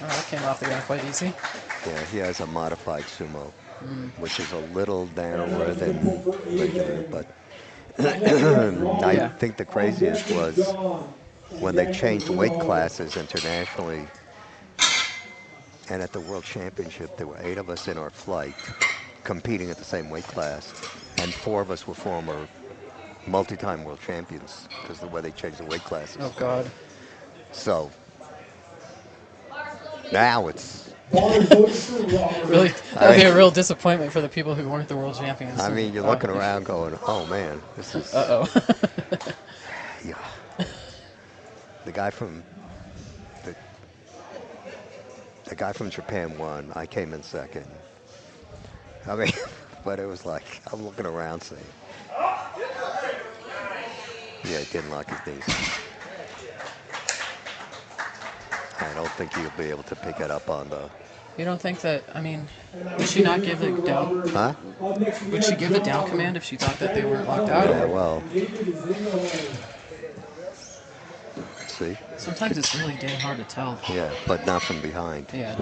S2: Oh, that came off the ground quite easy.
S1: yeah, he has a modified sumo, which is a little narrower than regular, but I
S2: Yeah.
S1: think the craziest was when they changed weight classes internationally, and at the World Championship, there were 8 of us in our flight competing at the same weight class, and 4 of us were former multi-time world champions because of the way they changed the weight classes.
S2: Oh God.
S1: So now it's,
S2: Really, that would be a real disappointment for the people who weren't the world champions.
S1: I mean, you're looking around going, oh man, this is,
S2: Uh oh.
S1: yeah. The guy from the, the guy from Japan won. I came in second. I mean, but it was like I'm looking around saying, yeah, he didn't lock his knees. I don't think he'll be able to pick it up on the.
S2: You don't think that? I mean, would she not give the down?
S1: Huh?
S2: Would she give the down command if she thought that they weren't locked out?
S1: Yeah, well. See?
S2: Sometimes it's really damn hard to tell.
S1: Yeah, but not from behind.
S2: Yeah.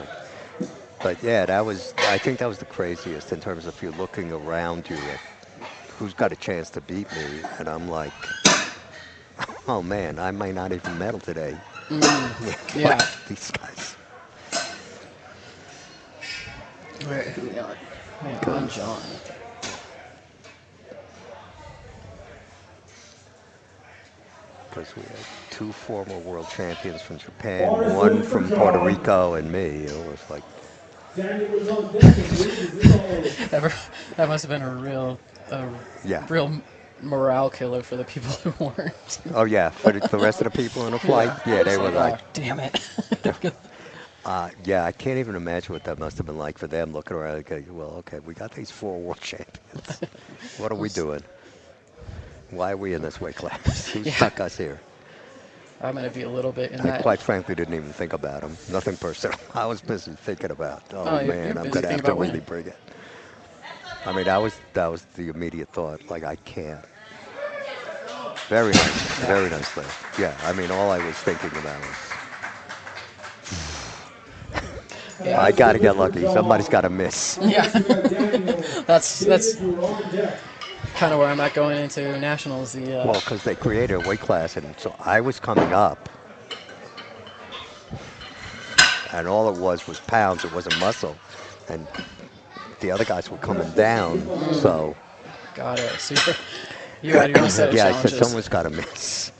S1: But yeah, I think that was the craziest in terms of you're looking around you at who's got a chance to beat me. And I'm like, oh man, I might not even medal today.
S2: Yeah.
S1: These guys.
S2: Right. Who got? Man, John.
S1: Because we had 2 former world champions from Japan, 1 from Puerto Rico, and me. It was like,
S2: That must have been
S1: yeah.
S2: real morale killer for the people who weren't.
S1: Oh yeah, for the rest of the people in the flight, yeah, they were like,
S2: Oh, damn it.
S1: yeah, I can't even imagine what that must have been like for them looking around. Okay, well, okay, we got these 4 world champions. What are we doing? Why are we in this weight class? Who stuck us here?
S2: I'm going to be a little bit in
S1: I
S2: that.
S1: quite frankly didn't even think about them. Nothing personal. I was busy thinking about,
S2: Oh, you're
S1: man, I'm
S2: busy
S1: going to
S2: thinking
S1: have to
S2: about
S1: really
S2: winning.
S1: bring it. I mean, that was the immediate thought. Like, I can't. Very nice. Very nicely. Yeah, I mean, all I was thinking about was,
S2: Yeah.
S1: I got to get lucky. Somebody's got to miss.
S2: Yeah. that's kind of where I'm at going into nationals.
S1: Well, because they created a weight class, and so I was coming up, and all it was pounds. It wasn't muscle, and the other guys were coming down. So
S2: Got it. Super. You had your own set of
S1: yeah, I
S2: challenges.
S1: said someone's got to miss.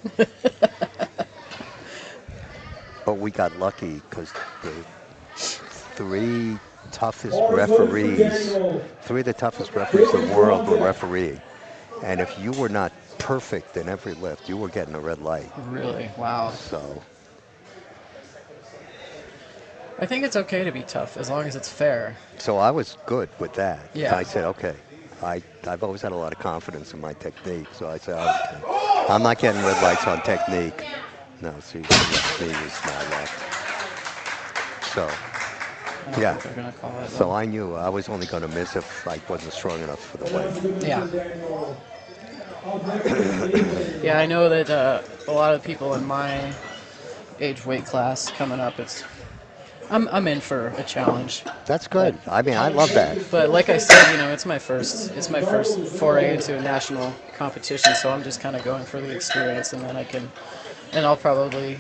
S1: But we got lucky because the 3 toughest referees, 3 of the toughest referees in the world were refereeing. And if you were not perfect in every lift, you were getting a red light.
S2: Really? Wow.
S1: So,
S2: I think it's okay to be tough as long as it's fair.
S1: so I was good with that.
S2: Yeah.
S1: I said, okay. I've always had a lot of confidence in my technique. So I said, I'm not getting red lights on technique. No, see, the knee was not left. So,
S2: I don't
S1: yeah.
S2: think they're gonna call it.
S1: So I knew I was only going to miss if I wasn't strong enough for the weight.
S2: Yeah. Yeah, I know that a lot of people in my age weight class coming up, I'm in for a challenge.
S1: That's good. I mean, I love that.
S2: But like I said, it's my first foray into a national competition, so I'm just kind of going for the experience, and then I'll probably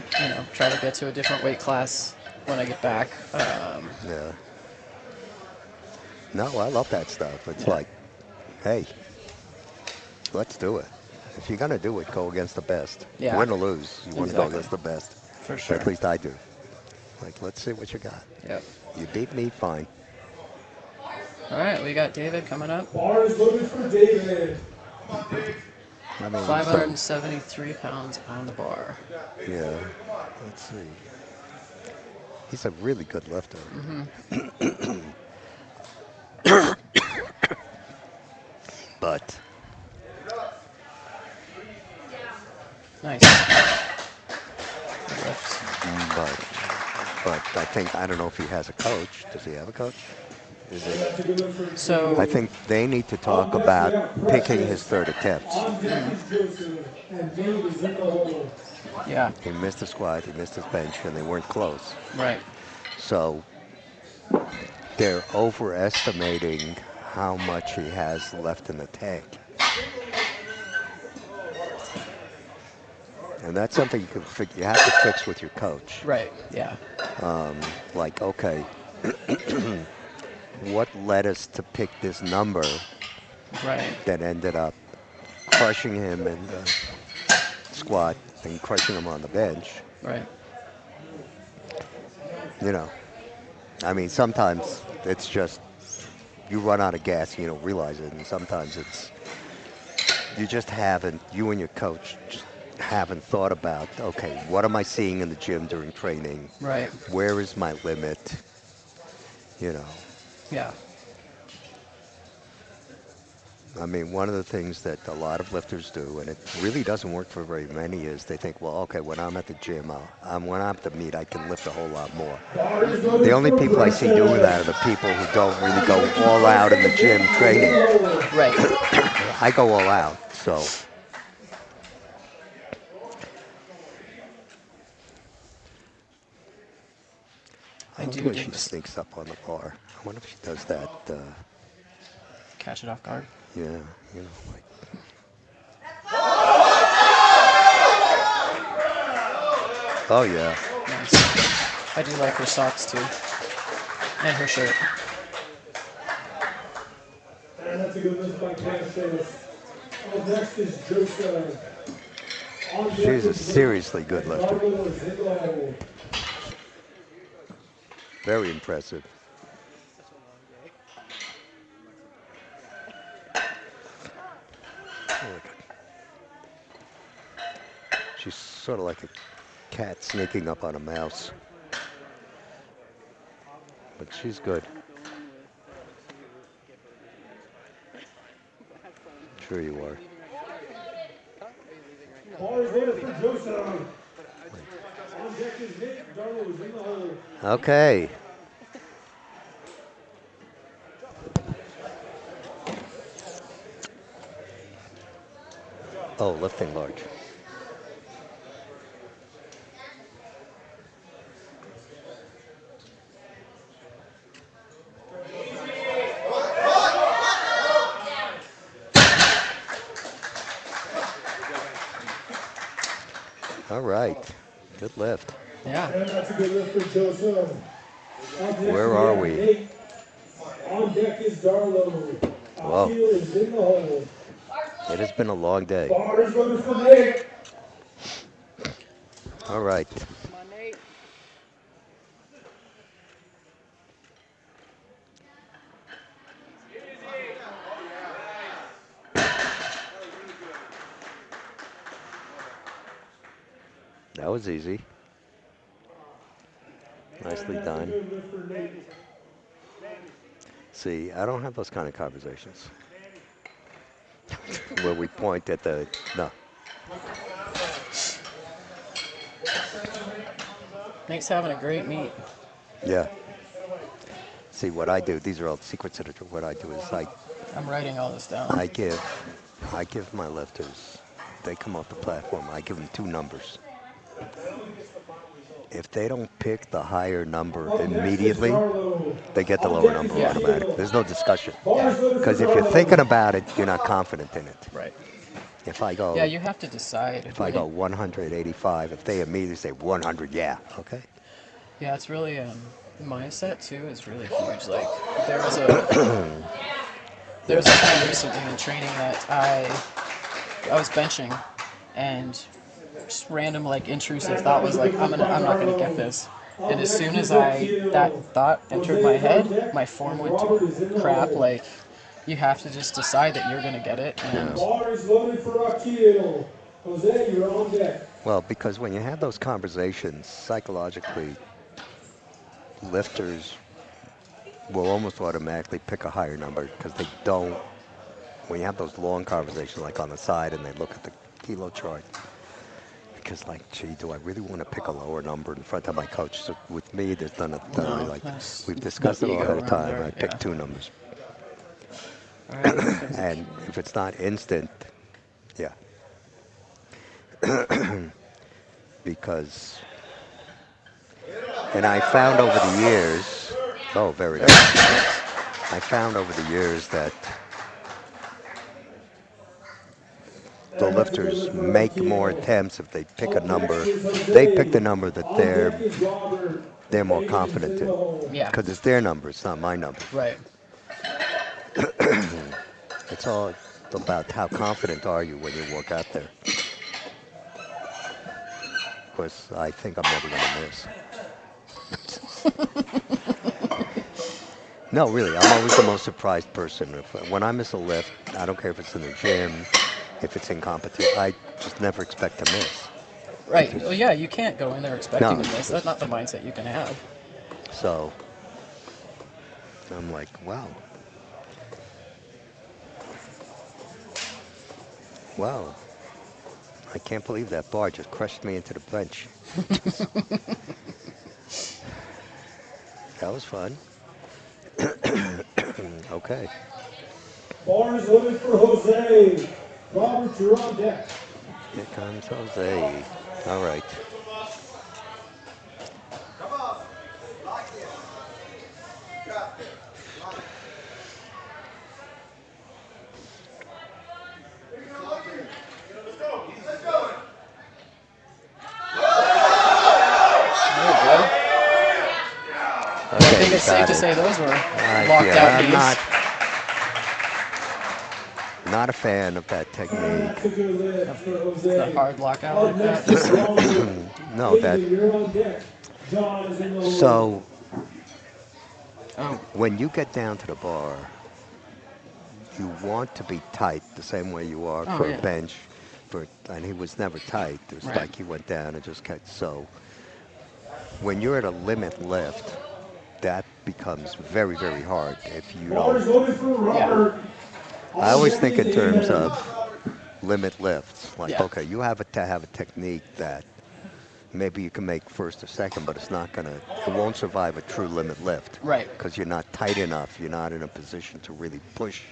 S2: try to get to a different weight class when I get back.
S1: Yeah. No, I love that stuff. It's
S2: Yeah.
S1: like, hey, let's do it. If you're going to do it, go against the best.
S2: Yeah.
S1: Win or lose, you want to go
S2: Exactly.
S1: against the best.
S2: For For sure.
S1: At least I do. Like, let's see what you got.
S2: Yep.
S1: You beat me, fine.
S2: All right, we got David coming up.
S3: Bars loaded for David.
S1: I mean,
S2: 573 pounds on the bar.
S1: yeah. Let's see. He's a really good lifter. But
S2: Nice. Good lift.
S1: but I don't know if he has a coach. Does he have a coach? Is it?
S3: That's a good lift for
S2: So
S1: I think they need to talk about picking his third attempts.
S3: On deck is Joseph, and Dave is in the hole.
S2: yeah,
S1: He missed the squat, he missed his bench, and they weren't close.
S2: right.
S1: So they're overestimating how much he has left in the tank. And that's something you have to fix with your coach.
S2: Right. Yeah.
S1: Like, okay, what led us to pick this number
S2: Right.
S1: that ended up crushing him in the squat and crushing him on the bench?
S2: Right.
S1: You know, I mean, sometimes it's just you run out of gas and you don't realize it, and sometimes it's you and your coach just haven't thought about, okay, what am I seeing in the gym during training?
S2: Right.
S1: Where is my limit? You know,
S2: Yeah.
S1: I mean, one of the things that a lot of lifters do, and it really doesn't work for very many, is they think, well, okay, when I'm at the gym, when I'm at the meet, I can lift a whole lot more.
S3: Bars loaded
S1: The only
S3: for
S1: people I see doing that are the people who don't really go all out in the gym training.
S2: Right.
S1: I go all out, so.
S2: I do
S1: wonder if she
S2: dig this.
S1: sneaks up on the bar. I wonder if she does that.
S2: Catch it off guard.
S1: Yeah, you know, like. Oh yeah.
S2: Nice. I do like her socks too. And her shirt.
S3: And that's a good lift by Cassius. Up next is Joseph. On deck
S1: She's a
S3: is
S1: seriously good lifter.
S3: Darwin is in the hole.
S1: Very impressive. She's sort of like a cat sneaking up on a mouse. But she's good. Sure you are.
S3: Bars loaded for Joseph. On deck is Nick. Darwin is in the hole.
S1: Okay. Oh, lifting large. All right. Good lift.
S2: Yeah.
S3: And that's a good lift for Joseph. On deck
S1: Where are
S3: have
S1: we?
S3: Nate. On deck is Darlow.
S1: Whoa.
S3: Akil is in the hole.
S1: It has been a long day.
S3: Bars loaded for Nate.
S1: All right.
S6: Come on, Nate.
S1: That was easy. Nicely done.
S3: Good lift for Nate.
S1: See, I don't have those kind of conversations. Where we point at the, no.
S2: Nate's having a great meet.
S1: Yeah. See, what I do, these are all secrets that are, what I do is
S2: I'm writing all this down.
S1: I give my lifters, they come off the platform, I give them two numbers. If they don't pick the higher number immediately, they get the lower number
S2: Yeah.
S1: automatic. There's no discussion.
S3: Bars loaded for
S1: Because if you're
S3: Darlow.
S1: thinking about it, you're not confident in it.
S2: Right.
S1: If I go,
S2: Yeah, you have to decide.
S1: if I go 185, if they immediately say 100, yeah, okay.
S2: Yeah, it's really mindset too is really huge. Like there was a time recently in training that I was benching, and just random like intrusive thought was like, I'm not gonna get this. And as soon as that thought entered my head, my form went to crap. Like, you have to just decide that you're gonna get it. And
S3: Bar is loaded for Akil. Jose, you're on deck.
S1: Well, because when you have those conversations, psychologically, lifters will almost automatically pick a higher number because they don't. When you have those long conversations, like on the side, and they look at the kilo chart, because like, gee, do I really want to pick a lower number in front of my coach? So with me, there's none of that.
S2: no,
S1: Like
S2: there's
S1: we've
S2: no
S1: discussed it all
S2: ego
S1: ahead of
S2: around
S1: time.
S2: there.
S1: I
S2: Yeah.
S1: pick two numbers,
S2: All right. There's a
S1: and if it's not instant, yeah, because. And I found over the years, oh, very good. I found over the years that the lifters make more attempts if they pick a number. They pick the number that they're more confident in,
S2: Yeah.
S1: because it's their number, it's not my number.
S2: Right.
S1: It's all about how confident are you when you walk out there. Of course, I think I'm never going to miss. No, really, I'm always the most surprised person. When I miss a lift, I don't care if it's in the gym, if it's in competition, I just never expect to miss.
S2: Right. Well, yeah, you can't go in there expecting
S1: No.
S2: to miss. That's not the mindset you can have.
S1: So I'm like, wow. Wow. I can't believe that bar just crushed me into the bench. That was fun. Okay.
S3: Bar is loaded for Jose. Robert, you're on deck.
S1: Here comes Jose. All right.
S5: Come on. Lock in. Got it. Lock it. Let's go. Let's go.
S2: There you go. I
S1: Okay,
S2: think it's
S1: got
S2: safe to
S1: it.
S2: say those were locked
S1: Yeah,
S2: out
S1: I'm
S2: games.
S1: not a fan of that technique.
S3: That's a good lift for Jose.
S2: The hard lockout
S3: Up
S2: like
S3: next
S2: that.
S3: is John.
S1: No, that.
S3: You're on deck. John is in the
S1: So
S2: Oh,
S1: when you get down to the bar, you want to be tight the same way you are
S2: Oh,
S1: for
S2: yeah.
S1: a bench. And he was never tight. It was
S2: Right.
S1: like he went down and just kept. So when you're at a limit lift, that becomes very, very hard if you
S3: Bar is
S1: don't.
S3: loaded for Robert.
S1: I always think in terms of limit lifts. Like,
S2: Yeah.
S1: okay, you have to have a technique that maybe you can make first or second, but it won't survive a true limit lift.
S2: Right.
S1: Because you're not tight enough. You're not in a position to really push.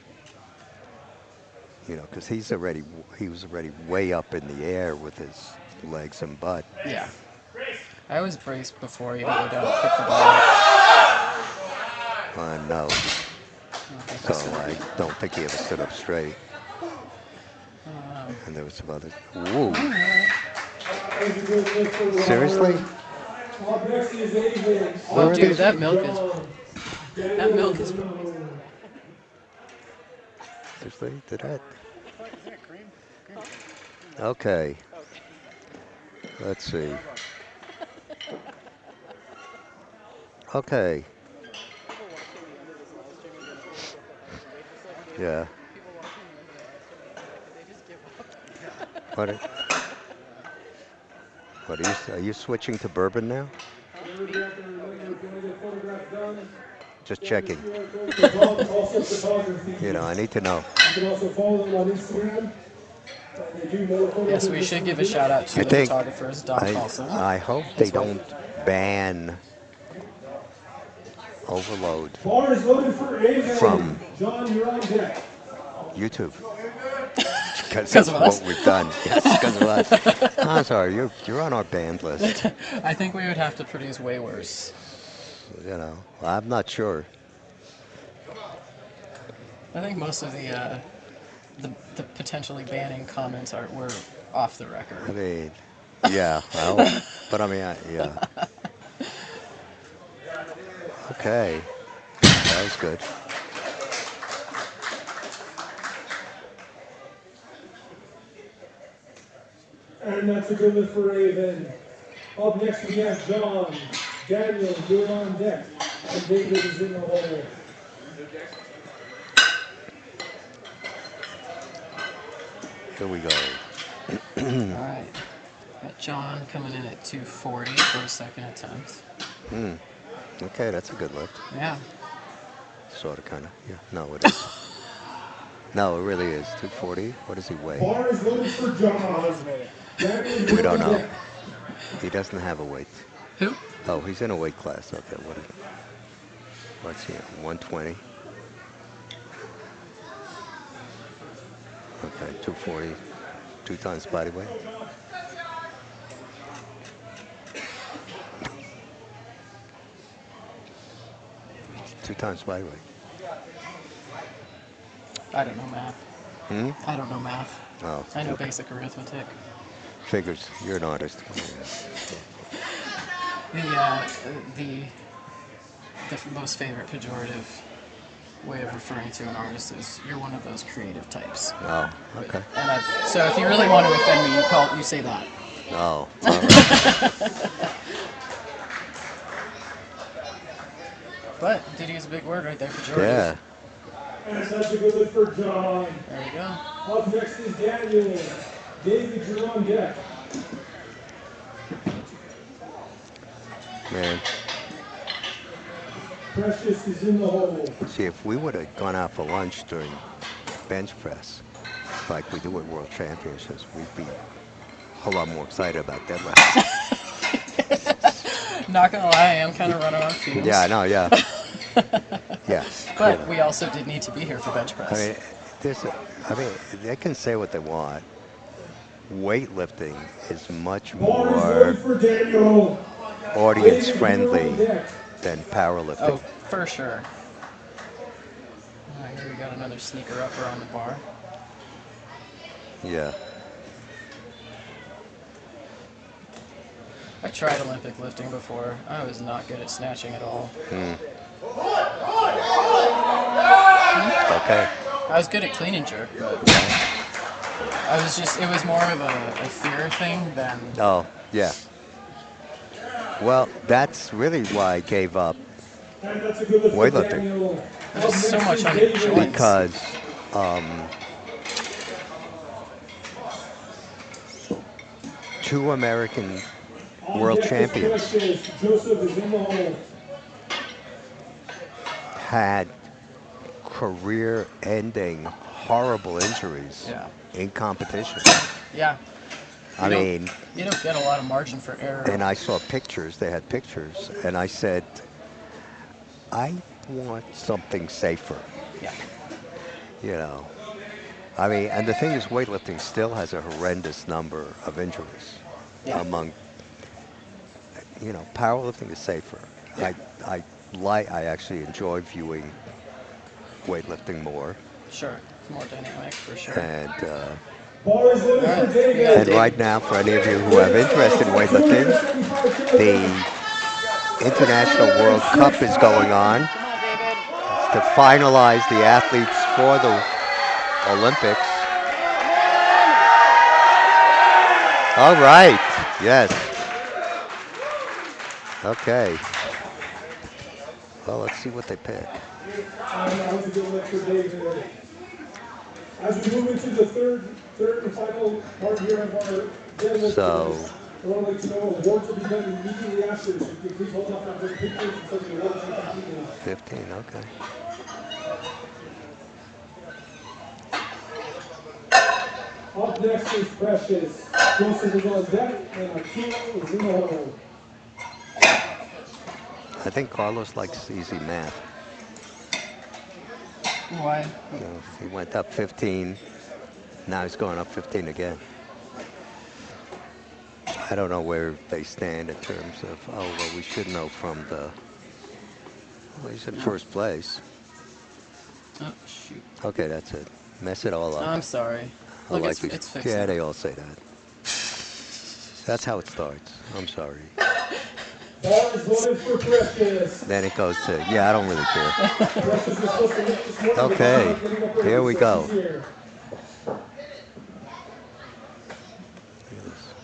S1: You know, because he was already way up in the air with his legs and butt.
S2: yeah. I always brace before you go down and pick the ball up.
S1: No.
S2: Okay,
S1: So
S2: so-
S1: I don't think he ever stood up straight. And there was some other. Woo.
S3: That was a good lift for Robert.
S1: Seriously?
S3: Up next is Adrian.
S2: Oh, dude, that milk
S3: John.
S2: that milk is.
S1: Seriously? Did that? Okay. Let's see. Okay. Yeah. What? Are you switching to bourbon now? Just checking. You know, I need to know.
S3: You can also follow them on Instagram. They do more photos
S2: Yes,
S3: of
S2: we
S3: this
S2: should give a
S3: season.
S2: shout out to
S1: I
S2: the
S1: think
S2: photographers, Doc Paulson.
S1: I hope they don't ban overload
S3: Bar is loaded for Adrian.
S1: From-
S3: John, you're on deck.
S1: YouTube. Because
S2: 'Cause
S1: that's
S2: of us?
S1: what we've done. Yes, because of us. I'm sorry, you're on our banned list.
S2: I think we would have to produce way worse.
S1: You know, I'm not sure.
S2: I think most of the potentially banning comments were off the
S1: I
S2: record.
S1: mean, yeah, well, but I mean, yeah. Okay, that was good.
S3: And that's a good lift for Raven. Up next we have John, Daniel, you're on deck, and David is in the hole.
S1: Here we go.
S2: All right. Got John coming in at 240 for a second attempt.
S1: Okay, that's a good lift.
S2: Yeah.
S1: Sort of, kind of. Yeah. No, it is. No, it really is. 240. What does he weigh?
S3: Bar is loaded for John. Daniel,
S1: We don't
S3: you're on
S1: know.
S3: deck.
S1: He doesn't have a weight.
S2: Who?
S1: Oh, he's in a weight class. Okay, what is it? Let's see. 120. Okay, 240. 2 times body weight. Two times body weight.
S2: I don't know math.
S1: Hmm?
S2: I don't know math.
S1: Oh,
S2: I know
S1: okay.
S2: basic arithmetic.
S1: Figures. You're an artist.
S2: The most favorite pejorative way of referring to an artist is you're one of those creative types.
S1: Oh, okay.
S2: And so if you really want to offend me, you say that.
S1: Oh, all right.
S2: But did use a big word right there, pejorative.
S1: Yeah.
S3: And that's a good lift for John.
S2: There you go.
S3: Up next is Daniel. David, you're on deck.
S1: Man,
S3: Precious is in the hole.
S1: see, if we would have gone out for lunch during bench press, like we do at World Championships, we'd be a whole lot more excited about deadlift.
S2: Not gonna lie, I am kind of running on fumes.
S1: Yeah, I know, yeah. Yeah.
S2: But
S1: you know.
S2: we also did need to be here for bench press.
S1: I mean, they can say what they want. Weightlifting is much
S3: Bar is
S1: more
S3: loaded for Daniel.
S1: audience
S3: David,
S1: friendly
S3: you're on deck.
S1: than powerlifting.
S2: Oh, for sure. All right, here we got another sneaker upper on the bar.
S1: Yeah.
S2: I tried Olympic lifting before. I was not good at snatching at all.
S1: Okay.
S2: I was good at clean and jerk, but it was more of a fear thing than.
S1: Oh, yeah. Well, that's really why I gave up
S3: And that's a good lift for
S1: weightlifting.
S3: Daniel.
S2: There's so
S3: Up
S2: much
S3: next
S2: on
S3: is
S2: your
S3: David.
S2: joints.
S1: because two American
S3: On
S1: world
S3: deck is
S1: champions
S3: Precious. Joseph is in the hole.
S1: had career-ending horrible injuries
S2: Yeah.
S1: in competition.
S2: Yeah.
S1: I
S2: You don't-
S1: mean,
S2: You don't get a lot of margin for error.
S1: and I saw pictures, they had pictures, and I said, I want something safer,
S2: Yeah.
S1: you know. I mean, and the thing is, weightlifting still has a horrendous number of injuries
S2: Yeah.
S1: among, you know, powerlifting is safer.
S2: Yeah.
S1: I actually enjoy viewing weightlifting more,
S2: Sure. It's more dynamic for sure.
S1: and
S3: Bar is loaded for David.
S1: and right now, for any of you who have interest in weightlifting, the International World Cup is going on
S2: Come on, David.
S1: to finalize the athletes for the Olympics. All right. Yes. Okay. Well, let's see what they pick.
S3: And that was a good lift for David. As we move into the third and final part here of our deadlift,
S1: So-
S3: I would like to know awards will be done immediately after. So if you could please hold up for those pictures until the awards are completed.
S1: 15. Okay.
S3: Up next is Precious. Joseph is on deck and Akilo is in the hole.
S1: I think Carlos likes easy math.
S2: Why?
S1: You know, he went up 15. Now he's going up 15 again. I don't know where they stand in terms of, oh, well, we should know from the, well, he's in first place.
S2: Oh, shoot.
S1: Okay, that's it. Mess it all up.
S2: I'm sorry.
S1: I
S2: Look,
S1: like
S2: it's
S1: these-
S2: fixed.
S1: Yeah, they all say that. That's how it starts. I'm sorry.
S3: Bar is loaded for Precious.
S1: Then it goes to, yeah, I don't really care.
S3: Precious is supposed to lift this morning, but
S1: Okay,
S3: he's not getting up there.
S1: here we
S3: So
S1: go.
S3: he's here.
S1: Look at this.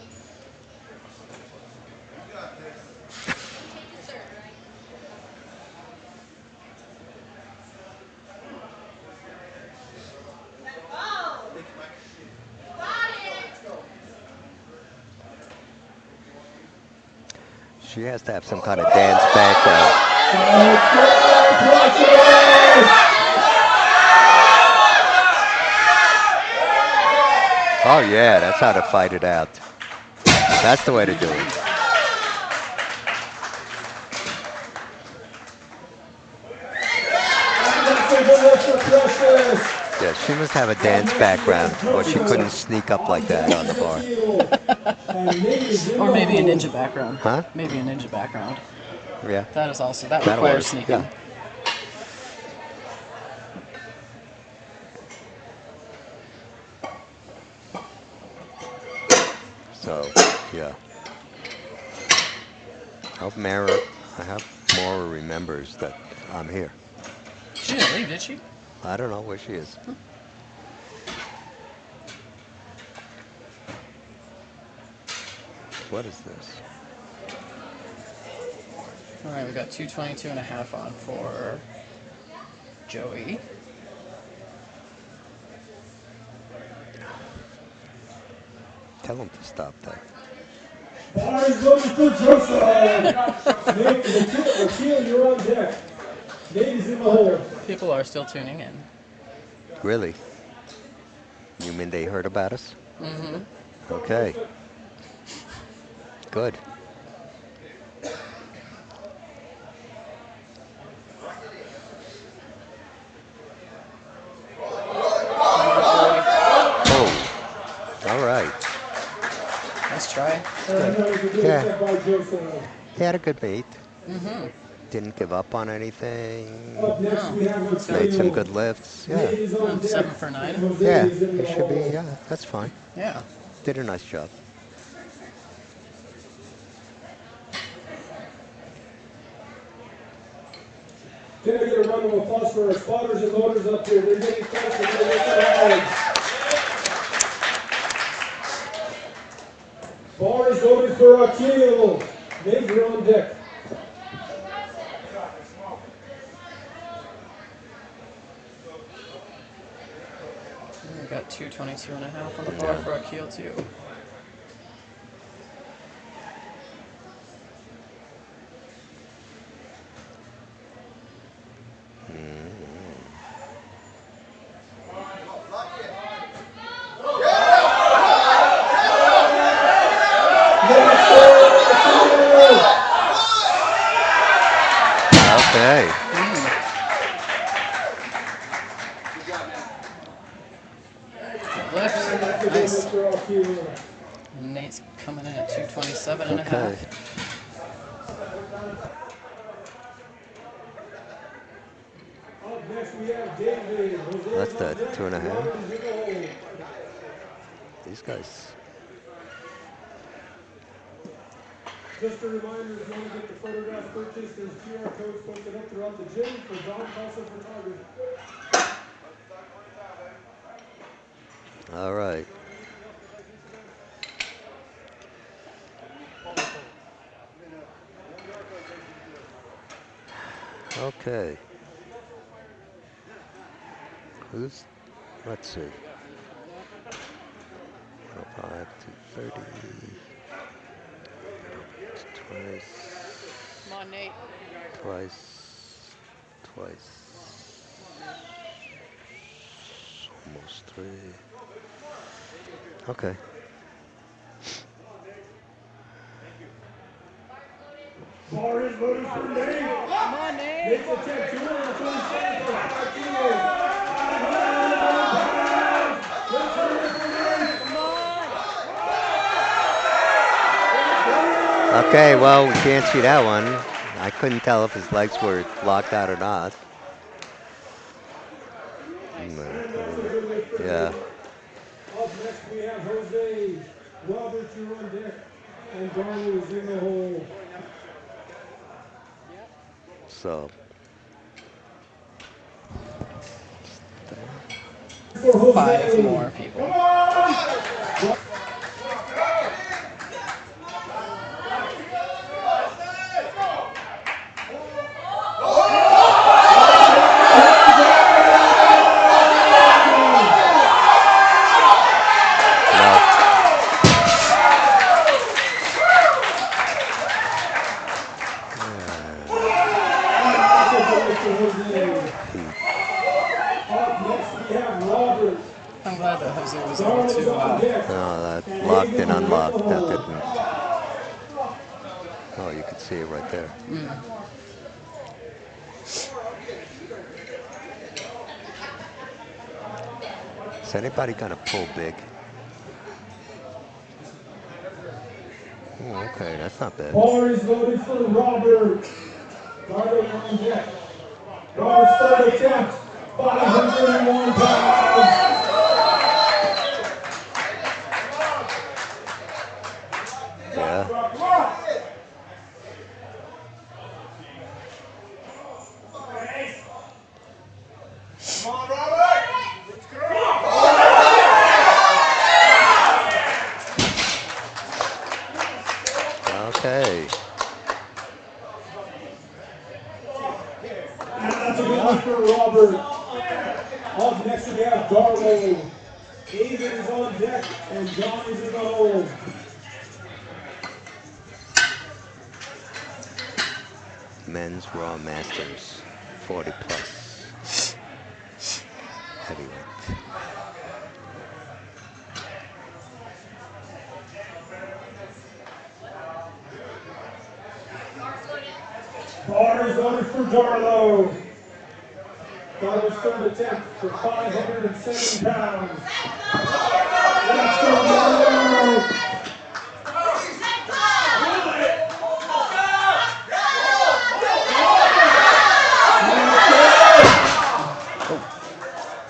S1: She has to have some kind of dance background. Oh yeah, that's how to fight it out. That's the way to do it. Yeah, she must have a dance background, or she couldn't sneak up like that on the bar.
S2: Or maybe a ninja background.
S1: Huh?
S2: Maybe a ninja background.
S1: Yeah,
S2: That is also, that
S1: that'll
S2: requires
S1: work.
S2: sneaking.
S1: Yeah. So, yeah. I hope Mara remembers that I'm here.
S2: She didn't leave, did she?
S1: I don't know where she is. What is this?
S2: All right, we got 222.5 on for Joey.
S1: Tell him to stop that.
S3: Bar is loaded for Joseph. Nate, Akil, you're on deck. Nate is in the hole.
S2: People are still tuning in.
S1: Really? You mean they heard about us?
S2: Mm-hmm.
S1: Okay. Good. Oh. All right.
S2: Nice try.
S1: Yeah. He had a good meet.
S2: Mm-hmm.
S1: Didn't give up on anything.
S3: Up next we have
S1: Made some
S3: Akil.
S1: good lifts. Yeah.
S3: Nate is on deck.
S2: 7 for 9.
S3: Jose
S1: Yeah.
S3: is in the
S1: He should be.
S3: hole.
S1: Yeah. That's fine.
S2: Yeah.
S1: Did a nice job.
S3: Can I get a round of applause for our spotters and loaders up here? They're getting close. They're going to make it hard. Bar is loaded for Akil. Nate, you're on deck.
S2: We got 222.5 on the bar for Akil too.
S1: Okay.
S2: Good lift. Nice.
S3: For Akil.
S2: Nate's coming in at 227.5.
S1: Okay.
S3: Up next we have David. Jose
S1: That's
S3: is
S1: the
S3: on deck.
S1: 2.5.
S3: Robert is in the hole.
S1: These guys.
S3: Just a reminder, if you want to get the photographs purchased, there's QR codes posted up throughout the gym for Don Casa Photography.
S1: All right. Okay. Let's see. 105 to 30. Twice.
S6: Come on, Nate.
S1: Twice. Almost 3. Okay.
S3: Bar is loaded for Nate.
S6: Come on, Nate.
S3: Nate's attempt 227 for 5 kilos.
S1: Okay, well, we can't see that one. I couldn't tell if his legs were locked out or not. Yeah.
S3: Up next we have Jose. Robert, you're on deck. And Darnell is in the hole.
S1: So,
S3: For Jose.
S2: 5 more people.
S1: no.
S2: I'm glad that Jose was able to.
S1: No, that locked and unlocked. That didn't. Oh, you could see it right there. Is anybody gonna pull big? Oh, okay, that's not bad.
S3: Bar is voted for Robert. Robert on deck. Robert's third attempt, 501 pounds.
S1: Yeah.
S5: Come on, Robert. Let's go.
S1: Okay.
S3: And that's a good one for Robert. Up next we have Darlow. David is on deck and John is in the hole.
S1: Men's Raw Masters, 40 plus. Heavyweight.
S3: Bar is voted for Darlow. Darlow's third attempt for 507 pounds. Let's go, Darlow!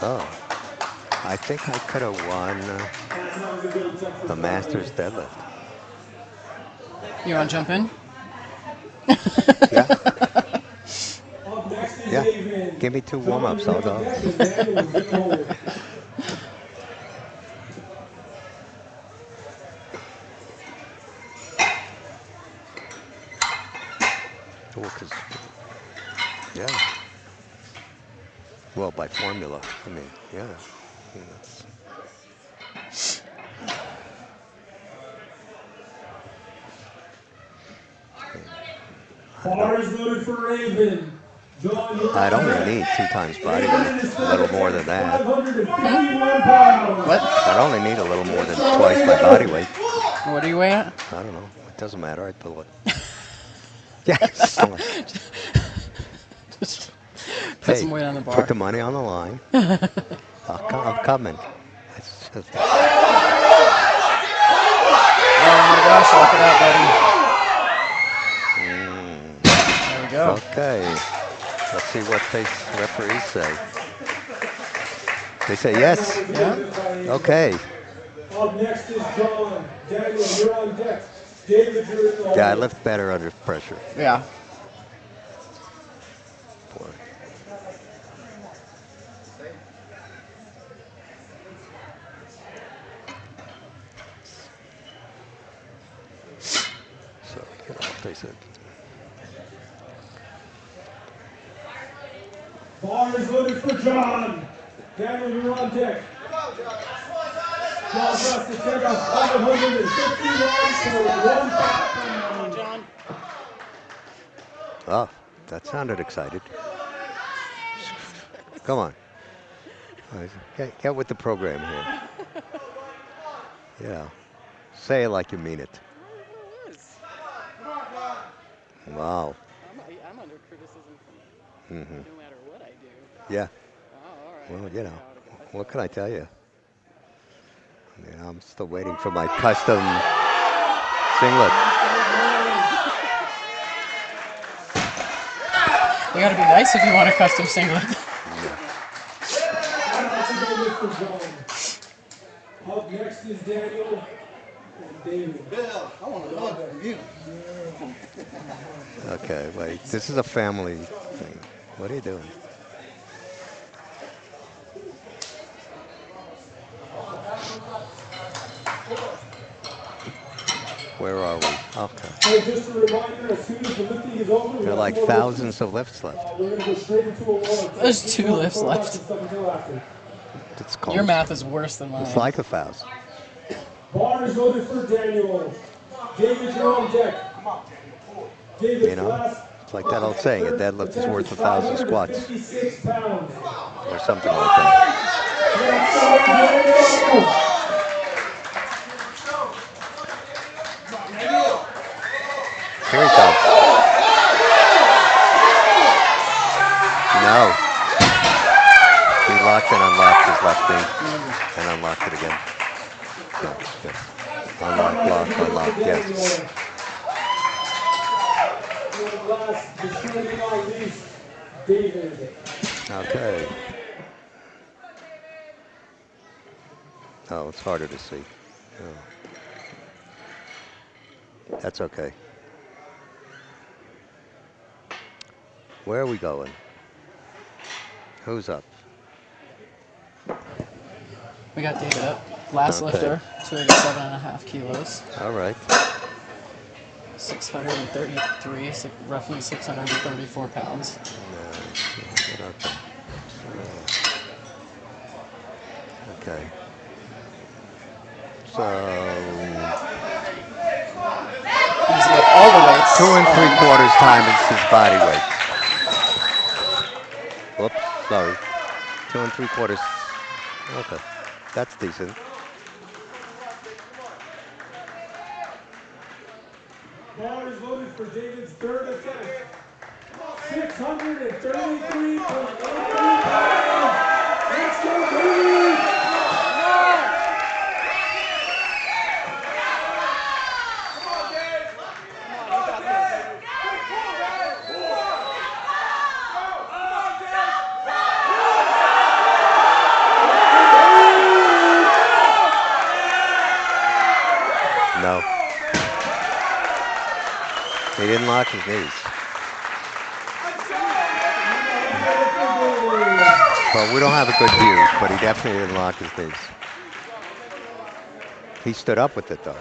S1: Oh, I think I could have won the Masters deadlift.
S2: You want to jump in?
S1: Yeah,
S3: Up next is
S1: yeah.
S3: David.
S1: Give me 2 warm-ups, I'll go. Oh, 'cause, yeah. Well, by formula, I mean, yeah. I mean, that's,
S3: Bar is voted for Raven. John, you're
S1: I'd
S3: on
S1: only
S3: deck.
S1: need 2 times body weight, a little more than that.
S3: 551 pounds.
S2: What?
S1: I'd only need a little more than twice my body weight.
S2: What are you weighing at?
S1: I don't know. It doesn't matter. I'd pull it. Yes. Come on.
S2: Just put some weight on the bar.
S1: Put the money on the line. I'm coming. It's just,
S2: Oh my gosh, look at that, buddy. There we go.
S1: okay. Let's see what the referees say. They say yes.
S2: Yeah?
S1: Okay.
S3: Up next is John. Daniel, you're on deck. David, you're in the
S1: Yeah, I
S3: hole.
S1: lift better under pressure.
S2: Yeah.
S1: Boy. So, you know, they said,
S3: Bar is voted for John. Daniel, you're on deck. John has to take out 551 for 1 pound.
S6: John.
S1: oh, that sounded excited. Come on. Get with the program here. Yeah. Say it like you mean it. Wow.
S6: I'm under criticism from
S1: Mm-hmm.
S6: no matter what I do.
S1: Yeah.
S6: Oh, all right.
S1: Well, you know, what can I tell you? I mean, I'm still waiting for my custom singlet.
S2: You gotta be nice if you want a custom singlet.
S3: That's a good lift for John. Up next is Daniel and David.
S5: Bill, I want to love you.
S1: Okay, wait. This is a family thing. What are you doing? Where are we? Okay.
S3: Hey, just a reminder, as soon as the lifting is over,
S1: There are like thousands of lifts left.
S3: we're going to go straight into awards.
S2: There's 2 lifts left.
S3: Stuff until after.
S1: It's called.
S2: Your math is worse than mine.
S1: It's like 1,000.
S3: Bar is voted for Daniel. David, you're on deck. David's
S1: You know,
S3: last
S1: it's like that old saying, a deadlift is worth 1,000 squats,
S3: 56 pounds.
S1: or something like that. Here he comes. No. He locked and unlocked his left knee and unlocked it again. Good, good. Unlock, lock, unlock, yes.
S3: And last, but certainly not least, David.
S1: Okay. Oh, it's harder to see. Oh. That's okay. Where are we going? Who's up?
S2: We got David up. Last
S1: Okay.
S2: lifter, 287.5 kilos.
S1: All right.
S2: 633, roughly 634 pounds.
S1: Okay. Okay. So
S2: He's got all the weights.
S1: 2 3/4 times his body weight. Whoops, sorry. 2 3/4. Okay, that's decent.
S3: Bar is loaded for David's third attempt. 633.83 pounds. Let's go, David!
S1: No. He didn't lock his knees. Well, we don't have a good view, but he definitely didn't lock his knees. He stood up with it, though.